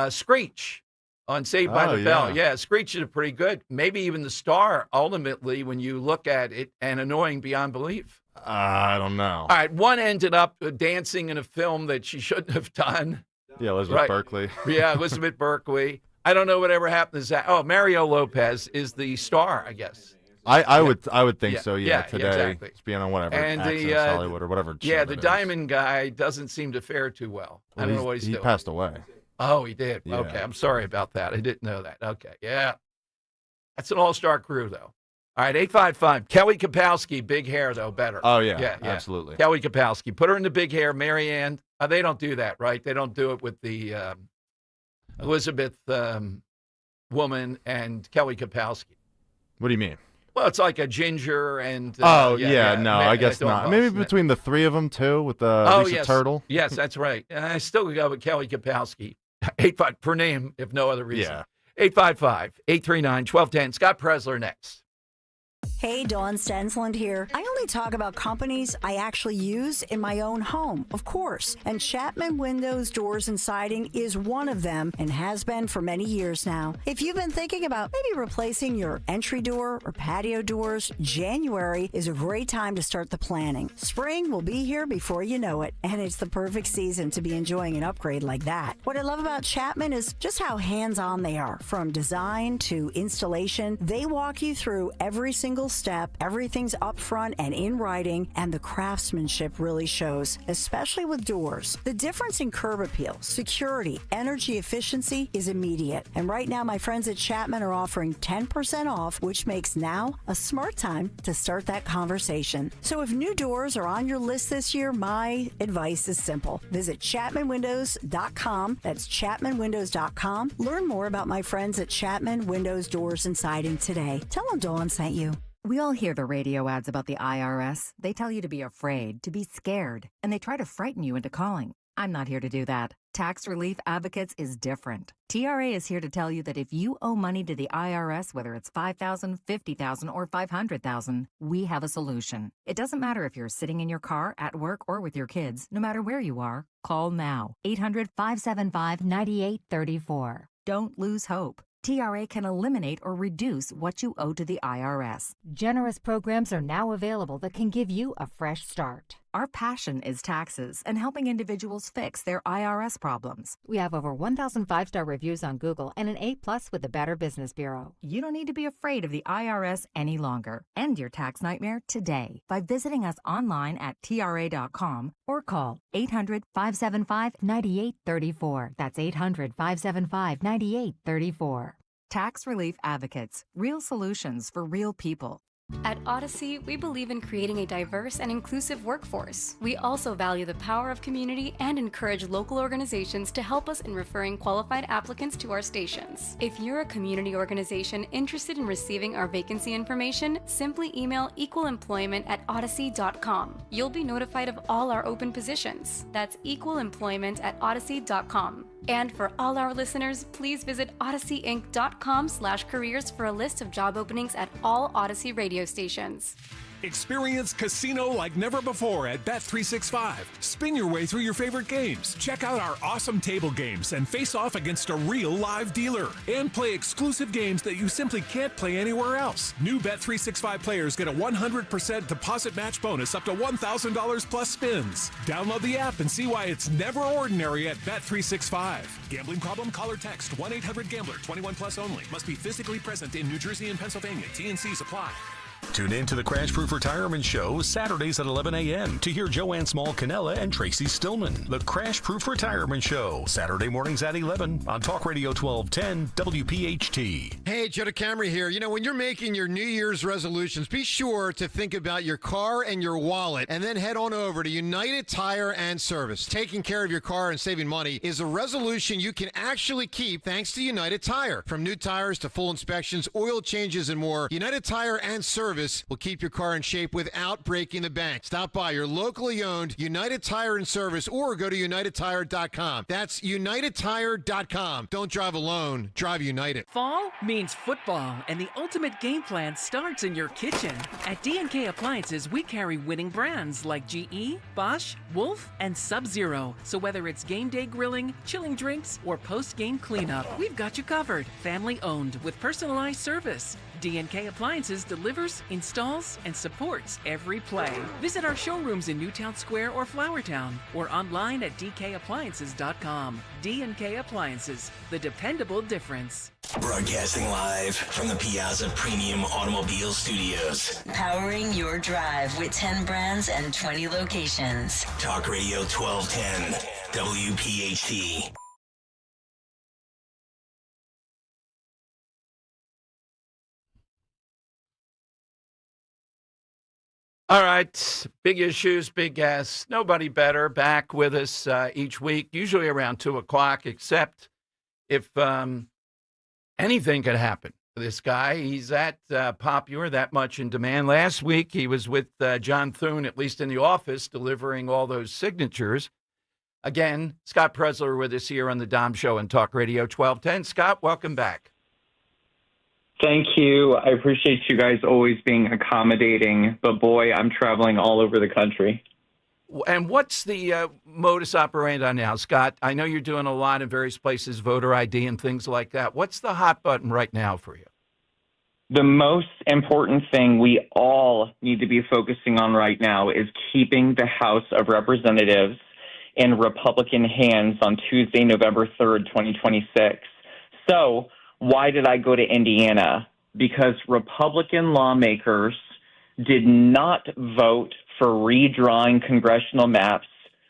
Screech on Saved by the Bell. Yeah, Screech is pretty good. Maybe even the star, ultimately, when you look at it, and annoying beyond belief. I don't know. All right, one ended up dancing in a film that she shouldn't have done. Yeah, Elizabeth Berkley. Yeah, Elizabeth Berkley. I don't know whatever happened to that. Oh, Mario Lopez is the star, I guess. I would think so. Yeah, today exactly. It's being on whatever and Access Hollywood or whatever. Yeah, the Diamond guy doesn't seem to fare too well. I don't know what he's doing. He passed away. Oh, he did. Yeah. Okay, I'm sorry about that. I didn't know that. Okay, yeah, that's an all-star crew though. All right, 855 Kelly Kapowski, big hair though, better. Oh yeah, absolutely. Kelly Kapowski, put her in the big hair. Marianne, they don't do that, right? They don't do it with the Elizabeth woman and Kelly Kapowski. What do you mean? Well, it's like a ginger and... no, I guess not. Maybe between the three of them, too, with Lisa Turtle. Yes, that's right. I still go with Kelly Kapowski. 85 per name, if no other reason. Yeah. 855-839-1210. Scott Presler next. Hey, Dawn Stensland here. I only talk about companies I actually use in my own home, of course. And Chapman Windows, Doors, and Siding is one of them and has been for many years now. If you've been thinking about maybe replacing your entry door or patio doors, January is a great time to start the planning. Spring will be here before you know it, and it's the perfect season to be enjoying an upgrade like that. What I love about Chapman is just how hands-on they are. From design to installation, they walk you through every single step. Everything's up front and in writing, and the craftsmanship really shows, especially with doors. The difference in curb appeal, security, energy efficiency is immediate. And right now, my friends at Chapman are offering 10% off, which makes now a smart time to start that conversation. So if new doors are on your list this year, my advice is simple. Visit ChapmanWindows.com. That's ChapmanWindows.com. Learn more about my friends at Chapman Windows, Doors, and Siding today. Tell them Dawn sent you. We all hear the radio ads about the IRS. They tell you to be afraid, to be scared, and they try to frighten you into calling. I'm not here to do that. Tax Relief Advocates is different. TRA is here to tell you that if you owe money to the IRS, whether it's $5,000, $50,000, or $500,000, we have a solution. It doesn't matter if you're sitting in your car, at work, or with your kids. No matter where you are, call now. 800-575-9834. Don't lose hope. TRA can eliminate or reduce what you owe to the IRS. Generous programs are now available that can give you a fresh start. Our passion is taxes and helping individuals fix their IRS problems. We have over 1,000 5-star reviews on Google and an A+ with the Better Business Bureau. You don't need to be afraid of the IRS any longer. End your tax nightmare today by visiting us online at TRA.com or call 800-575-9834. That's 800-575-9834. Tax Relief Advocates. Real solutions for real people. At Odyssey, we believe in creating a diverse and inclusive workforce. We also value the power of community and encourage local organizations to help us in referring qualified applicants to our stations. If you're a community organization interested in receiving our vacancy information, simply email equalemployment@odyssey.com. You'll be notified of all our open positions. That's equalemployment@odyssey.com. And for all our listeners, please visit odysseyinc.com/careers for a list of job openings at all Odyssey radio stations. Experience casino like never before at Bet365. Spin your way through your favorite games. Check out our awesome table games and face off against a real live dealer. And play exclusive games that you simply can't play anywhere else. New Bet365 players get a 100% deposit match bonus up to $1,000 plus spins. Download the app and see why it's never ordinary at Bet365. Gambling problem? Call or text 1-800-GAMBLER. 21 plus only. Must be physically present in New Jersey and Pennsylvania. T&Cs apply. Tune in to the Crash Proof Retirement Show Saturdays at 11 a.m. to hear Joanne Small-Canella and Tracy Stillman. The Crash Proof Retirement Show, Saturday mornings at 11 on Talk Radio 1210 WPHT. Hey, Joe DeCamry here. You know, when you're making your New Year's resolutions, be sure to think about your car and your wallet, and then head on over to United Tire and Service. Taking care of your car and saving money is a resolution you can actually keep thanks to United Tire. From new tires to full inspections, oil changes, and more, United Tire and Service will keep your car in shape without breaking the bank. Stop by your locally owned United Tire and Service or go to UnitedTire.com. That's UnitedTire.com. Don't drive alone. Drive United. Fall means football, and the ultimate game plan starts in your kitchen. At D&K Appliances, we carry winning brands like GE, Bosch, Wolf, and Sub-Zero. So whether it's game day grilling, chilling drinks, or post-game cleanup, we've got you covered. Family owned with personalized service. D&K Appliances delivers, installs, and supports every play. Visit our showrooms in Newtown Square or Flowertown, or online at dkappliances.com. D&K Appliances, the dependable difference. Broadcasting live from the Piazza Premium Automobile Studios. Powering your drive with 10 brands and 20 locations. Talk Radio 1210, WPHT. All right, big issues, big guests. Nobody better back with us each week, usually around 2 o'clock, except if anything could happen. This guy, he's that popular, that much in demand. Last week, he was with John Thune, at least in the office, delivering all those signatures. Again, Scott Presler with us here on the Dom Show and Talk Radio 1210. Scott, welcome back. Thank you. I appreciate you guys always being accommodating, but boy, I'm traveling all over the country. And what's the modus operandi now, Scott? I know you're doing a lot in various places, voter ID and things like that. What's the hot button right now for you? The most important thing we all need to be focusing on right now is keeping the House of Representatives in Republican hands on Tuesday, November 3rd, 2026. So why did I go to Indiana? Because Republican lawmakers did not vote for redrawing congressional maps,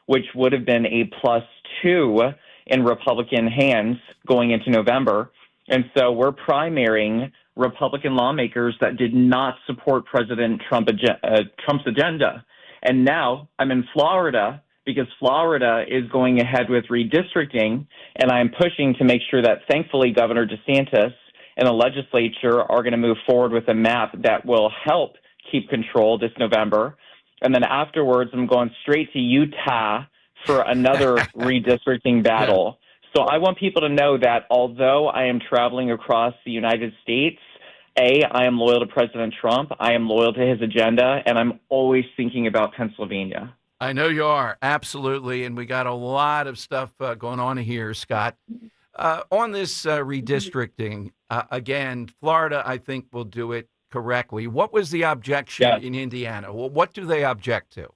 which would have been a +2 in Republican hands going into November. And so we're primarying Republican lawmakers that did not support President Trump's agenda. And now I'm in Florida because Florida is going ahead with redistricting, and I'm pushing to make sure that, thankfully, Governor DeSantis and the legislature are going to move forward with a map that will help keep control this November. And then afterwards, I'm going straight to Utah for another redistricting battle. So I want people to know that although I am traveling across the United States, I am loyal to President Trump, I am loyal to his agenda, and I'm always thinking about Pennsylvania. I know you are, absolutely, and we got a lot of stuff going on here, Scott. On this redistricting, again, Florida, I think, will do it correctly. What was the objection in Indiana? Well, what do they object to?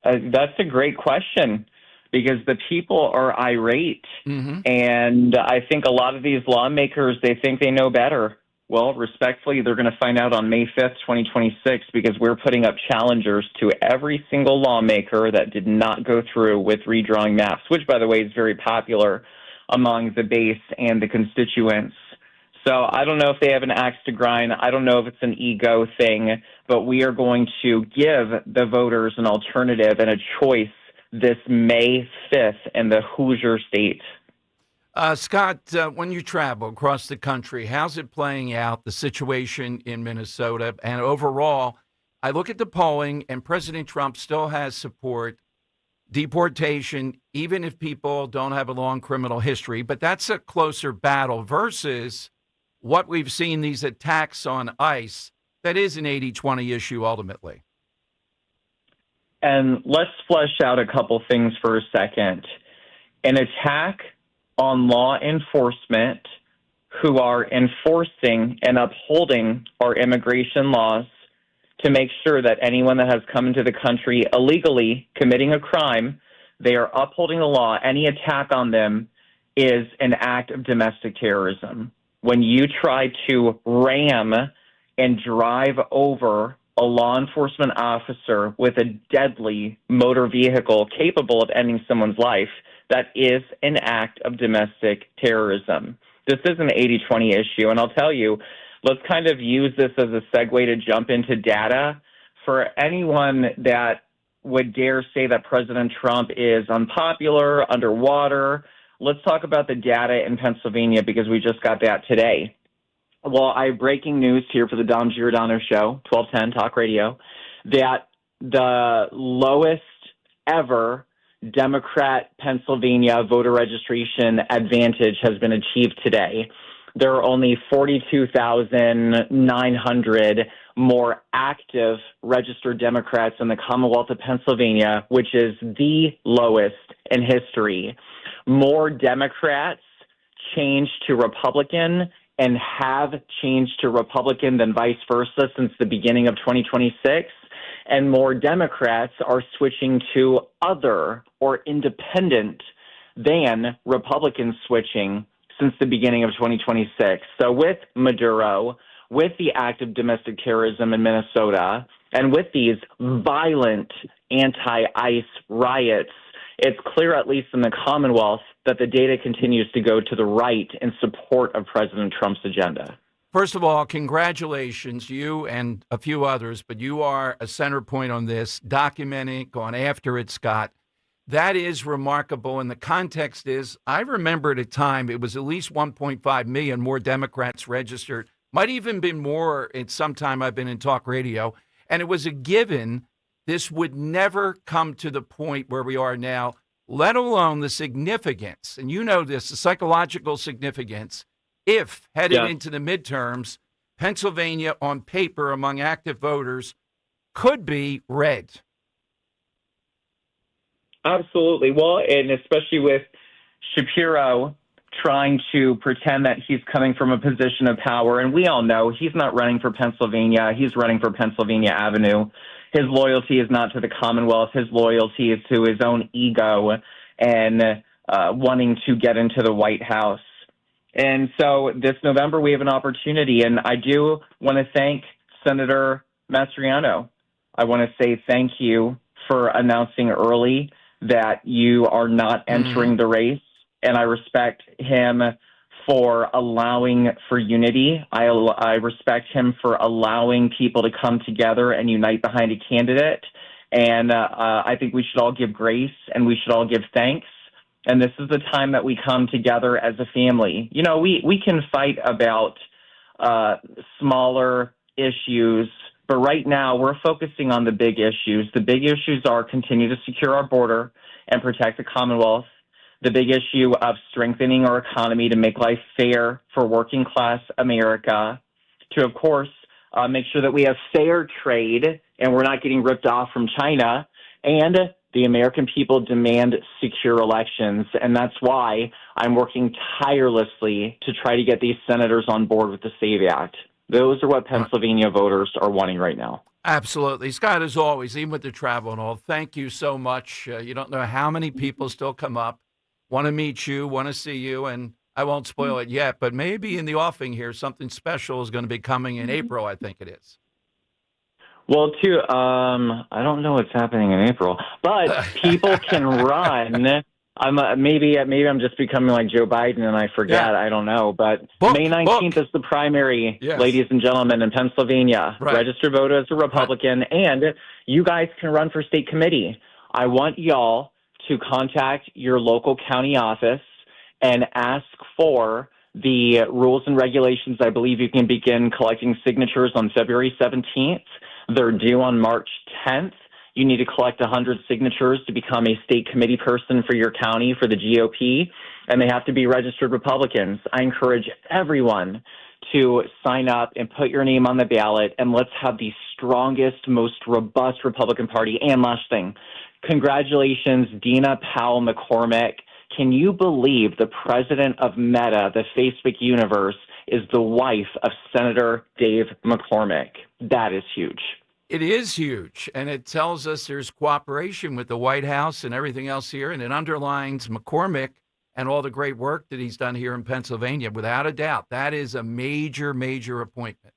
That's a great question, because the people are irate, and I think a lot of these lawmakers, they think they know better. Well, respectfully, they're going to find out on May 5th, 2026, because we're putting up challengers to every single lawmaker that did not go through with redrawing maps, which, by the way, is very popular among the base and the constituents. So I don't know if they have an axe to grind. I don't know if it's an ego thing, but we are going to give the voters an alternative and a choice this May 5th in the Hoosier State. Scott, when you travel across the country, how's it playing out, the situation in Minnesota? And overall, I look at the polling, and President Trump still has support. Deportation, even if people don't have a long criminal history, but that's a closer battle versus what we've seen, these attacks on ICE. That is an 80-20 issue ultimately. And let's flesh out a couple things for a second. An attack on law enforcement who are enforcing and upholding our immigration laws to make sure that anyone that has come into the country illegally committing a crime, they are upholding the law. Any attack on them is an act of domestic terrorism. When you try to ram and drive over a law enforcement officer with a deadly motor vehicle capable of ending someone's life, that is an act of domestic terrorism. This is an 80-20 issue, and I'll tell you, let's kind of use this as a segue to jump into data. For anyone that would dare say that President Trump is unpopular, underwater, let's talk about the data in Pennsylvania, because we just got that today. Well, I have breaking news here for the Dom Giordano Show, 1210 Talk Radio, that the lowest ever Democrat Pennsylvania voter registration advantage has been achieved today. There are only 42,900 more active registered Democrats in the Commonwealth of Pennsylvania, which is the lowest in history. More Democrats changed to Republican and have changed to Republican than vice versa since the beginning of 2026. And more Democrats are switching to other or independent than Republicans switching since the beginning of 2026. So with Maduro, with the act of domestic terrorism in Minnesota, and with these violent anti-ICE riots, it's clear, at least in the Commonwealth, that the data continues to go to the right in support of President Trump's agenda. First of all, congratulations, you and a few others, but you are a center point on this, documenting, going after it, Scott. That is remarkable, and the context is, I remember at a time it was at least 1.5 million more Democrats registered, might even been more at some time I've been in talk radio, and it was a given this would never come to the point where we are now, let alone the significance, and you know this, the psychological significance if headed into the midterms, Pennsylvania on paper among active voters could be red. Absolutely. Well, and especially with Shapiro trying to pretend that he's coming from a position of power. And we all know he's not running for Pennsylvania. He's running for Pennsylvania Avenue. His loyalty is not to the Commonwealth. His loyalty is to his own ego and wanting to get into the White House. And so this November, we have an opportunity. And I do want to thank Senator Mastriano. I want to say thank you for announcing early that you are not entering the race. And I respect him for allowing for unity. I respect him for allowing people to come together and unite behind a candidate. And I think we should all give grace and we should all give thanks. And this is the time that we come together as a family. You know, we can fight about smaller issues, but right now we're focusing on the big issues. The big issues are continue to secure our border and protect the Commonwealth. The big issue of strengthening our economy to make life fair for working class America, to, of course, make sure that we have fair trade and we're not getting ripped off from China, and the American people demand secure elections. And that's why I'm working tirelessly to try to get these senators on board with the SAVE Act. Those are what Pennsylvania voters are wanting right now. Absolutely. Scott, as always, even with the travel and all, thank you so much. You don't know how many people still come up, want to meet you, want to see you, and I won't spoil it yet, but maybe in the offing here, something special is going to be coming in April, I think it is. Well, too, I don't know what's happening in April, but people can run. Maybe I'm just becoming like Joe Biden and I forget. Yeah. I don't know, but May 19th is the primary, ladies and gentlemen, in Pennsylvania. Right. Register vote as a Republican, and you guys can run for state committee. I want y'all to contact your local county office and ask for the rules and regulations. I believe you can begin collecting signatures on February 17th. They're due on March 10th. You need to collect 100 signatures to become a state committee person for your county for the GOP, and they have to be registered Republicans. I encourage everyone to sign up and put your name on the ballot, and let's have the strongest, most robust Republican Party. And last thing, congratulations, Dina Powell McCormick. Can you believe the president of Meta, the Facebook universe, is the wife of Senator Dave McCormick? That is huge. It is huge, and it tells us there's cooperation with the White House and everything else here, and it underlines McCormick and all the great work that he's done here in Pennsylvania. Without a doubt, that is a major, major appointment.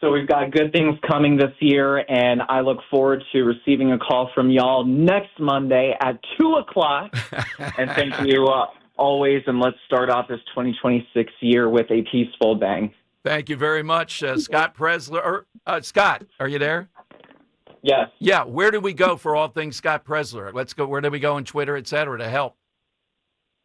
So we've got good things coming this year, and I look forward to receiving a call from y'all next Monday at 2 o'clock. And thank you always, and let's start off this 2026 year with a peaceful bang. Thank you very much, Scott Presler. Scott, are you there? Yes. Yeah, where do we go for all things Scott Presler? Let's go. Where do we go on Twitter, et cetera, to help?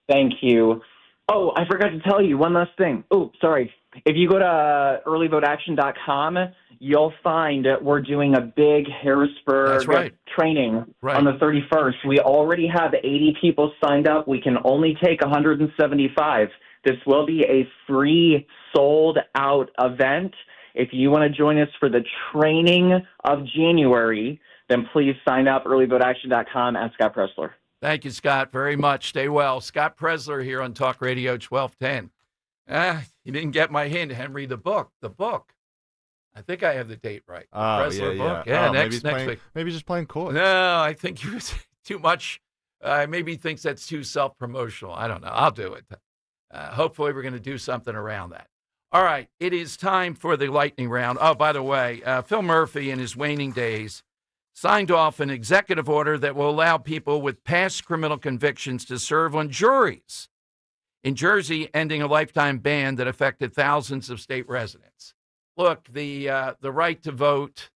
Thank you. Oh, I forgot to tell you one last thing. Oh, sorry. If you go to earlyvoteaction.com, you'll find we're doing a big Harrisburg training on the 31st. We already have 80 people signed up. We can only take 175. This will be a free, sold-out event. If you want to join us for the training of January, then please sign up, earlyvoteaction.com, and Scott Presler. Thank you, Scott, very much. Stay well. Scott Presler here on Talk Radio 1210. You didn't get my hint, Henry. The book. I think I have the date right. The Presler book. Yeah, next week. Maybe just playing coy. No, I think you was too much. Maybe he thinks that's too self-promotional. I don't know. I'll do it. Hopefully we're going to do something around that. All right, it is time for the lightning round. Oh, by the way, Phil Murphy in his waning days signed off an executive order that will allow people with past criminal convictions to serve on juries in Jersey, ending a lifetime ban that affected thousands of state residents. Look, the right to vote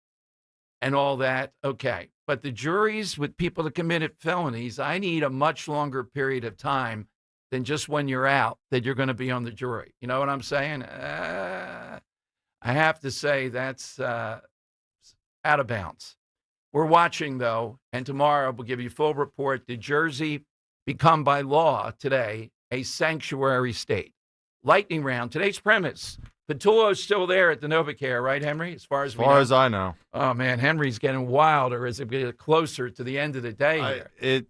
and all that, okay. But the juries with people that committed felonies, I need a much longer period of time than just when you're out that you're going to be on the jury. You know what I'm saying? I have to say that's out of bounds. We're watching, though, and tomorrow we'll give you a full report. Did Jersey become, by law today, a sanctuary state? lightning round. Today's premise. Patullo's still there at the NovaCare, right, Henry? As far as I know. Oh, man, Henry's getting wilder as it gets closer to the end of the day here.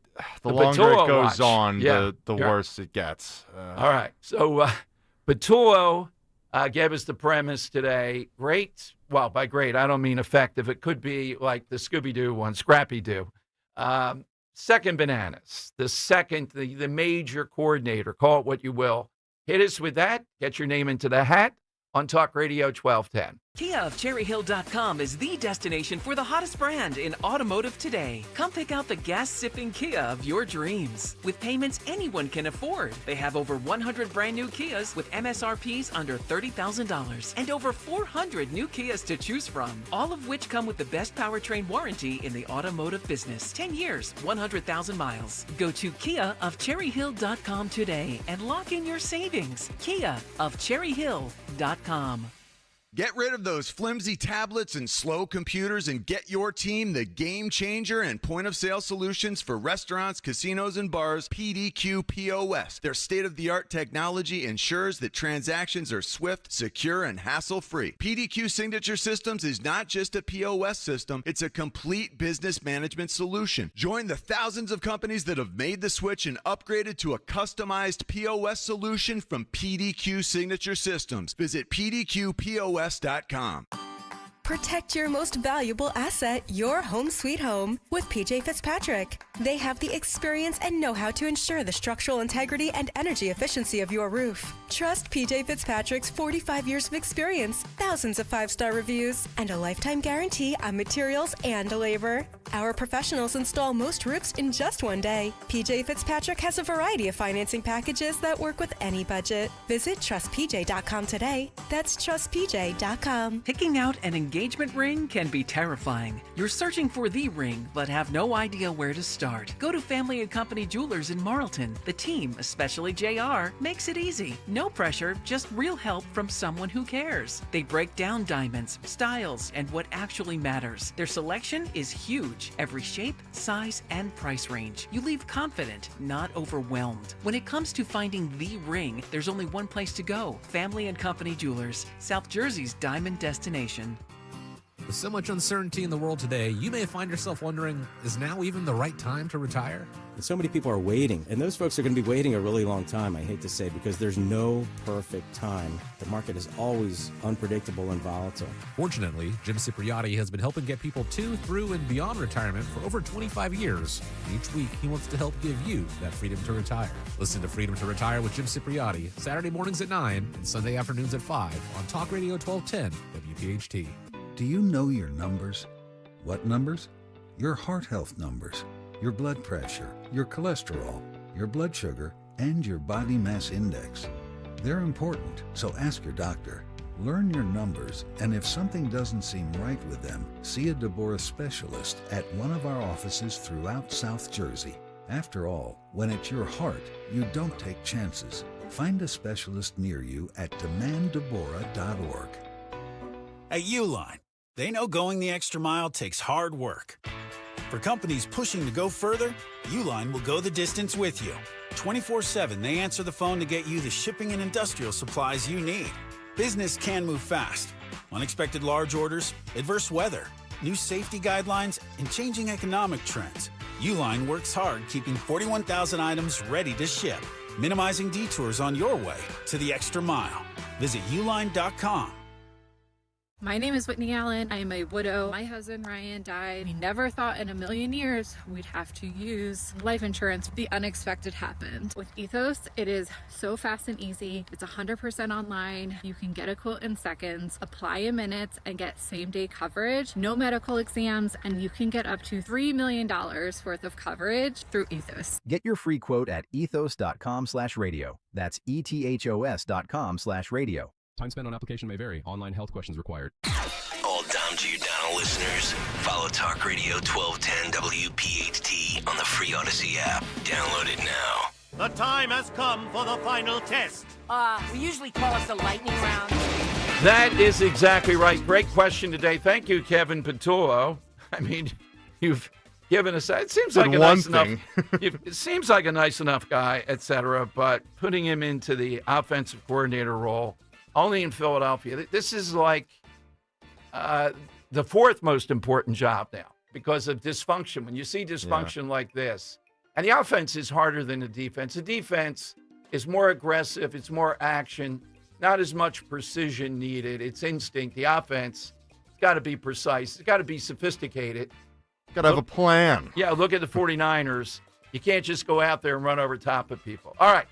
The longer it goes watch. on, the worse it gets. All right. So Patullo gave us the premise today. Great. Well, by great, I don't mean effective. It could be like the Scooby-Doo one, Scrappy-Doo. Second Bananas, the major coordinator, call it what you will. Hit us with that. Get your name into the hat on Talk Radio 1210. Kia of CherryHill.com is the destination for the hottest brand in automotive today. Come pick out the gas-sipping Kia of your dreams. With payments anyone can afford. They have over 100 brand new Kias with MSRPs under $30,000 and over 400 new Kias to choose from, all of which come with the best powertrain warranty in the automotive business. 10 years, 100,000 miles. Go to Kia of CherryHill.com today and lock in your savings. Kia of CherryHill.com. Get rid of those flimsy tablets and slow computers and get your team the game changer and point-of-sale solutions for restaurants, casinos, and bars, PDQ POS. Their state-of-the-art technology ensures that transactions are swift, secure, and hassle-free. PDQ Signature Systems is not just a POS system, it's a complete business management solution. Join the thousands of companies that have made the switch and upgraded to a customized POS solution from PDQ Signature Systems. Visit PDQPOS.com. Protect your most valuable asset, your home sweet home, with PJ Fitzpatrick. They have the experience and know-how to ensure the structural integrity and energy efficiency of your roof. Trust PJ Fitzpatrick's 45 years of experience, thousands of 5-star reviews, and a lifetime guarantee on materials and labor. Our professionals install most roofs in just one day. PJ Fitzpatrick has a variety of financing packages that work with any budget. Visit trustpj.com today. That's trustpj.com. Picking out an engagement ring can be terrifying. You're searching for the ring, but have no idea where to start. Go to Family & Company Jewelers in Marlton. The team, especially JR, makes it easy. No pressure, just real help from someone who cares. They break down diamonds, styles, and what actually matters. Their selection is huge. Every shape, size, and price range. You leave confident, not overwhelmed. When it comes to finding the ring, there's only one place to go. Family & Company Jewelers, South Jersey's diamond destination. With so much uncertainty in the world today, you may find yourself wondering, is now even the right time to retire? And so many people are waiting, and those folks are going to be waiting a really long time, I hate to say, because there's no perfect time. The market is always unpredictable and volatile. Fortunately, Jim Cipriotti has been helping get people to, through, and beyond retirement for over 25 years. Each week, he wants to help give you that freedom to retire. Listen to Freedom to Retire with Jim Cipriotti, Saturday mornings at 9 and Sunday afternoons at 5 on Talk Radio 1210 WPHT. Do you know your numbers? What numbers? Your heart health numbers, your blood pressure, your cholesterol, your blood sugar, and your body mass index. They're important, so ask your doctor. Learn your numbers, and if something doesn't seem right with them, see a Deborah specialist at one of our offices throughout South Jersey. After all, when it's your heart, you don't take chances. Find a specialist near you at demanddeborah.org. At Uline, they know going the extra mile takes hard work. For companies pushing to go further, Uline will go the distance with you. 24/7, they answer the phone to get you the shipping and industrial supplies you need. Business can move fast. Unexpected large orders, adverse weather, new safety guidelines, and changing economic trends. Uline works hard keeping 41,000 items ready to ship, minimizing detours on your way to the extra mile. Visit uline.com. My name is Whitney Allen. I am a widow. My husband, Ryan, died. We never thought in a million years we'd have to use life insurance. The unexpected happened. With Ethos, it is so fast and easy. It's 100% online. You can get a quote in seconds, apply in minutes, and get same-day coverage. No medical exams, and you can get up to $3 million worth of coverage through Ethos. Get your free quote at ethos.com/radio. That's ethos.com/radio. Time spent on application may vary. Online health questions required. All Dom Giordano listeners, follow Talk Radio 1210 WPHT on the free Odyssey app. Download it now. The time has come for the final test. We usually call it the lightning round. That is exactly right. Great question today. Thank you, Kevin Patullo. I mean, you've giving us. It seems Did like a one nice thing. enough. It seems like a nice enough guy, etc. But putting him into the offensive coordinator role, only in Philadelphia. This is like the fourth most important job now because of dysfunction. When you see dysfunction like this, and the offense is harder than the defense. The defense is more aggressive. It's more action. Not as much precision needed. It's instinct. The offense, it's got to be precise. It's got to be sophisticated. Got to have a plan. Yeah, look at the 49ers. You can't just go out there and run over top of people. All right.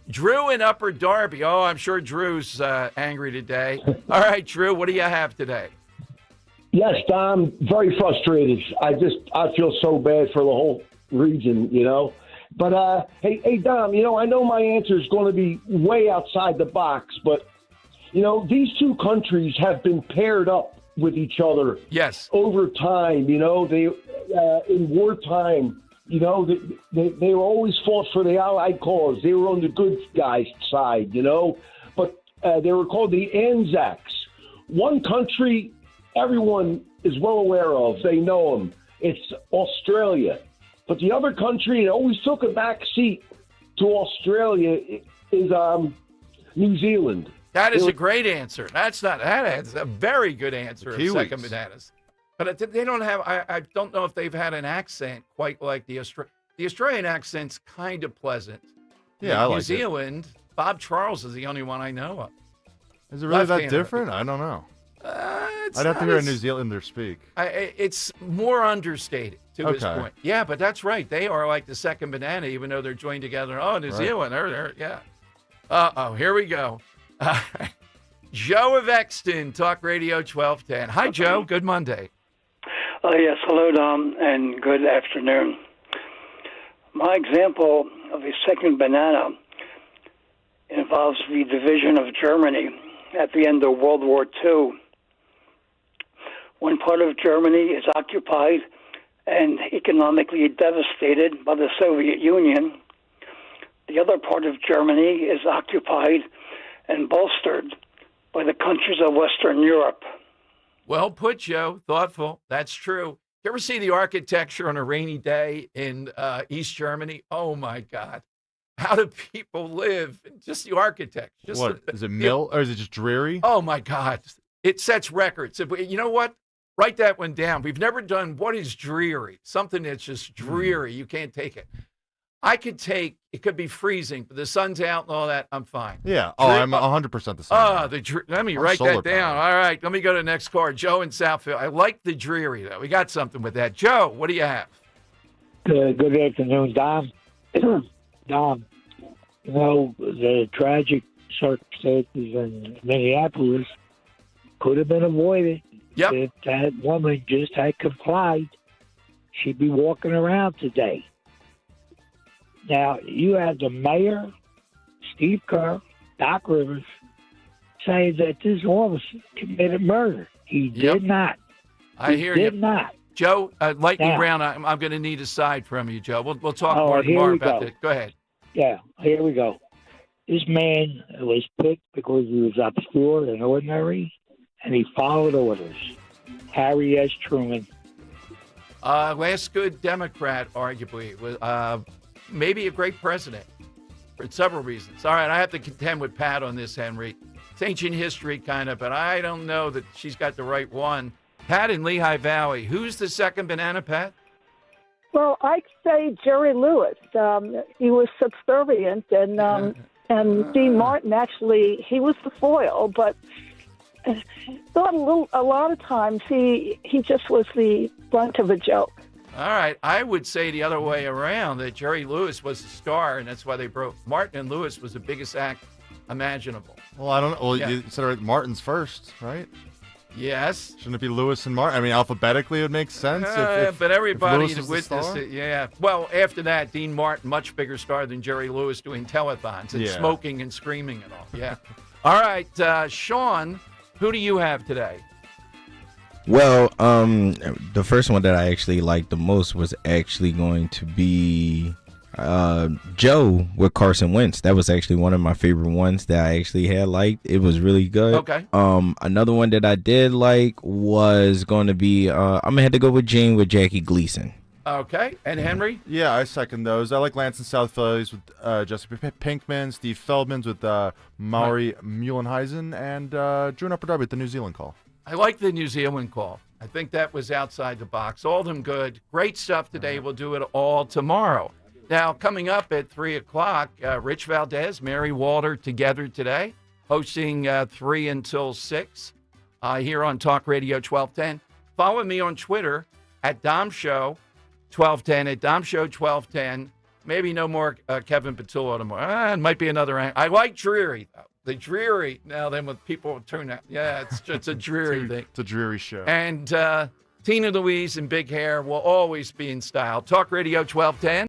Drew in Upper Darby. Oh, I'm sure Drew's angry today. All right, Drew, what do you have today? Yes, Dom, very frustrated. I feel so bad for the whole region, you know. But, hey, Dom, you know, I know my answer is going to be way outside the box, but, you know, these two countries have been paired up with each other. Yes. Over time, you know, they in wartime, you know, they always fought for the Allied cause. They were on the good guys' side, you know, but they were called the Anzacs. One country everyone is well aware of. They know them. It's Australia. But the other country that always took a back seat to Australia is New Zealand. That is a great answer. That's a very good answer of Kiwis. Second Bananas. But they don't have, I don't know if they've had an accent quite like the Australian accent's kind of pleasant. Yeah, I like New it. Zealand, Bob Charles is the only one I know of. Is it really that Left-hander. different? I don't know. It's I'd have to not hear a as- New Zealander speak. It's more understated to his Okay. point. Yeah, but that's right. They are like the Second Banana, even though they're joined together. Oh, New Right. Zealand. Yeah. Here we go. Joe of Exton, Talk Radio 1210. Hi, Joe. Good Monday. Yes, hello, Dom, and good afternoon. My example of a second banana involves the division of Germany at the end of World War II. One part of Germany is occupied and economically devastated by the Soviet Union. The other part of Germany is occupied and bolstered by the countries of Western Europe. Well put, Joe. Thoughtful. That's true. You ever see the architecture on a rainy day in East Germany? Oh, my God. How do people live? Just the architecture. Just What, is it mill or is it just dreary? Oh, my God. It sets records. You know what? Write that one down. We've never done what is dreary, something that's just dreary. You can't take it. I could take, it could be freezing, but the sun's out and all that, I'm fine. Yeah. Oh, I'm 100% the same. Let me I'm write solar that down. All right, let me go to the next card. Joe in Southfield. I like the dreary, though. We got something with that. Joe, what do you have? Good afternoon, Dom. Dom, you know, the tragic circumstances in Minneapolis could have been avoided. Yep. If that woman just had complied, she'd be walking around today. Now, you had the mayor, Steve Kerr, Doc Rivers, say that this officer committed murder. He did not. I hear Did you. not. Joe, lightning Now- round, I'm going to need a side from you, Joe. We'll talk Oh, more here tomorrow we about go. that. Go ahead. Yeah, here we go. This man was picked because he was obscure and ordinary, and he followed orders. Harry S. Truman. Last good Democrat, arguably, was maybe a great president for several reasons. All right, I have to contend with Pat on this, Henry. It's ancient history, kind of, but I don't know that she's got the right one. Pat in Lehigh Valley. Who's the second banana, Pat? Well, I'd say Jerry Lewis. He was subservient, and Dean Martin actually, he was the foil, but a lot of times he just was the brunt of a joke. All right, I would say the other way around, that Jerry Lewis was the star, and that's why they broke. Martin and Lewis was the biggest act imaginable. Well, I don't know. Well, Yeah. you said Martin's first, right? Yes. Shouldn't it be Lewis and Martin? I mean, alphabetically, it would make sense. if But everybody if Lewis was the witnessed star. it. Yeah. Well, after that, Dean Martin, much bigger star than Jerry Lewis, doing telethons and Yeah. smoking and screaming and all. Yeah. All right, Sean, who do you have today? Well, the first one that I actually liked the most was actually going to be Joe with Carson Wentz. That was actually one of my favorite ones that I actually had liked. It was really good. Okay. Another one that I did like was going to be I'm gonna have to go with Jane with Jackie Gleason. Okay. And Henry? Yeah, I second those. I like Lance and South Phillies with Jesse Pinkman, Steve Feldman's with Mauri Muhlenheisen, and Drew Upper Darby with the New Zealand call. I like the New Zealand call. I think that was outside the box. All of them good. Great stuff today. We'll do it all tomorrow. Now, coming up at 3 o'clock, Rich Valdez, Mary Walter together today, hosting 3 until 6 here on Talk Radio 1210. Follow me on Twitter at Dom Show 1210, at Dom Show 1210. Maybe no more Kevin Patullo tomorrow. It might be another angle. I like Dreary, though. The Dreary, now then when people turn out, it's a dreary thing. It's a dreary show. And Tina Louise and Big Hair will always be in style. Talk Radio 1210.